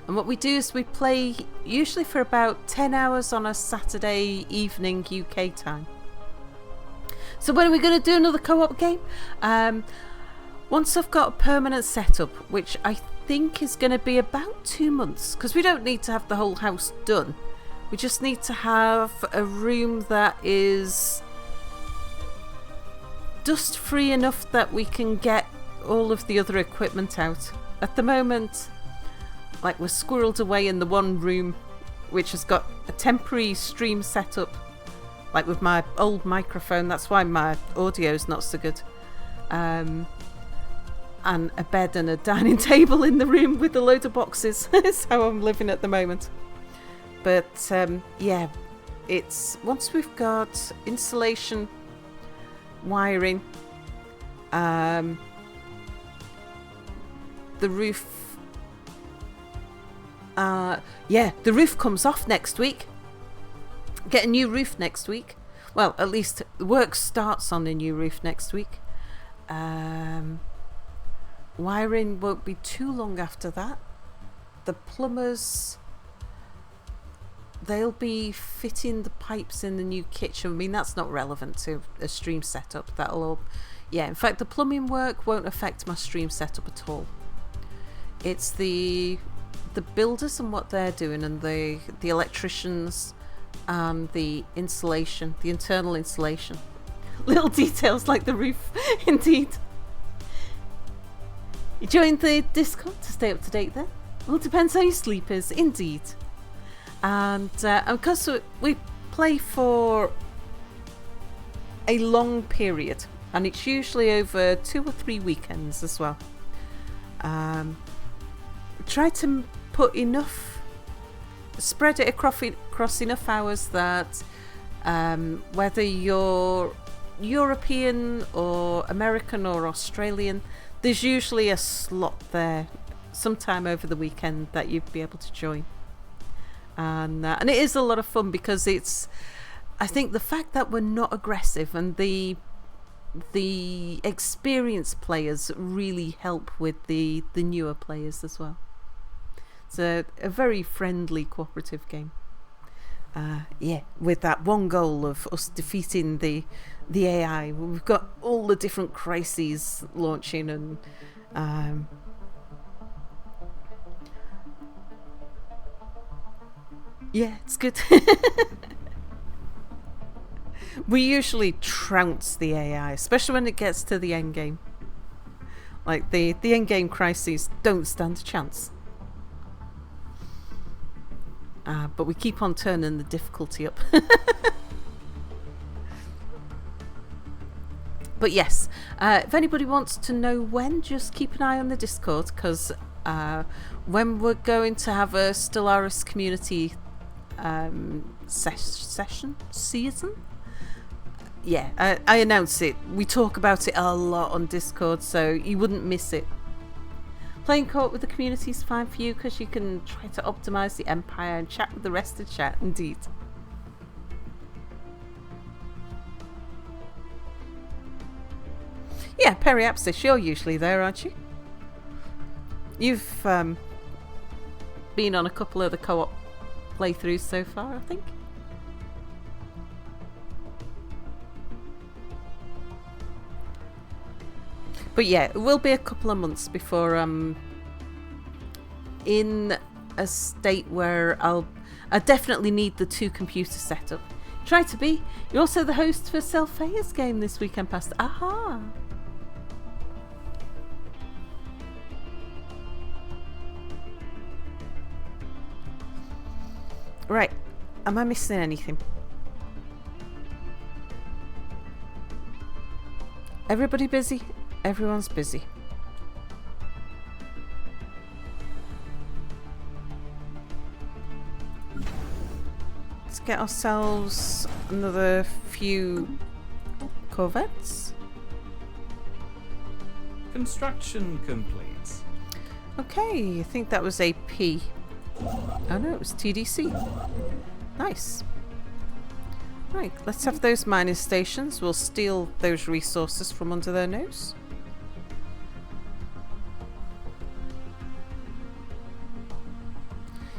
And what we do is we play usually for about 10 hours on a Saturday evening UK time. So when are we going to do another co-op game? Once I've got a permanent setup, which I think is going to be about 2 months, because we don't need to have the whole house done. We just need to have a room that is dust free enough that we can get all of the other equipment out. At the moment, like, we're squirreled away in the one room which has got a temporary stream setup, like with my old microphone. That's why my audio's not so good. And a bed and a dining table in the room with a load of boxes. That's how I'm living at the moment. But yeah, it's once we've got insulation, wiring, the roof. Yeah, the roof comes off next week. Get a new roof next week. Well, at least work starts on a new roof next week. Wiring won't be too long after that. The plumbers, they'll be fitting the pipes in the new kitchen. I mean, that's not relevant to a stream setup. That'll all, yeah. In fact, the plumbing work won't affect my stream setup at all. It's the builders and what they're doing, and the electricians and the insulation, the internal insulation. Little details like the roof, indeed. You joined the Discord to stay up to date then? Well, it depends how your sleep is, indeed. And because we play for a long period, and it's usually over 2 or 3 weekends as well. Try to put enough, spread it across enough hours that whether you're European or American or Australian, there's usually a slot there sometime over the weekend that you'd be able to join. And it is a lot of fun because it's, I think the fact that we're not aggressive and the experienced players really help with the newer players as well. It's a very friendly, cooperative game. Yeah, with that one goal of us defeating the AI. We've got all the different crises launching, and yeah, it's good. We usually trounce the AI, especially when it gets to the end game. Like the end game crises don't stand a chance. But we keep on turning the difficulty up. But yes, if anybody wants to know when, just keep an eye on the Discord, because when we're going to have a Stellaris community season, yeah, I announce it. We talk about it a lot on Discord, so you wouldn't miss it. Playing co-op with the community is fine for you because you can try to optimize the empire and chat with the rest of chat, indeed. Yeah, Periapsis, you're usually there, aren't you? You've been on a couple of the co-op playthroughs so far, I think. But yeah, it will be a couple of months before I'm in a state where I definitely need the 2 computer setup. Try to be. You're also the host for Selphea's game this weekend past. Aha! Right. Am I missing anything? Everybody busy? Everyone's busy. Let's get ourselves another few corvettes. Construction complete. Okay, I think that was AP. Oh no, it was TDC. Nice. Right, let's have those mining stations. We'll steal those resources from under their nose.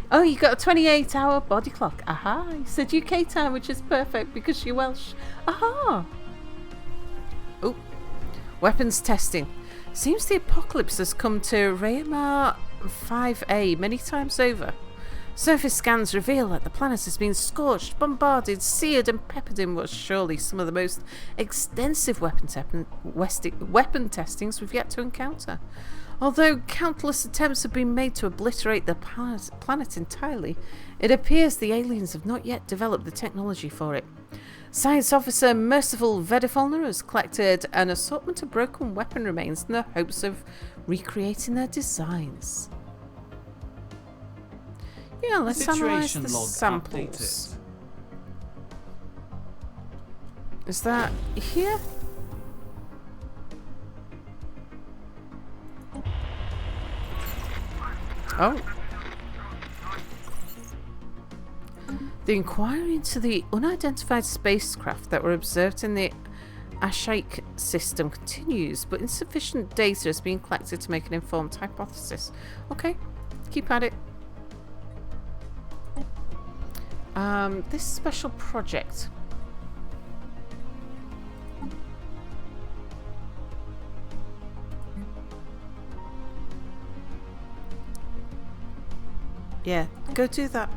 Oh, you got a 28-hour body clock. Aha. You said UK time, which is perfect because you're Welsh. Aha. Oh, weapons testing. Seems the apocalypse has come to Rayamar 5A many times over. Surface scans reveal that the planet has been scorched, bombarded, seared and peppered in what's surely some of the most extensive weapon testings we've yet to encounter. Although countless attempts have been made to obliterate the planet entirely, it appears the aliens have not yet developed the technology for it. Science Officer Merciful Vedifalner has collected an assortment of broken weapon remains in the hopes of recreating their designs. Yeah, let's analyse the samples. Is that here? Oh. The inquiry into the unidentified spacecraft that were observed in the Ashaik system continues, but insufficient data has been collected to make an informed hypothesis. Okay, keep at it. This special project. Yeah, go do that.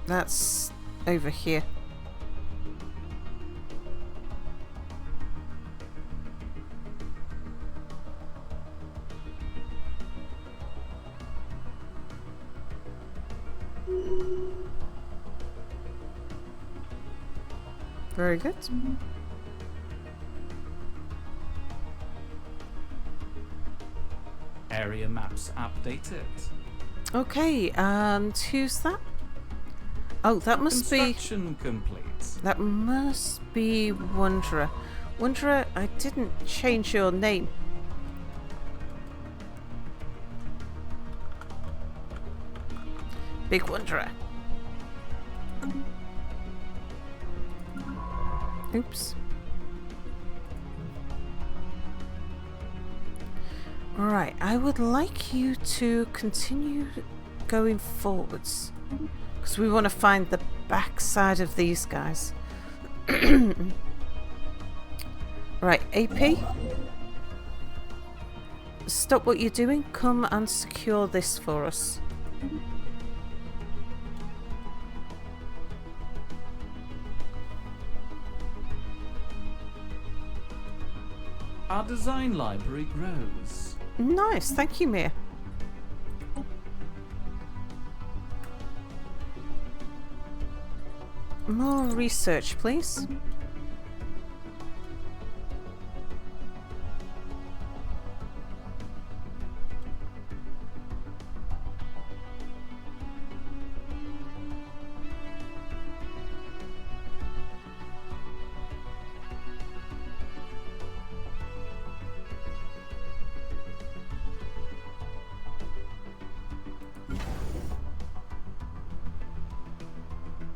That's over here. Very good. Area maps updated. Okay, and who's that? Oh, that must be... Construction complete. That must be Wanderer. Wanderer, I didn't change your name. Big Wanderer. Oops. Alright, I would like you to continue going forwards. Because we want to find the backside of these guys. Right, AP. Stop what you're doing. Come and secure this for us. Our design library grows. Nice, thank you, Mia. More research, please.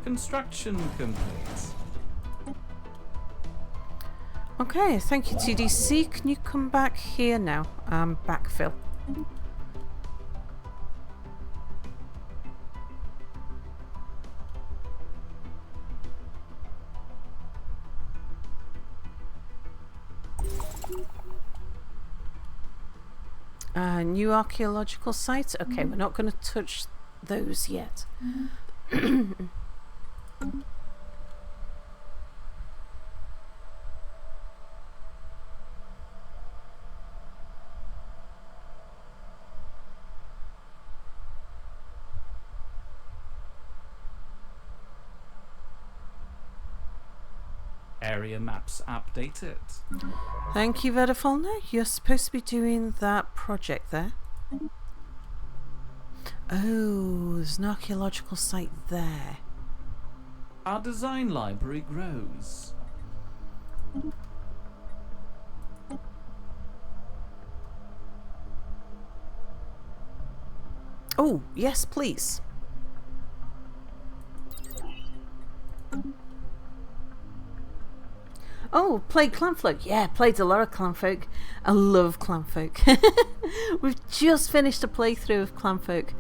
Construction complete. Okay, thank you, TDC. Can you come back here now? Backfill. New archaeological sites. Okay, we're not going to touch those yet. Area maps updated. Thank you, Vedafalna. You're supposed to be doing that project there. Oh, there's an archaeological site there. Our design library grows. Oh, yes, please. Oh, played Clanfolk. Yeah, played a lot of Clanfolk. I love Clanfolk. We've just finished a playthrough of Clanfolk.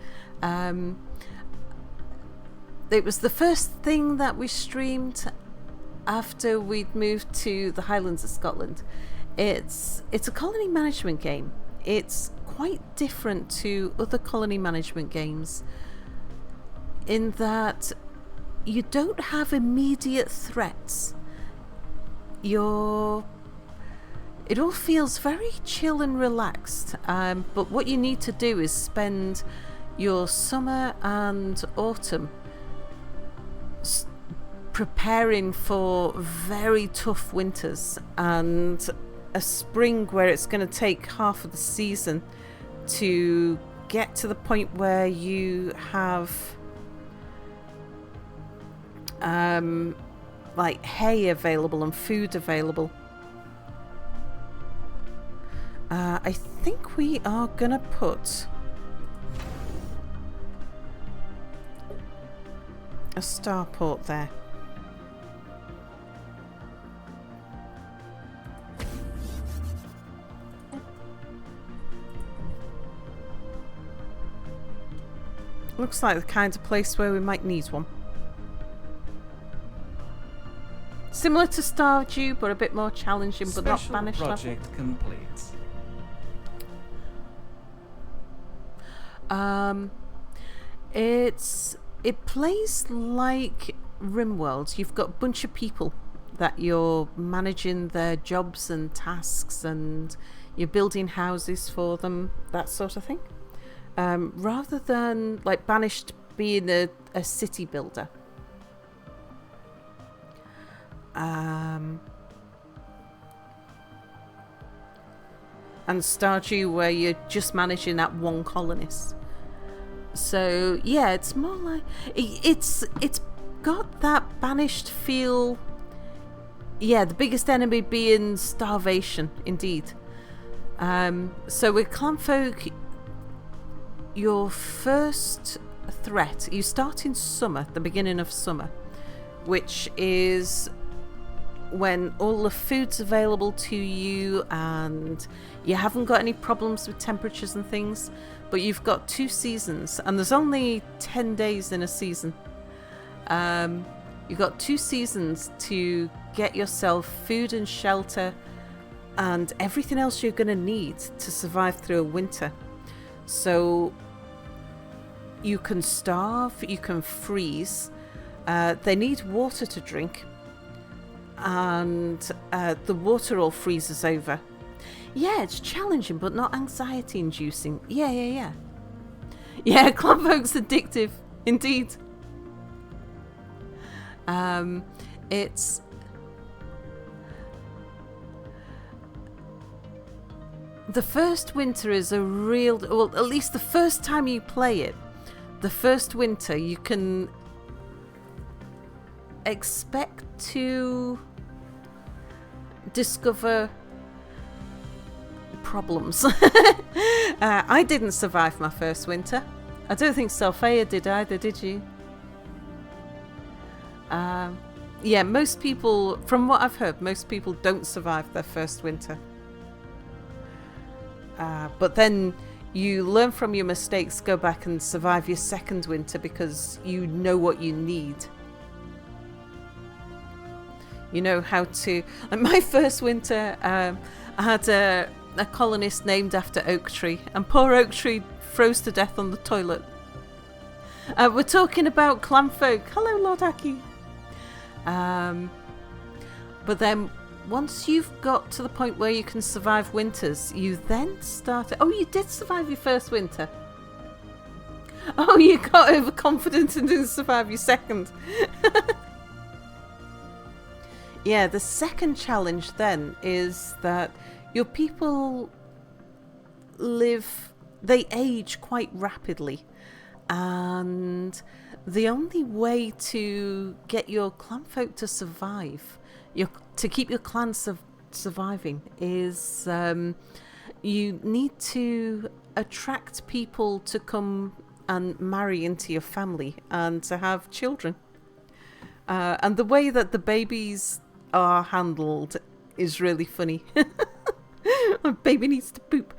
It was the first thing that we streamed after we'd moved to the Highlands of Scotland. It's a colony management game. It's quite different to other colony management games in that you don't have immediate threats. It all feels very chill and relaxed, but what you need to do is spend your summer and autumn preparing for very tough winters and a spring where it's going to take half of the season to get to the point where you have like hay available and food available. I think we are gonna put a starport there. Looks like the kind of place where we might need one. Similar to Stardew, but a bit more challenging, but not Special banished level. project complete. It plays like RimWorld. You've got a bunch of people that you're managing their jobs and tasks, and you're building houses for them, that sort of thing. Rather than like Banished being a city builder. And Stardew where you're just managing that one colonist. So yeah, it's more like it's got that Banished feel. Yeah, the biggest enemy being starvation, indeed. So with Clanfolk, your first threat, you start in summer, the beginning of summer, which is when all the food's available to you and you haven't got any problems with temperatures and things, but you've got 2 seasons and there's only 10 days in a season. You've got 2 seasons to get yourself food and shelter and everything else you're going to need to survive through a winter. So you can starve, you can freeze, they need water to drink, and the water all freezes over. Yeah, it's challenging but not anxiety inducing. Yeah, Clanfolk's addictive indeed. It's the first winter is a real, well, at least the first time you play it, the first winter, you can expect to discover problems. I didn't survive my first winter. I don't think Selphia did either, did you? Yeah, most people, from what I've heard, most people don't survive their first winter. But then you learn from your mistakes, go back and survive your second winter because you know what you need. You know how to... Like my first winter, I had a colonist named after Oak Tree, and poor Oak Tree froze to death on the toilet. We're talking about clanfolk. Hello, Lord Aki. But then once you've got to the point where you can survive winters, you then start... Oh, you did survive your first winter. Oh, you got overconfident and didn't survive your second. Yeah, the second challenge then is that your people they age quite rapidly. And the only way to get your clanfolk to survive, to keep your clan surviving, is you need to attract people to come and marry into your family and to have children. And the way that the babies are handled is really funny. My baby needs to poop.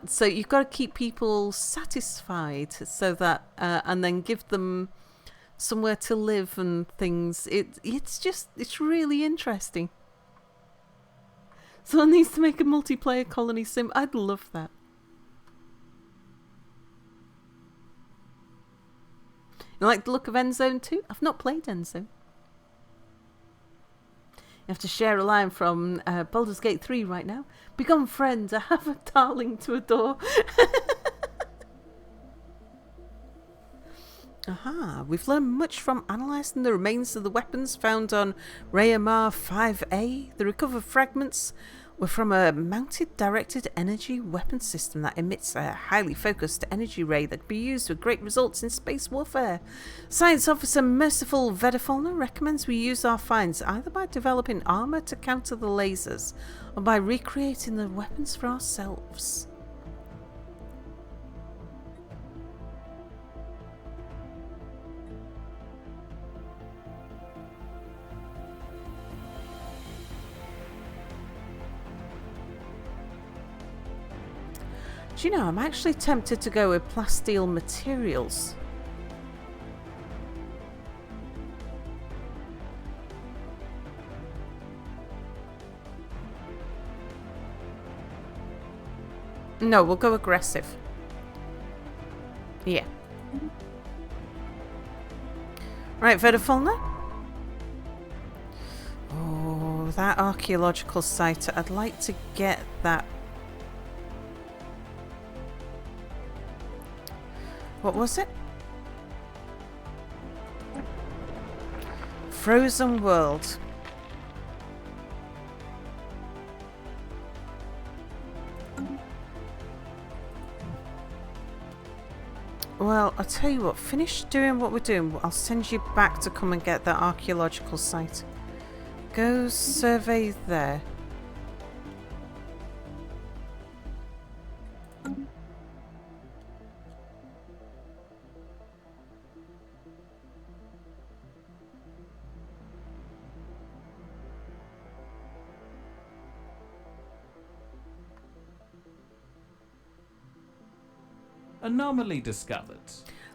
So you've got to keep people satisfied so that, and then give them somewhere to live and things. It's really interesting. Someone needs to make a multiplayer colony sim. I'd love that. You like the look of Endzone 2? I've not played Endzone. You have to share a line from Baldur's Gate 3 right now. Begone, friend, I have a darling to adore. Aha, we've learned much from analysing the remains of the weapons found on Rayamar 5A. The recovered fragments were from a mounted directed energy weapon system that emits a highly focused energy ray that can be used with great results in space warfare. Science Officer Merciful Vedafalna recommends we use our finds either by developing armour to counter the lasers or by recreating the weapons for ourselves. Do you know, I'm actually tempted to go with plasteel materials. No, we'll go aggressive. Yeah. Right, Vedafalna. Oh, that archaeological site. I'd like to get that. What was it? Frozen World. Well, I'll tell you what, finish doing what we're doing. I'll send you back to come and get that archaeological site. Go survey there. Anomaly discovered.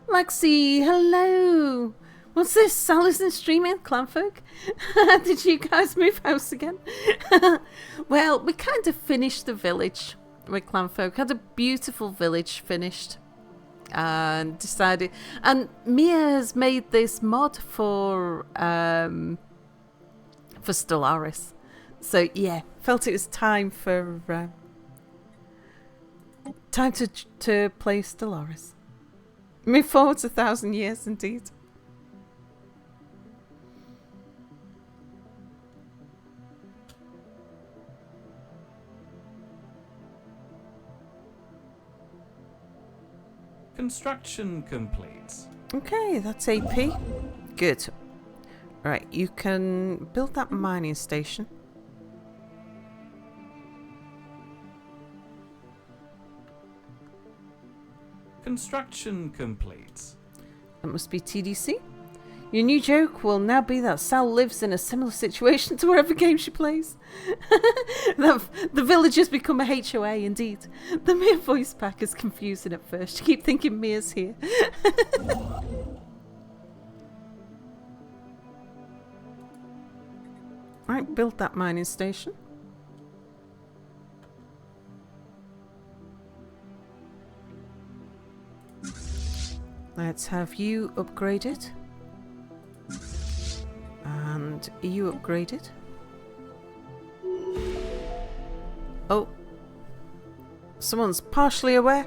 Lexi, hello. What's this? Sal isn't streaming Clanfolk? Did you guys move house again? Well, we kind of finished the village with Clanfolk. Had a beautiful village finished. And decided... And Mia has made this mod for Stellaris. So, yeah, felt it was time for... time to play Stellaris. Move forwards 1,000 years, indeed. Construction complete. Okay, that's AP. Good. Right, you can build that mining station. Construction complete. That must be TDC. Your new joke will now be that Sal lives in a similar situation to whatever game she plays. The village has become a HOA, indeed. The Mia voice pack is confusing at first. You keep thinking Mia's here. Right, build that mining station. Let's have you upgraded. And you upgraded. Oh. Someone's partially aware.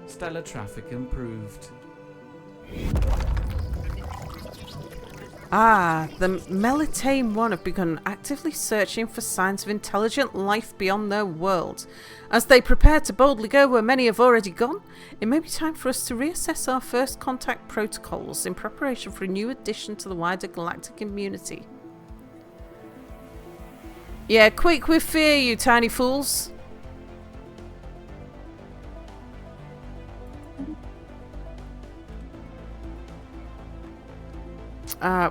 Stellar traffic improved. Ah, the Melitane One have begun actively searching for signs of intelligent life beyond their world. As they prepare to boldly go where many have already gone, it may be time for us to reassess our first contact protocols in preparation for a new addition to the wider galactic community. Yeah, quake with fear, you tiny fools.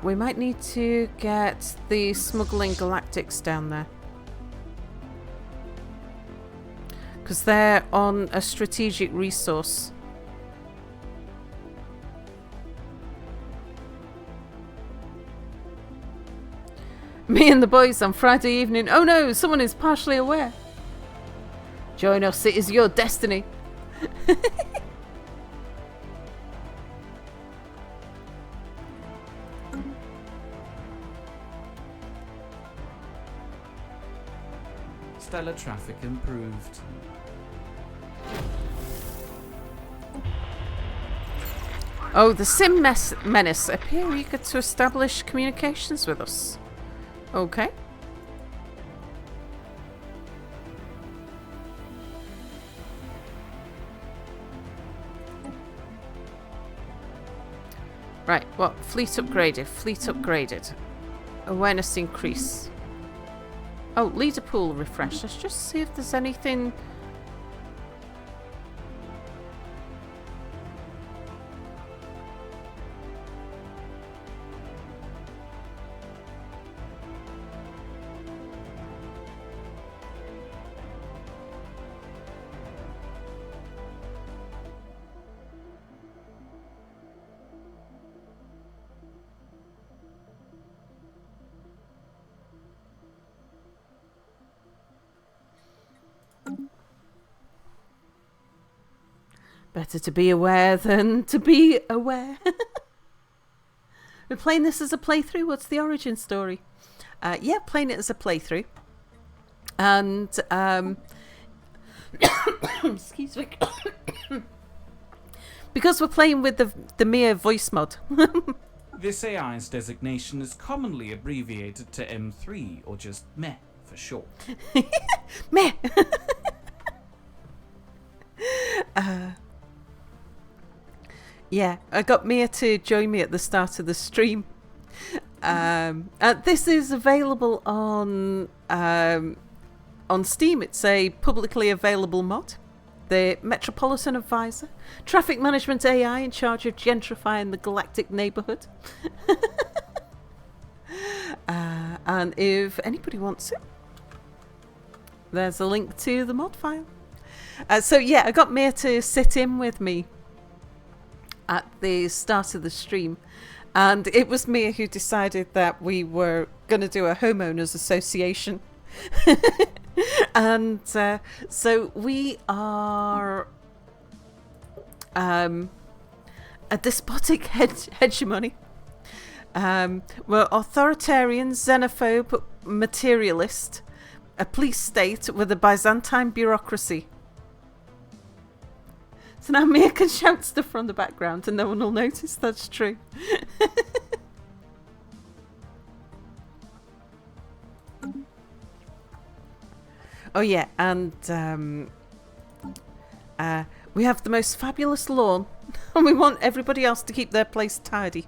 We might need to get the smuggling galactics down there. Because they're on a strategic resource. Me and the boys on Friday evening. Oh no, someone is partially aware. Join us, it is your destiny. Stellar traffic improved. Oh, the Sim Menace appear eager to establish communications with us. Okay. Right, what? Fleet upgraded. Fleet upgraded. Awareness increase. Oh, leader pool refresh. Let's just see if there's anything. Better to be aware than to be aware. We're playing this as a playthrough. What's the origin story? Yeah, playing it as a playthrough. And, excuse me. Because we're playing with the mere voice mod. This AI's designation is commonly abbreviated to M3, or just meh for short. Meh! Yeah, I got Mia to join me at the start of the stream. This is available on Steam. It's a publicly available mod. The Metropolitan Advisor, traffic management AI in charge of gentrifying the galactic neighborhood. And if anybody wants it, there's a link to the mod file. So yeah, I got Mia to sit in with me at the start of the stream, and it was Mia who decided that we were going to do a homeowners association. And so we are a despotic hegemony. We're authoritarian, xenophobe, materialist, a police state with a Byzantine bureaucracy. So now Mia can shout stuff from the background and no one will notice that's true. Oh yeah, and we have the most fabulous lawn and we want everybody else to keep their place tidy.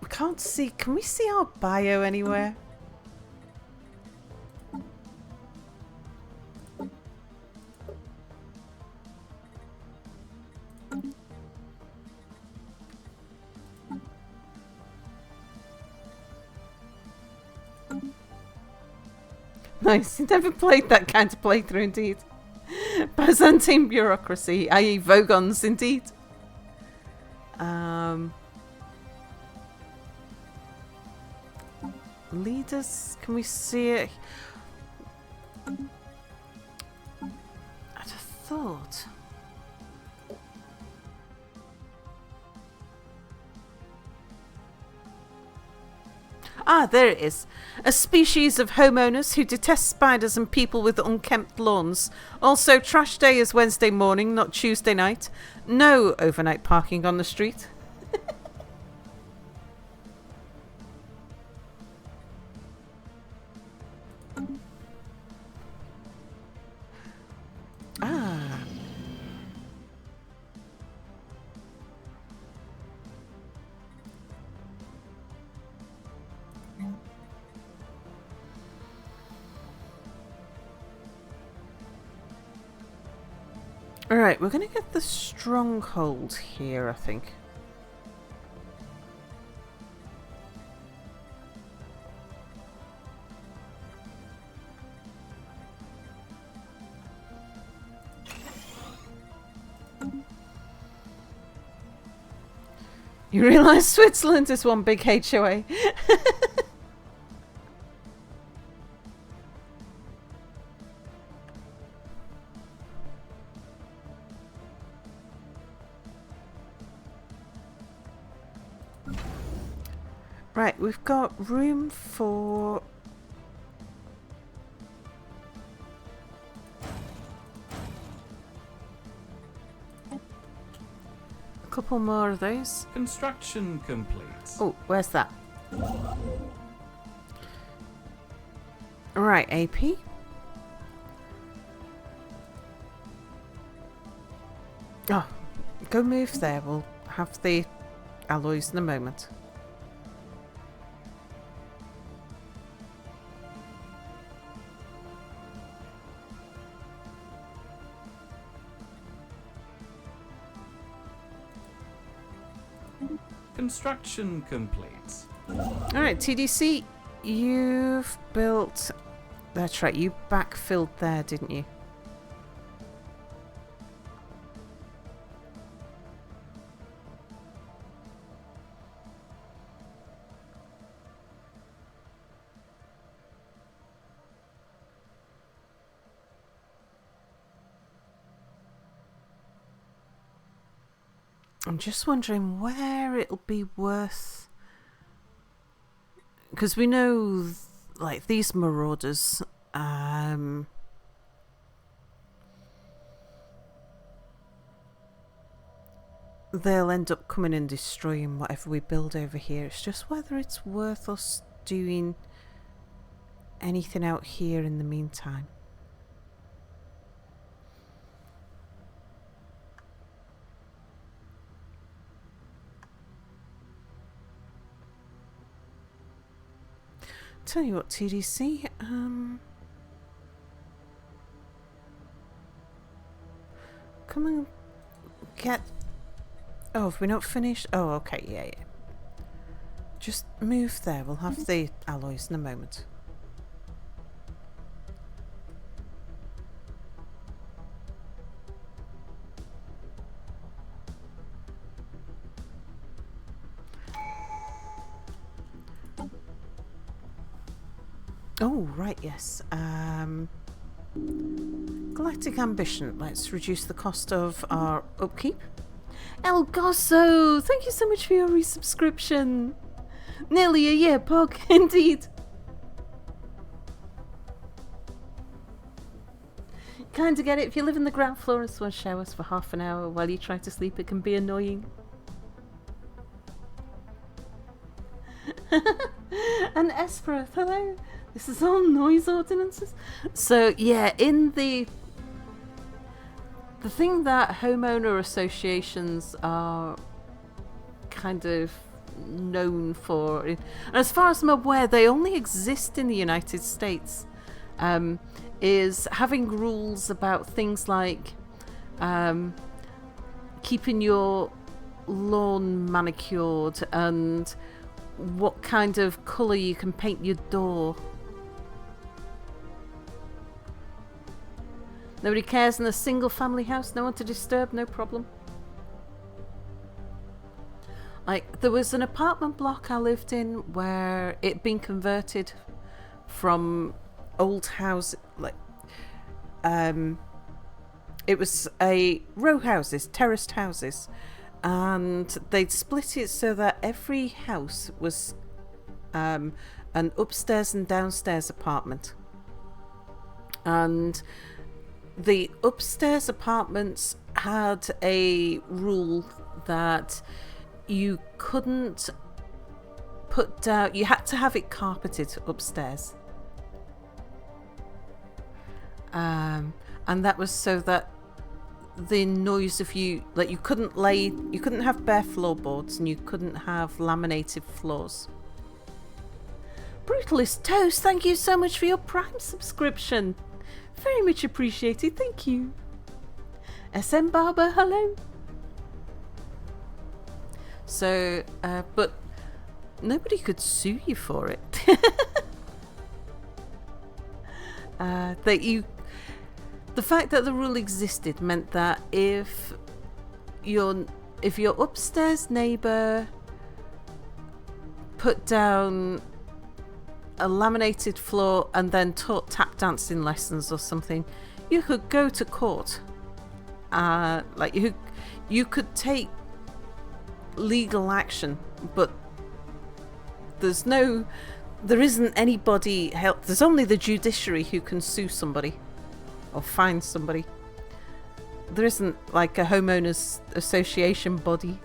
We can't see, can we see our bio anywhere? Nice, never played that kind of playthrough indeed. Byzantine bureaucracy, i.e. Vogons indeed. Leaders, can we see it? I'd have thought. Ah, there it is. A species of homeowners who detest spiders and people with unkempt lawns. Also, trash day is Wednesday morning, not Tuesday night. No overnight parking on the street. Ah. Alright, we're going to get the stronghold here, I think. You realise Switzerland is one big HOA? Right, we've got room for... a couple more of those. Construction complete. Oh, where's that? Right, AP. Oh, go move there. We'll have the alloys in a moment. Construction complete. Alright, TDC, you've built... That's right, you backfilled there, didn't you? I'm just wondering where it'll be worth... Because we know, like, these marauders... they'll end up coming and destroying whatever we build over here. It's just whether it's worth us doing anything out here in the meantime. Tell you what, TDC, come and get... Oh, have we not finished? Oh, okay, yeah. Just move there, we'll have the alloys in a moment. Oh, right, yes. Galactic Ambition. Let's reduce the cost of our upkeep. El Gosso, thank you so much for your resubscription. Nearly a year, Pog, indeed. Kinda get it. If you live in the ground floor and someone showers for half an hour while you try to sleep, it can be annoying. And Espereth, hello. This is all noise ordinances. So yeah, in the thing that homeowner associations are kind of known for, and as far as I'm aware, they only exist in the United States, is having rules about things like keeping your lawn manicured and what kind of colour you can paint your door. Nobody cares in a single family house, no one to disturb, no problem. Like, there was an apartment block I lived in where it'd been converted from old house, like, it was a row houses, terraced houses, and they'd split it so that every house was an upstairs and downstairs apartment. And the upstairs apartments had a rule that you couldn't put down, you had to have it carpeted upstairs. And that was so that the noise of you, like, you couldn't have bare floorboards, and you couldn't have laminated floors. Brutalist Toast, thank you so much for your Prime subscription. Very much appreciated, thank you. SM Barber, hello. So, but nobody could sue you for it. The fact that the rule existed meant that if your upstairs neighbour put down a laminated floor and then taught tap dancing lessons or something, you could go to court. Like, you could take legal action, but there isn't anybody help. There's only the judiciary who can sue somebody or fine somebody. There isn't like a homeowners association body.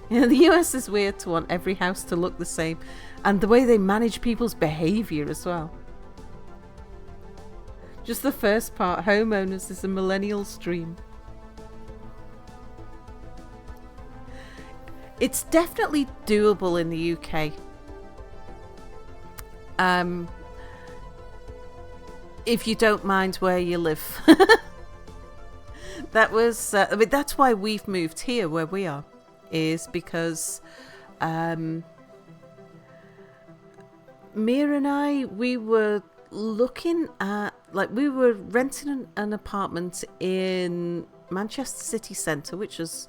You know, the US is weird to want every house to look the same, and the way they manage people's behaviour as well. Just the first part, homeowners, is a millennial's dream. It's definitely doable in the UK. If you don't mind where you live. That was, I mean, that's why we've moved here where we are, is because Mia and I, we were looking at, like, we were renting an apartment in Manchester city centre, which was,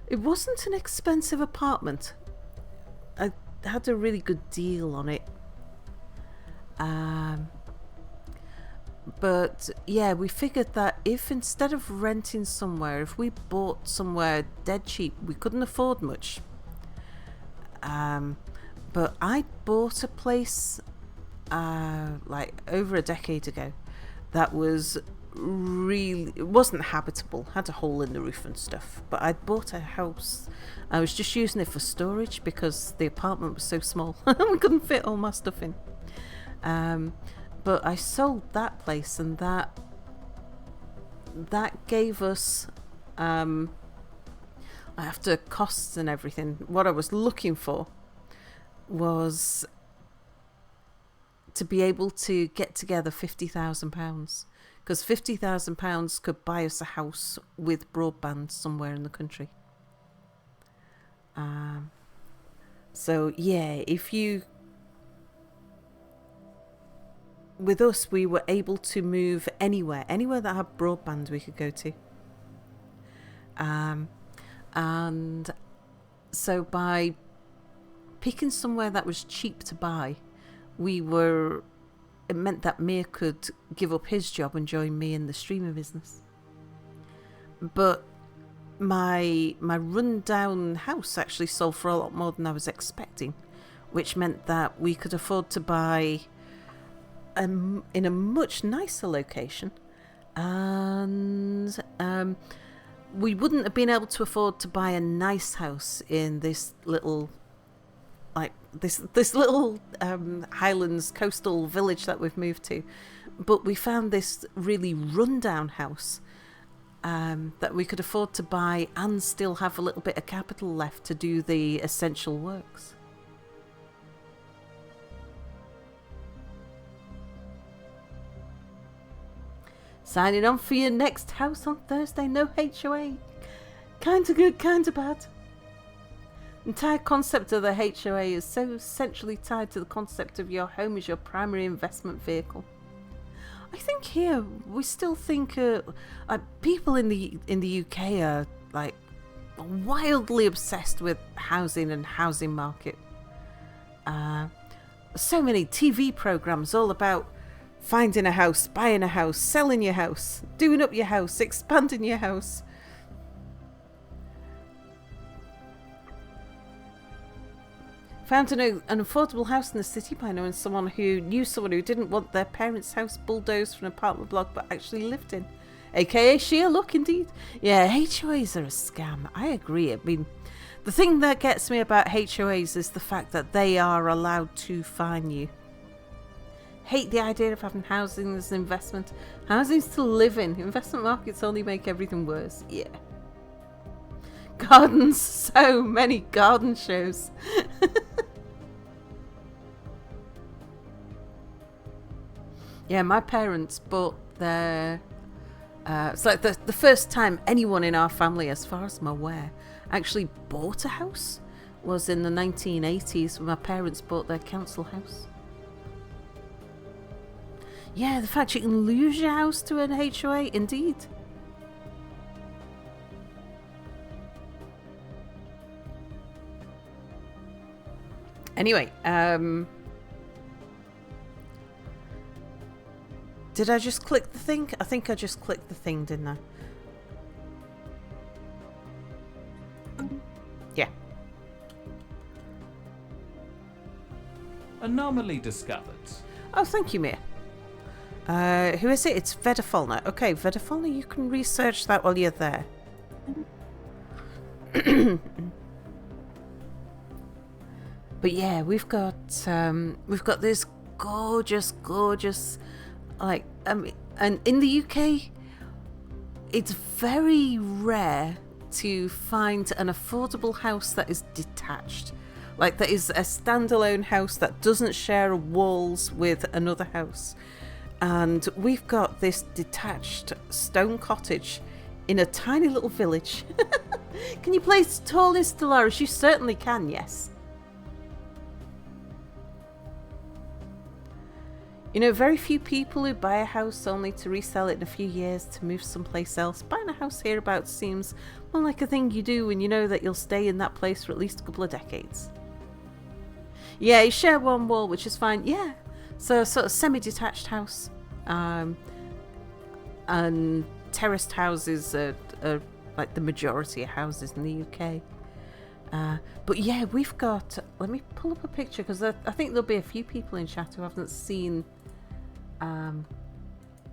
it wasn't an expensive apartment. I had a really good deal on it. But yeah, we figured that if instead of renting somewhere, if we bought somewhere dead cheap, we couldn't afford much. But I bought a place like over a decade ago that was really, it wasn't habitable, had a hole in the roof and stuff, but I'd bought a house. I was just using it for storage because the apartment was so small. We couldn't fit all my stuff in. But I sold that place, and that gave us, after costs and everything, what I was looking for was to be able to get together £50,000, because £50,000 could buy us a house with broadband somewhere in the country. So yeah, with us, we were able to move anywhere that had broadband we could go to. And so by picking somewhere that was cheap to buy, it meant that Mir could give up his job and join me in the streaming business. But my rundown house actually sold for a lot more than I was expecting, which meant that we could afford to buy in a much nicer location, and we wouldn't have been able to afford to buy a nice house in this little, like this little Highlands coastal village that we've moved to, but we found this really rundown house that we could afford to buy and still have a little bit of capital left to do the essential works. Signing on for your next house on Thursday, no HOA. Kinda good, kinda bad. The entire concept of the HOA is so centrally tied to the concept of your home as your primary investment vehicle. I think here we still think people in the UK are like wildly obsessed with housing and housing market. So many TV programs all about finding a house, buying a house, selling your house, doing up your house, expanding your house. Found an affordable house in the city by knowing someone who knew someone who didn't want their parents' house bulldozed from an apartment block but actually lived in. AKA sheer luck indeed. Yeah, HOAs are a scam. I agree. I mean, the thing that gets me about HOAs is the fact that they are allowed to fine you. Hate the idea of having housing as an investment. Housing's to live in. Investment markets only make everything worse. Yeah. Gardens. So many garden shows. Yeah, my parents bought their... it's like the first time anyone in our family, as far as I'm aware, actually bought a house was in the 1980s when my parents bought their council house. Yeah, the fact you can lose your house to an HOA, indeed. Anyway, did I just click the thing? I think I just clicked the thing, didn't I? Yeah. Anomaly discovered. Oh, thank you, Mia. Who is it? It's Vedafolna. Okay, Vedafolna, you can research that while you're there. But yeah, we've got this gorgeous, like, and in the UK, it's very rare to find an affordable house that is detached. Like, that is a standalone house that doesn't share walls with another house. And we've got this detached stone cottage in a tiny little village. Can you play Tallest Dolores? You certainly can, yes. You know, very few people who buy a house only to resell it in a few years to move someplace else. Buying a house hereabouts seems more like a thing you do when you know that you'll stay in that place for at least a couple of decades. Yeah, you share one wall, which is fine. Yeah, so sort of semi-detached house. And terraced houses are like the majority of houses in the UK. But yeah, we've got... Let me pull up a picture, because I think there'll be a few people in chat who haven't seen... I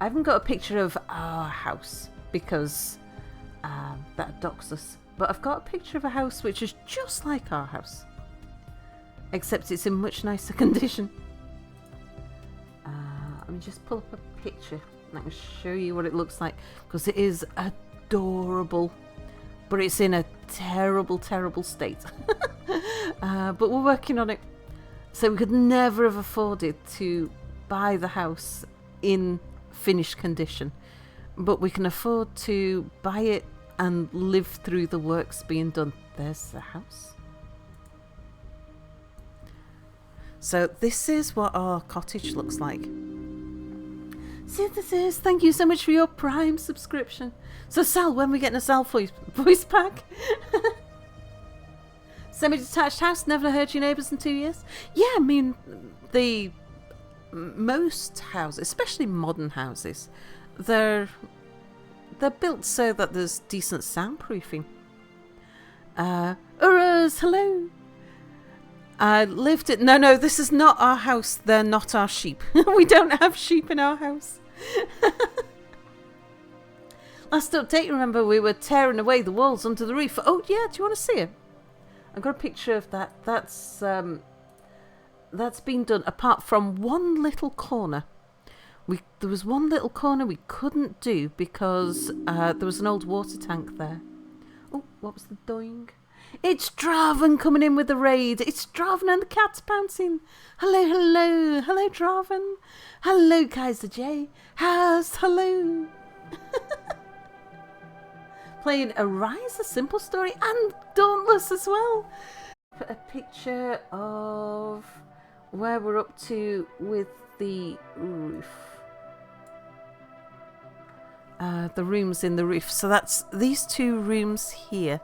haven't got a picture of our house, because that docks us. But I've got a picture of a house which is just like our house, except it's in much nicer condition. Let me just pull up a picture and I can show you what it looks like, because it is adorable. But it's in a terrible state. But we're working on it. So we could never have afforded to buy the house in finished condition. But we can afford to buy it and live through the works being done. There's the house. So this is what our cottage looks like. Synthesis, thank you so much for your Prime subscription. So Sal, when are we getting a Sal voice pack? Semi-detached house, never heard your neighbours in 2 years. Yeah, I mean, most houses, especially modern houses, they're built so that there's decent soundproofing. Uruz, hello. I lived it. No, this is not our house. They're not our sheep. We don't have sheep in our house. Last update, remember, we were tearing away the walls under the roof. Oh, yeah, do you want to see it? I've got a picture of that. That's been done apart from one little corner. There was one little corner we couldn't do because there was an old water tank there. Oh, what was the doing? It's Draven coming in with the raid. It's Draven and the cat's bouncing. Hello, Draven. Hello, Kaiser J. Hello. Playing Arise, a simple story, and Dauntless as well. Put a picture of where we're up to with the roof. The rooms in the roof. So that's these two rooms here.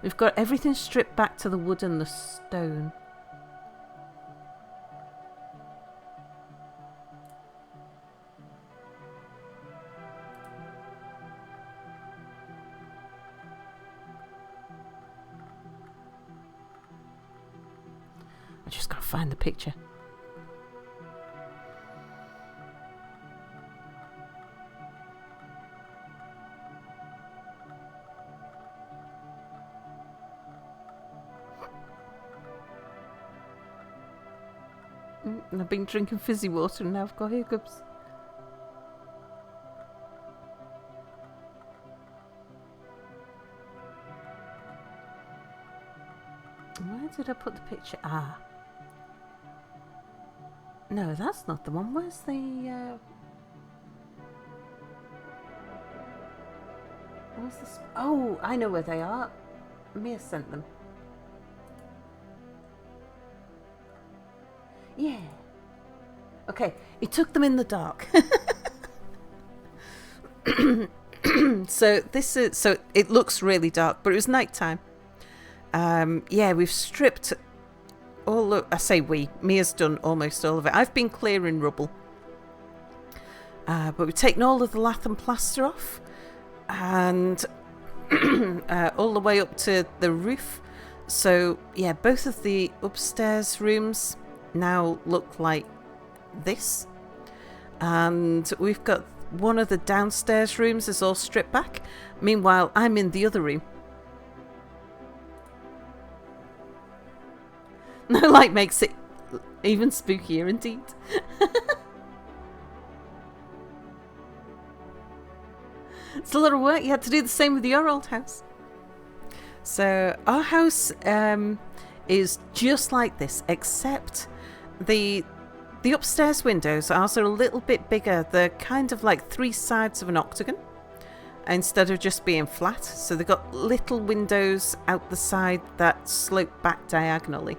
We've got everything stripped back to the wood and the stone. I just gotta find the picture. And I've been drinking fizzy water and now I've got hiccups. Where did I put the picture? Ah. No, that's not the one. Where's the... Where's the... Oh, I know where they are. Mia sent them. Yeah. Okay, he took them in the dark. So it looks really dark, but it was nighttime. Yeah, we've stripped all. I say we. Mia's done almost all of it. I've been clearing rubble, but we've taken all of the lath and plaster off, and all the way up to the roof. So yeah, both of the upstairs rooms now look like this, and we've got one of the downstairs rooms is all stripped back. Meanwhile, I'm in the other room. No light makes it even spookier indeed. It's a lot of work. You had to do the same with your old house. So our house is just like this, except the upstairs windows are a little bit bigger. They're kind of like 3 sides of an octagon instead of just being flat. So they've got little windows out the side that slope back diagonally.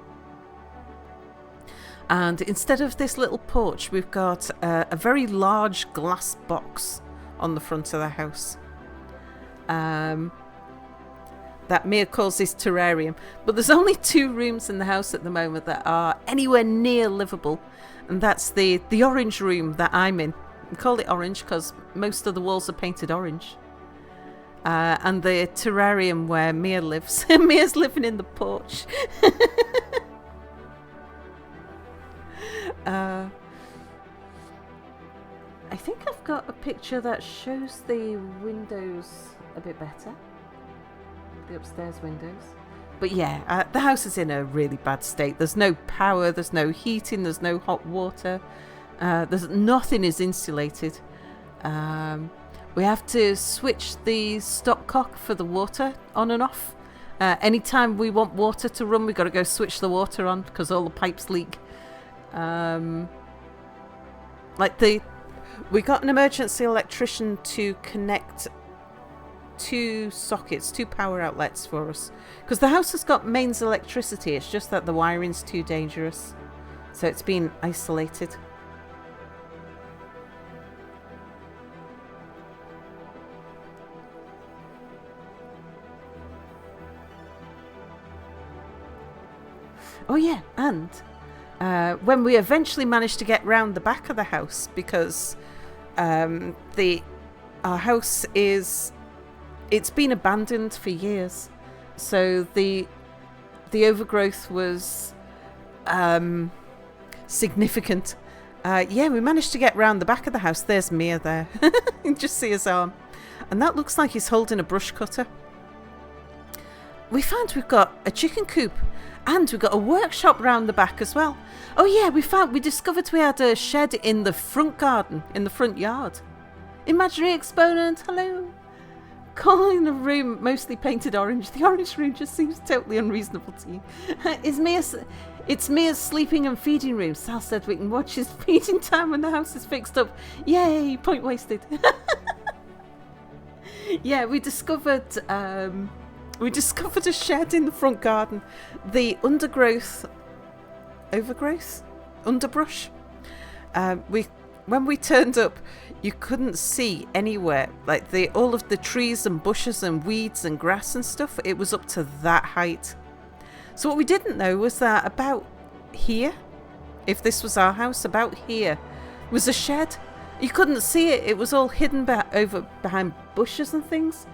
And instead of this little porch, we've got a very large glass box on the front of the house. That Mia calls his terrarium. But there's only 2 rooms in the house at the moment that are anywhere near livable. And that's the orange room that I'm in. We call it orange because most of the walls are painted orange. And the terrarium where Mia lives. Mia's living in the porch. I think I've got a picture that shows the windows a bit better. The upstairs windows. But yeah, the house is in a really bad state. There's no power, there's no heating, there's no hot water. Nothing is insulated. We have to switch the stopcock for the water on and off. Anytime we want water to run, we've got to go switch the water on because all the pipes leak. We got an emergency electrician to connect 2 sockets, 2 power outlets for us, because the house has got mains electricity. It's just that the wiring's too dangerous, so it's been isolated. Oh yeah, and when we eventually managed to get round the back of the house, because our house it's been abandoned for years, so the overgrowth was significant. Yeah, we managed to get round the back of the house. There's Mia there. You can just see his arm, and that looks like he's holding a brush cutter. We found we've got a chicken coop. And we've got a workshop round the back as well. Oh yeah, we discovered we had a shed in the front garden, in the front yard. Imaginary exponent, hello. Calling the room mostly painted orange. The orange room just seems totally unreasonable to you. It's Mia's sleeping and feeding room. Sal said we can watch his feeding time when the house is fixed up. Yay, point wasted. Yeah, we discovered a shed in the front garden. The underbrush. When we turned up, you couldn't see anywhere. Like all of the trees and bushes and weeds and grass and stuff, it was up to that height. So what we didn't know was that about here, if this was our house, about here was a shed. You couldn't see it. It was all hidden behind bushes and things.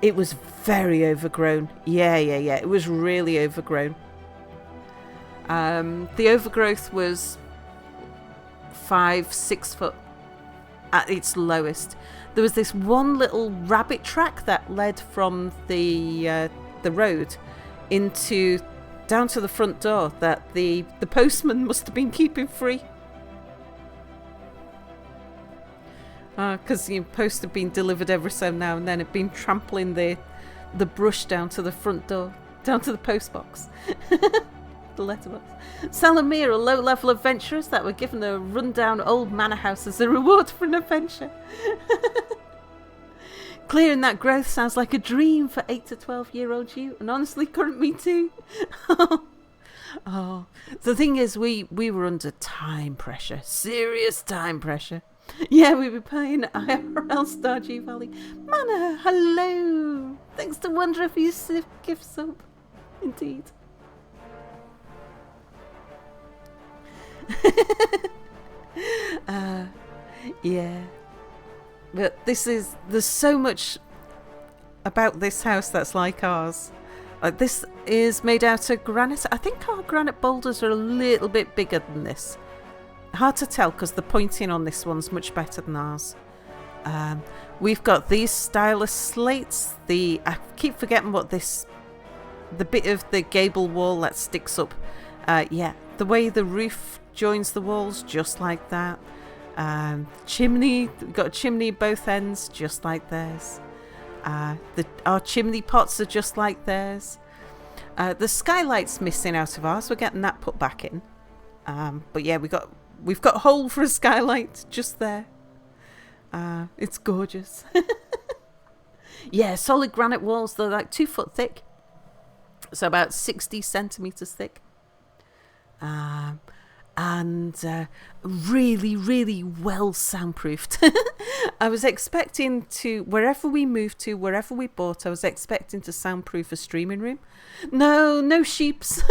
It was very overgrown. Yeah. It was really overgrown. The overgrowth was 5-6 foot at its lowest. There was this one little rabbit track that led from the road down to the front door that the postman must have been keeping free. Because the post had been delivered every so now and then. It'd been trampling the brush down to the front door, down to the post box. The letterbox. Salamir are low-level adventurers that were given a rundown old manor house as a reward for an adventure. Clearing that growth sounds like a dream for 8 to 12-year-old you, and honestly, current me too. Oh, the thing is, we were under time pressure, serious time pressure. Yeah, we were playing IRL Stardew Valley. Mana, hello! Thanks to Wonder for your gift sub. Indeed. Yeah. But there's so much about this house that's like ours. This is made out of granite. I think our granite boulders are a little bit bigger than this. Hard to tell because the pointing on this one's much better than ours. We've got these stylus slates. I keep forgetting what the bit of the gable wall that sticks up. Yeah, the way the roof joins the walls, just like that. Chimney, we've got a chimney at both ends, just like theirs. Our chimney pots are just like theirs. The skylight's missing out of ours. We're getting that put back in. But yeah, we've got a hole for a skylight just there. It's gorgeous. Yeah, solid granite walls. They're like 2 foot thick, so about 60 centimeters thick. And really, really well soundproofed. I was expecting to, wherever we moved to, wherever we bought, I was expecting to soundproof a streaming room. No sheeps.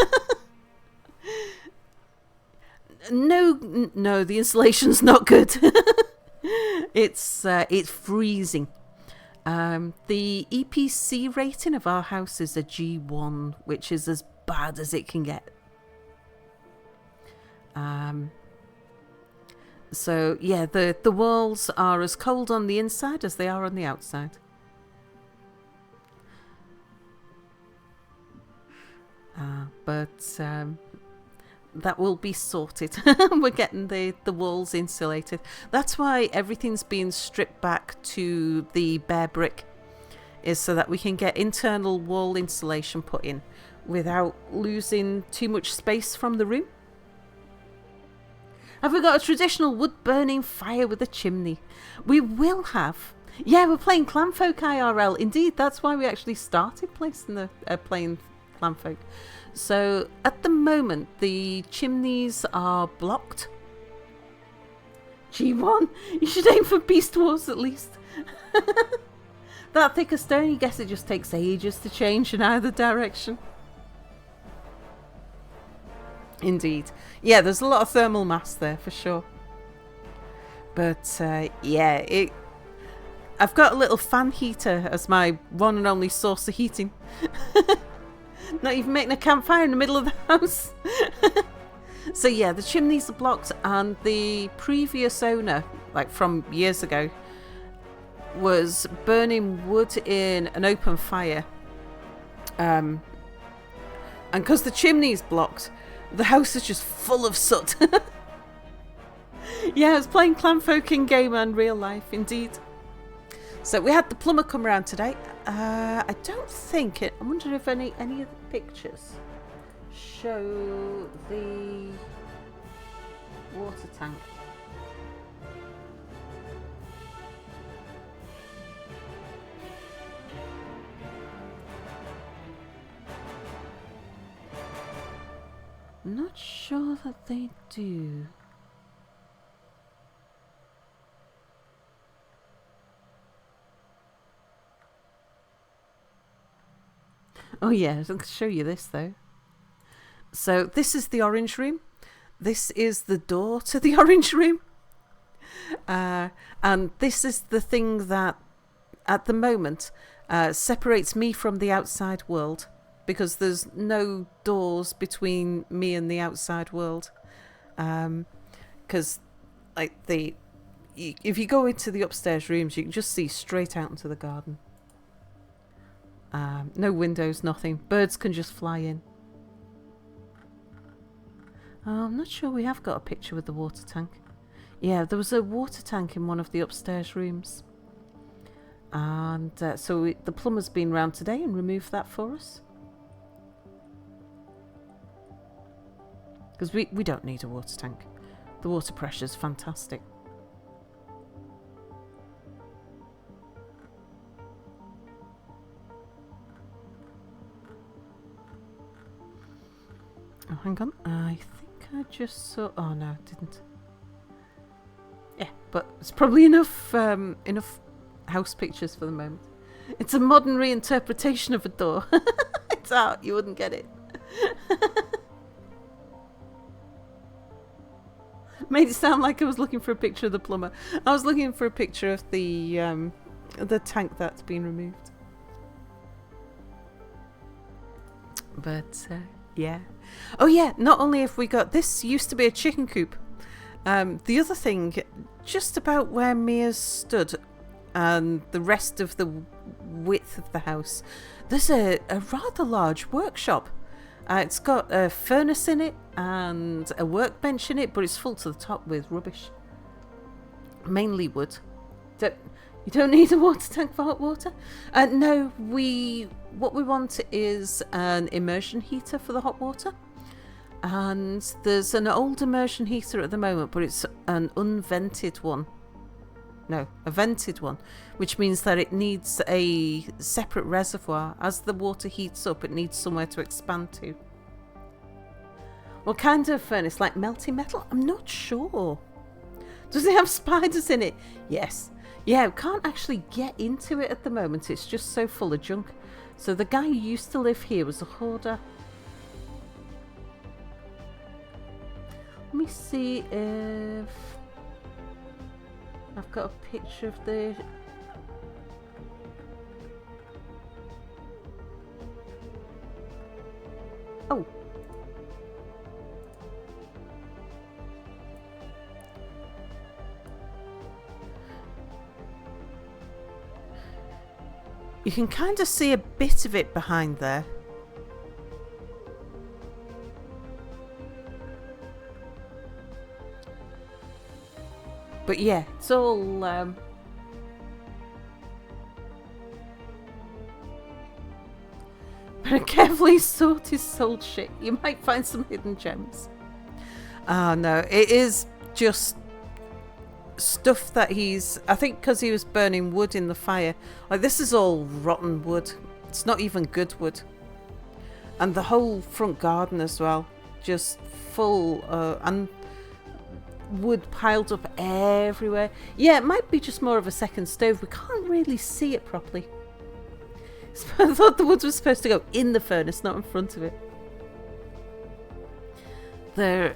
No, the insulation's not good. It's freezing. The EPC rating of our house is a G1, which is as bad as it can get. So yeah, the walls are as cold on the inside as they are on the outside. But that will be sorted. We're getting the walls insulated. That's why everything's being stripped back to the bare brick, is so that we can get internal wall insulation put in without losing too much space from the room. Have we got a traditional wood-burning fire with a chimney? We will have. Yeah, we're playing Clanfolk IRL. Indeed, that's why we actually started playing Clanfolk. So, at the moment, the chimneys are blocked. G1, you should aim for Beast Wars at least. That thicker stone, you guess it just takes ages to change in either direction. Indeed. Yeah, there's a lot of thermal mass there for sure. But yeah, I've got a little fan heater as my one and only source of heating. Not even making a campfire in the middle of the house. So yeah, the chimneys are blocked, and the previous owner, like from years ago, was burning wood in an open fire. And because the chimney's blocked, the house is just full of soot. Yeah, I was playing Clanfolk in game and real life, indeed. So we had the plumber come around today. I don't think it. I wonder if any of the pictures show the water tank. Not sure that they do. Oh yeah, I'll show you this though. So this is the orange room. This is the door to the orange room. And this is the thing that, at the moment, separates me from the outside world. Because there's no doors between me and the outside world. Because, like, if you go into the upstairs rooms, you can just see straight out into the garden. No windows, nothing. Birds can just fly in. I'm not sure we have got a picture with the water tank. Yeah, there was a water tank in one of the upstairs rooms. And so the plumber's been round today and removed that for us. Because we don't need a water tank. The water pressure's fantastic. Oh, hang on. I think I just saw... Oh, no, I didn't. Yeah, but it's probably enough house pictures for the moment. It's a modern reinterpretation of a door. It's out. You wouldn't get it. Made it sound like I was looking for a picture of the plumber. I was looking for a picture of the tank that's been removed. But yeah. Oh yeah, not only have we got this, used to be a chicken coop. The other thing, just about where Mia's stood and the rest of the width of the house, there's a rather large workshop. It's got a furnace in it and a workbench in it, but it's full to the top with rubbish. Mainly wood. You don't need a water tank for hot water? No, what we want is an immersion heater for the hot water. And there's an old immersion heater at the moment, but it's an unvented one. No, a vented one, which means that it needs a separate reservoir. As the water heats up, it needs somewhere to expand to. What kind of furnace? Like melting metal? I'm not sure. Does it have spiders in it? Yes. Yeah, we can't actually get into it at the moment. It's just so full of junk. So the guy who used to live here was a hoarder. Let me see if I've got a picture of the... Oh. You can kind of see a bit of it behind there. But yeah, it's all... But carefully sort his sold shit. You might find some hidden gems. Oh no, it is just stuff that he's... I think because he was burning wood in the fire. Like, this is all rotten wood. It's not even good wood. And the whole front garden as well. Just full... and wood piled up everywhere. Yeah, it might be just more of a second stove. We can't really see it properly. I thought the wood was supposed to go in the furnace, not in front of it. There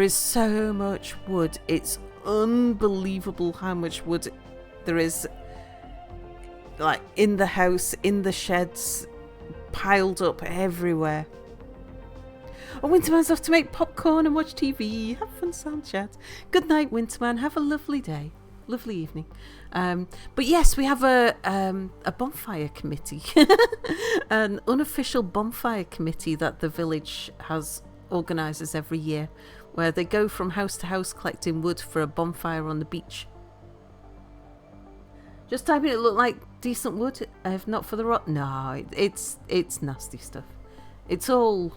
is so much wood. It's unbelievable how much wood there is, like, in the house, in the sheds, piled up everywhere. Oh, Winterman's off to make popcorn and watch TV. Have fun, sound chat. Good night, Winterman. Have a lovely day. Lovely evening. But yes, we have a bonfire committee. An unofficial bonfire committee that the village organises every year, where they go from house to house collecting wood for a bonfire on the beach. Just typing it look like decent wood, if not for the rot. No, it's nasty stuff. It's all...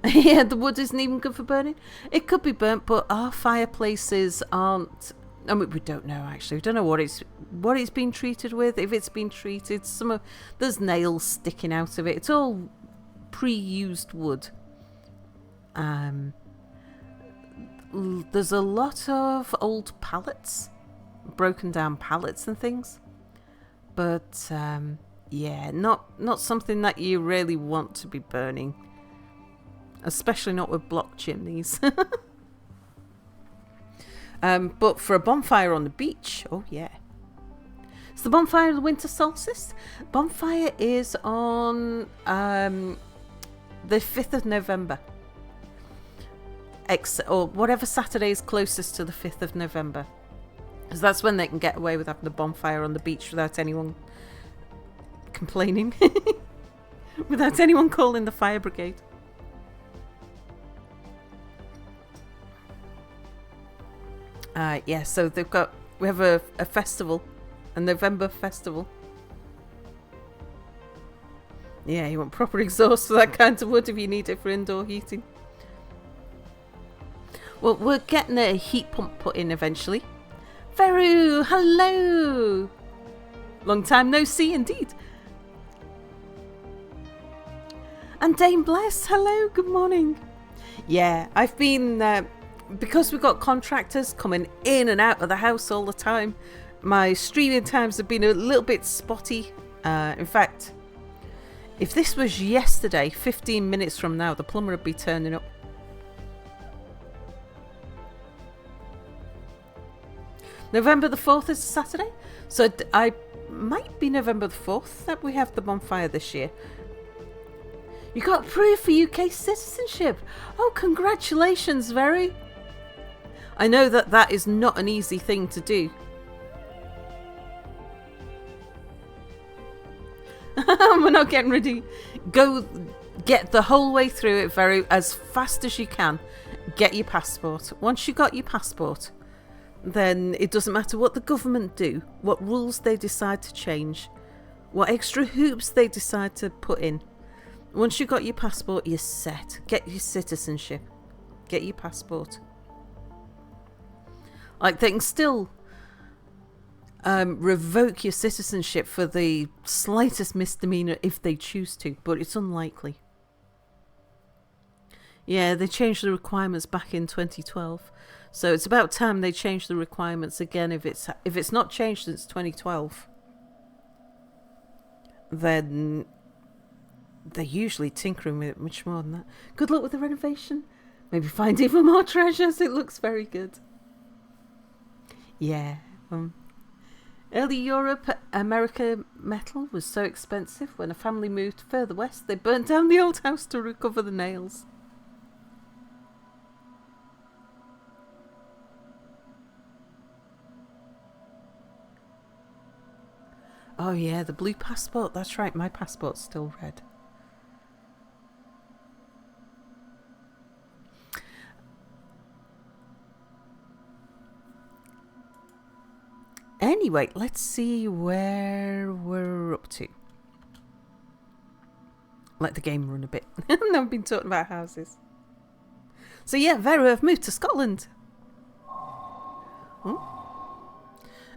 Yeah, the wood isn't even good for burning. It could be burnt, but our fireplaces aren't... I mean, we don't know, actually. We don't know what it's been treated with. If it's been treated, there's nails sticking out of it. It's all pre-used wood. There's a lot of old pallets, broken down pallets and things. But Yeah, not something that you really want to be burning. Especially not with block chimneys. But for a bonfire on the beach, oh yeah. It's the bonfire of the winter solstice. Bonfire is on the 5th of November. Or whatever Saturday is closest to the 5th of November. Because that's when they can get away with having a bonfire on the beach without anyone complaining. Without anyone calling the fire brigade. Yeah, so we have a festival, a November festival. Yeah, you want proper exhaust for that kind of wood if you need it for indoor heating. Well, we're getting a heat pump put in eventually. Veru, hello! Long time no see indeed. And Dame Bless, hello, good morning. Yeah, I've been... because we've got contractors coming in and out of the house all the time, my streaming times have been a little bit spotty. In fact, if this was yesterday, 15 minutes from now, the plumber would be turning up. November the 4th is a Saturday, so I might be November the 4th that we have the bonfire this year. You got proof for UK citizenship. Oh, congratulations, Very. I know that is not an easy thing to do. We're not getting ready. Go get the whole way through it very as fast as you can. Get your passport. Once you got your passport, then it doesn't matter what the government do, what rules they decide to change, what extra hoops they decide to put in. Once you got your passport, you're set. Get your citizenship. Get your passport. Like, they can still revoke your citizenship for the slightest misdemeanor if they choose to, but it's unlikely. Yeah, they changed the requirements back in 2012. So it's about time they change the requirements again. If it's not changed since 2012, then they're usually tinkering with it much more than that. Good luck with the renovation. Maybe find even more treasures. It looks very good. Yeah. Early Europe, America metal was so expensive. When a family moved further west, they burnt down the old house to recover the nails. Oh yeah, the blue passport. That's right, my passport's still red. Anyway, let's see where we're up to. Let the game run a bit. Now I've been talking about houses. So yeah, Vera have moved to Scotland. Oh.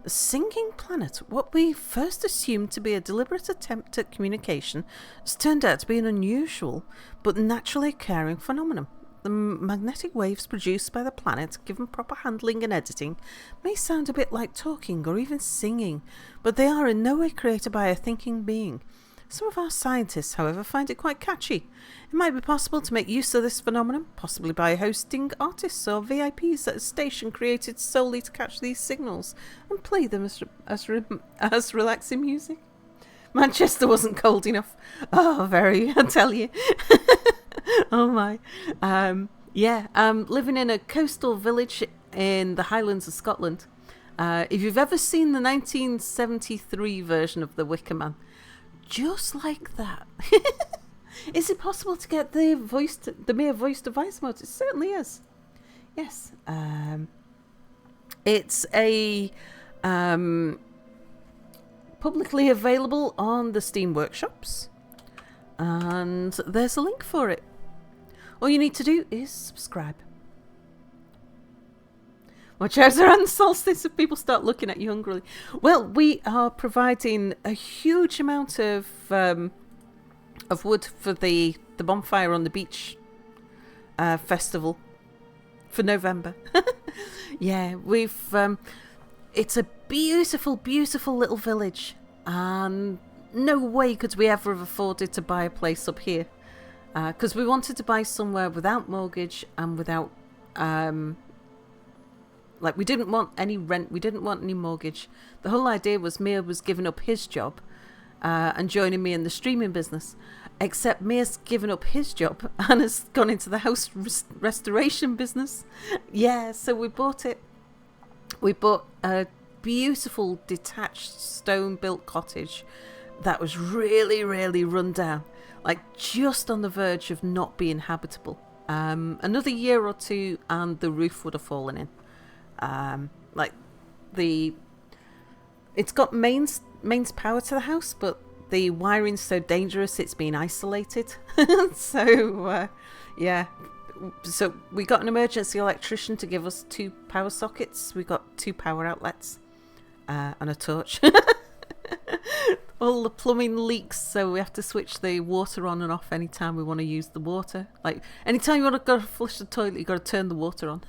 A singing planet. What we first assumed to be a deliberate attempt at communication has turned out to be an unusual but naturally occurring phenomenon. The magnetic waves produced by the planet, given proper handling and editing, may sound a bit like talking or even singing, but they are in no way created by a thinking being. Some of our scientists, however, find it quite catchy. It might be possible to make use of this phenomenon, possibly by hosting artists or VIPs at a station created solely to catch these signals and play them as relaxing music. Manchester wasn't cold enough. Oh, very, I tell you. Oh my. Living in a coastal village in the Highlands of Scotland. If you've ever seen the 1973 version of The Wicker Man, just like that. Is it possible to get the mere voice device mode? It certainly is. Yes. It's a publicly available on the Steam Workshops, and there's a link for it. All you need to do is subscribe. Watch out around solstice if people start looking at you hungrily. Well, we are providing a huge amount of wood for the bonfire on the beach festival for November. Yeah, we've it's a beautiful, beautiful little village, and no way could we ever have afforded to buy a place up here. Because we wanted to buy somewhere without mortgage and without... we didn't want any rent, we didn't want any mortgage. The whole idea was Mia was giving up his job and joining me in the streaming business. Except Mia's given up his job and has gone into the house restoration business. Yeah, so we bought it. We bought a beautiful detached stone-built cottage that was really, really run down. Like just on the verge of not being habitable. Another year or two and the roof would have fallen in. It's got mains power to the house, but the wiring's so dangerous it's been isolated. So we got an emergency electrician to give us 2 power sockets. We got 2 power outlets and a torch. All the plumbing leaks, so we have to switch the water on and off anytime we want to use the water. Like anytime you want to go flush the toilet, you got to turn the water on.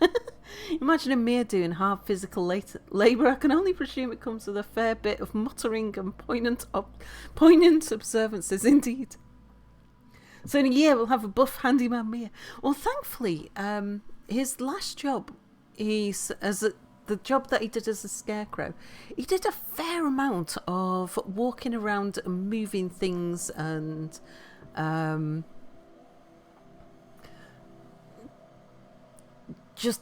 Imagine a Mia doing hard physical labour. I can only presume it comes with a fair bit of muttering and poignant observances indeed. So in a year we'll have a buff handyman Mia. Well, thankfully, his last job, the job that he did as a scarecrow, he did a fair amount of walking around and moving things and just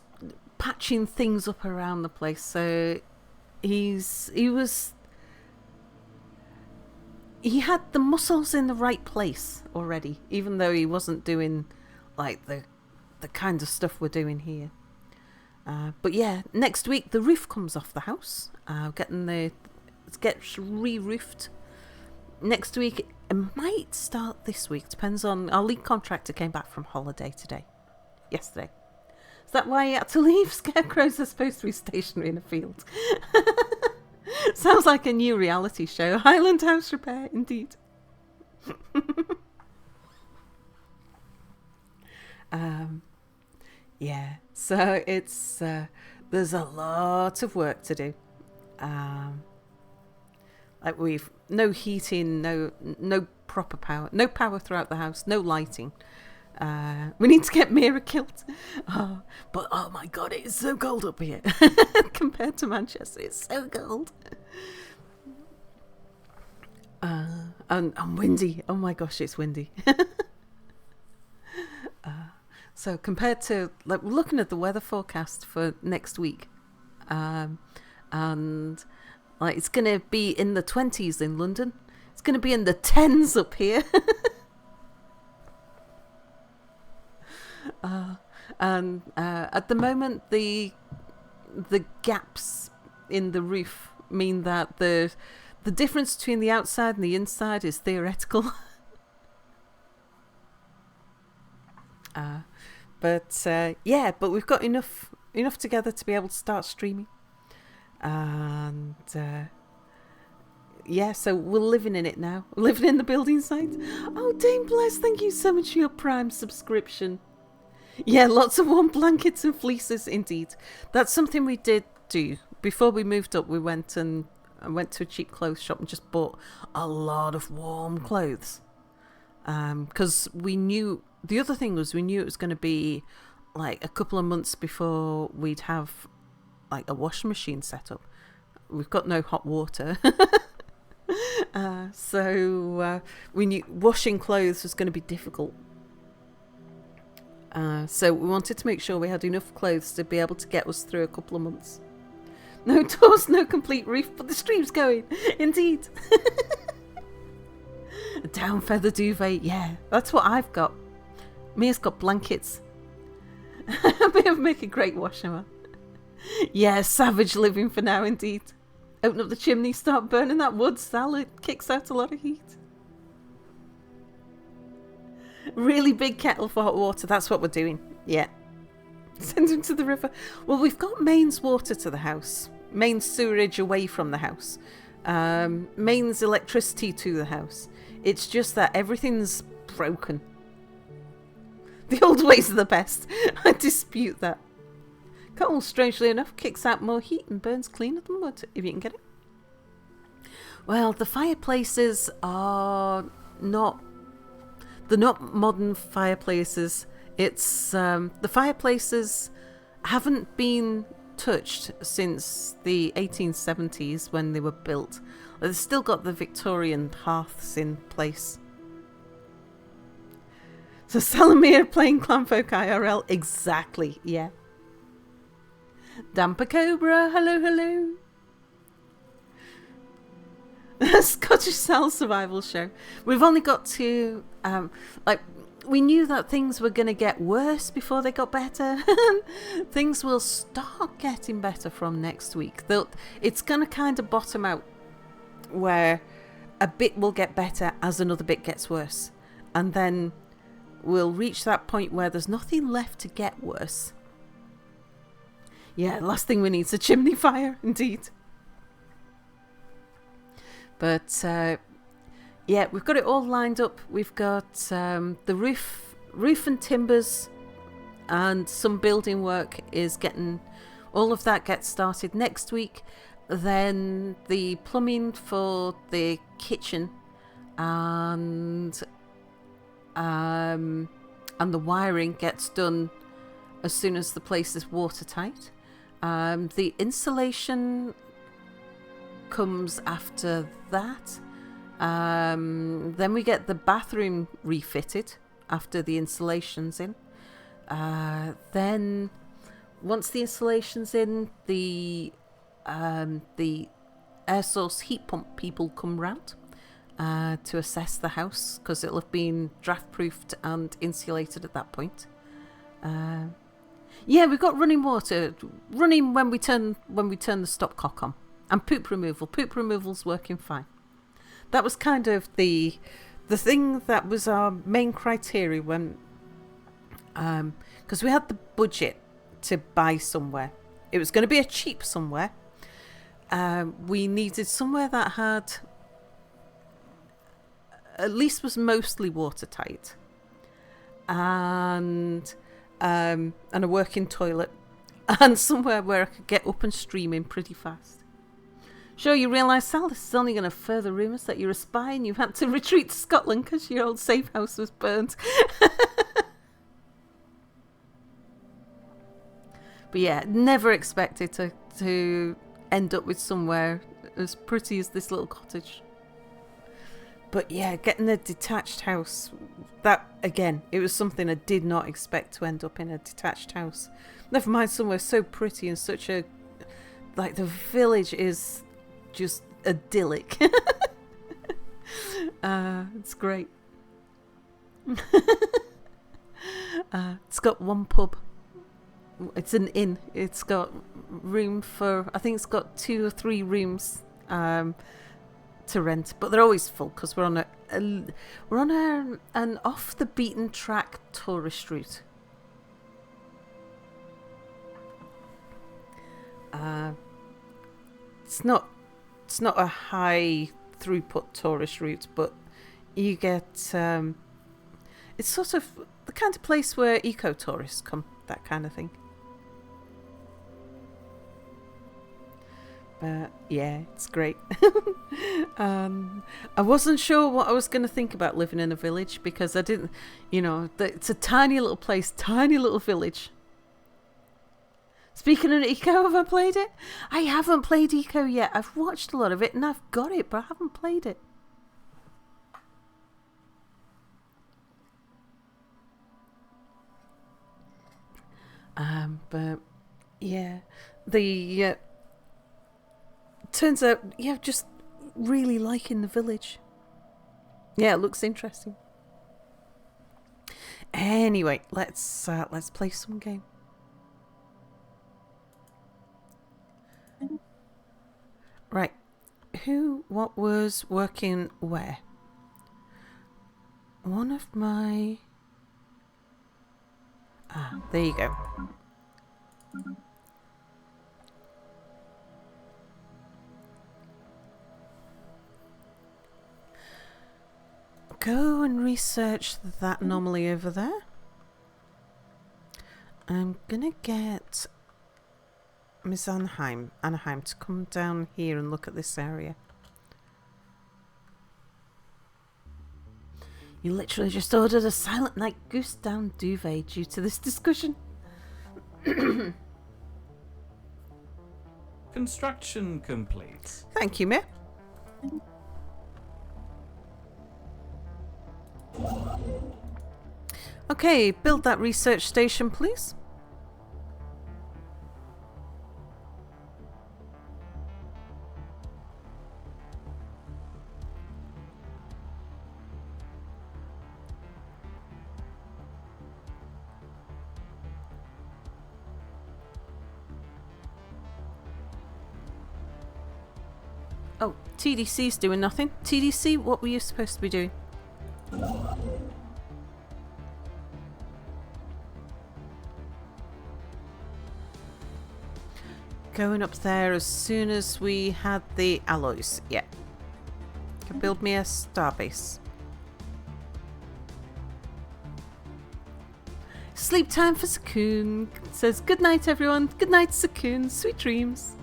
patching things up around the place. So he had the muscles in the right place already, even though he wasn't doing like the kind of stuff we're doing here. But yeah, next week the roof comes off the house. It gets re-roofed next week. It might start this week. Depends on our lead contractor came back from holiday yesterday. Is that why he had to leave? Scarecrows are supposed to be stationary in a field. Sounds like a new reality show. Highland House Repair, indeed. Yeah, so it's there's a lot of work to do. Like we've no heating, no proper power, no power throughout the house, no lighting. We need to get Mira killed. But oh my god, it is so cold up here compared to Manchester. It's so cold. And windy. Oh my gosh, it's windy. So compared to, like, we're looking at the weather forecast for next week, and like it's going to be in the 20s in London. It's going to be in the 10s up here. And at the moment, the gaps in the roof mean that the difference between the outside and the inside is theoretical. But we've got enough together to be able to start streaming, and so we're living in it now. We're living in the building site. Oh, Dame Bless, thank you so much for your Prime subscription. Yeah, lots of warm blankets and fleeces, indeed. That's something we did do before we moved up. We went to a cheap clothes shop and just bought a lot of warm clothes, because we knew. The other thing was we knew it was going to be like a couple of months before we'd have like a washing machine set up. We've got no hot water. So we knew washing clothes was going to be difficult. So we wanted to make sure we had enough clothes to be able to get us through a couple of months. No doors, no complete roof, but the stream's going. Indeed. A down feather duvet. Yeah, that's what I've got. Mia's got blankets. Make a great washer, man. Yeah, savage living for now, indeed. Open up the chimney, start burning that wood, Sal. It kicks out a lot of heat. Really big kettle for hot water. That's what we're doing. Yeah. Send him to the river. Well, we've got mains water to the house. Mains sewerage away from the house. Mains electricity to the house. It's just that everything's broken. The old ways are the best. I dispute that. Coal, strangely enough, kicks out more heat and burns cleaner than wood, if you can get it. Well, the fireplaces are not... They're not modern fireplaces. It's... the fireplaces haven't been touched since the 1870s when they were built. They've still got the Victorian hearths in place. So Salamir playing Clanfolk IRL? Exactly, yeah. Damper Cobra, hello, hello. Scottish Style Survival Show. We've only got to, we knew that things were going to get worse before they got better. Things will start getting better from next week. It's going to kind of bottom out where a bit will get better as another bit gets worse. And then we'll reach that point where there's nothing left to get worse. Yeah, last thing we need is a chimney fire, indeed. But, yeah, we've got it all lined up. We've got the roof and timbers and some building work is getting... All of that gets started next week. Then the plumbing for the kitchen and the wiring gets done as soon as the place is watertight. The insulation comes after that. Then we get the bathroom refitted after the insulation's in. Then once the insulation's in, the air source heat pump people come round to assess the house because it'll have been draft proofed and insulated at that point. Yeah, we've got running water, running when we turn the stopcock on, and poop removal. Poop removal's working fine. That was kind of the thing that was our main criteria when, because we had the budget to buy somewhere. It was going to be a cheap somewhere. We needed somewhere that had, at least was mostly watertight, and a working toilet, and somewhere where I could get up and streaming pretty fast. Sure, you realise, Sal, this is only going to further rumours that you're a spy and you had to retreat to Scotland because your old safe house was burnt. But yeah, never expected to end up with somewhere as pretty as this little cottage. But yeah, getting a detached house, that, again, it was something I did not expect to end up in, a detached house. Never mind somewhere so pretty and such a, like, the village is just idyllic. It's great. It's got one pub. It's an inn. It's got room for, I think it's got 2 or 3 rooms to rent, but they're always full because we're on an off the beaten track tourist route. It's not a high throughput tourist route, but you get it's sort of the kind of place where eco tourists come, that kind of thing. But yeah, it's great. I wasn't sure what I was going to think about living in a village because I didn't, it's a tiny little place, tiny little village. Speaking of Eco, have I played it? I haven't played Eco yet. I've watched a lot of it and I've got it, but I haven't played it. But yeah, the turns out, yeah, just really liking the village. Yeah, it looks interesting. Anyway, let's play some game. Right, what was working where? One of my... there you go. Go and research that anomaly over there. I'm gonna get Miss Anaheim to come down here and look at this area. You literally just ordered a Silent Night Goose Down duvet due to this discussion. Construction complete. Thank you, Mia. Okay, build that research station, please. Oh, TDC's doing nothing. TDC, what were you supposed to be doing? Going up there as soon as we had the alloys. Yeah. Can build me a starbase. Sleep time for Sakun. Says good night everyone. Good night Sakun. Sweet dreams.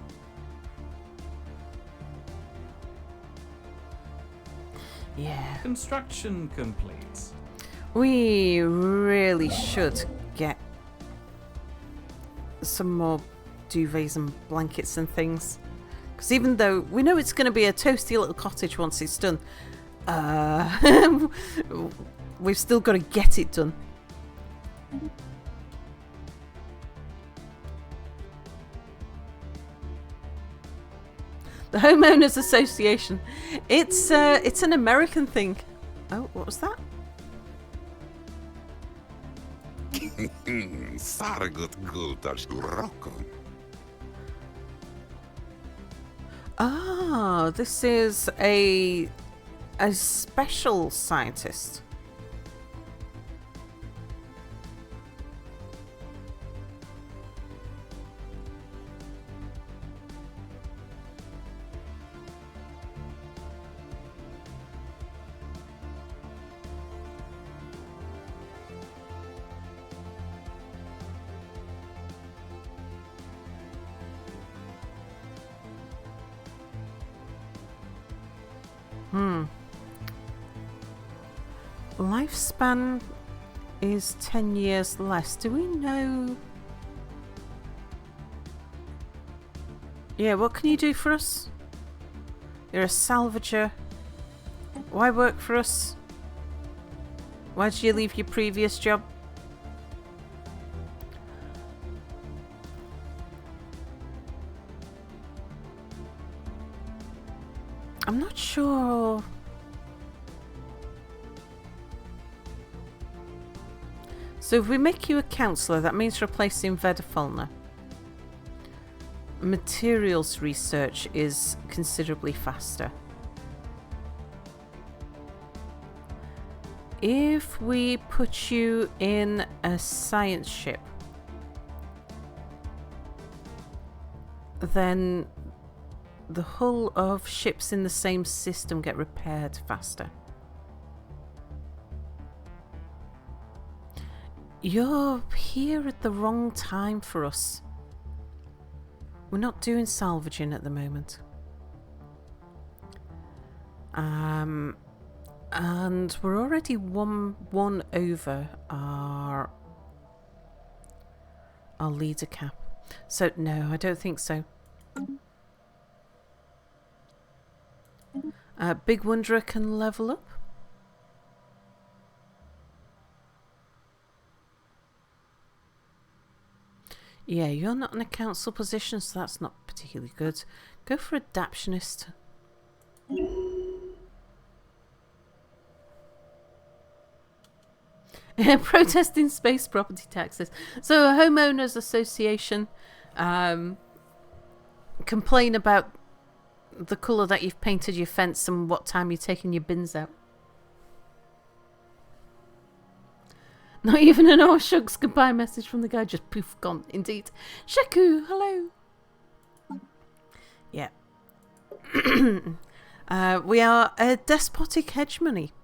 Yeah. Construction complete. We really should get some more duvets and blankets and things. Because even though we know it's going to be a toasty little cottage once it's done, we've still got to get it done. The Homeowners Association. It's an American thing. Oh, what was that? Sargut gultash urokon. Ah, this is a special scientist. Lifespan is 10 years less. Do we know? Yeah, what can you do for us? You're a salvager. Why work for us? Why did you leave your previous job? I'm not sure. So if we make you a counsellor, that means replacing Vedafalna. Materials research is considerably faster. If we put you in a science ship, then the hull of ships in the same system get repaired faster. You're here at the wrong time for us. We're not doing salvaging at the moment. And we're already one over our leader cap. So no, I don't think so. Big Wanderer can level up. Yeah, you're not in a council position, so that's not particularly good. Go for Adaptionist. Protesting space property taxes. So a homeowners association complain about the colour that you've painted your fence and what time you're taking your bins out. Not even an "oh shucks" goodbye message from the guy, just poof, gone. Indeed. Shaku, hello. Yeah. We are a despotic hegemony,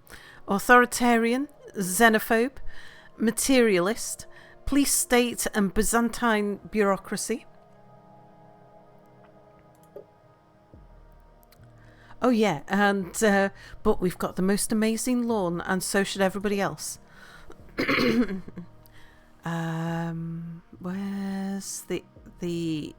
authoritarian, xenophobe, materialist, police state and Byzantine bureaucracy. Oh yeah, and but we've got the most amazing lawn, and so should everybody else. Where's the?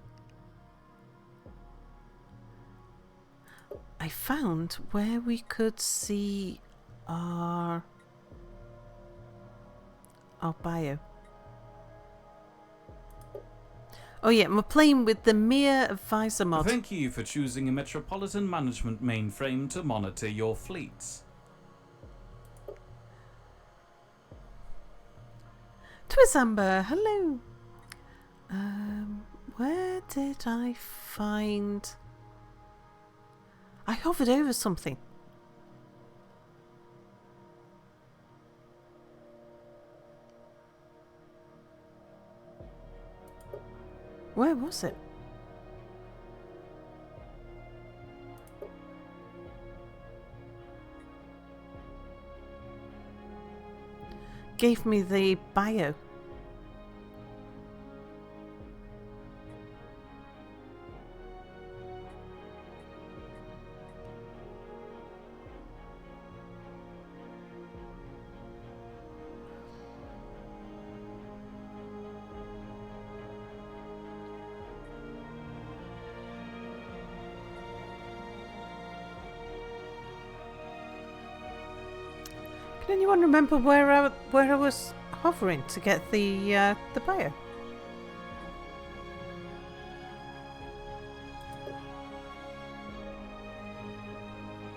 I found where we could see our bio. Oh yeah, we're playing with the Mir Advisor mod. Thank you for choosing a Metropolitan Management mainframe to monitor your fleets. Twizamber, hello. Where did I find? I hovered over something. Where was it? Gave me the bio. Can anyone remember where I was hovering to get the bio?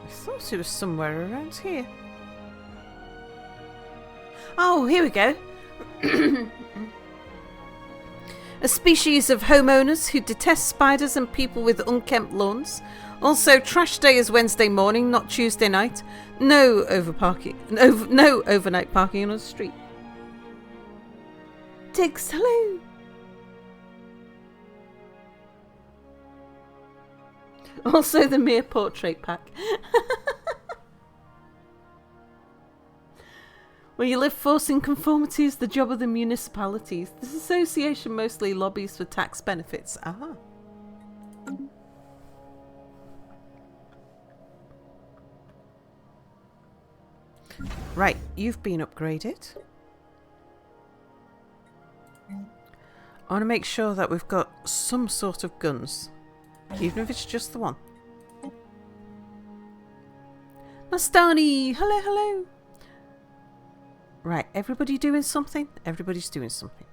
I thought it was somewhere around here. Oh, here we go. A species of homeowners who detest spiders and people with unkempt lawns. Also, trash day is Wednesday morning, not Tuesday night. No overnight parking on the street. Tiggs, hello. Also, the Mir portrait pack. Where you live forcing conformity is the job of the municipalities. This association mostly lobbies for tax benefits. Ah. Right, you've been upgraded. I want to make sure that we've got some sort of guns, even if it's just the one. Mastani, hello, hello. Right, everybody doing something? Everybody's doing something.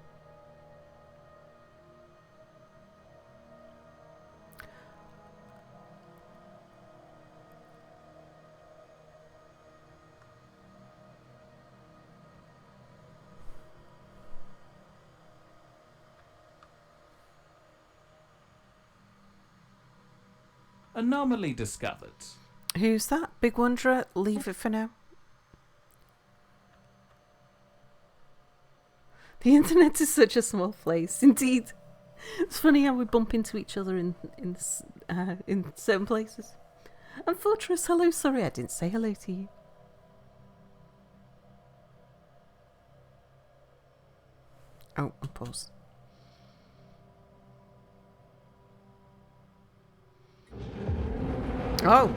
Anomaly discovered. Who's that? Big Wanderer? Leave it for now. The internet is such a small place, indeed. It's funny how we bump into each other in certain places. And Fortress, hello. Sorry, I didn't say hello to you. Oh, and pause. Oh.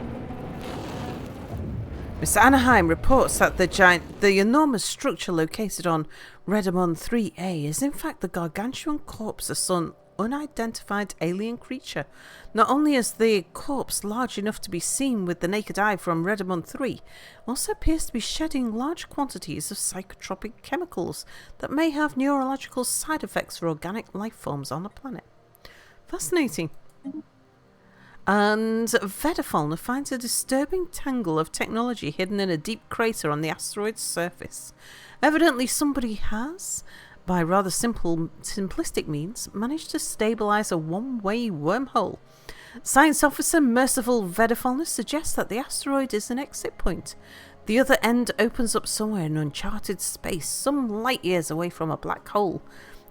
Mr. Anaheim reports that the enormous structure located on Redamon 3A is in fact the gargantuan corpse of some unidentified alien creature. Not only is the corpse large enough to be seen with the naked eye from Redamon 3, also appears to be shedding large quantities of psychotropic chemicals that may have neurological side effects for organic life forms on the planet. Fascinating. And Vedafalna finds a disturbing tangle of technology hidden in a deep crater on the asteroid's surface. Evidently somebody has, by rather simplistic means, managed to stabilize a one-way wormhole. Science officer Merciful Vedafalna suggests that the asteroid is an exit point. The other end opens up somewhere in uncharted space, some light years away from a black hole,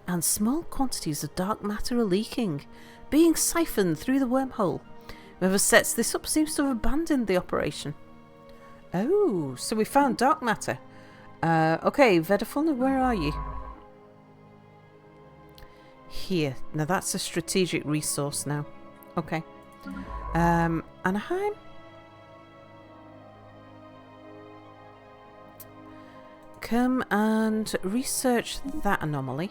and small quantities of dark matter are leaking, being siphoned through the wormhole. Whoever sets this up seems to have abandoned the operation. Oh, so we found dark matter. Okay, Vedafalna, where are you? Here. Now that's a strategic resource now. Okay. Anaheim? Come and research that anomaly.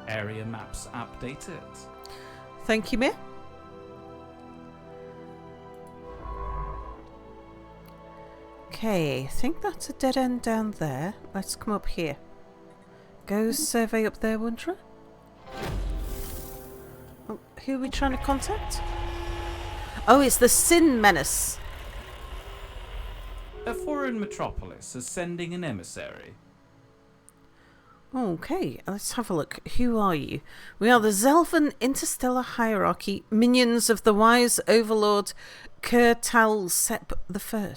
Area maps updated. Thank you, Mir. Okay, I think that's a dead end down there. Let's come up here. Go survey up there, Wanderer. Oh, who are we trying to contact? Oh, it's the Sin Menace. A foreign metropolis is sending an emissary. Okay, let's have a look. Who are you? We are the Zelvan Interstellar Hierarchy, minions of the wise overlord Kurtal Sep I.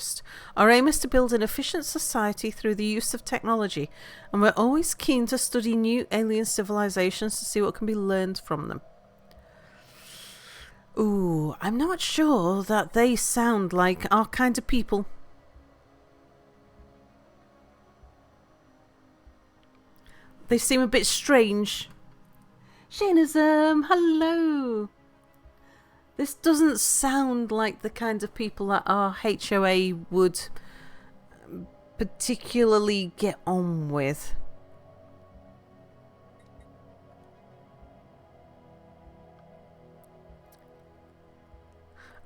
Our aim is to build an efficient society through the use of technology, and we're always keen to study new alien civilizations to see what can be learned from them. Ooh, I'm not sure that they sound like our kind of people. They seem a bit strange. Shainism, hello. This doesn't sound like the kind of people that our HOA would particularly get on with.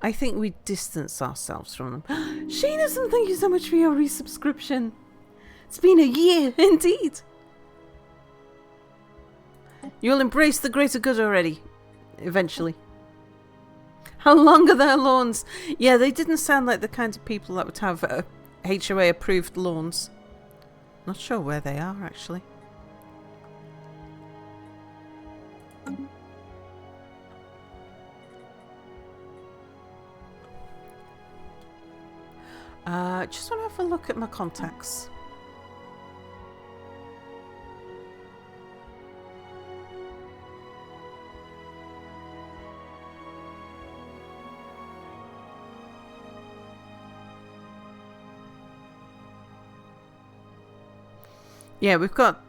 I think we distance ourselves from them. Shainism, thank you so much for your resubscription. It's been a year, indeed. You'll embrace the greater good already. Eventually. How long are their lawns? Yeah, they didn't sound like the kinds of people that would have HOA approved lawns. Not sure where they are actually. Just want to have a look at my contacts. Yeah, we've got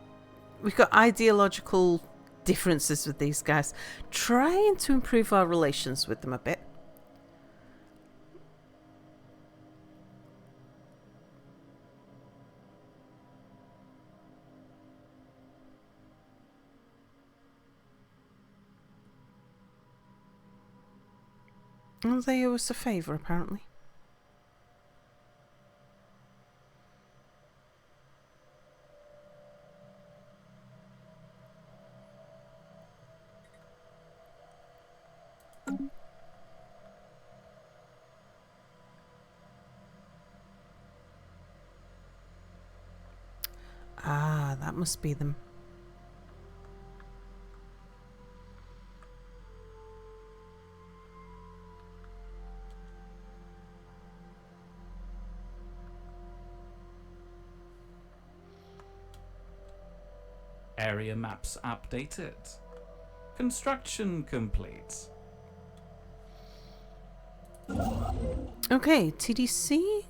ideological differences with these guys. Trying to improve our relations with them a bit. And they owe us a favour, apparently. Ah, that must be them. Area maps updated. Construction complete. Okay, TDC.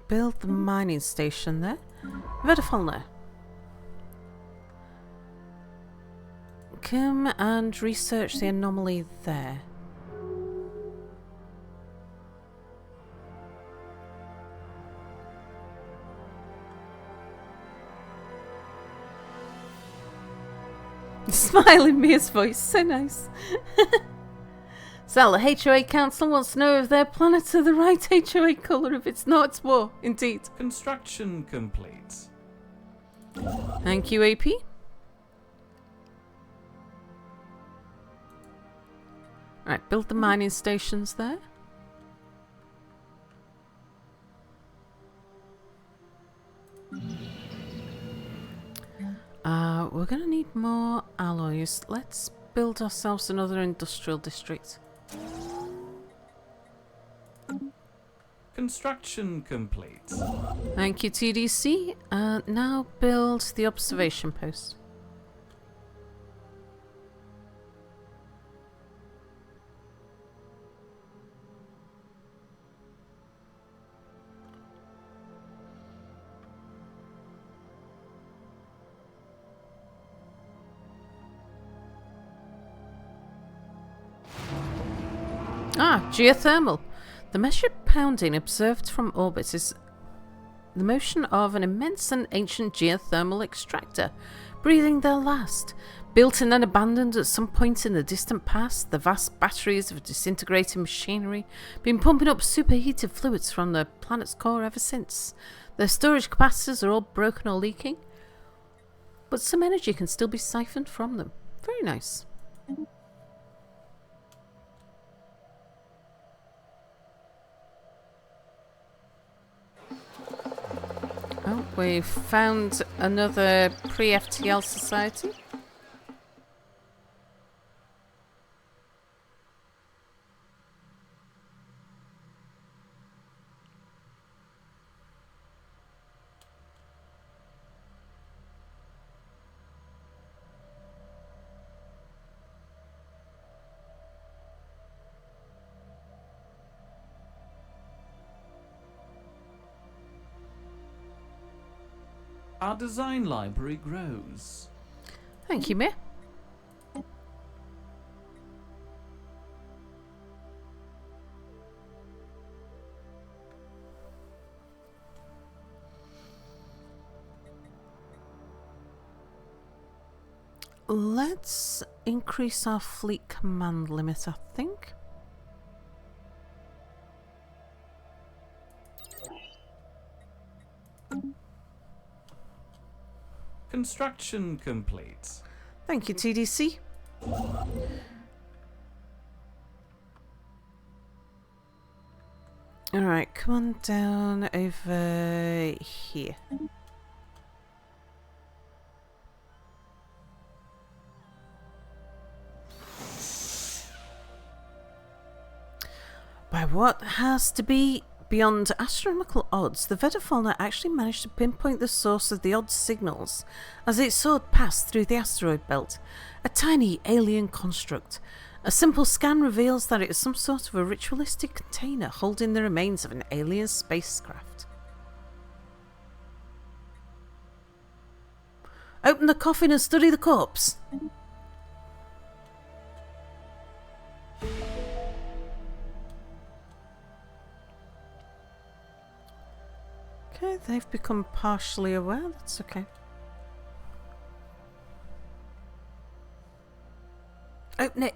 Build the mining station there. Vedafalna. Come and research the anomaly there. Smile in Mia's voice, so nice. Sal, the HOA Council wants to know if their planets are the right HOA colour. If it's not, it's war. Indeed. Construction complete. Thank you, AP. Right, build the mining stations there. We're going to need more alloys. Let's build ourselves another industrial district. Construction complete. Thank you, TDC. Now build the observation post. Ah, geothermal. The measured pounding observed from orbit is the motion of an immense and ancient geothermal extractor, breathing their last. Built and then abandoned at some point in the distant past, the vast batteries of disintegrating machinery been pumping up superheated fluids from the planet's core ever since. Their storage capacities are all broken or leaking, but some energy can still be siphoned from them. Very nice. Oh, we've found another pre-FTL society. Our design library grows. Thank you, Mia. Let's increase our fleet command limit, I think. Construction complete. Thank you, TDC. Alright, come on down over here. By what has to be beyond astronomical odds, the Vedafauna actually managed to pinpoint the source of the odd signals as it soared past through the asteroid belt. A tiny alien construct. A simple scan reveals that it is some sort of a ritualistic container holding the remains of an alien spacecraft. Open the coffin and study the corpse. Okay, they've become partially aware. That's okay. Open it.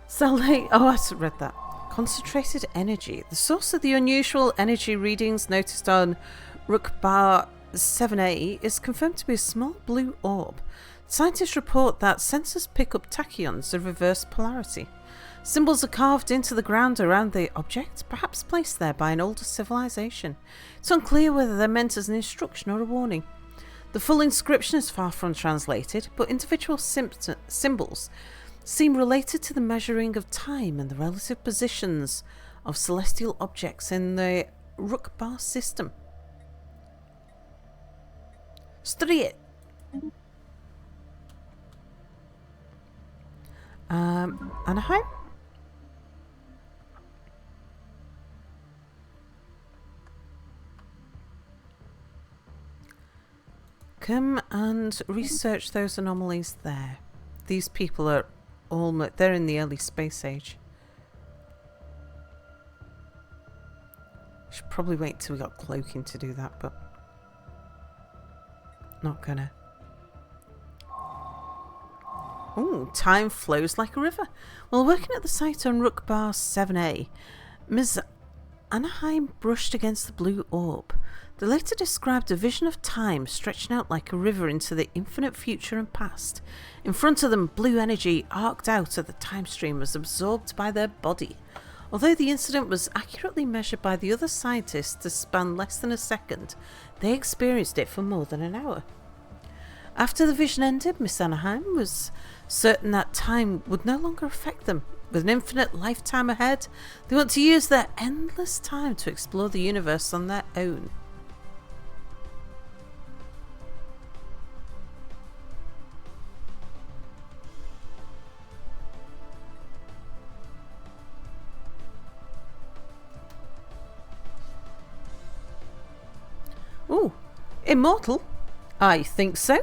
Sunlight. Oh, I read that. Concentrated energy. The source of the unusual energy readings noticed on Rukbar 7A is confirmed to be a small blue orb. Scientists report that sensors pick up tachyons of reverse polarity. Symbols are carved into the ground around the object, perhaps placed there by an older civilization. It's unclear whether they're meant as an instruction or a warning. The full inscription is far from translated, but individual symbols seem related to the measuring of time and the relative positions of celestial objects in the Rukbar system. Study it. Anaheim? Come and research those anomalies there. These people are almost, they're in the early space age. Should probably wait till we got cloaking to do that, but not gonna. Ooh, time flows like a river. While working at the site on Rukbar 7A, Ms. Anaheim brushed against the blue orb. The later described a vision of time stretching out like a river into the infinite future and past. In front of them, blue energy arced out as the time stream was absorbed by their body. Although the incident was accurately measured by the other scientists to span less than a second, they experienced it for more than an hour. After the vision ended, Miss Anaheim was certain that time would no longer affect them. With an infinite lifetime ahead, they want to use their endless time to explore the universe on their own. Ooh, immortal? I think so.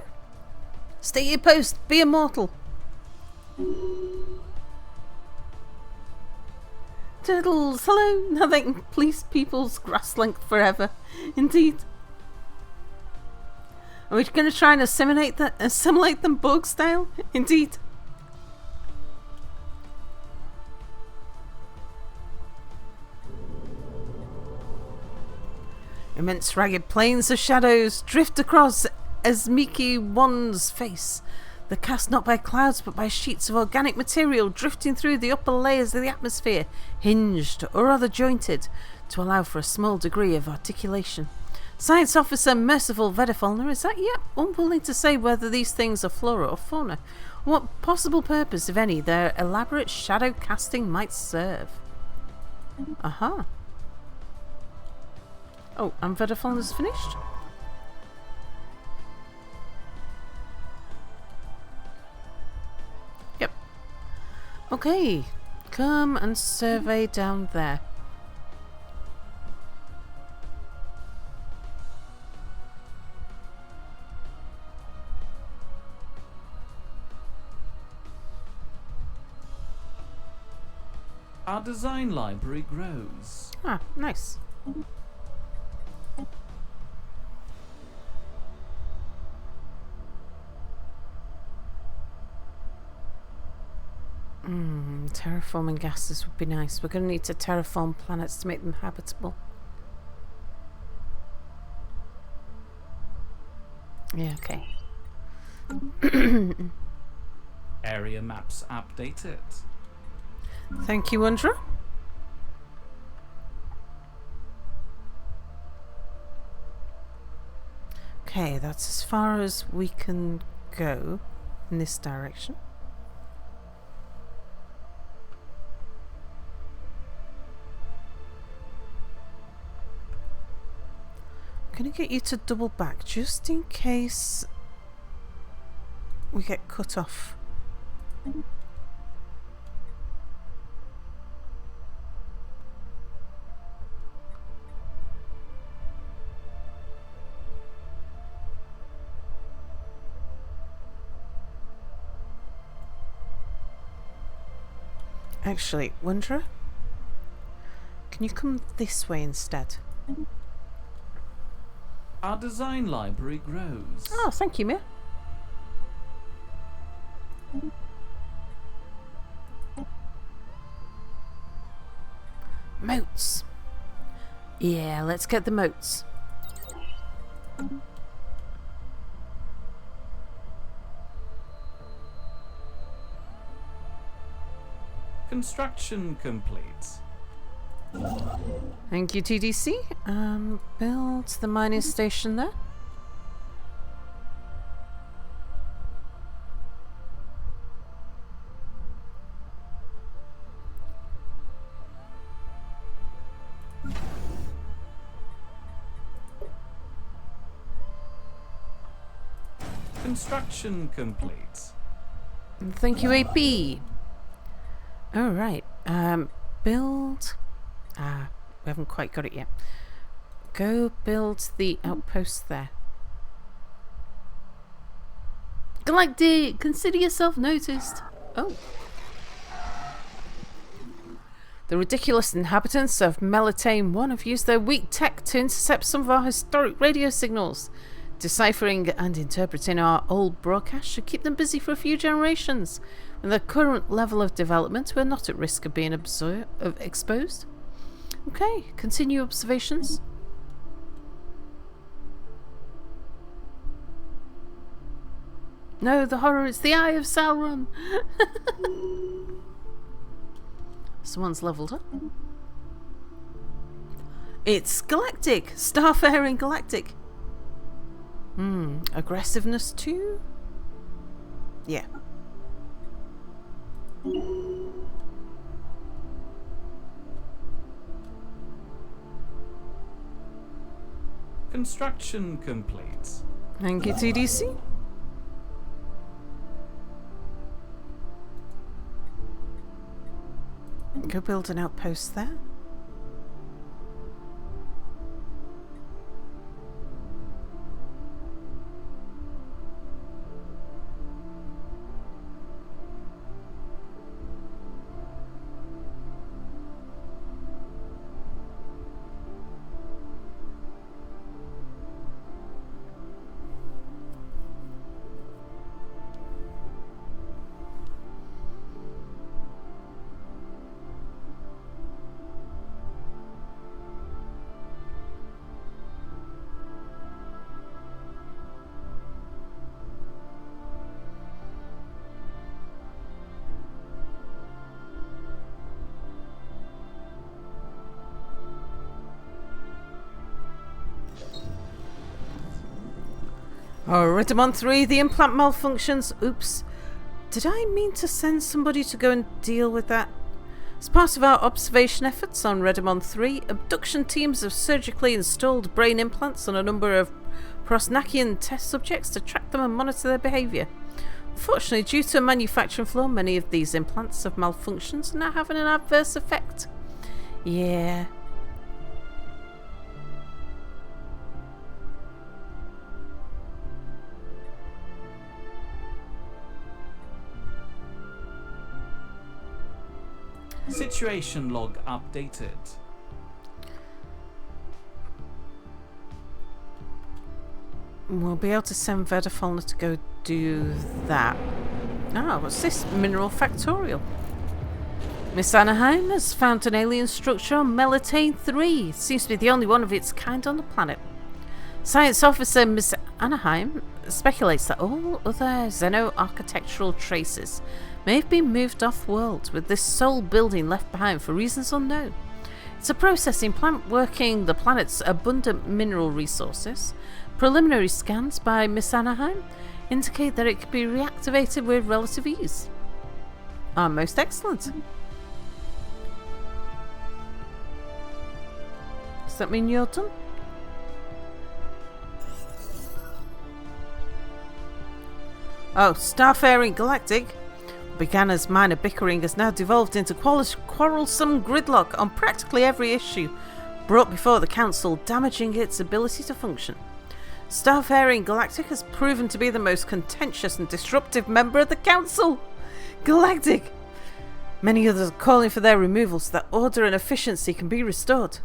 Stay your post, be immortal. Turtles, hello. Now they can police people's grass length forever. Indeed. Are we going to try and assimilate them bug style? Indeed. Immense ragged plains of shadows drift across Esmiki One's face. They're cast not by clouds but by sheets of organic material drifting through the upper layers of the atmosphere, hinged or rather jointed to allow for a small degree of articulation. Science Officer Merciful Vedifalner is that yet unwilling to say whether these things are flora or fauna, or what possible purpose, if any, their elaborate shadow casting might serve. Aha. Oh, and Vedifalner's finished? Yep. Okay, come and survey down there. Our design library grows. Ah, nice. Terraforming gases would be nice. We're going to need to terraform planets to make them habitable. Yeah, okay. Area maps updated. Thank you, Undra. Okay, that's as far as we can go in this direction. I'm going to get you to double back just in case we get cut off. Actually, Wondra, can you come this way instead? Our design library grows. Oh, thank you, Mia. Moats. Yeah, let's get the moats. Construction complete. Thank you, TDC. Build the mining station there. Construction complete. Thank you, AP. Alright, build... we haven't quite got it yet. Go build the outpost there. Galactic, consider yourself noticed. Oh. The ridiculous inhabitants of Melitane 1 have used their weak tech to intercept some of our historic radio signals. Deciphering and interpreting our old broadcasts should keep them busy for a few generations. With their current level of development, we're not at risk of being exposed. Okay, continue observations. No, the horror is the Eye of Sauron. Someone's leveled up. It's Galactic! Starfaring Galactic. Aggressiveness 2? Yeah. Construction complete. Thank you, TDC. Go build an outpost there. Oh, Redemon 3, the implant malfunctions. Oops. Did I mean to send somebody to go and deal with that? As part of our observation efforts on Redemon 3, abduction teams have surgically installed brain implants on a number of Prosnakian test subjects to track them and monitor their behaviour. Unfortunately, due to a manufacturing flaw, many of these implants have malfunctions and are having an adverse effect. Yeah. Situation log updated. We'll be able to send Vedafalna to go do that. Ah, what's this? Mineral Factorial. Miss Anaheim has found an alien structure on Melitane 3. It seems to be the only one of its kind on the planet. Science officer Miss Anaheim speculates that all other xeno-architectural traces may have been moved off-world, with this sole building left behind for reasons unknown. It's a processing plant working the planet's abundant mineral resources. Preliminary scans by Miss Anaheim indicate that it could be reactivated with relative ease. Ah, most excellent. Does that mean you're done? Oh, Starfaring Galactic began as minor bickering has now devolved into quarrelsome gridlock on practically every issue brought before the Council, damaging its ability to function. Starfaring Galactic has proven to be the most contentious and disruptive member of the Council. Galactic! Many others are calling for their removal so that order and efficiency can be restored.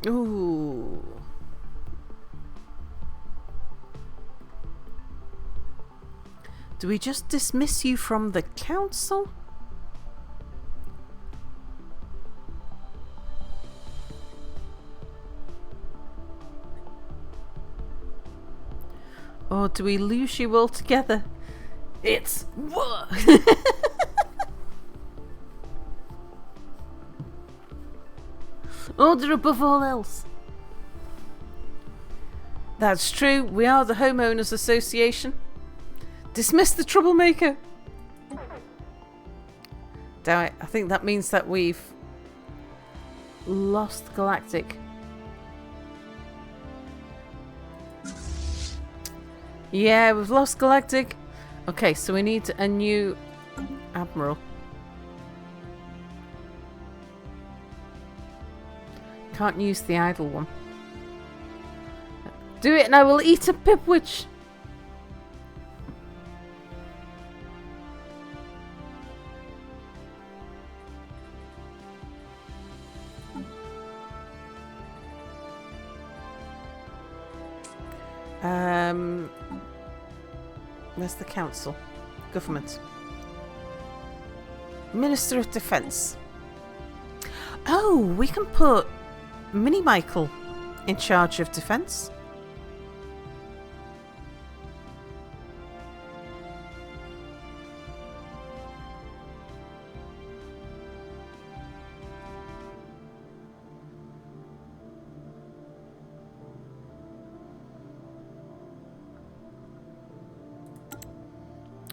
Ooh. Do we just dismiss you from the council? Or do we lose you altogether? It's war! Order above all else. That's true, we are the Homeowners Association. Dismiss the troublemaker. Damn it, I think that means that we've lost Galactic. Yeah, we've lost Galactic. Okay, so we need a new Admiral. Can't use the idle one. Do it and I will eat a pipwitch. Where's the council? Government. Minister of Defence. Oh, we can put Mini Michael in charge of defence.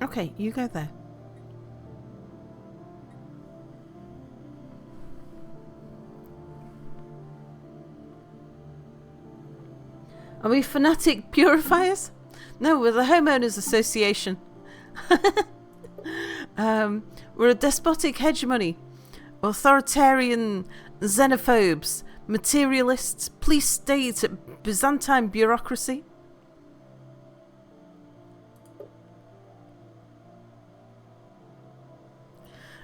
Okay, you go there. Are we fanatic purifiers? No, we're the Homeowners Association. We're a despotic hegemony. Authoritarian xenophobes. Materialists. Police state. Byzantine bureaucracy.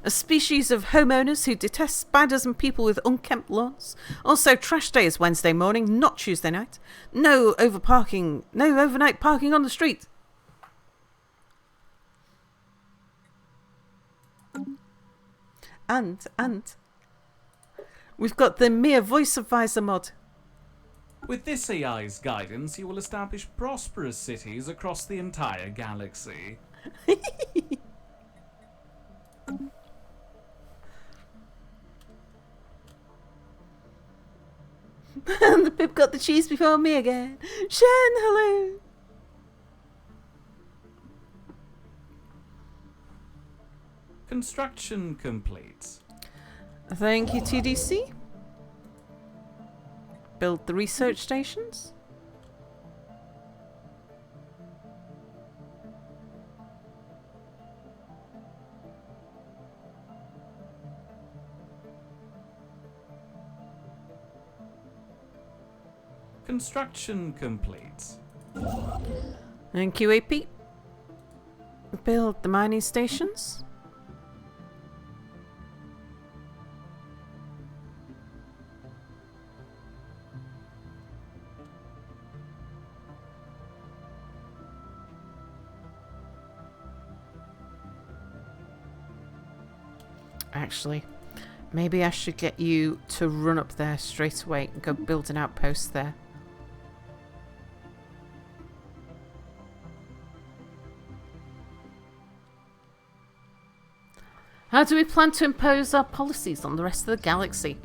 A species of homeowners who detest spiders and people with unkempt lawns. Also, trash day is Wednesday morning, not Tuesday night. No overnight parking on the street. And we've got the mere voice advisor mod. With this AI's guidance, you will establish prosperous cities across the entire galaxy. And the pip got the cheese before me again. Shen, hello. Construction complete. Thank you, TDC. Build the research stations. Construction complete. Thank you, AP. Build the mining stations. Actually, maybe I should get you to run up there straight away and go build an outpost there. How do we plan to impose our policies on the rest of the galaxy?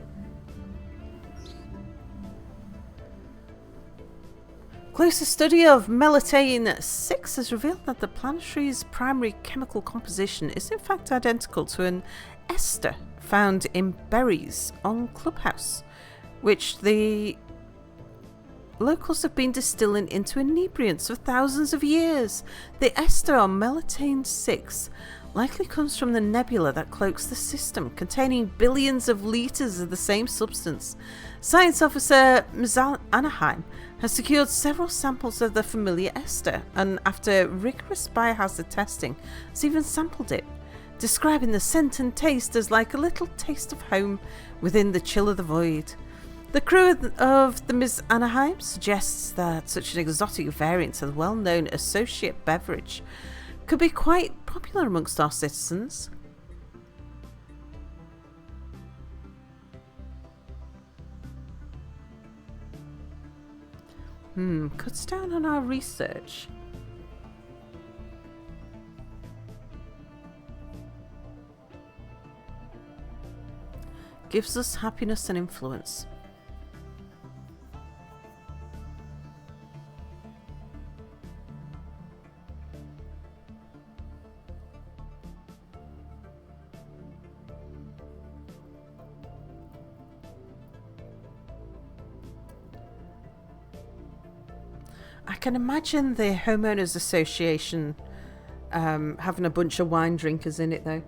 Closer study of Melitane 6 has revealed that the planetary's primary chemical composition is in fact identical to an ester found in berries on Clubhouse, which the locals have been distilling into inebriants for thousands of years. The ester on Melitane 6 likely comes from the nebula that cloaks the system, containing billions of litres of the same substance. Science officer Mizal Anaheim has secured several samples of the familiar ester, and after rigorous biohazard testing, has even sampled it, describing the scent and taste as like a little taste of home within the chill of the void. The crew of the Ms. Anaheim suggests that such an exotic variant of the well-known associate beverage could be quite popular amongst our citizens. Cuts down on our research. Gives us happiness and influence. I can imagine the Homeowners Association having a bunch of wine drinkers in it, though.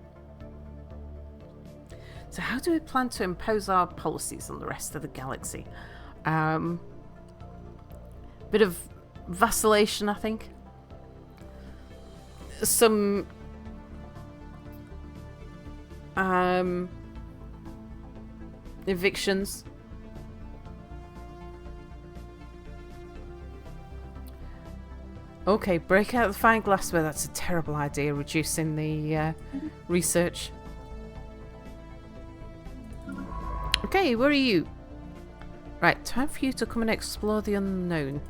So how do we plan to impose our policies on the rest of the galaxy? Bit of vacillation, I think. Some evictions. Okay, break out the fine glassware. That's a terrible idea, reducing the research. Okay, where are you? Right, time for you to come and explore the unknown.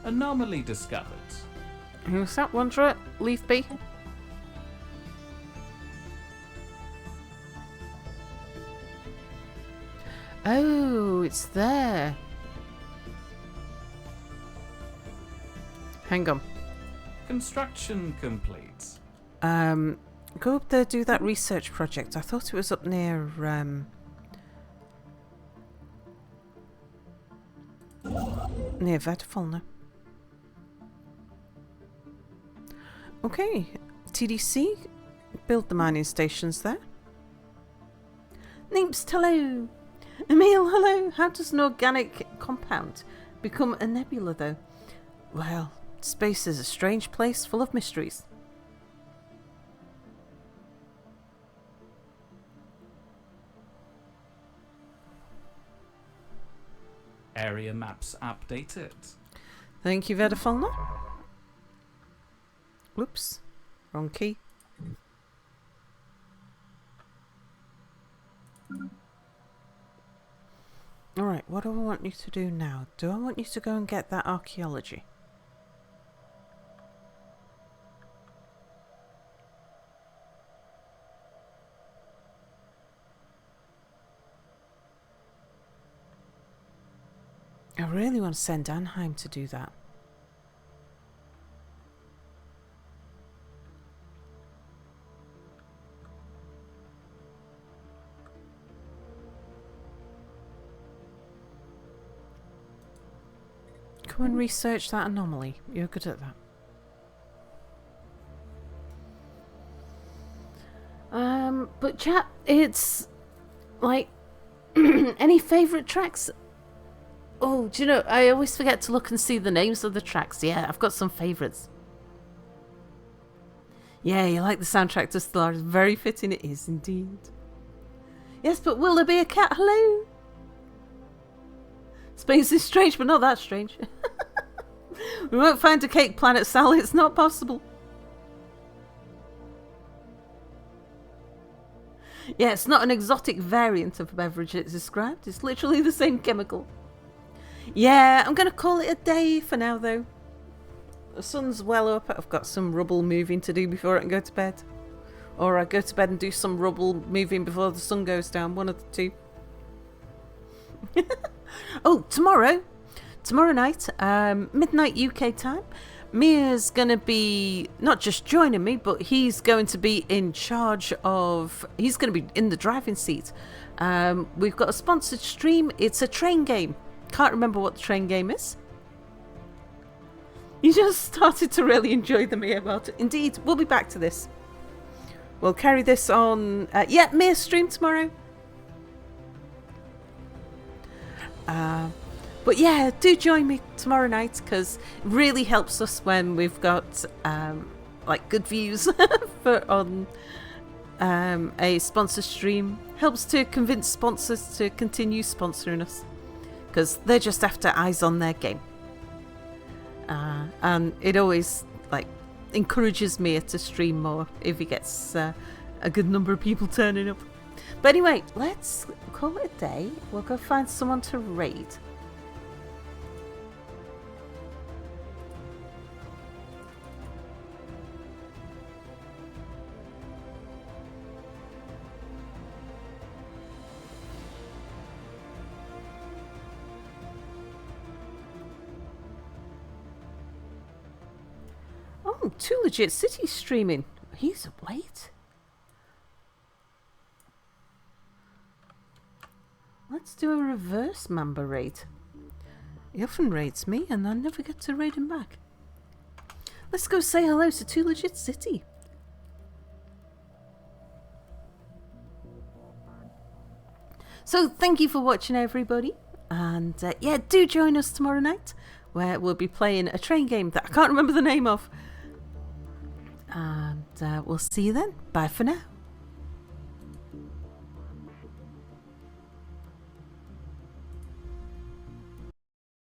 Anomaly discovered. Who's that, Wanderer? Leaf Bee? Oh, it's there. Hang on. Construction complete. Go up there, do that research project. I thought it was up near, near Vedfalna. Okay, TDC, build the mining stations there. Neeps, hello. Emil, hello. How does an organic compound become a nebula, though? Well, space is a strange place full of mysteries. Area maps updated. Thank you, Vedafalna. Whoops. Wrong key. Alright, what do I want you to do now? Do I want you to go and get that archaeology? I really want to send Anheim to do that. Come and research that anomaly. You're good at that. But chat, it's like any favourite tracks? Oh, do you know, I always forget to look and see the names of the tracks. Yeah, I've got some favourites. Yeah, you like the soundtrack to Stellaris. Very fitting it is indeed. Yes, but will there be a cat? Hello? Space is strange, but not that strange. We won't find a cake planet, Sal. It's not possible. Yeah, it's not an exotic variant of a beverage it's described. It's literally the same chemical. Yeah, I'm going to call it a day for now, though. The sun's well up. I've got some rubble moving to do before I can go to bed. Or I go to bed and do some rubble moving before the sun goes down. One of the two. Oh, tomorrow night, midnight UK time, Mia's going to be not just joining me, but he's going to be in charge of, he's going to be in the driving seat. We've got a sponsored stream. It's a train game. Can't remember what the train game is. You just started to really enjoy the Mia about it. Indeed, we'll be back to this. We'll carry this on. Yeah, Mia stream tomorrow. But yeah, do join me tomorrow night, because it really helps us when we've got like good views on a sponsor stream. Helps to convince sponsors to continue sponsoring us, because they're just after eyes on their game. And it always like encourages me to stream more if he gets a good number of people turning up. But anyway, let's call it a day. We'll go find someone to raid. Oh, Two Legit City streaming. He's up late. Let's do a reverse Mamba raid. He often raids me and I never get to raid him back. Let's go say hello to Two Legit City. So thank you for watching, everybody. And yeah, do join us tomorrow night, where we'll be playing a train game that I can't remember the name of. And we'll see you then. Bye for now.